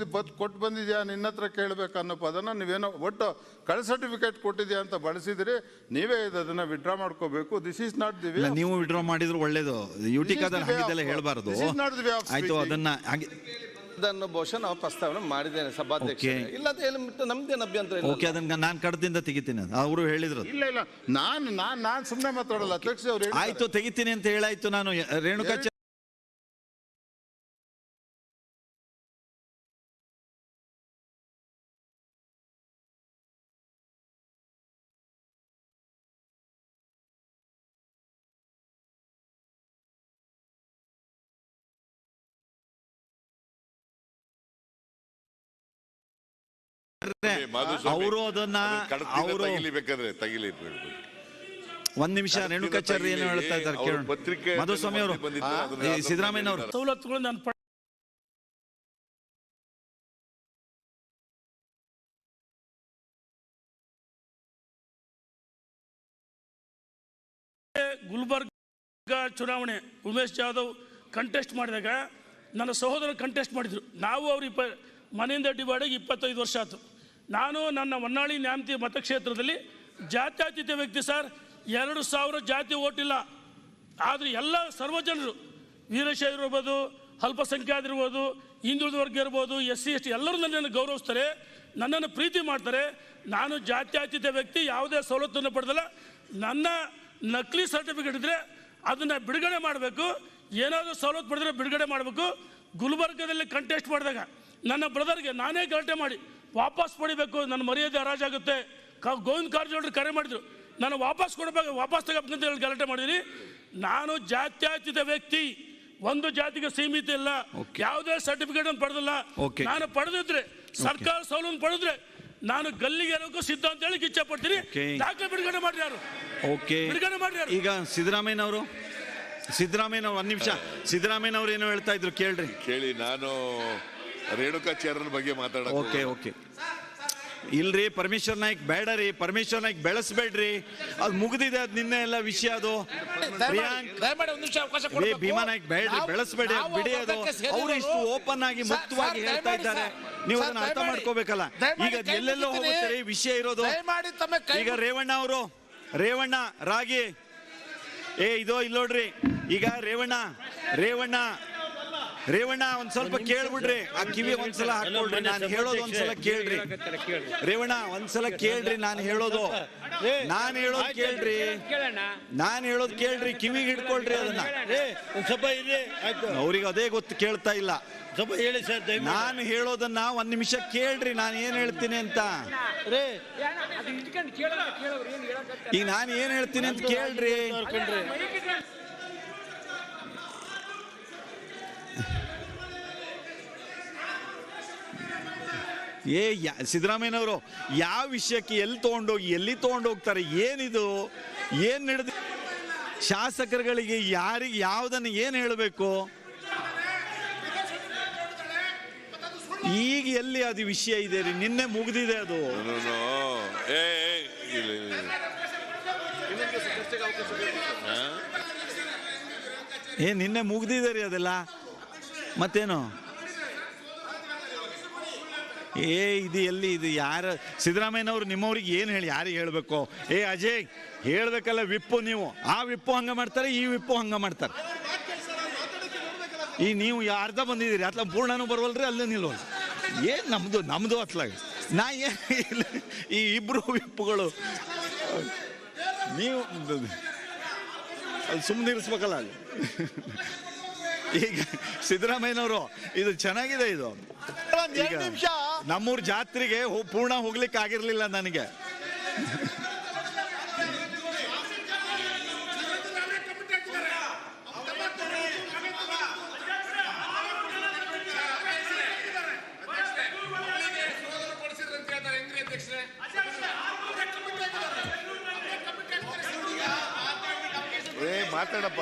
ಕೊಟ್ಟು ಬಂದಿದ್ಯಾ, ನಿನ್ನ ಹತ್ರ ಕೇಳಬೇಕು ಅನ್ನೋ ಪದನ ನೀವೇನೋ ಒಟ್ಟು ಕಳ್ ಸರ್ಟಿಫಿಕೇಟ್ ಕೊಟ್ಟಿದ್ಯಾ ಅಂತ ಬಳಸಿದ್ರಿ, ನೀವೇ ಅದನ್ನ ವಿಡ್ರಾ ಮಾಡ್ಕೋಬೇಕು. This is not the way. ನೀವು ವಿಡ್ರಾ ಮಾಡಿದ್ರು ಒಳ್ಳೇದು. ಯುಟಿ ಖಾದರ್ ಹಾಗಿದ್ದೆಲ್ಲ ಹೇಳಬಾರ್ದು. ಆಯ್ತು, ಅದನ್ನ ಹಾಗೆ ಅದನ್ನು ಬಹುಶಃ ನಾವು ಪ್ರಸ್ತಾವನೆ ಮಾಡಿದ್ದೇನೆ ಸಭಾಧ್ಯಕ್ಷ. ಇಲ್ಲದೆ ನಮ್ದೇನು ಅಭ್ಯಂತರ ಇಲ್ಲ. ಓಕೆ, ಅದನ್ನ ನಾನು ಕಡದಿಂದ ತೆಗಿತೀನಿ. ಅವರು ಹೇಳಿದ್ರು. ಇಲ್ಲ ನಾನು ಸುಮ್ಮನೆ ಮಾತಾಡಲ್ಲ ಅಧ್ಯಕ್ಷ ಅವರು. ಆಯ್ತು, ತೆಗಿತೀನಿ ಅಂತ ಹೇಳಾಯ್ತು. ನಾನು ರೇಣುಕಾಚಾರ್ಯ ಅವರು ಅದನ್ನ ತಗಿಲಿ. ಒಂದ್ ನಿಮಿಷ, ರೇಣುಕಾಚಾರ್ಯ ಏನು ಹೇಳ್ತಾ ಇದ್ದಾರೆ ಕೇಳೋಣ. ಮಧುಸ್ವಾಮಿ ಅವರು, ಸಿದ್ದರಾಮಯ್ಯ ಅವರು ಸವಲತ್ತುಗಳು ನಾನು ಗುಲ್ಬರ್ಗ ಚುನಾವಣೆ ಉಮೇಶ್ ಜಾಧವ್ ಕಂಟೆಸ್ಟ್ ಮಾಡಿದಾಗ ನನ್ನ ಸಹೋದರ ಕಂಟೆಸ್ಟ್ ಮಾಡಿದರು. ನಾವು ಅವ್ರ ಮನೆಯಿಂದ ಡಿವೈಡಿಗೆ 25 ವರ್ಷ ಆಯಿತು. ನಾನು ನನ್ನ ಹೊನ್ನಾಳಿ ನ್ಯಾಮತಿ ಮತಕ್ಷೇತ್ರದಲ್ಲಿ ಜಾತ್ಯತೀತ ವ್ಯಕ್ತಿ ಸರ್. 2,000 ಜಾತಿ ಓಟಿಲ್ಲ. ಆದರೆ ಎಲ್ಲ ಸರ್ವಜನರು, ವೀರಶೈವರು ಇರ್ಬೋದು, ಅಲ್ಪಸಂಖ್ಯಾತರಿರ್ಬೋದು, ಹಿಂದುಳಿದ ವರ್ಗ ಇರ್ಬೋದು, SC ST ಎಲ್ಲರೂ ನನ್ನನ್ನು ಗೌರವಿಸ್ತಾರೆ, ನನ್ನನ್ನು ಪ್ರೀತಿ ಮಾಡ್ತಾರೆ. ನಾನು ಜಾತ್ಯತೀತ ವ್ಯಕ್ತಿ, ಯಾವುದೇ ಸವಲತ್ತನ್ನು ಪಡೆದಲ್ಲ. ನನ್ನ ನಕಲಿ ಸರ್ಟಿಫಿಕೇಟ್ ಇದ್ದರೆ ಅದನ್ನು ಬಿಡುಗಡೆ ಮಾಡಬೇಕು, ಏನಾದರೂ ಸವಲತ್ತು ಪಡೆದರೆ ಬಿಡುಗಡೆ ಮಾಡಬೇಕು. ಗುಲ್ಬರ್ಗದಲ್ಲಿ ಕಂಟೆಸ್ಟ್ ಮಾಡಿದಾಗ ನನ್ನ ಬ್ರದರ್ಗೆ ನಾನೇ ಗಲಾಟೆ ಮಾಡಿ ವಾಪಸ್ ಪಡಿಬೇಕು, ನನ್ನ ಮರ್ಯಾದೆ ಹರಾಜಾಗುತ್ತೆ. ಗೋವಿಂದ ಕಾರಜೋಳರು ಕರೆ ಮಾಡಿದ್ರು, ನಾನು ವಾಪಸ್ ಕೊಡಬೇಕು, ವಾಪಸ್ ತಗೋಬೇಕಂತ ಹೇಳಿ ಗಲಾಟೆ ಮಾಡಿದ್ದೀನಿ. ನಾನು ಜಾತ್ಯತೀತ ವ್ಯಕ್ತಿ, ಒಂದು ಜಾತಿಗೆ ಸೀಮಿತ ಇಲ್ಲ, ಯಾವುದೇ ಸರ್ಟಿಫಿಕೇಟ್ ಅನ್ನು ಪಡೆದಿಲ್ಲ. ನಾನು ಪಡೆದಿದ್ರೆ, ಸರ್ಕಾರ ಸೌಲಭ್ಯ ಪಡೆದ್ರೆ ನಾನು ಗಲ್ಲಿಗೆ ಇರೋಕ್ಕೂ ಸಿದ್ಧ ಅಂತ ಹೇಳಿ ಇಚ್ಛೆ ಪಡ್ತೀನಿ. ದಾಖಲೆ ಬಿಡುಗಡೆ ಮಾಡ್ರಿ, ಯಾರು ಬಿಡುಗಡೆ ಮಾಡ್ರಿ. ಈಗ ಸಿದ್ದರಾಮಯ್ಯನವರು ಒಂದು ನಿಮಿಷ, ಸಿದ್ದರಾಮಯ್ಯನವರು ಏನೋ ಹೇಳ್ತಾ ಇದ್ರು ಕೇಳಿ. ನಾನು ರೇಣುಕಾಚಾರ್ಯರ ಬಗ್ಗೆ ಮಾತಾಡೋಕೆ ಓಕೆ ಇಲ್ರಿ, ಪರಮೇಶ್ವರ್ ನಾಯ್ಕ್ ಬೇಡ ರೀ, ಪರಮೇಶ್ವರ್ ನಾಯ್ಕ್ ಬೆಳೆಸ್ಬೇಡ್ರಿ, ಅದು ಮುಗಿದಿದೆ, ಅದು ನಿನ್ನೆ ಎಲ್ಲ ವಿಷಯ. ಅದು ಭೀಮಾ ನಾಯ್ಕ್ ಬೇಡ್ರಿ, ಬೆಳೆಸ್ಬೇಡಿ, ಬಿಡಿ. ಅದು ಅವರು ಇಷ್ಟು ಓಪನ್ ಆಗಿ ಮುಕ್ತವಾಗಿ ಹೇಳ್ತಾ ಇದ್ದಾರೆ, ನೀವು ಅದನ್ನ ಅರ್ಥ ಮಾಡ್ಕೋಬೇಕಲ್ಲ. ಈಗ ಎಲ್ಲೆಲ್ಲೋ ಹೋಗುತ್ತಾರೆ ವಿಷಯ ಇರೋದು. ಈಗ ರೇವಣ್ಣ ರಾಗಿ ಇದು ಇಲ್ಲಿ ನೋಡ್ರಿ. ಈಗ ರೇವಣ್ಣ ಒಂದ್ ಸ್ವಲ್ಪ ಕೇಳ್ಬಿಡ್ರಿ, ಆ ಕಿವಿ ಒಂದ್ಸಲ ಹಾಕೊಳ್ರಿ, ನಾನು ಹೇಳೋದು ಒಂದ್ಸಲ ಕೇಳ್ರಿ. ರೇವಣ್ಣ ಒಂದ್ಸಲ ಕೇಳ್ರಿ, ನಾನು ಹೇಳೋದು ಕೇಳ್ರಿ, ಕಿವಿಗೆ ಹಿಡ್ಕೊಳ್ರಿ ಅದನ್ನ. ಸ್ವಲ್ಪ ಇರ್ರಿ, ಅವ್ರಿಗೆ ಅದೇ ಗೊತ್ತು, ಕೇಳ್ತಾ ಇಲ್ಲ. ಸ್ವಲ್ಪ ಹೇಳಿ ಸರ್, ನಾನು ಹೇಳೋದನ್ನ 1 ನಿಮಿಷ ಕೇಳ್ರಿ, ನಾನು ಏನ್ ಹೇಳ್ತೀನಿ ಅಂತ. ಈಗ ನಾನು ಏನ್ ಹೇಳ್ತೀನಿ ಅಂತ ಕೇಳ್ರಿ. ಸಿದ್ದರಾಮಯ್ಯನವರು ಯಾವ ವಿಷಯಕ್ಕೆ ಎಲ್ಲಿ ತಗೊಂಡೋಗ್ತಾರೆ, ಏನಿದು, ಏನ್ ನಡೆದ, ಶಾಸಕರುಗಳಿಗೆ ಯಾರಿಗೆ ಯಾವ್ದನ್ನ ಏನ್ ಹೇಳಬೇಕು, ಈಗ ಎಲ್ಲಿ ಅದು ವಿಷಯ ಇದೆ ರೀ, ನಿನ್ನೆ ಮುಗ್ದಿದೆ ಅದು. ನಿನ್ನೆ ಮುಗ್ದಿದೆ ರೀ ಅದೆಲ್ಲ, ಮತ್ತೇನು ಇದು ಎಲ್ಲಿ, ಇದು ಯಾರು ಸಿದ್ದರಾಮಯ್ಯನವರು ನಿಮ್ಮವ್ರಿಗೆ ಏನು ಹೇಳಿ ಯಾರಿಗೆ ಹೇಳಬೇಕು? ಅಜಯ್ ಹೇಳ್ಬೇಕಲ್ಲ, ವಿಪ್ಪು ನೀವು, ಆ ವಿಪ್ಪು ಹಂಗ ಮಾಡ್ತಾರೆ, ಈ ವಿಪ್ಪು ಹಂಗ ಮಾಡ್ತಾರೆ. ಈ ನೀವು ಅರ್ಧ ಬಂದಿದ್ದೀರಿ, ಅತ್ಲ ಪೂರ್ಣನೂ ಬರವಲ್ರಿ, ಅಲ್ಲೇ ನಿಲ್ವಲ್. ನಮ್ದು ಅತ್ಲಾಗ ನಾ ಈ ಇಬ್ರು ವಿಪ್ಪುಗಳು ನೀವು ಸುಮ್ಮನೆ ಇರಿಸ್ಬೇಕಲ್ಲ ಅಲ್ಲಿ. ಈಗ ಸಿದ್ದರಾಮಯ್ಯನವರು ಇದು ಚೆನ್ನಾಗಿದೆ, ಇದು ಈಗ ನಮ್ಮೂರ್ ಜಾತ್ರೆಗೆ ಪೂರ್ಣ ಹೋಗ್ಲಿಕ್ಕೆ ಆಗಿರ್ಲಿಲ್ಲ ನನಗೆ. ಮಾತಾಡಪ್ಪ.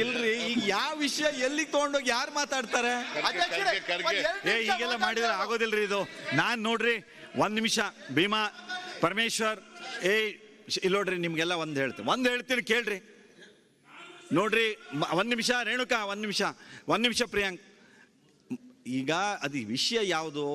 ಇಲ್ರಿ, ಈಗ ಯಾವ ವಿಷಯ ಎಲ್ಲಿ ತಗೊಂಡೋಗಿ ಯಾರು ಮಾತಾಡ್ತಾರೆ? ಈಗೆಲ್ಲ ಮಾಡಿದ್ರೆ ಆಗೋದಿಲ್ರಿ ಇದು. ನಾನ್ ನೋಡ್ರಿ 1 ನಿಮಿಷ, ಭೀಮಾ, ಪರಮೇಶ್ವರ್, ಇಲ್ಲಿ ನೋಡ್ರಿ, ನಿಮ್ಗೆಲ್ಲ ಒಂದ್ ಹೇಳ್ತೀನಿ ಕೇಳ್ರಿ. ನೋಡ್ರಿ, 1 ನಿಮಿಷ ರೇಣುಕಾ, 1 ನಿಮಿಷ ಪ್ರಿಯಾಂಕ್. ಈಗ ಅದು ವಿಷಯ ಯಾವುದು?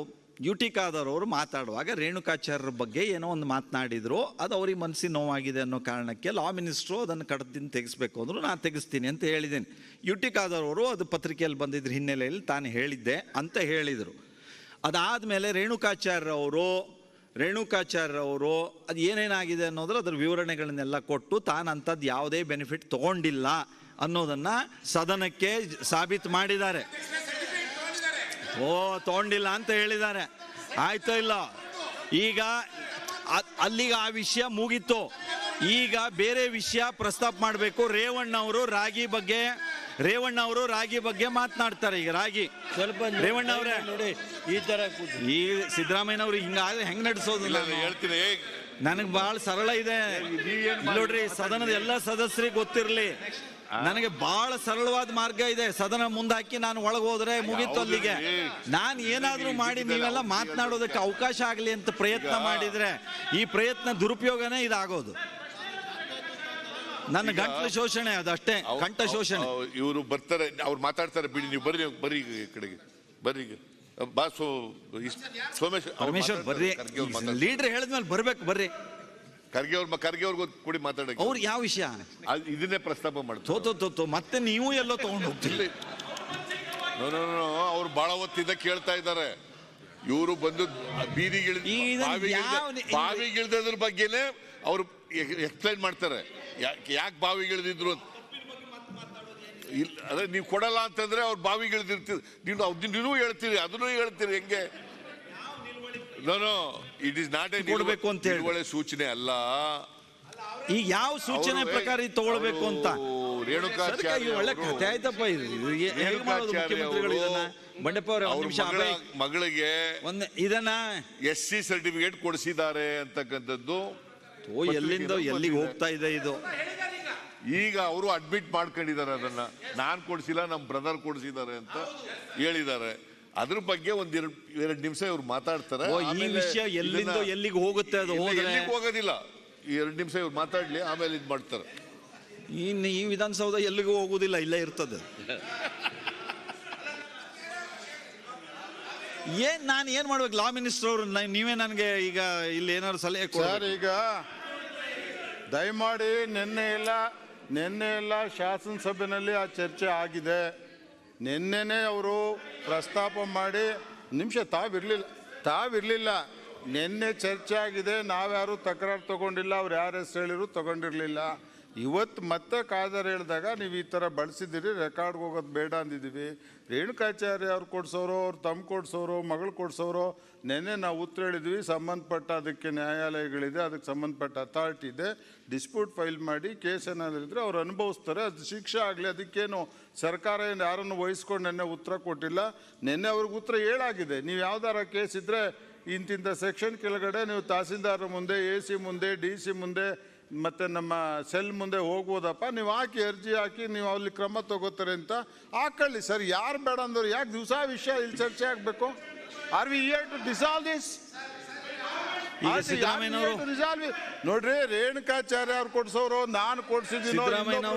ಯುಟಿಕಾದವರು ಮಾತಾಡುವಾಗ ರೇಣುಕಾಚಾರ್ಯರ ಬಗ್ಗೆ ಏನೋ ಒಂದು ಮಾತನಾಡಿದ್ರು, ಅದು ಅವ್ರಿಗೆ ಮನಸ್ಸಿಗೆ ನೋವಾಗಿದೆ ಅನ್ನೋ ಕಾರಣಕ್ಕೆ ಲಾ ಮಿನಿಸ್ಟ್ರು ಅದನ್ನು ಕಡದಿಂದ ತೆಗೆಸ್ಬೇಕು ಅಂದರು, ನಾನು ತೆಗೆಸ್ತೀನಿ ಅಂತ ಹೇಳಿದ್ದೀನಿ. ಯುಟಿಕಾದವರು ಅದು ಪತ್ರಿಕೆಯಲ್ಲಿ ಬಂದಿದ್ರ ಹಿನ್ನೆಲೆಯಲ್ಲಿ ತಾನು ಹೇಳಿದ್ದೆ ಅಂತ ಹೇಳಿದರು. ಅದಾದಮೇಲೆ ರೇಣುಕಾಚಾರ್ಯವರು ಅದು ಏನೇನಾಗಿದೆ ಅನ್ನೋದ್ರ ಅದ್ರ ವಿವರಣೆಗಳನ್ನೆಲ್ಲ ಕೊಟ್ಟು ತಾನು ಅಂಥದ್ದು ಯಾವುದೇ ಬೆನಿಫಿಟ್ ತೊಗೊಂಡಿಲ್ಲ ಅನ್ನೋದನ್ನು ಸದನಕ್ಕೆ ಸಾಬೀತು ಮಾಡಿದ್ದಾರೆ. ತಗೊಂಡಿಲ್ಲ ಅಂತ ಹೇಳಿದ್ದಾರೆ, ಆಯ್ತೋ ಇಲ್ಲ. ಈಗ ಅಲ್ಲಿಗೆ ಆ ವಿಷಯ ಮುಗೀತು. ಈಗ ಬೇರೆ ವಿಷಯ ಪ್ರಸ್ತಾಪ ಮಾಡಬೇಕು. ರೇವಣ್ಣವರು ರಾಗಿ ಬಗ್ಗೆ ಮಾತನಾಡ್ತಾರೆ. ಈಗ ರಾಗಿ ಸ್ವಲ್ಪ ರೇವಣ್ಣ ಅವರೇ ನೋಡಿ, ಈ ಸಿದ್ದರಾಮಯ್ಯನವರು ಹಿಂಗಾದ್ರೆ ಹೆಂಗ್ ನಡೆಸೋದು ಹೇಳ್ತೀನಿ. ನನಗೆ ಬಹಳ ಸರಳ ಇದೆ ನೋಡ್ರಿ, ಸದನದ ಎಲ್ಲ ಸದಸ್ಯರಿಗೆ ಗೊತ್ತಿರಲಿ. ನನಗೆ ಬಹಳ ಸರಳವಾದ ಮಾರ್ಗ ಇದೆ. ಸದನ ಮುಂದಾಕಿ ನಾನು ಒಳಗೆ ಹೋದ್ರೆ ಮುಗೀತು ಅಲ್ಲಿಗೆ. ನಾನು ಏನಾದ್ರೂ ಮಾಡಿ ನೀವೆಲ್ಲ ಮಾತನಾಡೋದಕ್ಕೆ ಅವಕಾಶ ಆಗಲಿ ಅಂತ ಪ್ರಯತ್ನ ಮಾಡಿದ್ರೆ ಈ ಪ್ರಯತ್ನ ದುರುಪಯೋಗನೇ ಇದಾಗೋದು. ನನ್ನ ಗಂಟ್ಲು ಶೋಷಣೆ ಅದಷ್ಟೇ, ಕಂಠ ಶೋಷಣೆ. ಇವರು ಬರ್ತಾರೆ, ಅವ್ರು ಮಾತಾಡ್ತಾರೆ, ಬಿಡಿ ನೀವು ಬರ್ರಿ ಬರ್ರಿ ಈ ಕಡೆಗೆ ಬರ್ರಿ ಬಾ. ಸೋಮೇಶ್ ಪರಮೇಶ್ವರ್ ಬರ್ರಿ, ಲೀಡರ್ ಹೇಳಿದ್ಮೇಲೆ ಬರ್ಬೇಕು, ಬರ್ರಿ. ಖರ್ಗೆ ಅವ್ರಿಗೂ ಕೂಡಿ ಮಾತಾಡಕ್ಕೆ ಅವ್ರು ಯಾವ ವಿಷಯ ಇದನ್ನೇ ಪ್ರಸ್ತಾಪ ಮಾಡ್ತಾರೆ. ಮತ್ತೆ ನೀವು ಎಲ್ಲೋ ತಗೊಂಡು ಹೋಗ್ತಿಲ್ಲ. ಅವ್ರು ಬಹಳ ಹೊತ್ತಿಂದ ಕೇಳ್ತಾ ಇದ್ದಾರೆ. ಇವರು ಬಂದು ಬಾವಿಗಿಳಿದ್ರ ಬಗ್ಗೆನೆ ಅವ್ರು ಎಕ್ಸ್ಪ್ಲೈನ್ ಮಾಡ್ತಾರೆ, ಯಾಕೆ ಬಾವಿಗಿಳಿದಿದ್ರು ಅಂತ. ಅದೇ ನೀವು ಕೊಡಲ್ಲ ಅಂತಂದ್ರೆ ಅವ್ರು ಬಾವಿಗಿಳಿದಿರ್ತೀರಿ, ನೀವು ಹೇಳ್ತೀರಿ, ಅದನ್ನು ಹೇಳ್ತೀರಿ. ಹೆಂಗೆ? ಇಟ್ ಇಸ್ ನಾಟ್ ಎ ಕೊಡ್ಬೇಕು ಅಂತ ಹೇಳಿ ಒಳ್ಳೆ ಸೂಚನೆ ಅಲ್ಲ. ಈಗ ಯಾವ ಸೂಚನೆ ಪ್ರಕಾರ ತಗೊಳ್ಬೇಕು ಅಂತ ರೇಣುಕಾಚಾರ್ಯ ಒಳ್ಳೆ ಕಥೆ ಆಯ್ತಪ್ಪ. ಇದು ಮುಖ್ಯಮಂತ್ರಿಗಳು ಇದನ್ನ ಬಂಡೆಪ್ಪ ಅವರ ಮಗಳಿಗೆ ಇದನ್ನ SC ಸರ್ಟಿಫಿಕೇಟ್ ಕೊಡಿಸಿದ್ದಾರೆ ಅಂತಕ್ಕಂಥದ್ದು ಎಲ್ಲಿಂದ ಎಲ್ಲಿಗೆ ಹೋಗ್ತಾ ಇದೆ ಇದು. ಈಗ ಅವರು ಅಡ್ಮಿಟ್ ಮಾಡ್ಕೊಂಡಿದ್ದಾರೆ, ಅದನ್ನ ನಾನ್ ಕೊಡಿಸಿಲ್ಲ, ನಮ್ಮ ಬ್ರದರ್ ಕೊಡಿಸಿದ್ದಾರೆ ಅಂತ ಹೇಳಿದ್ದಾರೆ. ಅದ್ರ ಬಗ್ಗೆ ಎರಡು ನಿಮಿಷ ಇವ್ರು ಮಾತಾಡ್ತಾರೆ. ಈ ವಿಷಯ ಎಲ್ಲಿಂದ ಎಲ್ಲಿಗೆ ಹೋಗುತ್ತೆ, ಅದು ಎಲ್ಲಿಗೆ ಹೋಗೋದಿಲ್ಲ. 2 ನಿಮಿಷ ಇವ್ರು ಮಾತಾಡ್ಲಿ, ಆಮೇಲೆ ಇದು ಮಾಡ್ತಾರೆ. ಇನ್ನು ಈ ವಿಧಾನಸೌಧ ಎಲ್ಲಿಗೂ ಹೋಗುದಿಲ್ಲ, ಇಲ್ಲೇ ಇರ್ತದೆ. ನಾನು ಏನ್ ಮಾಡ್ಬೇಕು? ಲಾ ಮಿನಿಸ್ಟರ್ ಅವರು ನೀವೇ ನನಗೆ ಈಗ ಇಲ್ಲಿ ಏನಾದ್ರು ಸಲಹೆ ಕೊಡಿ. ಈಗ ದಯಮಾಡಿ ನಿನ್ನೆ ಎಲ್ಲ ಶಾಸನಸಭೆಯಲ್ಲಿ ಆ ಚರ್ಚೆ ಆಗಿದೆ. ನಿನ್ನೆನೆ ಅವರು ಪ್ರಸ್ತಾಪ ಮಾಡಿ ನಿಮಿಷ ತಾವಿರ್ಲಿಲ್ಲ. ನಿನ್ನೆ ಚರ್ಚೆ ಆಗಿದೆ, ನಾವ್ಯಾರು ತಕರಾರು ತಗೊಂಡಿಲ್ಲ, ಅವ್ರು ಯಾರ ಹೆಸರು ಹೇಳಿದ್ರು ತಗೊಂಡಿರ್ಲಿಲ್ಲ. ಇವತ್ತು ಮತ್ತೆ ಕಾದರ್ ಹೇಳಿದಾಗ ನೀವು ಈ ಥರ ಬಳಸಿದ್ದೀರಿ, ರೆಕಾರ್ಡ್ಗೆ ಹೋಗೋದು ಬೇಡ ಅಂದಿದ್ದೀವಿ. ರೇಣುಕಾಚಾರ್ಯ ಅವ್ರು ಕೊಡ್ಸೋರು, ಅವ್ರು ತಮ್ಮ ಕೊಡ್ಸೋರು, ಮಗಳು ಕೊಡ್ಸೋರು, ನೆನ್ನೆ ನಾವು ಉತ್ತರ ಹೇಳಿದ್ವಿ. ಸಂಬಂಧಪಟ್ಟ ಅದಕ್ಕೆ ನ್ಯಾಯಾಲಯಗಳಿದೆ, ಅದಕ್ಕೆ ಸಂಬಂಧಪಟ್ಟ ಅಥಾರಿಟಿ ಇದೆ, ಡಿಸ್ಪ್ಯೂಟ್ ಫೈಲ್ ಮಾಡಿ ಕೇಸ್ ಏನಾದ್ರು ಅವ್ರು ಅನುಭವಿಸ್ತಾರೆ, ಅದು ಶಿಕ್ಷೆ ಆಗಲಿ. ಅದಕ್ಕೇನು ಸರ್ಕಾರ ಏನು ಯಾರನ್ನು ವಹಿಸ್ಕೊಂಡು ನೆನ್ನೆ ಉತ್ತರ ಕೊಟ್ಟಿಲ್ಲ. ನೆನ್ನೆ ಅವ್ರಿಗೆ ಉತ್ತರ ಹೇಳಾಗಿದೆ. ನೀವು ಯಾವ್ದಾರ ಕೇಸ್ ಇದ್ದರೆ ಇಂತಿಂಥ ಸೆಕ್ಷನ್ ಕೆಳಗಡೆ ನೀವು ತಹಸೀಲ್ದಾರ್ ಮುಂದೆ, AC ಮುಂದೆ, DC ಮುಂದೆ, ಮತ್ತು ನಮ್ಮ ಸೆಲ್ ಮುಂದೆ ಹೋಗ್ಬೋದಪ್ಪ, ನೀವು ಹಾಕಿ ಅರ್ಜಿ ಹಾಕಿ ನೀವು ಅಲ್ಲಿ ಕ್ರಮ ತಗೋತಾರೆ ಅಂತ ಹಾಕೊಳ್ಳಿ ಸರ್. ಯಾರು ಬೇಡ ಅಂದವ್ರು ಯಾಕೆ ದಿವಸ ವಿಷಯ ಇಲ್ಲಿ ಚರ್ಚೆ ಆಗಬೇಕು? Are we here to dissolve this? ನೋಡ್ರಿ, ರೇಣುಕಾಚಾರ್ಯ ಅವ್ರು ಕೊಡ್ಸೋರು, ನಾನು ಕೊಡ್ಸಿದ್ದೀನೋ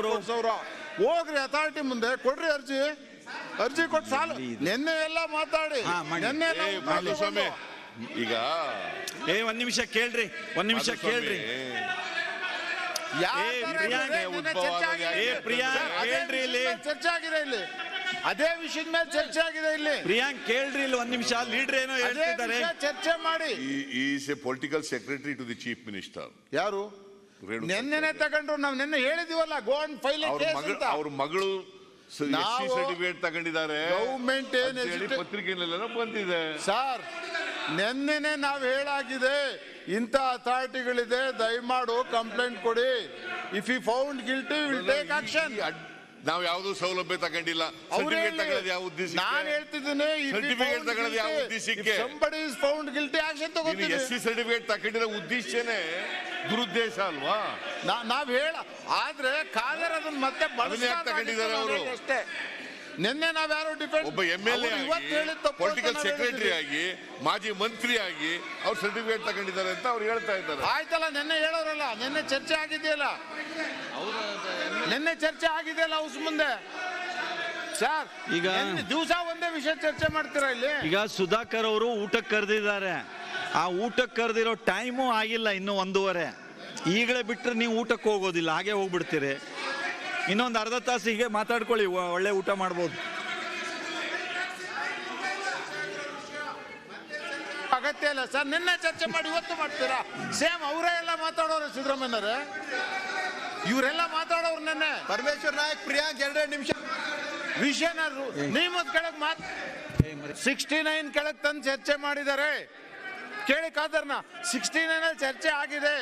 ಕೊಡ್ಸೋರು, ಹೋಗ್ರಿ ಅಥಾರಿಟಿ ಮುಂದೆ ಕೊಡ್ರಿ ಅರ್ಜಿ ಕೊಟ್ಟು ಸಾಲ. ನಿನ್ನೆ ಎಲ್ಲ ಮಾತಾಡಿ, ನಿನ್ನೆ ಈಗ ಒಂದ್ ನಿಮಿಷ ಕೇಳ್ರಿ, ಚರ್ಚೆ ಆಗಿದೆ ಇಲ್ಲಿ, ಅದೇ ವಿಷಯದ ಮೇಲೆ ಚರ್ಚೆ ಆಗಿದೆ ಇಲ್ಲಿ. ಪ್ರಿಯಾಂಕ್ ಕೇಳ್ರಿ ಇಲ್ಲಿ ಒಂದ್ ನಿಮಿಷ, ಲೀಡರ್ ಏನೋ ಹೇಳ್ತಿದ್ದಾರೆ, ಚರ್ಚೆ ಮಾಡಿ. Is a political secretary to the chief minister. ಯಾರು? ನಿನ್ನೆನೆ ತಗೊಂಡ್ರು, ನಾವು ನಿನ್ನೆ ಹೇಳಿದೀವಲ್ಲ, ಗೋ ಅಂಡ್ ಫೈಲ್ ಅವ್ರ ಮಗಳು ಸರ್ಟಿಫಿಕೇಟ್ ತಗೊಂಡಿದ್ದಾರೆ. ಗೌರ್ಮೆಂಟ್ ಪತ್ರಿಕೆಯಲ್ಲೆಲ್ಲ ಬಂದಿದೆ ಸರ್. ನಿನ್ನೆನೆ ನಾವು ಹೇಳಾಗಿದೆ, ಇಂಥ ಅಥಾರಿಟಿಗಳಿದೆ, ದಯಮಾಡು ಕಂಪ್ಲೇಂಟ್ ಕೊಡಿ. If you found guilty will take action. ನಾವು ಯಾವ್ದು ಸೌಲಭ್ಯ ತಗೊಂಡಿಲ್ಲ. ಸರ್ಟಿಫಿಕೇಟ್ ತಗೊಳ್ಳೋದು ಯಾವ ಉದ್ದೇಶಕ್ಕೆ? ನಾನು ಹೇಳ್ತಿದ್ದೀನಿ, ಸರ್ಟಿಫಿಕೇಟ್ ತಗೊಳ್ಳೋದು ಯಾವ ಉದ್ದೇಶಕ್ಕೆ? somebody is found guilty action ತಗೋತೀವಿ. SC ಸರ್ಟಿಫಿಕೇಟ್ ತಗೊಂಡಿರೋ ಉದ್ದೇಶನೇ ದುರುದ್ದೇಶ ಅಲ್ವಾ? ನಾವ್ ಆದ್ರೆ ಕಾದರ್ ಅದನ್ನ ಮತ್ತೆ ತಗೊಂಡಿದ್ದಾರೆ ಅವರು ಅಷ್ಟೇ. ನಿನ್ನೆ ನಾವ್ಯಾರು ಡಿಫೆಂಡ್ ಒಬ್ಬ MLA ಪೊಲಿಟಿಕಲ್ ಸೆಕ್ರೆಟರಿ ಆಗಿ, ಮಾಜಿ ಮಂತ್ರಿ ಆಗಿ ಅವ್ರು ಸರ್ಟಿಫಿಕೇಟ್ ತಗೊಂಡಿದ್ದಾರೆ ಅಂತ ಅವ್ರು ಹೇಳ್ತಾ ಇದ್ದಾರೆ. ಆಯ್ತಲ್ಲ, ನಿನ್ನೆ ಹೇಳೋರಲ್ಲ, ನಿನ್ನೆ ಚರ್ಚೆ ಆಗಿದೆಯಲ್ಲ, ಹೌಸ್ ಮುಂದೆ ಸರ್. ಈಗ ದಿವಸ ಒಂದೇ ವಿಷಯ ಚರ್ಚೆ ಮಾಡ್ತೀರಾ ಇಲ್ಲಿ? ಈಗ ಸುಧಾಕರ್ ಅವರು ಊಟಕ್ಕೆ ಕರೆದಿದ್ದಾರೆ. ಆ ಊಟಕ್ಕೆ ಕರೆದಿರೋ ಟೈಮು ಆಗಿಲ್ಲ, ಇನ್ನೂ 1:30. ಈಗಲೇ ಬಿಟ್ಟರೆ ನೀವು ಊಟಕ್ಕೆ ಹೋಗೋದಿಲ್ಲ, ಹಾಗೆ ಹೋಗ್ಬಿಡ್ತೀರಿ. ಇನ್ನೊಂದು ಅರ್ಧ ತಾಸು ಹೀಗೆ ಮಾತಾಡ್ಕೊಳ್ಳಿ, ಒಳ್ಳೆ ಊಟ ಮಾಡ್ಬೋದು. ಅಗತ್ಯ ಇಲ್ಲ ಸರ್, ನಿನ್ನೆ ಚರ್ಚೆ ಮಾಡಿ ಇವತ್ತು ಮಾಡ್ತೀರಾ? ಸೇಮ್ ಅವರೇ ಎಲ್ಲ ಮಾತಾಡೋರು, ಸಿದ್ದರಾಮಯ್ಯನವರೇ ಇವರೆಲ್ಲ ಮಾತಾಡೋರು. ನೆನ್ನೆ ಪರಮೇಶ್ವರ್ ನಾಯಕ್, ಪ್ರಿಯಾಂಕ್ 2 ನಿಮಿಷ ವಿಷಯನ ನಿಯಮದ ಕೆಳಗೆ 69 ಕೆಳಗೆ ತಂದು ಚರ್ಚೆ ಮಾಡಿದ್ದಾರೆ. ಕೇಳಿ ಕಾದರ್ನ, 69 ಚರ್ಚೆ ಆಗಿದೆ.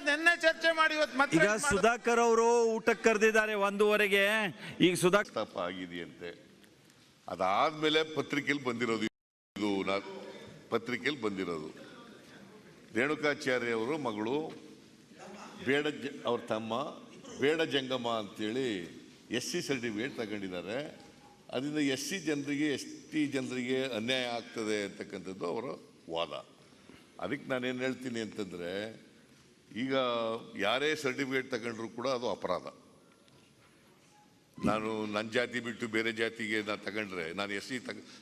ನಿನ್ನೆ ಚರ್ಚೆ ಮಾಡಿ ಇವತ್ತು ಮತ್ತೆ ಈಗ ಸುಧಾಕರ್ ಅವರು ಊಟಕ್ಕೆ ಕರೆದಿದ್ದಾರೆ 1:15ಗೆ. ಈಗ ಪ್ರಸ್ತಾಪ ಆಗಿದೆಯಂತೆ. ಅದಾದ್ಮೇಲೆ ಪತ್ರಿಕೆಯಲ್ಲಿ ಬಂದಿರೋದು, ಇದು ಪತ್ರಿಕೆಯಲ್ಲಿ ಬಂದಿರೋದು. ರೇಣುಕಾಚಾರ್ಯ ಅವರು ಮಗಳು ಬೇಡ, ಅವ್ರ ತಮ್ಮ ಬೇಡ ಜಂಗಮ ಅಂತೇಳಿ SC ಸರ್ಟಿಫಿಕೇಟ್ ತಗೊಂಡಿದ್ದಾರೆ. ಅದರಿಂದ SC ಜನರಿಗೆ ST ಜನರಿಗೆ ಅನ್ಯಾಯ ಆಗ್ತದೆ ಅಂತಕ್ಕಂಥದ್ದು ಅವರ ವಾದ. ಅದಕ್ಕೆ ನಾನೇನು ಹೇಳ್ತೀನಿ ಅಂತಂದರೆ, ಈಗ ಯಾರೇ ಸರ್ಟಿಫಿಕೇಟ್ ತಗೊಂಡ್ರು ಕೂಡ ಅದು ಅಪರಾಧ. ನಾನು ನನ್ನ ಜಾತಿ ಬಿಟ್ಟು ಬೇರೆ ಜಾತಿಗೆ ನಾನು ತಗೊಂಡ್ರೆ, ನಾನು SC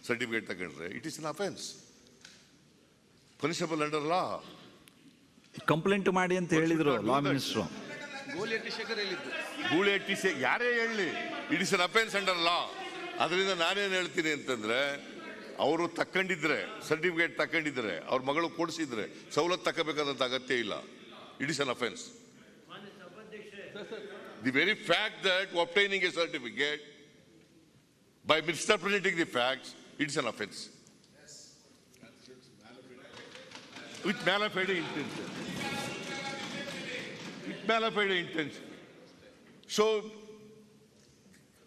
ಸರ್ಟಿಫಿಕೇಟ್ ತಗೊಂಡ್ರೆ it is an offence, punishable under law. Complaint ಮಾಡಿ ಅಂತ ಹೇಳಿದ್ರು ಲಾ ಮಿನಿಸ್ಟ್ರು. ಗೂಳಿಹಟ್ಟಿ ಯಾರೇ ಹೇಳಲಿ, it is an offence under law. ಅದರಿಂದ ನಾನೇನು ಹೇಳ್ತೀನಿ ಅಂತಂದ್ರೆ, ಅವರು ತಕ್ಕೊಂಡಿದ್ರೆ, ಸರ್ಟಿಫಿಕೇಟ್ ತಕ್ಕೊಂಡಿದ್ರೆ, ಅವ್ರ ಮಗಳು ಕೊಡಿಸಿದ್ರೆ ಸವಲತ್ತು ತಕ್ಕಬೇಕಾದಂಥ ಅಗತ್ಯ ಇಲ್ಲ. It is an offence. The very fact that obtaining a certificate by misrepresenting the facts, it is an offense with mala fide intention. With mala fide intention. So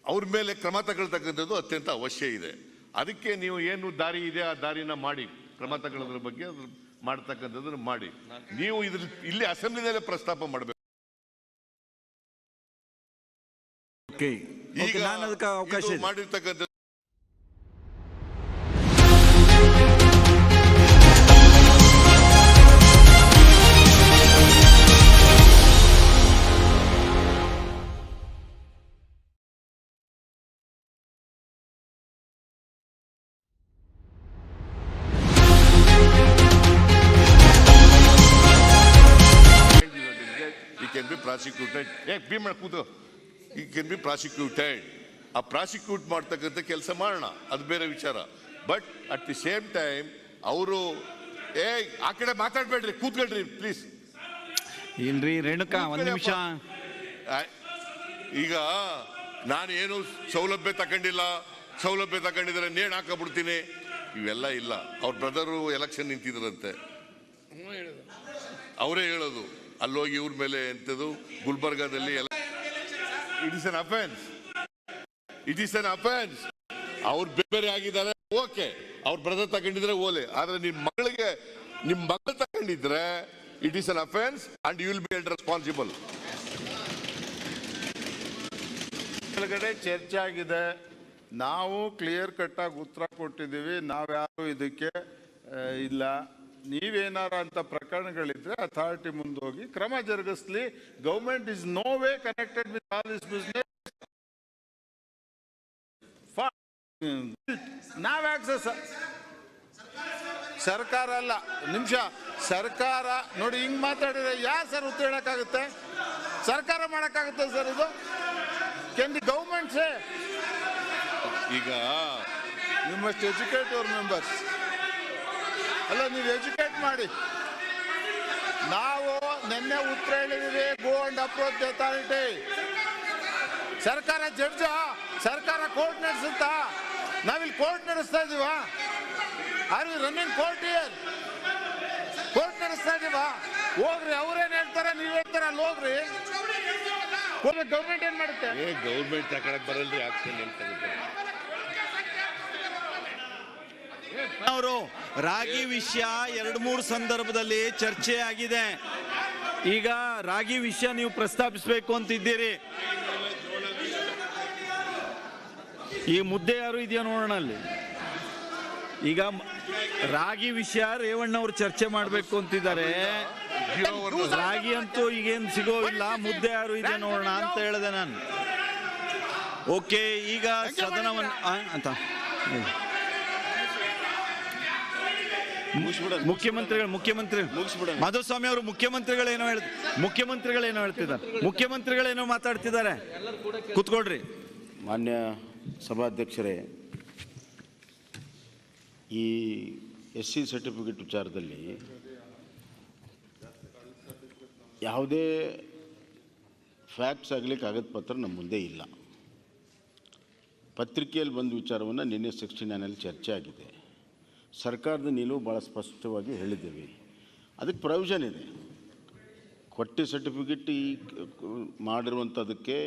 ಅವ್ರ ಮೇಲೆ ಕ್ರಮ ತಗೊಳ್ತಕ್ಕಂಥದ್ದು ಅತ್ಯಂತ ಅವಶ್ಯ ಇದೆ. ಅದಕ್ಕೆ ನೀವು ಏನು ದಾರಿ ಇದೆ ಆ ದಾರಿನ ಮಾಡಿ, ಕ್ರಮ ತಗೊಳ್ಳೋದ್ರ ಬಗ್ಗೆ ಮಾಡ್ತಕ್ಕಂಥದ್ದನ್ನು ಮಾಡಿ. ನೀವು ಇಲ್ಲಿ ಅಸೆಂಬ್ಲಿನಲ್ಲೇ ಪ್ರಸ್ತಾಪ ಮಾಡಬೇಕು. ಈಗ ನಾನು ಅದಕ್ಕೆ ಅವಕಾಶ ಮಾಡಿರ್ತಕ್ಕಂಥ can be prosecuted. He can be prosecuted. ಆ ಪ್ರಾಸಿಕ್ಯೂಟ್ ಮಾಡ್ತಕ್ಕಂಥ ಕೆಲಸ ಮಾಡೋಣ, ಅದು ಬೇರೆ ವಿಚಾರ. But at the same time ಅವರು ಆ ಕಡೆ ಮಾತಾಡ್ಬೇಡ್ರಿ, ಕೂತ್ಕೊಳ್ರಿ ಪ್ಲೀಸ್. ಇಲ್ರಿ ರೇಣುಕಾ, ಒಂದು ನಿಮಿಷ. ಈಗ ನಾನು ಏನು ಸೌಲಭ್ಯ ತಗೊಂಡಿಲ್ಲ, ಸೌಲಭ್ಯ ತಗೊಂಡಿದ್ರೆ ನೇಣು ಹಾಕಬಿಡ್ತೀನಿ, ಇವೆಲ್ಲ ಇಲ್ಲ. ಅವ್ರ ಬ್ರದರು ಎಲೆಕ್ಷನ್ ನಿಂತಿದ್ರಂತೆ, ಅವರೇ ಹೇಳೋದು ಅಲ್ಲೋಗಿ ಇವ್ರ ಮೇಲೆ ಎಂಥದ್ದು ಗುಲ್ಬರ್ಗಾದಲ್ಲಿ. It is an offence, it is an offence. ಅವ್ರು ಬೇರೆ ಆಗಿದ್ದಾರೆ, ಓಕೆ, ಅವ್ರ ಬ್ರದರ್ ತಗೊಂಡಿದ್ರೆ ಓಲೆ. ಆದ್ರೆ ನಿಮ್ಮ ಮಗಳು ತಗೊಂಡಿದ್ರೆ it is an offence and you will be held responsible. ಕೆಳಗಡೆ ಚರ್ಚೆ ಆಗಿದೆ, ನಾವು ಕ್ಲಿಯರ್ ಕಟ್ ಆಗಿ ಉತ್ತರ ಕೊಟ್ಟಿದ್ದೀವಿ. ನಾವ್ಯಾರು ಇದಕ್ಕೆ ಇಲ್ಲ. ನೀವೇನಾರ ಅಂತ ಪ್ರಕರಣಗಳಿದ್ರೆ ಅಥಾರಿಟಿ ಮುಂದೋಗಿ ಕ್ರಮ ಜರುಗಿಸ್ಲಿ. Government is no way connected with all this business. ನಾವ್ಯಾಕೆ ಸರ್ಕಾರ ಅಲ್ಲ, ನಿಮಿಷ, ಸರ್ಕಾರ ನೋಡಿ ಹಿಂಗ್ ಮಾತಾಡಿದ್ರೆ ಯಾರು ಸರ್ ಉತ್ತರ ಹೇಳಕ್ಕಾಗುತ್ತೆ? ಸರ್ಕಾರ ಮಾಡಕ್ಕಾಗುತ್ತೆ ಸರ್ ಇದು? Can the government say? ಈಗ you must educate your members. ಅಲ್ಲ, ನೀವು ಎಜುಕೇಟ್ ಮಾಡಿ. ನಾವು ನಿನ್ನೆ ಉತ್ತರ ಹೇಳಿದೀವಿ, go and approach the authority. ಸರ್ಕಾರ ಜಡ್ಜ, ಸರ್ಕಾರ ಕೋರ್ಟ್ ನಡೆಸುತ್ತಾ? ನಾವಿಲ್ಲಿ ಕೋರ್ಟ್ ನಡೆಸ್ತಾ ಇದೀವ? Are we running court here? Court ನಡೆಸ್ತಾ ಇದೀವ? ಹೋಗ್ರಿ, ಅವ್ರೇನ್ ಹೇಳ್ತಾರೆ ನೀವ್ ಹೇಳ್ತಾರೆ, ಅಲ್ಲಿ ಹೋಗ್ರಿ. ಗೌರ್ಮೆಂಟ್ ಏನ್ ಮಾಡುತ್ತೆ? ಗೌರ್ಮೆಂಟ್ ತಗೊಳಕ್ ಬರಲ್ರಿ, ಆಕ್ಷನ್ ಏನ್ ತಗೋತಾರೆ. ಅವರು ರಾಗಿ ವಿಷಯ 2-3 ಸಂದರ್ಭದಲ್ಲಿ ಚರ್ಚೆ ಆಗಿದೆ. ಈಗ ರಾಗಿ ವಿಷಯ ನೀವು ಪ್ರಸ್ತಾಪಿಸಬೇಕು ಅಂತಿದ್ದೀರಿ. ಈ ಮುದ್ದೆ ಯಾರು ಇದೆಯಾ ನೋಡೋಣ ಅಲ್ಲಿ. ಈಗ ರಾಗಿ ವಿಷಯ ರೇವಣ್ಣ ಅವರು ಚರ್ಚೆ ಮಾಡಬೇಕು ಅಂತಿದ್ದಾರೆ. ರಾಗಿ ಅಂತೂ ಈಗೇನು ಸಿಗೋವಿಲ್ಲ, ಮುದ್ದೆ ಯಾರು ಇದೆ ನೋಡೋಣ ಅಂತ ಹೇಳಿದೆ ನಾನು. ಓಕೆ, ಈಗ ಸದನವನ್ನು ಅಂತ ಮುಖ್ಯಮಂತ್ರಿ ಮಾಧುಸ್ವಾಮಿ ಅವರು ಮುಖ್ಯಮಂತ್ರಿಗಳೇನೋ ಮುಖ್ಯಮಂತ್ರಿಗಳೇನೋ ಮಾತಾಡ್ತಿದ್ದಾರೆ. ಕೂತ್ಕೊಳ್ರಿ. ಮಾನ್ಯ ಸಭಾಧ್ಯಕ್ಷರೇ, ಈ SC ಸರ್ಟಿಫಿಕೇಟ್ ವಿಚಾರದಲ್ಲಿ ಯಾವುದೇ ಫ್ಯಾಕ್ಟ್ಸ್ ಆಗಲಿ ಕಾಗದ ಪತ್ರ ನಮ್ಮ ಮುಂದೆ ಇಲ್ಲ. ಪತ್ರಿಕೆಯಲ್ಲಿ ಬಂದ ವಿಚಾರವನ್ನು ನಿನ್ನೆ 69ನಲ್ಲಿ ಚರ್ಚೆ ಆಗಿದೆ. ಸರ್ಕಾರದ ನಿಲುವು ಭಾಳ ಸ್ಪಷ್ಟವಾಗಿ ಹೇಳಿದ್ದೀವಿ. ಅದಕ್ಕೆ ಪ್ರೊವಿಷನ್ ಇದೆ. ಪಟ್ಟಿ ಸರ್ಟಿಫಿಕೇಟ್ ಈ ಮಾಡಿರುವಂಥದ್ದಕ್ಕೆ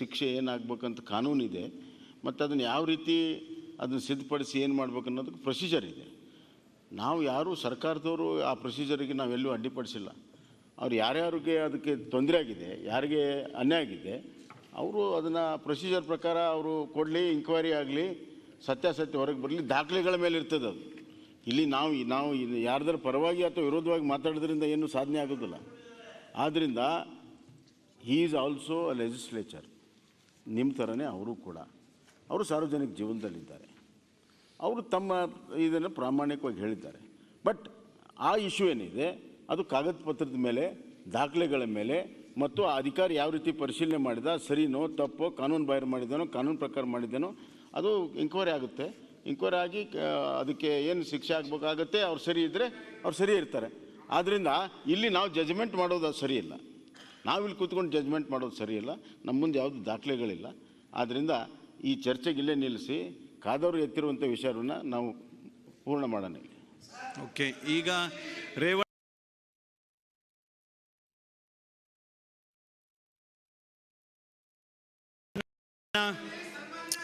ಶಿಕ್ಷೆ ಏನಾಗಬೇಕಂತ ಕಾನೂನಿದೆ, ಮತ್ತು ಅದನ್ನು ಯಾವ ರೀತಿ ಅದನ್ನು ಸಿದ್ಧಪಡಿಸಿ ಏನು ಮಾಡ್ಬೇಕು ಅನ್ನೋದಕ್ಕೆ ಪ್ರೊಸೀಜರ್ ಇದೆ. ನಾವು ಯಾರು ಸರ್ಕಾರದವರು ಆ ಪ್ರೊಸೀಜರಿಗೆ ನಾವೆಲ್ಲೂ ಅಡ್ಡಿಪಡಿಸಿಲ್ಲ. ಅವ್ರು ಯಾರ್ಯಾರಿಗೆ ಅದಕ್ಕೆ ತೊಂದರೆ ಆಗಿದೆ, ಯಾರಿಗೆ ಅನ್ಯಾಯ ಆಗಿದೆ, ಅವರು ಅದನ್ನು ಪ್ರೊಸೀಜರ್ ಪ್ರಕಾರ ಅವರು ಕೊಡಲಿ, ಇಂಕ್ವೈರಿ ಆಗಲಿ, ಸತ್ಯಾಸತ್ಯ ಹೊರಗೆ ಬರಲಿ, ದಾಖಲೆಗಳ ಮೇಲೆ ಇರ್ತದೆ ಅದು. ಇಲ್ಲಿ ನಾವು ಯಾರ್ದಾರ ಪರವಾಗಿ ಅಥವಾ ವಿರೋಧವಾಗಿ ಮಾತಾಡೋದ್ರಿಂದ ಏನೂ ಸಾಧನೆ ಆಗೋದಿಲ್ಲ. ಆದ್ದರಿಂದ he is also a legislature. ನಿಮ್ಮ ಥರನೇ ಅವರು ಕೂಡ ಅವರು ಸಾರ್ವಜನಿಕ ಜೀವನದಲ್ಲಿದ್ದಾರೆ. ಅವರು ತಮ್ಮ ಇದನ್ನು ಪ್ರಾಮಾಣಿಕವಾಗಿ ಹೇಳಿದ್ದಾರೆ. ಬಟ್ ಆ ಇಶ್ಯೂ ಏನಿದೆ ಅದು ಕಾಗದ ಪತ್ರದ ಮೇಲೆ, ದಾಖಲೆಗಳ ಮೇಲೆ, ಮತ್ತು ಆ ಅಧಿಕಾರಿ ಯಾವ ರೀತಿ ಪರಿಶೀಲನೆ ಮಾಡಿದ, ಸರಿನೋ ತಪ್ಪೋ, ಕಾನೂನು ಬಾಹಿರ ಮಾಡಿದ್ದಾನೋ, ಕಾನೂನು ಪ್ರಕಾರ ಮಾಡಿದ್ದಾನೋ, ಅದು ಇಂಕ್ವೈರಿ ಆಗುತ್ತೆ. ಇಂಕ್ವೈರಿ ಆಗಿ ಅದಕ್ಕೆ ಏನು ಶಿಕ್ಷೆ ಆಗಬೇಕಾಗತ್ತೆ, ಅವ್ರು ಸರಿ ಇದ್ದರೆ ಅವ್ರು ಸರಿ ಇರ್ತಾರೆ. ಆದ್ದರಿಂದ ಇಲ್ಲಿ ನಾವು ಜಜ್ಮೆಂಟ್ ಮಾಡೋದು ಅದು ಸರಿಯಿಲ್ಲ. ನಾವಿಲ್ಲಿ ಕೂತ್ಕೊಂಡು ಜಜ್ಮೆಂಟ್ ಮಾಡೋದು ಸರಿಯಿಲ್ಲ. ನಮ್ಮ ಮುಂದೆ ಯಾವುದು ದಾಖಲೆಗಳಿಲ್ಲ. ಆದ್ದರಿಂದ ಈ ಚರ್ಚೆಗೆ ಇಲ್ಲೇ ನಿಲ್ಲಿಸಿ ಕಾದವರು ಎತ್ತಿರುವಂಥ ವಿಷಯವನ್ನು ನಾವು ಪೂರ್ಣ ಮಾಡೋಣ. ಓಕೆ, ಈಗ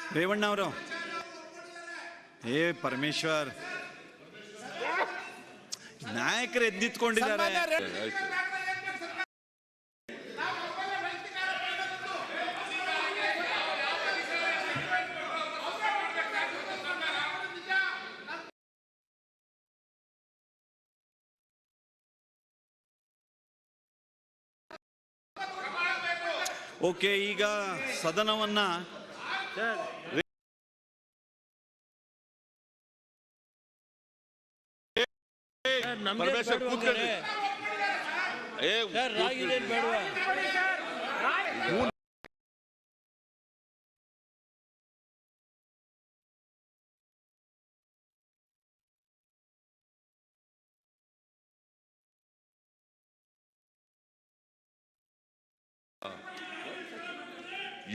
ರೇವಣ್ಣ ಅವರು, ಪರಮೇಶ್ವರ್ ನಾಯಕರು ಎದ್ದಿತ್ಕೊಂಡಿದ್ದಾರೆ. ಓಕೆ, ಈಗ ಸದನವನ್ನ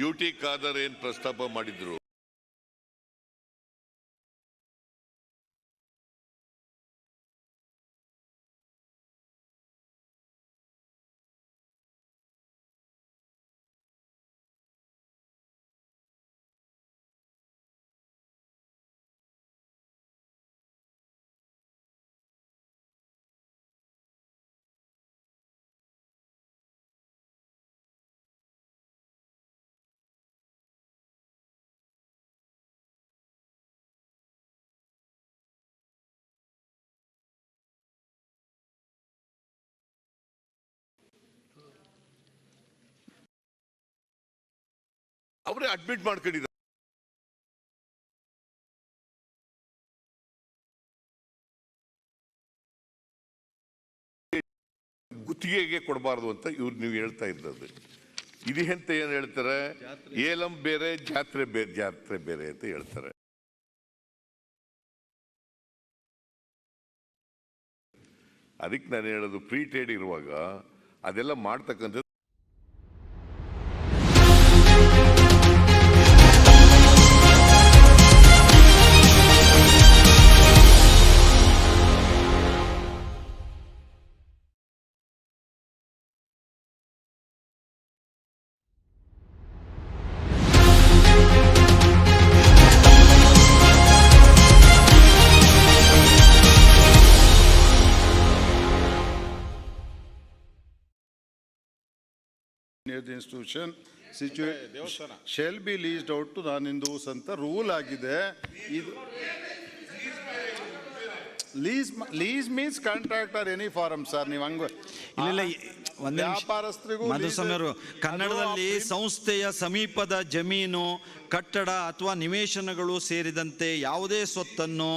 UT ಖಾದರ್ ಏನು ಪ್ರಸ್ತಾಪ ಮಾಡಿದ್ರು, ಅವರೇ ಅಡ್ಮಿಟ್ ಮಾಡ್ಕೊಂಡಿದ್ದಾರೆ. ಗುತ್ತಿಗೆಗೆ ಕೊಡಬಾರ್ದು ಅಂತ ನೀವು ಹೇಳ್ತಾ ಇದ್ದದ್ದು. ಇದು ಎಂತ ಏನು ಹೇಳ್ತಾರೆ, ಏಲಂ ಬೇರೆ ಜಾತ್ರೆ ಬೇರೆ ಅಂತ ಹೇಳ್ತಾರೆ. ಅದಕ್ಕೆ ನಾನು ಹೇಳೋದು, ಫ್ರೀ ಟ್ರೇಡ್ ಇರುವಾಗ ಅದೆಲ್ಲ ಮಾಡ್ತಕ್ಕಂಥದ್ದು. near the institution shall be leased out to non-Hindus ಅಂತ ರೂಲ್ ಆಗಿದೆ. ಇದು lease means contract or any form sir. ನೀವು ಹಂಗ ಇಲ್ಲ, ವ್ಯಾಪಾರಸ್ಥರಿಗೂ ಮಧುಸ್ವಾಮಿಯವರು, ಕನ್ನಡದಲ್ಲಿ ಸಂಸ್ಥೆಯ ಸಮೀಪದ ಜಮೀನು, ಕಟ್ಟಡ ಅಥವಾ ನಿವೇಶನಗಳು ಸೇರಿದಂತೆ ಯಾವುದೇ ಸ್ವತ್ತನ್ನು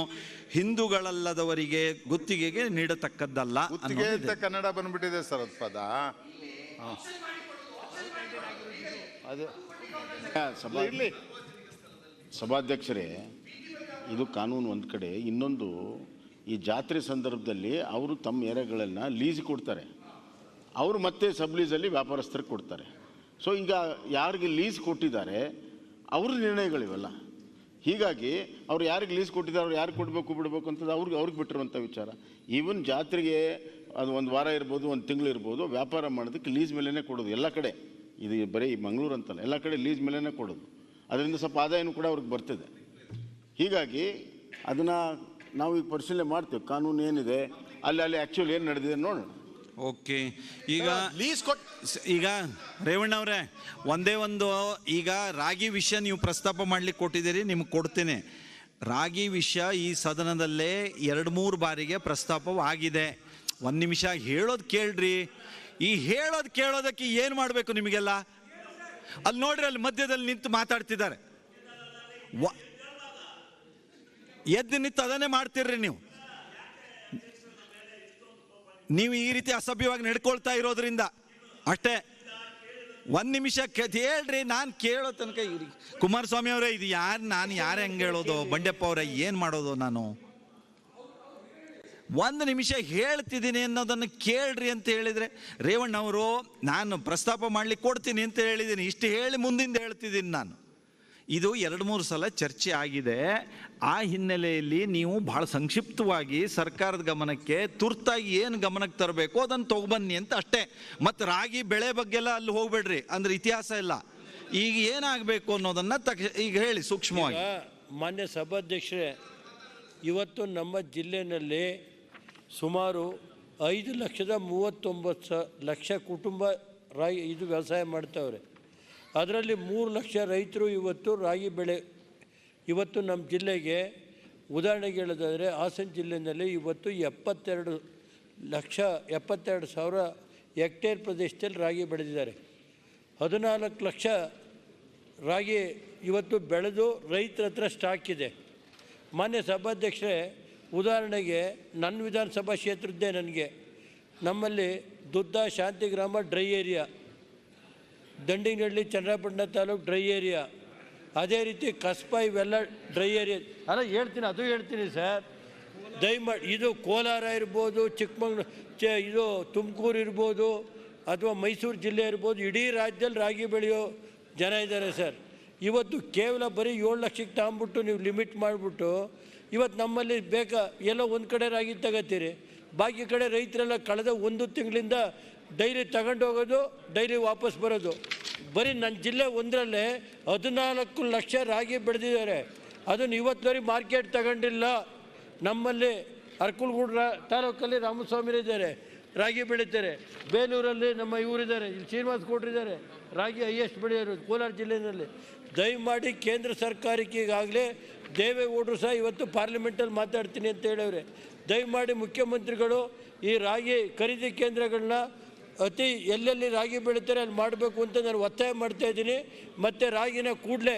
ಹಿಂದೂಗಳಲ್ಲದವರಿಗೆ ಗುತ್ತಿಗೆಗೆ ನೀಡತಕ್ಕದ್ದಲ್ಲ. ಗುತ್ತಿಗೆ ಅಂತ ಕನ್ನಡ ಬಂದ್ಬಿಟ್ಟಿದೆ ಸರ್ ಅದು ಪದ. ಅದು ಸಭಾಧ್ಯಕ್ಷರೇ, ಇದು ಕಾನೂನು ಒಂದು ಕಡೆ. ಇನ್ನೊಂದು, ಈ ಜಾತ್ರೆ ಸಂದರ್ಭದಲ್ಲಿ ಅವರು ತಮ್ಮ ಏರಿಯಾಗಳನ್ನು ಲೀಸ್ ಕೊಡ್ತಾರೆ, ಅವರು ಮತ್ತೆ ಸಬ್ ಲೀಸಲ್ಲಿ ವ್ಯಾಪಾರಸ್ಥರಿಗೆ ಕೊಡ್ತಾರೆ. ಸೊ ಈಗ ಯಾರಿಗೆ ಲೀಸ್ ಕೊಟ್ಟಿದ್ದಾರೆ ಅವ್ರ ನಿರ್ಣಯಗಳಿವೆಲ್ಲ. ಹೀಗಾಗಿ ಅವ್ರು ಯಾರಿಗೆ ಲೀಸ್ ಕೊಟ್ಟಿದ್ದಾರೆ, ಅವ್ರು ಯಾರಿಗೆ ಕೊಡಬೇಕು ಬಿಡಬೇಕು ಅಂತದ್ದು ಅವ್ರಿಗೆ ಬಿಟ್ಟಿರುವಂಥ ವಿಚಾರ. ಈವನ್ ಜಾತ್ರೆಗೆ ಅದು ಒಂದು ವಾರ ಇರ್ಬೋದು, ಒಂದು ತಿಂಗಳು ಇರ್ಬೋದು, ವ್ಯಾಪಾರ ಮಾಡೋದಕ್ಕೆ ಲೀಸ್ ಮೇಲೇ ಕೊಡೋದು ಎಲ್ಲ ಕಡೆ. ಇದು ಬರೀ ಮಂಗಳೂರು ಅಂತಲ್ಲ, ಎಲ್ಲ ಕಡೆ ಲೀಸ್ ಮೇಲೇ ಕೊಡೋದು. ಅದರಿಂದ ಸ್ವಲ್ಪ ಆದಾಯನೂ ಕೂಡ ಅವ್ರಿಗೆ ಬರ್ತದೆ. ಹೀಗಾಗಿ ಅದನ್ನು ನಾವು ಈಗ ಪರಿಶೀಲನೆ ಮಾಡ್ತೇವೆ, ಕಾನೂನು ಏನಿದೆ ಅಲ್ಲಿ ಆ್ಯಕ್ಚುಲಿ ಏನು ನಡೆದಿದೆ ನೋಡೋಣ. ಓಕೆ, ಈಗ ರೇವಣ್ಣ ಅವರೇ, ಒಂದೇ ಒಂದು ಈಗ ರಾಗಿ ವಿಷಯ ನೀವು ಪ್ರಸ್ತಾಪ ಮಾಡ್ಲಿಕ್ಕೆ ಕೊಟ್ಟಿದ್ದೀರಿ, ನಿಮ್ಗೆ ಕೊಡ್ತೀನಿ. ರಾಗಿ ವಿಷಯ ಈ ಸದನದಲ್ಲೇ 2-3 ಬಾರಿಗೆ ಪ್ರಸ್ತಾಪವಾಗಿದೆ. ಒಂದು ನಿಮಿಷ ಹೇಳೋದು ಕೇಳ್ರಿ. ಈ ಹೇಳೋದು ಕೇಳೋದಕ್ಕೆ ಏನು ಮಾಡಬೇಕು ನಿಮಗೆಲ್ಲ? ಅಲ್ಲಿ ನೋಡ್ರಿ, ಅಲ್ಲಿ ಮಧ್ಯದಲ್ಲಿ ನಿಂತು ಮಾತಾಡ್ತಿದ್ದಾರೆ. ಎದ್ದು ನಿಂತು ಅದನ್ನೇ ಮಾಡ್ತೀರ್ರಿ ನೀವು. ನೀವು ಈ ರೀತಿ ಅಸಭ್ಯವಾಗಿ ನಡ್ಕೊಳ್ತಾ ಇರೋದ್ರಿಂದ ಅಷ್ಟೇ. ಒಂದು ನಿಮಿಷ ಹೇಳ್ರಿ, ನಾನು ಕೇಳೋ ತನಕ ಇರಿ. ಕುಮಾರಸ್ವಾಮಿ ಅವರೇ, ಇದು ನಾನು ಯಾರೇ ಹಂಗೆ ಹೇಳೋದು? ಬಂಡೆಪ್ಪ ಅವರೇ, ಏನು ಮಾಡೋದು ನಾನು? ಒಂದು ನಿಮಿಷ ಹೇಳ್ತಿದ್ದೀನಿ ಅನ್ನೋದನ್ನು ಕೇಳ್ರಿ ಅಂತ ಹೇಳಿದರೆ, ರೇವಣ್ಣ ಅವರು ನಾನು ಪ್ರಸ್ತಾಪ ಮಾಡ್ಲಿಕ್ಕೆ ಕೊಡ್ತೀನಿ ಅಂತ ಹೇಳಿದ್ದೀನಿ, ಇಷ್ಟು ಹೇಳಿ ಮುಂದಿಂದ ಹೇಳ್ತಿದ್ದೀನಿ ನಾನು. ಇದು 2-3 ಸಲ ಚರ್ಚೆ ಆಗಿದೆ. ಆ ಹಿನ್ನೆಲೆಯಲ್ಲಿ ನೀವು ಬಹಳ ಸಂಕ್ಷಿಪ್ತವಾಗಿ ಸರ್ಕಾರದ ಗಮನಕ್ಕೆ ತುರ್ತಾಗಿ ಏನು ಗಮನಕ್ಕೆ ತರಬೇಕು ಅದನ್ನು ತಗೊಬನ್ನಿ ಅಂತ ಅಷ್ಟೇ. ಮತ್ತು ರಾಗಿ ಬೆಳೆ ಬಗ್ಗೆಲ್ಲ ಅಲ್ಲಿ ಹೋಗ್ಬೇಡ್ರಿ, ಅಂದ್ರೆ ಇತಿಹಾಸ ಇಲ್ಲ. ಈಗ ಏನಾಗಬೇಕು ಅನ್ನೋದನ್ನು ಈಗ ಹೇಳಿ ಸೂಕ್ಷ್ಮವಾಗಿ. ಮಾನ್ಯ ಸಭಾಧ್ಯಕ್ಷರೇ, ಇವತ್ತು ನಮ್ಮ ಜಿಲ್ಲೆಯಲ್ಲಿ ಸುಮಾರು 5,39,00,000 ಕುಟುಂಬ ರಾಗಿ ಇದು ವ್ಯವಸಾಯ ಮಾಡ್ತಾವ್ರೆ. ಅದರಲ್ಲಿ 3 ಲಕ್ಷ ರೈತರು ಇವತ್ತು ರಾಗಿ ಬೆಳೆ. ಇವತ್ತು ನಮ್ಮ ಜಿಲ್ಲೆಗೆ ಉದಾಹರಣೆಗೆ ಹೇಳೋದಾದರೆ, ಹಾಸನ ಜಿಲ್ಲೆಯಲ್ಲಿ ಇವತ್ತು 72,000 ಹೆಕ್ಟೇರ್ ಪ್ರದೇಶದಲ್ಲಿ ರಾಗಿ ಬೆಳೆದಿದ್ದಾರೆ. 14 ಲಕ್ಷ ರಾಗಿ ಇವತ್ತು ಬೆಳೆದು ರೈತರ ಹತ್ರ ಸ್ಟಾಕ್ ಇದೆ. ಮಾನ್ಯ ಸಭಾಧ್ಯಕ್ಷರೇ, ಉದಾಹರಣೆಗೆ ನನ್ನ ವಿಧಾನಸಭಾ ಕ್ಷೇತ್ರದ್ದೇ ನನಗೆ, ನಮ್ಮಲ್ಲಿ Dudda Shantigrama dry area, Dandinahalli Channarayapatna taluk dry area, ಅದೇ ರೀತಿ ಕಸ್ಬಾ, ಇವೆಲ್ಲ ಡ್ರೈ ಏರಿಯಾ. ಅಲ್ಲ ಹೇಳ್ತೀನಿ, ಅದು ಹೇಳ್ತೀನಿ ಸರ್, ದಯಮಾಡಿ. ಇದು ಕೋಲಾರ ಇರ್ಬೋದು, ಚಿಕ್ಕಮಗಳೂರು, ಇದು ತುಮಕೂರು ಇರ್ಬೋದು, ಅಥವಾ ಮೈಸೂರು ಜಿಲ್ಲೆ ಇರ್ಬೋದು, ಇಡೀ ರಾಜ್ಯದಲ್ಲಿ ರಾಗಿ ಬೆಳೆಯೋ ಜನ ಇದ್ದಾರೆ ಸರ್. ಇವತ್ತು ಕೇವಲ ಬರೀ 7 ಲಕ್ಷಕ್ಕೆ ತಗೊಂಬಿಟ್ಟು ನೀವು ಲಿಮಿಟ್ ಮಾಡಿಬಿಟ್ಟು ಇವತ್ತು ನಮ್ಮಲ್ಲಿ ಎಲ್ಲೋ ಒಂದು ಕಡೆ ರಾಗಿ ತಗೋತೀರಿ, ಬಾಕಿ ಕಡೆ ರೈತರೆಲ್ಲ ಕಳೆದ 1 ತಿಂಗಳಿಂದ ಡೈಲಿ ತಗೊಂಡು ಹೋಗೋದು, ಡೈಲಿ ವಾಪಸ್ ಬರೋದು. ಬರೀ ನನ್ನ ಜಿಲ್ಲೆ ಒಂದರಲ್ಲೇ 14 ಲಕ್ಷ ರಾಗಿ ಬೆಳೆದಿದ್ದಾರೆ. ಅದನ್ನು ಇವತ್ತುವರೆಗೆ ಮಾರ್ಕೆಟ್ ತಗೊಂಡಿಲ್ಲ. ನಮ್ಮಲ್ಲಿ ಅರಕಲಗೂಡು ತಾಲೂಕಲ್ಲಿ ರಾಮಸ್ವಾಮಿರಿದ್ದಾರೆ, ರಾಗಿ ಬೆಳೀತಾರೆ. ಬೇಲೂರಲ್ಲಿ ನಮ್ಮ ಇವರಿದ್ದಾರೆ, ಇಲ್ಲಿ ಶ್ರೀನಿವಾಸ ಗೌಡ್ರಿದ್ದಾರೆ, ರಾಗಿ ಹೈಯೆಸ್ಟ್ ಬೆಳೆಯೋರು ಕೋಲಾರ ಜಿಲ್ಲೆಯಲ್ಲಿ. ದಯಮಾಡಿ ಕೇಂದ್ರ ಸರ್ಕಾರಕ್ಕೆ ಈಗಾಗಲೇ ದೇವೇಗೌಡರು ಸಹ ಇವತ್ತು ಪಾರ್ಲಿಮೆಂಟಲ್ಲಿ ಮಾತಾಡ್ತೀನಿ ಅಂತ ಹೇಳವ್ರೆ. ದಯಮಾಡಿ ಮುಖ್ಯಮಂತ್ರಿಗಳು ಈ ರಾಗಿ ಖರೀದಿ ಕೇಂದ್ರಗಳನ್ನ ಅತಿ ಎಲ್ಲೆಲ್ಲಿ ರಾಗಿ ಬೆಳೀತಾರೆ ಅಲ್ಲಿ ಮಾಡಬೇಕು ಅಂತ ನಾನು ಒತ್ತಾಯ ಮಾಡ್ತಾಯಿದ್ದೀನಿ. ಮತ್ತು ರಾಗಿನ ಕೂಡಲೇ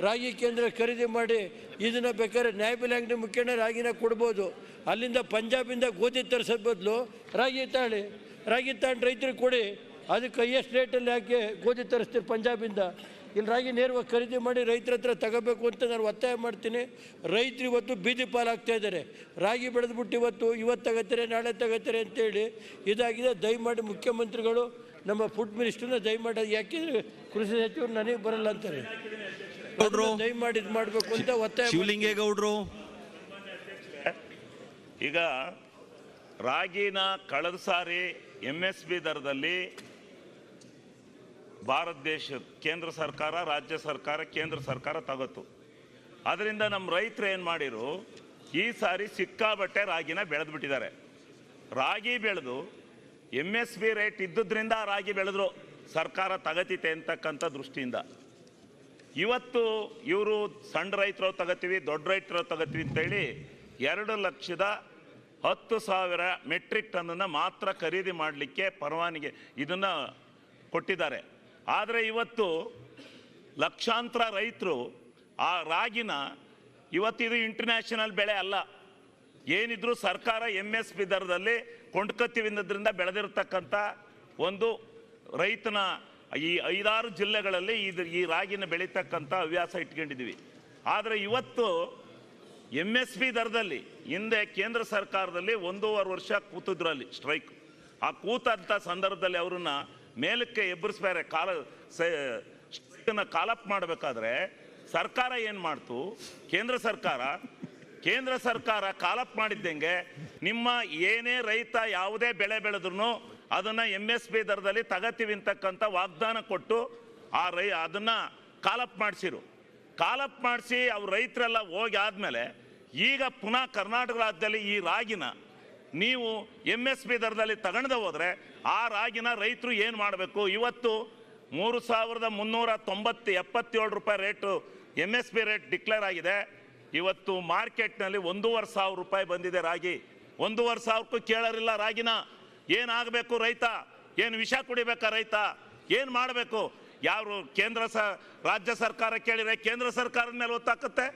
ರಾಗಿ ಕೇಂದ್ರ ಖರೀದಿ ಮಾಡಿ ಇದನ್ನು ಬೇಕಾದ್ರೆ ನ್ಯಾಯಬೆಲೆ ಅಂಗಡಿ ಮುಖ್ಯನೇ ರಾಗಿನ ಕೊಡ್ಬೋದು. ಅಲ್ಲಿಂದ ಪಂಜಾಬಿಂದ ಗೋಧಿ ತರಿಸೋದು ಬದಲು ರಾಗಿ ತಗೊಂಡು ರೈತರಿಗೆ ಕೊಡಿ. ಅದಕ್ಕೆ ಹೈಯೆಸ್ಟ್ ರೇಟಲ್ಲಿ ಹಾಕಿ ಗೋಧಿ ತರಿಸ್ತೀರಿ ಪಂಜಾಬಿಂದ. ಇಲ್ಲಿ ರಾಗಿ ನೇರವಾಗಿ ಖರೀದಿ ಮಾಡಿ ರೈತರ ಹತ್ರ ತಗೋಬೇಕು ಅಂತ ನಾನು ಒತ್ತಾಯ ಮಾಡ್ತೀನಿ. ರೈತರು ಇವತ್ತು ಬೀದಿ ಪಾಲಾಗ್ತಾ ಇದ್ದಾರೆ. ರಾಗಿ ಬೆಳೆದ್ಬಿಟ್ಟು ಇವತ್ತು ತಗೋತಾರೆ, ನಾಳೆ ತಗೋತಾರೆ ಅಂತೇಳಿ ಇದಾಗಿದೆ. ದಯಮಾಡಿ ಮುಖ್ಯಮಂತ್ರಿಗಳು ನಮ್ಮ ಫುಡ್ ಮಿನಿಸ್ಟರ್ನ ದಯಮಾಡಿ, ಯಾಕೆಂದರೆ ಕೃಷಿ ಸಚಿವರು ನನಗೆ ಬರಲ್ಲ ಅಂತಾರೆ, ದಯಮಾಡಿ ಇದು ಮಾಡಬೇಕು ಅಂತ ಒತ್ತಾಯ. ಶಿವಲಿಂಗೇಗೌಡರು, ಈಗ ರಾಗಿನ ಕಳೆದ ಸಾರಿ MSP ದರದಲ್ಲಿ ಭಾರತ ದೇಶ ಕೇಂದ್ರ ಸರ್ಕಾರ, ರಾಜ್ಯ ಸರ್ಕಾರ, ಕೇಂದ್ರ ಸರ್ಕಾರ ತಗೋತು. ಅದರಿಂದ ನಮ್ಮ ರೈತರು ಏನು ಮಾಡಿರು, ಈ ಸಾರಿ ಸಿಕ್ಕಾಬಟ್ಟೆ ರಾಗಿನ ಬೆಳೆದ್ಬಿಟ್ಟಿದ್ದಾರೆ. ರಾಗಿ ಬೆಳೆದು MSP ರೇಟ್ ಇದ್ದುದರಿಂದ ರಾಗಿ ಬೆಳೆದ್ರು, ಸರ್ಕಾರ ತಗತಿತೆ ಅಂತಕ್ಕಂಥ ದೃಷ್ಟಿಯಿಂದ. ಇವತ್ತು ಇವರು ಸಣ್ಣ ರೈತರು ತಗೋತೀವಿ, ದೊಡ್ಡ ರೈತರು ತಗೋತೀವಿ ಅಂತೇಳಿ 2,10,000 ಮೆಟ್ರಿಕ್ ಟನ್ನನ್ನು ಮಾತ್ರ ಖರೀದಿ ಮಾಡಲಿಕ್ಕೆ ಪರವಾನಗಿ ಇದನ್ನು ಕೊಟ್ಟಿದ್ದಾರೆ. ಆದರೆ ಇವತ್ತು ಲಕ್ಷಾಂತರ ರೈತರು ಆ ರಾಗಿನ, ಇವತ್ತಿದು ಇಂಟರ್ನ್ಯಾಷನಲ್ ಬೆಳೆ ಅಲ್ಲ, ಏನಿದ್ರು ಸರ್ಕಾರ MSP ದರದಲ್ಲಿ ಕೊಂಡ್ಕೊತೀವಿ ಅನ್ನೋದ್ರಿಂದ ಬೆಳೆದಿರ್ತಕ್ಕಂಥ ಒಂದು ರೈತನ ಈ 5-6 ಜಿಲ್ಲೆಗಳಲ್ಲಿ ಈ ರಾಗಿನ ಬೆಳೀತಕ್ಕಂಥ ಹವ್ಯಾಸ ಇಟ್ಕೊಂಡಿದ್ದೀವಿ. ಆದರೆ ಇವತ್ತು MSP ದರದಲ್ಲಿ ಹಿಂದೆ ಕೇಂದ್ರ ಸರ್ಕಾರದಲ್ಲಿ 1.5 ವರ್ಷ ಕೂತಿದ್ರಲ್ಲಿ ಸ್ಟ್ರೈಕ್. ಆ ಕೂತಂಥ ಸಂದರ್ಭದಲ್ಲಿ ಅವ್ರನ್ನ ಮೇಲಕ್ಕೆ ಎಬ್ಬರಿಸ್ಬೇರೆ, ಕಾಲಪ್ ಮಾಡಬೇಕಾದ್ರೆ ಸರ್ಕಾರ ಏನು ಮಾಡ್ತು, ಕೇಂದ್ರ ಸರ್ಕಾರ ಕೇಂದ್ರ ಸರ್ಕಾರ ಕಾಲಪ್ ಮಾಡಿದ್ದಂಗೆ ನಿಮ್ಮ ಏನೇ ರೈತ ಯಾವುದೇ ಬೆಳೆ ಬೆಳೆದ್ರು ಅದನ್ನ MSP ದರದಲ್ಲಿ ತಗತೀವಿ ಅಂತಕ್ಕಂಥ ವಾಗ್ದಾನ ಕೊಟ್ಟು ಅದನ್ನ ಕಾಲಪ್ ಮಾಡಿಸಿರು. ಕಾಲಪ್ ಮಾಡಿಸಿ ಅವ್ರು ರೈತರೆಲ್ಲ ಹೋಗಿ ಆದ್ಮೇಲೆ ಈಗ ಪುನಃ ಕರ್ನಾಟಕ ರಾಜ್ಯದಲ್ಲಿ ಈ ರಾಗಿನ ನೀವು MSP ದರದಲ್ಲಿ ತಗೊಂಡು ಹೋದ್ರೆ ಆ ರಾಗಿನ ರೈತರು ಏನು ಮಾಡಬೇಕು? ಇವತ್ತು 3,377 ರೂಪಾಯಿ ರೇಟು MSP ರೇಟ್ ಡಿಕ್ಲೇರ್ ಆಗಿದೆ. ಇವತ್ತು ಮಾರ್ಕೆಟ್ನಲ್ಲಿ 1,500 ರೂಪಾಯಿ ಬಂದಿದೆ ರಾಗಿ. 1,500ಕ್ಕೂ ಕೇಳೋರಿಲ್ಲ ರಾಗಿನ. ಏನಾಗಬೇಕು ರೈತ? ಏನು ವಿಷ ಕುಡಿಬೇಕಾ ರೈತ? ಏನು ಮಾಡಬೇಕು? ಯಾರು ರಾಜ್ಯ ಸರ್ಕಾರ ಕೇಳಿದ್ರೆ ಕೇಂದ್ರ ಸರ್ಕಾರದ ಮೇಲೆ ಒತ್ತಾಗುತ್ತೆ,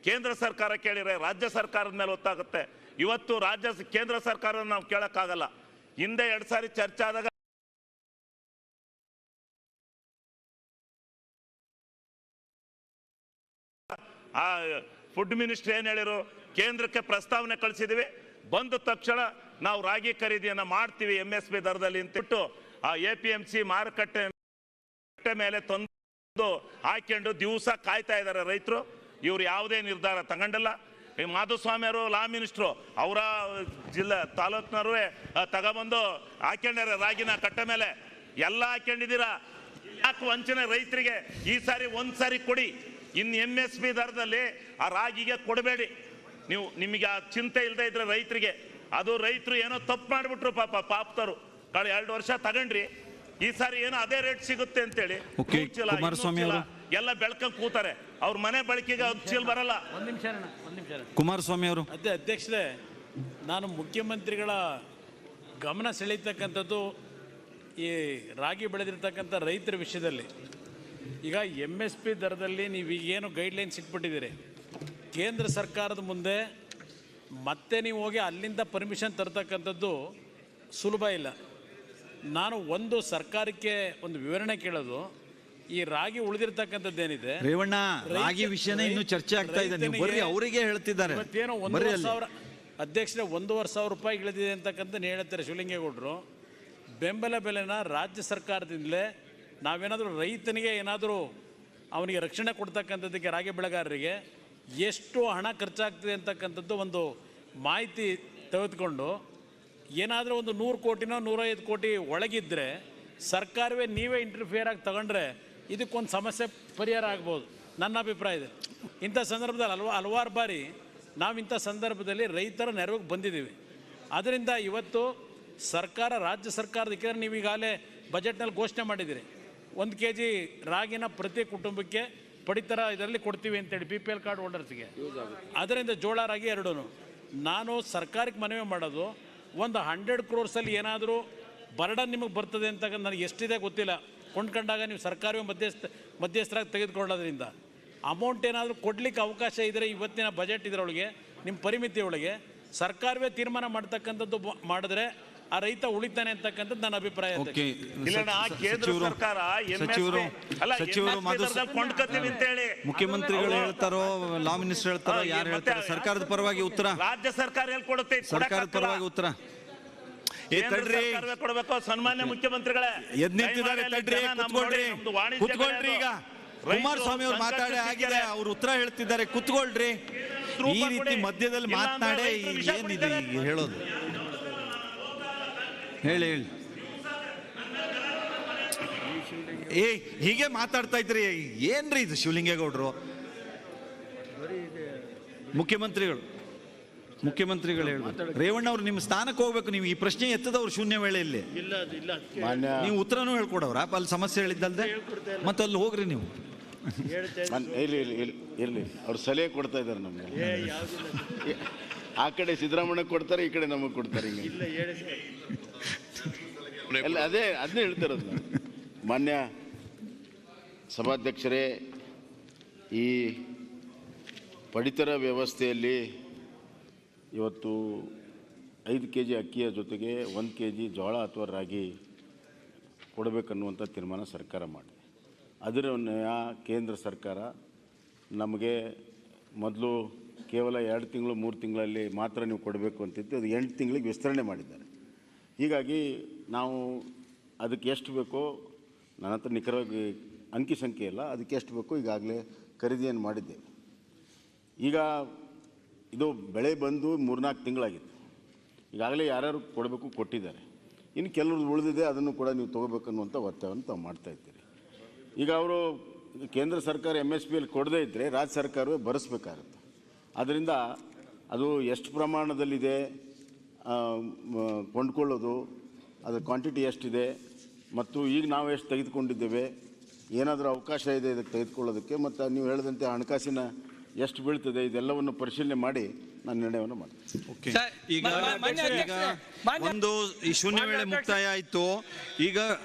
ಕೇಂದ್ರ ಸರ್ಕಾರ ಕೇಳಿದ್ರೆ ರಾಜ್ಯ ಸರ್ಕಾರದ ಮೇಲೆ ಒತ್ತಾಗುತ್ತೆ. ಇವತ್ತು ಕೇಂದ್ರ ಸರ್ಕಾರ ನಾವು ಕೇಳಕ್ಕಾಗಲ್ಲ. ಹಿಂದೆ 2 ಸಾರಿ ಚರ್ಚೆ ಆದಾಗ ಆ ಫುಡ್ ಮಿನಿಸ್ಟರ್ ಏನ್ ಹೇಳಿರು? ಕೇಂದ್ರಕ್ಕೆ ಪ್ರಸ್ತಾವನೆ ಕಳಿಸಿದ್ವಿ, ಬಂದ ತಕ್ಷಣ ನಾವು ರಾಗಿ ಖರೀದಿಯನ್ನ ಮಾಡ್ತೀವಿ MSP ದರದಲ್ಲಿ ಅಂತಿಟ್ಟು ಆ APMC ಮಾರುಕಟ್ಟೆ ಮೇಲೆ ತಂದು ಹಾಕೊಂಡು ದಿವಸ ಕಾಯ್ತಾ ಇದ್ದಾರೆ ರೈತರು. ಇವ್ರು ಯಾವುದೇ ನಿರ್ಧಾರ ತಗೊಂಡಲ್ಲ. ಮಾಧುಸ್ವಾಮಿ ಅವರು ಲಾ ಮಿನಿಸ್ಟ್ರು ಅವರ ತಾಲೂಕ್ನವ್ರು ತಗೊಬಂದು ಹಾಕೊಂಡ್ಯಾರ ರಾಗಿನ ಕಟ್ಟೆ ಮೇಲೆ ಎಲ್ಲ ಹಾಕೊಂಡಿದ್ದೀರಾ. ಯಾಕೆ ವಂಚನೆ ರೈತರಿಗೆ? ಈ ಸಾರಿ ಒಂದ್ಸಾರಿ ಕೊಡಿ, ಇನ್ನು MSP ದರದಲ್ಲಿ ಆ ರಾಗಿಗೆ ಕೊಡಬೇಡಿ. ನಿಮಗೆ ಆ ಚಿಂತೆ ಇಲ್ಲದೆ ಇದ್ರೆ ರೈತರಿಗೆ, ಅದು ರೈತರು ಏನೋ ತಪ್ಪು ಮಾಡಿಬಿಟ್ರು ಪಾಪತರು. ಕಳೆ 2 ವರ್ಷ ತಗೊಂಡ್ರಿ, ಈ ಸಾರಿ ಏನೋ ಅದೇ ರೇಟ್ ಸಿಗುತ್ತೆ ಅಂತೇಳಿ ಎಲ್ಲ ಬೆಳ್ಕೊಂಡ್ ಕೂತಾರೆ. ಅವ್ರ ಮನೆ ಬಳಕೆಗೆ ಚೀಲ್ ಬರಲ್ಲ. ಕುಮಾರಸ್ವಾಮಿ ಅವರು. ಅಧ್ಯಕ್ಷರೇ, ನಾನು ಮುಖ್ಯಮಂತ್ರಿಗಳ ಗಮನ ಸೆಳೀತಕ್ಕಂಥದ್ದು ಈ ರಾಗಿ ಬೆಳೆದಿರ್ತಕ್ಕಂಥ ರೈತರ ವಿಷಯದಲ್ಲಿ. ಈಗ MSP ದರದಲ್ಲಿ ನೀವು ಈಗೇನು ಗೈಡ್ಲೈನ್ಸ್ ಇಟ್ಬಿಟ್ಟಿದ್ದೀರಿ, ಕೇಂದ್ರ ಸರ್ಕಾರದ ಮುಂದೆ ಮತ್ತೆ ನೀವು ಹೋಗಿ ಅಲ್ಲಿಂದ ಪರ್ಮಿಷನ್ ತರ್ತಕ್ಕಂಥದ್ದು ಸುಲಭ ಇಲ್ಲ. ನಾನು ಒಂದು ಸರ್ಕಾರಕ್ಕೆ ಒಂದು ವಿವರಣೆ ಕೇಳೋದು, ಈ ರಾಗಿ ಉಳಿದಿರ್ತಕ್ಕಂಥದ್ದೇನಿದೆ ರೇವಣ್ಣ, ರಾಗಿ ವಿಷಯನೇ ಇನ್ನೂ ಚರ್ಚೆ ಆಗ್ತಾ ಇದೆ. ನೀವು ಬರ್ರಿ, ಅವರಿಗೆ ಹೇಳ್ತಿದ್ದಾರೆ. ಇವತ್ತೇನೋ 1,500 ಅಧ್ಯಕ್ಷರೇ 1,500 ರೂಪಾಯಿ ಇಳಿದಿದೆ ಅಂತಕ್ಕಂಥ ಹೇಳ್ತಾರೆ ಶಿವಲಿಂಗೇಗೌಡರು. ಬೆಂಬಲ ಬೆಲೆನ ರಾಜ್ಯ ಸರ್ಕಾರದಿಂದಲೇ ನಾವೇನಾದರೂ ರೈತನಿಗೆ ಏನಾದರೂ ಅವನಿಗೆ ರಕ್ಷಣೆ ಕೊಡ್ತಕ್ಕಂಥದ್ದಕ್ಕೆ ರಾಗಿ ಬೆಳೆಗಾರರಿಗೆ ಎಷ್ಟು ಹಣ ಖರ್ಚಾಗ್ತದೆ ಅಂತಕ್ಕಂಥದ್ದು ಒಂದು ಮಾಹಿತಿ ತೆಗೆದುಕೊಂಡು ಏನಾದರೂ ಒಂದು 100 ಕೋಟಿನೋ 105 ಕೋಟಿ ಒಳಗಿದ್ದರೆ ಸರ್ಕಾರವೇ ನೀವೇ ಇಂಟರ್ಫಿಯರ್ ಆಗಿ ತಗೊಂಡ್ರೆ ಇದಕ್ಕೊಂದು ಸಮಸ್ಯೆ ಪರಿಹಾರ ಆಗ್ಬೋದು, ನನ್ನ ಅಭಿಪ್ರಾಯ ಇದೆ. ಇಂಥ ಸಂದರ್ಭದಲ್ಲಿ ಹಲವಾರು ಬಾರಿ ನಾವು ಇಂಥ ಸಂದರ್ಭದಲ್ಲಿ ರೈತರ ನೆರವಿಗೆ ಬಂದಿದ್ದೀವಿ. ಅದರಿಂದ ಇವತ್ತು ಸರ್ಕಾರ, ರಾಜ್ಯ ಸರ್ಕಾರದಕ್ಕೆ ನೀವು ಈಗಾಗಲೇ ಬಜೆಟ್ನಲ್ಲಿ ಘೋಷಣೆ ಮಾಡಿದ್ದೀರಿ, 1 kg ರಾಗಿನ ಪ್ರತಿ ಕುಟುಂಬಕ್ಕೆ ಪಡಿತರ ಇದರಲ್ಲಿ ಕೊಡ್ತೀವಿ ಅಂತೇಳಿ BPL ಕಾರ್ಡ್ ಹೋಲ್ಡರ್ಸ್ಗೆ. ಅದರಿಂದ ಜೋಳ ರಾಗಿ ಎರಡೂ. ನಾನು ಸರ್ಕಾರಕ್ಕೆ ಮನವಿ ಮಾಡೋದು, ಒಂದು 100 crores ಏನಾದರೂ ಬರ್ಡನ್ ನಿಮಗೆ ಬರ್ತದೆ ಅಂತ ನನಗೆ ಎಷ್ಟಿದೆ ಗೊತ್ತಿಲ್ಲ. ಕೊಂಡ್ಕೊಂಡಾಗ ನೀವು ಸರ್ಕಾರವೇ ಮಧ್ಯಸ್ಥರಾಗಿ ತೆಗೆದುಕೊಳ್ಳೋದ್ರಿಂದ ಅಮೌಂಟ್ ಏನಾದರೂ ಕೊಡಲಿಕ್ಕೆ ಅವಕಾಶ ಇದ್ದರೆ ಇವತ್ತಿನ ಬಜೆಟ್ ಇದರೊಳಗೆ ನಿಮ್ಮ ಪರಿಮಿತಿಯೊಳಗೆ ಸರ್ಕಾರವೇ ತೀರ್ಮಾನ ಮಾಡ್ತಕ್ಕಂಥದ್ದು ಮಾಡಿದ್ರೆ ಆ ರೈತ ಉಳಿತಾನೆ ಅಂತಕ್ಕಂಥದ್ದು ನನ್ನ ಅಭಿಪ್ರಾಯ. ಮುಖ್ಯಮಂತ್ರಿಗಳು ಹೇಳ್ತಾರೋ, ಲಾ ಮಿನಿಸ್ಟರ್ ಹೇಳ್ತಾರೋ, ಯಾರು ಹೇಳ್ತಾರೋ, ಸರ್ಕಾರದ ಪರವಾಗಿ ಉತ್ತರ ರಾಜ್ಯ ಸರ್ಕಾರ ಹೇಳ್ಕೊಡುತ್ತೆ, ಸರ್ಕಾರದ ಪರವಾಗಿ ಉತ್ತರ ಕೊಡಬೇಕು. ಸನ್ಮಾನ್ಯ ಮುಖ್ಯಮಂತ್ರಿಗಳೇ ಎದ್ ನಿಂತಿದ್ದಾರೆ, ಕುತ್ಕೊಳ್ರಿ. ಈಗ ಕುಮಾರಸ್ವಾಮಿ ಅವ್ರು ಮಾತಾಡಿ ಆಗಿದೆ, ಅವ್ರು ಉತ್ತರ ಹೇಳ್ತಿದ್ದಾರೆ, ಕುತ್ಕೊಳ್ರಿ. ಈ ರೀತಿ ಮಧ್ಯದಲ್ಲಿ ಮಾತನಾಡೇ ಏನಿದೆ ಈಗ ಹೇಳೋದು? ಹೇಳಿ. ಹೀಗೆ ಮಾತಾಡ್ತಾ ಇದ್ರಿ, ಏನ್ರಿ ಇದು? ಶಿವಲಿಂಗೇಗೌಡರು ಮುಖ್ಯಮಂತ್ರಿಗಳು ಹೇಳ್ಬೇಕು. ರೇವಣ್ಣ ಅವ್ರು ನಿಮ್ಮ ಸ್ಥಾನಕ್ಕೆ ಹೋಗ್ಬೇಕು. ನೀವು ಈ ಪ್ರಶ್ನೆ ಎತ್ತದವ್ರು ಶೂನ್ಯ ವೇಳೆಯಲ್ಲಿ ನೀವು ಉತ್ತರನೂ ಹೇಳ್ಕೊಡವ್ರ ಅಲ್ಲಿ ಸಮಸ್ಯೆ ಹೇಳಿದ್ದಲ್ದೆ ಮತ್ತೆ ಅಲ್ಲಿ ಹೋಗ್ರಿ ನೀವು. ಇರ್ಲಿ, ಅವ್ರು ಸಲಹೆ ಕೊಡ್ತಾ ಇದ್ದಾರೆ ನಮ್ಗೆ. ಆ ಕಡೆ ಸಿದ್ದರಾಮಯ್ಯ ಕೊಡ್ತಾರೆ, ಈ ಕಡೆ ನಮಗೆ ಕೊಡ್ತಾರೆ. ಅದನ್ನೇ ಹೇಳ್ತಿರೋದು. ಮಾನ್ಯ ಸಭಾಧ್ಯಕ್ಷರೇ, ಈ ಪಡಿತರ ವ್ಯವಸ್ಥೆಯಲ್ಲಿ ಇವತ್ತು 5 kg ಅಕ್ಕಿಯ ಜೊತೆಗೆ 1 kg ಜೋಳ ಅಥವಾ ರಾಗಿ ಕೊಡಬೇಕನ್ನುವಂಥ ತೀರ್ಮಾನ ಸರ್ಕಾರ ಮಾಡಿದೆ. ಅದರನ್ನೇ ಕೇಂದ್ರ ಸರ್ಕಾರ ನಮಗೆ ಮೊದಲು ಕೇವಲ 2 ತಿಂಗಳು 3 ತಿಂಗಳಲ್ಲಿ ಮಾತ್ರ ನೀವು ಕೊಡಬೇಕು ಅಂತಿದ್ದು, ಅದು 8 ತಿಂಗಳಿಗೆ ವಿಸ್ತರಣೆ ಮಾಡಿದ್ದಾರೆ. ಹೀಗಾಗಿ ನಾವು ಅದಕ್ಕೆ ಎಷ್ಟು ಬೇಕೋ, ನನ್ನ ಹತ್ರ ನಿಖರವಾಗಿ ಅಂಕಿ ಸಂಖ್ಯೆ ಇಲ್ಲ, ಅದಕ್ಕೆ ಎಷ್ಟು ಬೇಕೋ ಈಗಾಗಲೇ ಖರೀದಿಯನ್ನು ಮಾಡಿದ್ದೇವೆ. ಈಗ ಇದು ಬೆಳೆ ಬಂದು 3-4 ತಿಂಗಳಾಗಿತ್ತು. ಈಗಾಗಲೇ ಯಾರ್ಯಾರು ಕೊಡಬೇಕು ಕೊಟ್ಟಿದ್ದಾರೆ. ಇನ್ನು ಕೆಲವರು ಉಳಿದಿದೆ, ಅದನ್ನು ಕೂಡ ನೀವು ತೊಗೋಬೇಕನ್ನುವಂಥ ಒತ್ತಾಯವನ್ನು ತಾವು ಮಾಡ್ತಾ ಇದ್ದೀರಿ. ಈಗ ಅವರು ಕೇಂದ್ರ ಸರ್ಕಾರ MSPಯಲ್ಲಿ ಕೊಡದೇ ಇದ್ದರೆ ರಾಜ್ಯ ಸರ್ಕಾರವೇ ಭರಿಸಬೇಕಾಗುತ್ತೆ. ಆದ್ದರಿಂದ ಅದು ಎಷ್ಟು ಪ್ರಮಾಣದಲ್ಲಿದೆ ಕೊಂಡ್ಕೊಳ್ಳೋದು, ಅದರ ಕ್ವಾಂಟಿಟಿ ಎಷ್ಟಿದೆ ಮತ್ತು ಈಗ ನಾವು ಎಷ್ಟು ತೆಗೆದುಕೊಂಡಿದ್ದೇವೆ, ಏನಾದರೂ ಅವಕಾಶ ಇದೆ ಇದಕ್ಕೆ ತೆಗೆದುಕೊಳ್ಳೋದಕ್ಕೆ, ಮತ್ತು ನೀವು ಹೇಳಿದಂತೆ ಹಣಕಾಸಿನ ಎಷ್ಟು ಬೀಳ್ತದೆ, ಇದೆಲ್ಲವನ್ನು ಪರಿಶೀಲನೆ ಮಾಡಿ ನಾನು ನಿರ್ಣಯವನ್ನು ಮಾಡ್ತೀನಿ. ಓಕೆ, ಈಗ ಒಂದು ಈ ಶೂನ್ಯ ವೇಳೆ ಮುಕ್ತಾಯ ಆಯಿತು. ಈಗ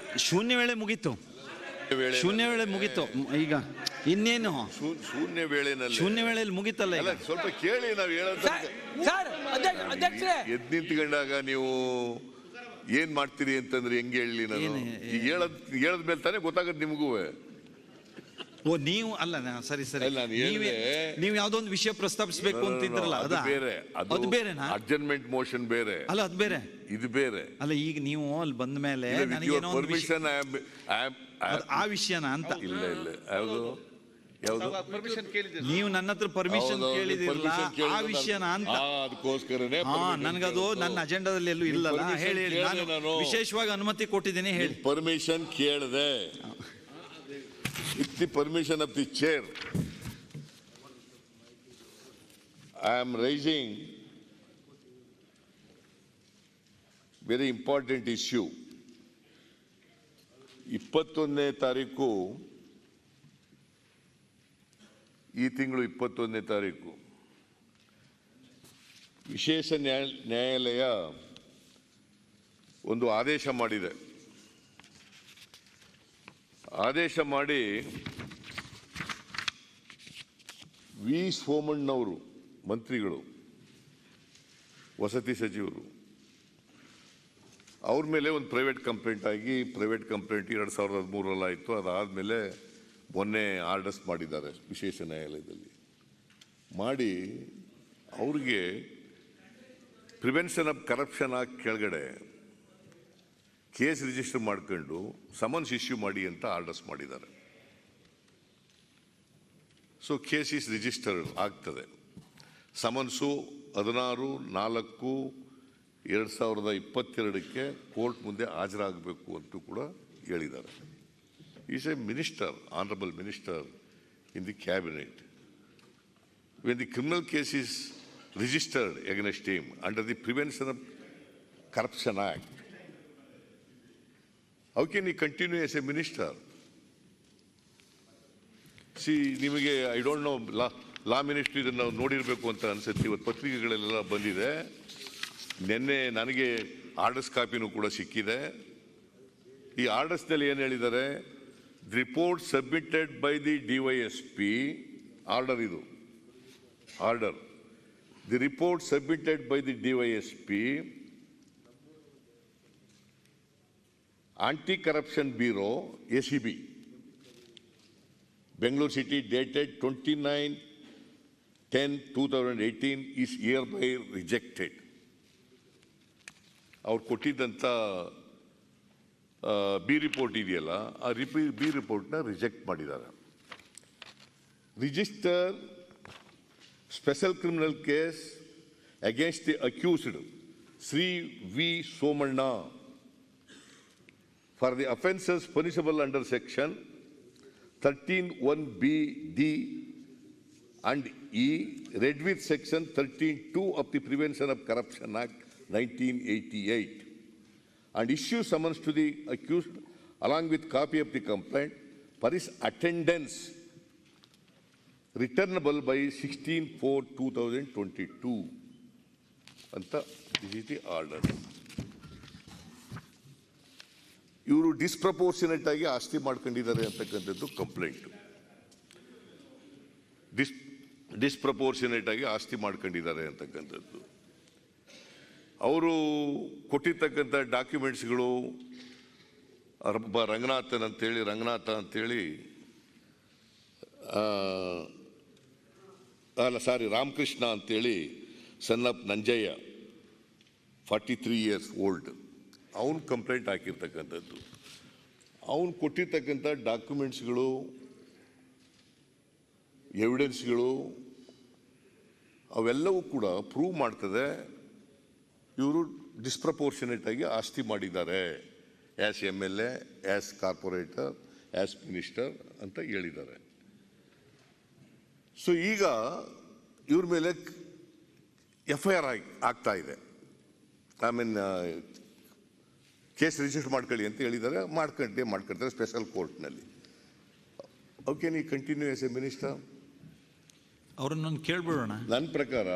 ಶೂನ್ಯ ವೇಳೆ ಮುಗೀತು. ಈಗ ಇನ್ನೇನು ಶೂನ್ಯ ವೇಳೆಯಲ್ಲಿ ಮುಗಿತಲ್ಲ. ಸ್ವಲ್ಪ ಕೇಳಿ, ನಾವು ಹೇಳೋದು ಎದ್ ನಿಂತ್ಕೊಂಡಾಗ ನೀವು ಏನ್ ಮಾಡ್ತೀರಿ ಅಂತಂದ್ರೆ ಹೆಂಗೆ ಹೇಳಿ ನಾನು ಈಗ ಹೇಳದ್ಮೇಲೆ ತಾನೇ ಗೊತ್ತಾಗತ್ತೆ ನಿಮಗೂ. ಓ ನೀವು ಅಲ್ಲ, ಸರಿ ನೀವು ಯಾವ್ದೋ ಒಂದು ವಿಷಯ ಪ್ರಸ್ತಾಪಿಸಬೇಕು ಅಂತಿದ್ರಲ್ಲ, ಅದು ಬೇರೆನಾ? ಅಡ್ಜರ್ನ್ಮೆಂಟ್ ಮೋಷನ್ ಬೇರೆ ಅಲ್ಲ, ಅದು ಬೇರೆ, ಇದು ಬೇರೆ ಅಲ್ಲ. ಈಗ ನೀವು ಅಲ್ಲಿ ಬಂದ ಮೇಲೆ ಪರ್ಮಿಷನ್ ಆ ವಿಷಯನ ಅಂತ ಇಲ್ಲ ಯಾವುದು ನೀವು ನನ್ನ ಹತ್ರ ಪರ್ಮಿಷನ್ ಕೇಳಿದಿರಲ್ಲ, ಆ ವಿಷಯನ ಅಂತ. ಅದಕ್ಕೋಸ್ಕರನೇ ನನಗದು ನನ್ನ ಅಜೆಂಡಾದಲ್ಲಿ ಎಲ್ಲೂ ಇಲ್ಲಲ್ಲ. ಹೇಳಿ, ನಾನು ವಿಶೇಷವಾಗಿ ಅನುಮತಿ ಕೊಟ್ಟಿದ್ದೀನಿ. ಹೇಳಿ. ಪರ್ಮಿಷನ್ ಕೇಳಿದೆ, with the permission of the chair, I am raising very important issue. 21ನೇ ತಾರೀಕು, ಈ ತಿಂಗಳು 21ನೇ ತಾರೀಕು ವಿಶೇಷ ನ್ಯಾಯಾಲಯ ಒಂದು ಆದೇಶ ಮಾಡಿದೆ. ಆದೇಶ ಮಾಡಿ ವಿ ಸೋಮಣ್ಣವರು ಮಂತ್ರಿಗಳು, ವಸತಿ ಸಚಿವರು, ಅವ್ರ ಮೇಲೆ ಒಂದು ಪ್ರೈವೇಟ್ ಕಂಪ್ಲೇಂಟ್ ಆಗಿ, ಪ್ರೈವೇಟ್ ಕಂಪ್ಲೇಂಟ್ 2013 ಆಯಿತು. ಅದಾದಮೇಲೆ ಮೊನ್ನೆ ಆರ್ಡರ್ಸ್ ಮಾಡಿದ್ದಾರೆ ವಿಶೇಷ ನ್ಯಾಯಾಲಯದಲ್ಲಿ. ಮಾಡಿ ಅವ್ರಿಗೆ ಪ್ರಿವೆನ್ಷನ್ ಆಫ್ ಕರಪ್ಷನ್ ಆಕ್ಟ್ ಕೆಳಗಡೆ ಕೇಸ್ ರಿಜಿಸ್ಟರ್ ಮಾಡ್ಕೊಂಡು ಸಮನ್ಸ್ ಇಶ್ಯೂ ಮಾಡಿ ಅಂತ ಆರ್ಡರ್ಸ್ ಮಾಡಿದ್ದಾರೆ. ಸೊ ಕೇಸ್ ಈಸ್ ರಿಜಿಸ್ಟರ್ ಆಗ್ತದೆ. ಸಮನ್ಸು 16/4/2022 ಕೋರ್ಟ್ ಮುಂದೆ ಹಾಜರಾಗಬೇಕು ಅಂತೂ ಕೂಡ ಹೇಳಿದ್ದಾರೆ. Is A minister, honourable minister in the cabinet. When the criminal case is registered against him under the prevention of corruption act, how can he continue as a minister? See, ನಿಮಗೆ I don't know, law ministry ಇದನ್ನು ನೋಡಿರಬೇಕು ಅಂತ ಅನ್ಸುತ್ತೆ. ಇವತ್ತು ಪತ್ರಿಕೆಗಳೆಲ್ಲ ಬಂದಿದೆ. ನಿನ್ನೆ ನನಗೆ orders ಕಾಪಿನೂ ಕೂಡ ಸಿಕ್ಕಿದೆ. ಈ ಆರ್ಡರ್ಸ್ನಲ್ಲಿ ಏನು ಹೇಳಿದ್ದಾರೆ? The report submitted by the DYSP, order ಇದು order. The report submitted by the DYSP Anti-Corruption Bureau, ACB, Bangalore City, dated 29/10/2018, is hereby rejected. ಅವ್ರು ಕೊಟ್ಟಿದ್ದಂಥ ಬಿ ರಿಪೋರ್ಟ್ ಇದೆಯಲ್ಲ, ಆ ಬಿ ರಿಪೋರ್ಟ್ನ ರಿಜೆಕ್ಟ್ ಮಾಡಿದ್ದಾರೆ. Register special criminal case against the accused Shri V Somanna for the offences punishable under section 13(1)(b)(d) and E, read with section 13(2) of the Prevention of Corruption Act 1988, and issue summons to the accused along with copy of the complaint for his attendance returnable by 16/4/2022 anta this is the order. ಇವರು disproportionate ಆಗಿ ಆಸ್ತಿ ಮಾಡ್ಕೊಂಡಿದ್ದಾರೆ ಅಂತಕ್ಕಂಥದ್ದು complaint. Disproportionate ಆಗಿ ಆಸ್ತಿ ಮಾಡ್ಕೊಂಡಿದ್ದಾರೆ ಅಂತಕ್ಕಂಥದ್ದು. ಅವರು ಕೊಟ್ಟಿರ್ತಕ್ಕಂಥ ಡಾಕ್ಯುಮೆಂಟ್ಸ್ಗಳು ರಂಗನಾಥ ಅಂತೇಳಿ ರಾಮಕೃಷ್ಣ ಅಂತೇಳಿ son of Nanjaiah, 43 years old, ಅವನು ಕಂಪ್ಲೇಂಟ್ ಹಾಕಿರ್ತಕ್ಕಂಥದ್ದು. ಅವನು ಕೊಟ್ಟಿರ್ತಕ್ಕಂಥ ಡಾಕ್ಯುಮೆಂಟ್ಸ್ಗಳು, ಎವಿಡೆನ್ಸ್ಗಳು, ಅವೆಲ್ಲವೂ ಕೂಡ ಪ್ರೂವ್ ಮಾಡ್ತದೆ ಇವರು ಡಿಸ್ಪ್ರಪೋರ್ಷನೇಟ್ ಆಗಿ ಆಸ್ತಿ ಮಾಡಿದ್ದಾರೆ, as MLA, as corporator, as minister ಅಂತ ಹೇಳಿದ್ದಾರೆ. ಸೊ ಈಗ ಇವ್ರ ಮೇಲೆ FIR ಆಗ್ತಾ ಇದೆ. ಐ ಮೀನ್ ಕೇಸ್ ರಿಜಿಸ್ಟರ್ ಮಾಡ್ಕೊಳ್ಳಿ ಅಂತ ಹೇಳಿದ್ದಾರೆ. ಮಾಡ್ಕೊಳ್ತಾರೆ ಸ್ಪೆಷಲ್ ಕೋರ್ಟ್ನಲ್ಲಿ. How can you continue as a minister? ಅವ್ರನ್ನೊಂದು ಕೇಳ್ಬಿಡೋಣ. ನನ್ನ ಪ್ರಕಾರ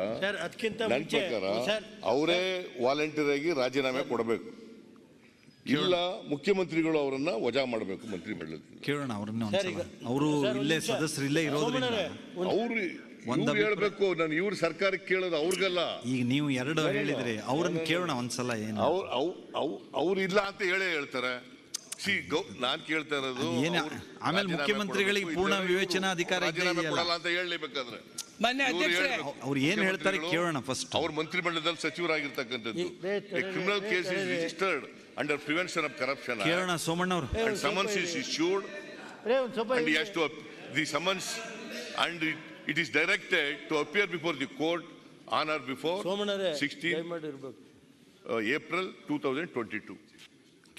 ಅವರೇ ವಾಲಂಟಿಯರ್ ಆಗಿ ರಾಜೀನಾಮೆ ಕೊಡಬೇಕು, ಇಲ್ಲ ಮುಖ್ಯಮಂತ್ರಿಗಳು ಅವರನ್ನ ವಜಾ ಮಾಡಬೇಕು ಮಂತ್ರಿಮಂಡಲದಿಂದ. ಕೇಳೋಣ ಅವ್ರನ್ನ. ಅವರು ಇಲ್ಲೇ ಸದಸ್ಯರು ಇಲ್ಲೇ ಇರೋದ್ರಿಂದ ಅವ್ರು ಹೇಳ್ಬೇಕು. ನಾನು ಇವ್ರ ಸರ್ಕಾರಕ್ಕೆ ಕೇಳೋದು ಅವ್ರಿಗಲ್ಲ. ಈಗ ನೀವು ಎರಡು ಹೇಳಿದ್ರಿ, ಅವ್ರನ್ನ ಕೇಳೋಣ ಒಂದ್ಸಲ. ಏನು ಅವ್ರು ಇಲ್ಲ ಅಂತ ಹೇಳ್ತಾರೆ. ನಾನ್ ಕೇಳ್ತಾ ಇರೋದು ಆಮೇಲೆ ಮುಖ್ಯಮಂತ್ರಿಗಳಿಗೆ ಪೂರ್ಣ ವಿವೇಚನಾ ಅಧಿಕಾರ ಕೊಡಲ್ಲ ಅಂತ ಹೇಳಲೇಬೇಕಾದ್ರೆ ಅವ್ರು ಏನ್ ಹೇಳ್ತಾರೆ ಕೇಳೋಣ ಫಸ್ಟ್. ಅವ್ರ ಮಂತ್ರಿಮಂಡಲದಲ್ಲಿ ಸಚಿವರಾಗಿರ್ತಕ್ಕಂಥದ್ದು. Criminal case is registered under prevention of corruption. ಕೇಳೋಣ ಸೋಮಣ್ಣ ಅವರು. Summons is issued and he has to the summons and it is directed to appear before the court on or before 16 April 2022.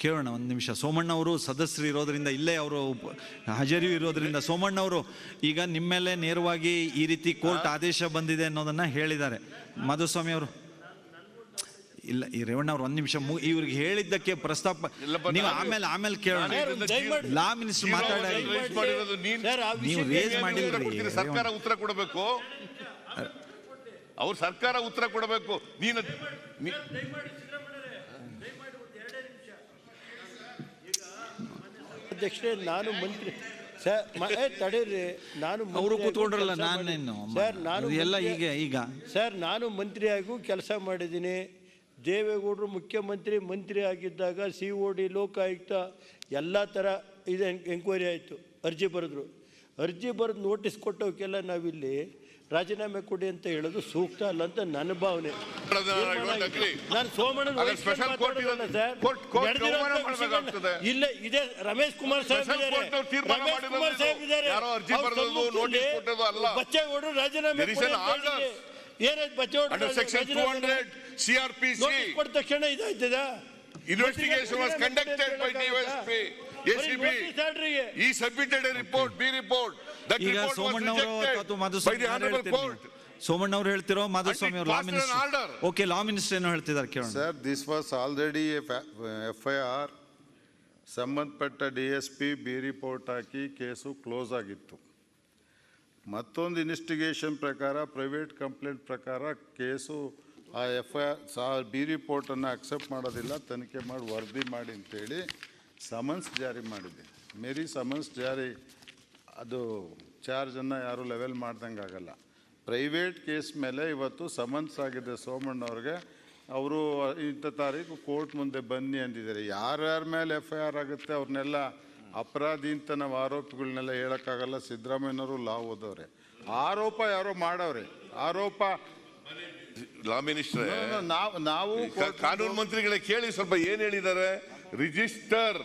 ಕೇಳೋಣ ಒಂದು ನಿಮಿಷ. ಸೋಮಣ್ಣ ಅವರು ಸದಸ್ಯರು ಇರೋದ್ರಿಂದ, ಇಲ್ಲೇ ಅವರು ಹಾಜರಿಯೂ ಇರೋದ್ರಿಂದ, ಸೋಮಣ್ಣ ಅವರು ಈಗ ನಿಮ್ಮ ಮೇಲೆ ನೇರವಾಗಿ ಈ ರೀತಿ ಕೋರ್ಟ್ ಆದೇಶ ಬಂದಿದೆ ಅನ್ನೋದನ್ನ ಹೇಳಿದ್ದಾರೆ. ಮಾಧುಸ್ವಾಮಿ ಅವರು ಇಲ್ಲ, ಈ ರೇವಣ್ಣ ಅವ್ರು ಒಂದು ನಿಮಿಷ ಇವ್ರಿಗೆ ಹೇಳಿದ್ದಕ್ಕೆ ಪ್ರಸ್ತಾಪ ನೀವು ಆಮೇಲೆ ಕೇಳೋಣ. ಲಾ ಮಿನಿಸ್ಟರ್ ಮಾತಾಡಿ, ನೀವು ರೇಸ್ ಮಾಡಿಲ್ಲ. ಸರ್ಕಾರ ಉತ್ತರ ಕೊಡಬೇಕು, ಅವ್ರ ಸರ್ಕಾರ ಉತ್ತರ ಕೊಡಬೇಕು. ನೀನು ಅಧ್ಯಕ್ಷರೇ, ನಾನು ಮಂತ್ರಿ ತಡೀರಿ, ನಾನು ಅವರು ಕೂತ್ಕೊಂಡ್ರಲ್ಲ, ನಾನೇನು ಸರ್, ನಾನು ಎಲ್ಲ ಈಗ ಸರ್ ನಾನು ಮಂತ್ರಿಯಾಗೂ ಕೆಲಸ ಮಾಡಿದ್ದೀನಿ. ದೇವೇಗೌಡರು ಮಂತ್ರಿ ಆಗಿದ್ದಾಗ COD ಲೋಕಾಯುಕ್ತ ಎಲ್ಲ ಥರ ಇದು ಎಂಕ್ವೈರಿ ಆಯಿತು. ಅರ್ಜಿ ಬರೆದು ನೋಟಿಸ್ ಕೊಟ್ಟವಕ್ಕೆಲ್ಲ ನಾವಿಲ್ಲಿ ರಾಜೀನಾಮೆ ಕೊಡಿ ಅಂತ ಹೇಳೋದು ಸೂಕ್ತ ಅಲ್ಲ ಅಂತ ನನ್ನ ಭಾವನೆ. ನಾನು ಸೋಮಣ್ಣ ಇಲ್ಲ, ಇದೇ ರಮೇಶ್ ಕುಮಾರ್ ಸಾಹೇಬ್ ಬಚ್ಚೇಗೌಡರು ರಾಜೀನಾಮೆ ಏನಾಯ್ತು? ಬಚ್ಚೇಗೌಡರು CRPC ಕೊಟ್ಟ ತಕ್ಷಣ ಇದಾಯ್ತದ? Investigation was conducted by DSP, ACB. He submitted a report, B report. That report was rejected by the honorable court. Somanna ಅವರು ಹೇಳ್ತಿರೋ ಮಾಧುಸ್ವಾಮಿ ಅವರು law minister. Okay, law minister ಏನೋ ಹೇಳ್ತಿದ್ದಾರೆ ಕೇಳೋಣ. Sir, this was already FIR. ಸಂಬಂಧಪಟ್ಟ DSP B report ಹಾಕಿ case close ಆಗಿತ್ತು. ಮತ್ತೊಂದು investigation ಪ್ರಕಾರ, ಪ್ರೈವೇಟ್ ಕಂಪ್ಲೇಂಟ್ ಪ್ರಕಾರ ಕೇಸು ಆ FIR B ರಿಪೋರ್ಟನ್ನು ಅಕ್ಸೆಪ್ಟ್ ಮಾಡೋದಿಲ್ಲ, ತನಿಖೆ ಮಾಡಿ ವರದಿ ಮಾಡಿ ಅಂತೇಳಿ ಸಮನ್ಸ್ ಜಾರಿ ಮಾಡಿದೆ. ಮೇರಿ ಸಮನ್ಸ್ ಜಾರಿ, ಅದು ಚಾರ್ಜನ್ನು ಯಾರು ಲೆವೆಲ್ ಮಾಡ್ದಂಗೆ ಆಗಲ್ಲ. ಪ್ರೈವೇಟ್ ಕೇಸ್ ಮೇಲೆ ಇವತ್ತು ಸಮನ್ಸ್ ಆಗಿದೆ ಸೋಮಣ್ಣವ್ರಿಗೆ. ಅವರು ಇಂಥ ತಾರೀಕು ಕೋರ್ಟ್ ಮುಂದೆ ಬನ್ನಿ ಅಂದಿದ್ದಾರೆ. ಯಾರ್ಯಾರ ಮೇಲೆ FIR ಆಗುತ್ತೆ ಅವ್ರನ್ನೆಲ್ಲ ಅಪರಾಧಿ ಅಂತ ನಾವು ಆರೋಪಿಗಳನ್ನೆಲ್ಲ ಹೇಳೋಕ್ಕಾಗಲ್ಲ. ಸಿದ್ದರಾಮಯ್ಯನವರು ಲಾ ಓದವ್ರೆ, ಆರೋಪ ಯಾರೋ ಮಾಡವ್ರೆ, ಆರೋಪ ಲಾ ಮಿನಿಸ್ಟರ್ ನಾವು ಕಾನೂನು ಮಂತ್ರಿಗಳೇ ಕೇಳಿ ಸ್ವಲ್ಪ ಏನ್ ಹೇಳಿದ್ದಾರೆ. ರಿಜಿಸ್ಟರ್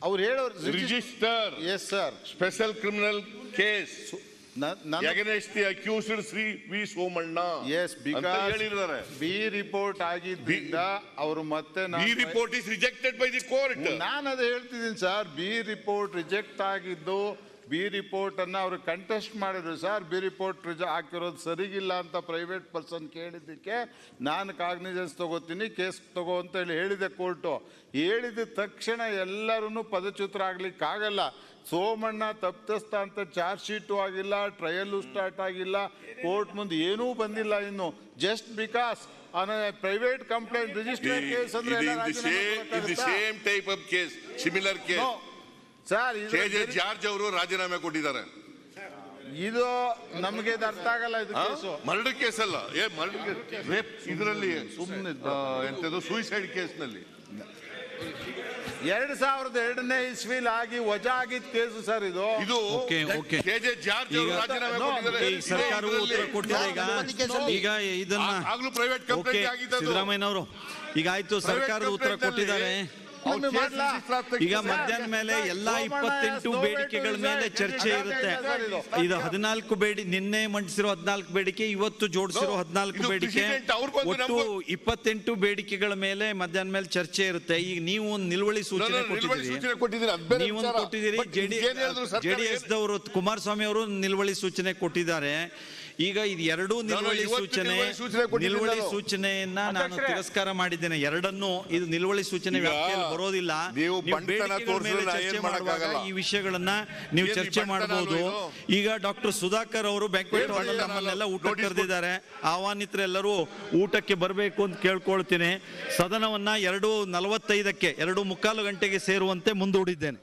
ಅವ್ರು ಹೇಳೋರು register yes sir special criminal case against the accused Sri V Somana. Yes, because B report ಆಗಿದ್ದರಿಂದ ಅವರು ಮತ್ತೆ B report is rejected by the court. ನಾನು ಅದು ಹೇಳ್ತಿದ್ದೀನಿ ಸರ್. B report ರಿಜೆಕ್ಟ್ ಆಗಿದ್ದು, B ರಿಪೋರ್ಟ್ ಅನ್ನ ಅವರು ಕಂಟೆಸ್ಟ್ ಮಾಡಿದ್ರು ಸರ್. B ರಿಪೋರ್ಟ್ ಹಾಕಿರೋದು ಸರಿಗಿಲ್ಲ ಅಂತ ಪ್ರೈವೇಟ್ ಪರ್ಸನ್ ಕೇಳಿದ್ದಕ್ಕೆ ನಾನು ಕಾಗ್ನಿಜೆನ್ಸ್ ತಗೋತೀನಿ, ಕೇಸ್ ತಗೋ ಅಂತ ಹೇಳಿದೆ ಕೋರ್ಟು. ಹೇಳಿದ ತಕ್ಷಣ ಎಲ್ಲರೂ ಪದಚ್ಯುತರ ಆಗ್ಲಿಕ್ಕಾಗಲ್ಲ. ಸೋಮಣ್ಣ ತಪ್ಪಿತಸ್ಥ ಅಂತ ಚಾರ್ಜ್ ಶೀಟು ಆಗಿಲ್ಲ, ಟ್ರಯಲ್ಲು ಸ್ಟಾರ್ಟ್ ಆಗಿಲ್ಲ, ಕೋರ್ಟ್ ಮುಂದೆ ಏನೂ ಬಂದಿಲ್ಲ ಇನ್ನು. Just because on private complaint registered case ಅಂದ್ರೆ same type of case, similar case sir. George ಅವರು ರಾಜೀನಾಮೆ ಕೊಟ್ಟಿದ್ದಾರೆ. ಇದು ನಮಗೆ ಅರ್ಥ ಆಗಲ್ಲ. ಇದು ಕೇಸು ಮರ್ಡರ್ ಕೇಸ್ ಅಲ್ಲ, ರೇಪ್ ಇದರಲ್ಲಿ ಸುಮ್ಮನೆ ಎಂತದು ಸೂಸೈಡ್ ಕೇಸ್ನಲ್ಲಿ 2002ನೇ ಇಸ್ವಿಲ್ ಆಗಿ ವಜಾ ಆಗಿದ್ದ ಕೇಸು ಸರ್ ಇದು. KJ ಜಾರ್ಜ್ ಅವರು ರಾಜೀನಾಮೆ ಕೊಟ್ಟಿದ್ದಾರೆ. ಸರ್ಕಾರವು ಉತ್ತರ ಕೊಟ್ಟಿದೆ. ಈಗ ಇದನ್ನ ಆಗ್ಲೂ ಪ್ರೈವೇಟ್ ಕಂಪ್ಲೇಂಟ್ ಆಗಿದ್ದು ಸಿದ್ದರಾಮಯ್ಯನವರು ಈಗ ಆಯ್ತು, ಸರ್ಕಾರದ ಉತ್ತರ ಕೊಟ್ಟಿದ್ದಾರೆ. ರಾಜೀನಾಮೆ ಮಾಡ್ಲಾ? ಈಗ ಮಧ್ಯಾಹ್ನ ಮೇಲೆ ಎಲ್ಲಾ 28 ಬೇಡಿಕೆಗಳ ಮೇಲೆ ಚರ್ಚೆ ಇರುತ್ತೆ. ಇದು 14 ನಿನ್ನೆ ಮಂಡಿಸಿರೋ 14 ಬೇಡಿಕೆ, ಇವತ್ತು ಜೋಡಿಸಿರೋ 14 ಬೇಡಿಕೆ, ಒಟ್ಟು 28 ಬೇಡಿಕೆಗಳ ಮೇಲೆ ಮಧ್ಯಾಹ್ನ ಮೇಲೆ ಚರ್ಚೆ ಇರುತ್ತೆ. ಈಗ ನೀವು ಒಂದು ನಿಲುವಳಿ ಸೂಚನೆ ಕೊಟ್ಟಿದ್ದೀರಿ. ಜೆಡಿಎಸ್ ದವರು ಕುಮಾರಸ್ವಾಮಿ ಅವರು ನಿಲುವಳಿ ಸೂಚನೆ ಕೊಟ್ಟಿದ್ದಾರೆ. ಈಗ ಇದು ಎರಡೂ ನಿಲುವಳಿ ಸೂಚನೆಯನ್ನ ನಾನು ತಿರಸ್ಕಾರ ಮಾಡಿದ್ದೇನೆ. ಎರಡನ್ನೂ ಇದು ನಿಲುವಳಿ ಸೂಚನೆ ವ್ಯಾಪ್ತಿಯಲ್ಲಿ ಬರೋದಿಲ್ಲ. ನೀವು ಬೇಡಿಕೆಗಳ ಮೇಲೆ ಚರ್ಚೆ ಮಾಡುವಾಗ ಈ ವಿಷಯಗಳನ್ನ ನೀವು ಚರ್ಚೆ ಮಾಡಬಹುದು. ಈಗ ಡಾಕ್ಟರ್ ಸುಧಾಕರ್ ಅವರು ಬ್ಯಾಂಕ್ವೆಟ್ ಹಾಲ್ ನಮ್ಮನ್ನೆಲ್ಲ ಊಟ ಕರೆದಿದ್ದಾರೆ. ಆಹ್ವಾನಿತರೆಲ್ಲರೂ ಊಟಕ್ಕೆ ಬರಬೇಕು ಅಂತ ಕೇಳ್ಕೊಳ್ತೀನಿ. ಸದನವನ್ನ 2:45 2:45 ಗಂಟೆಗೆ ಸೇರುವಂತೆ ಮುಂದೂಡಿದ್ದೇನೆ.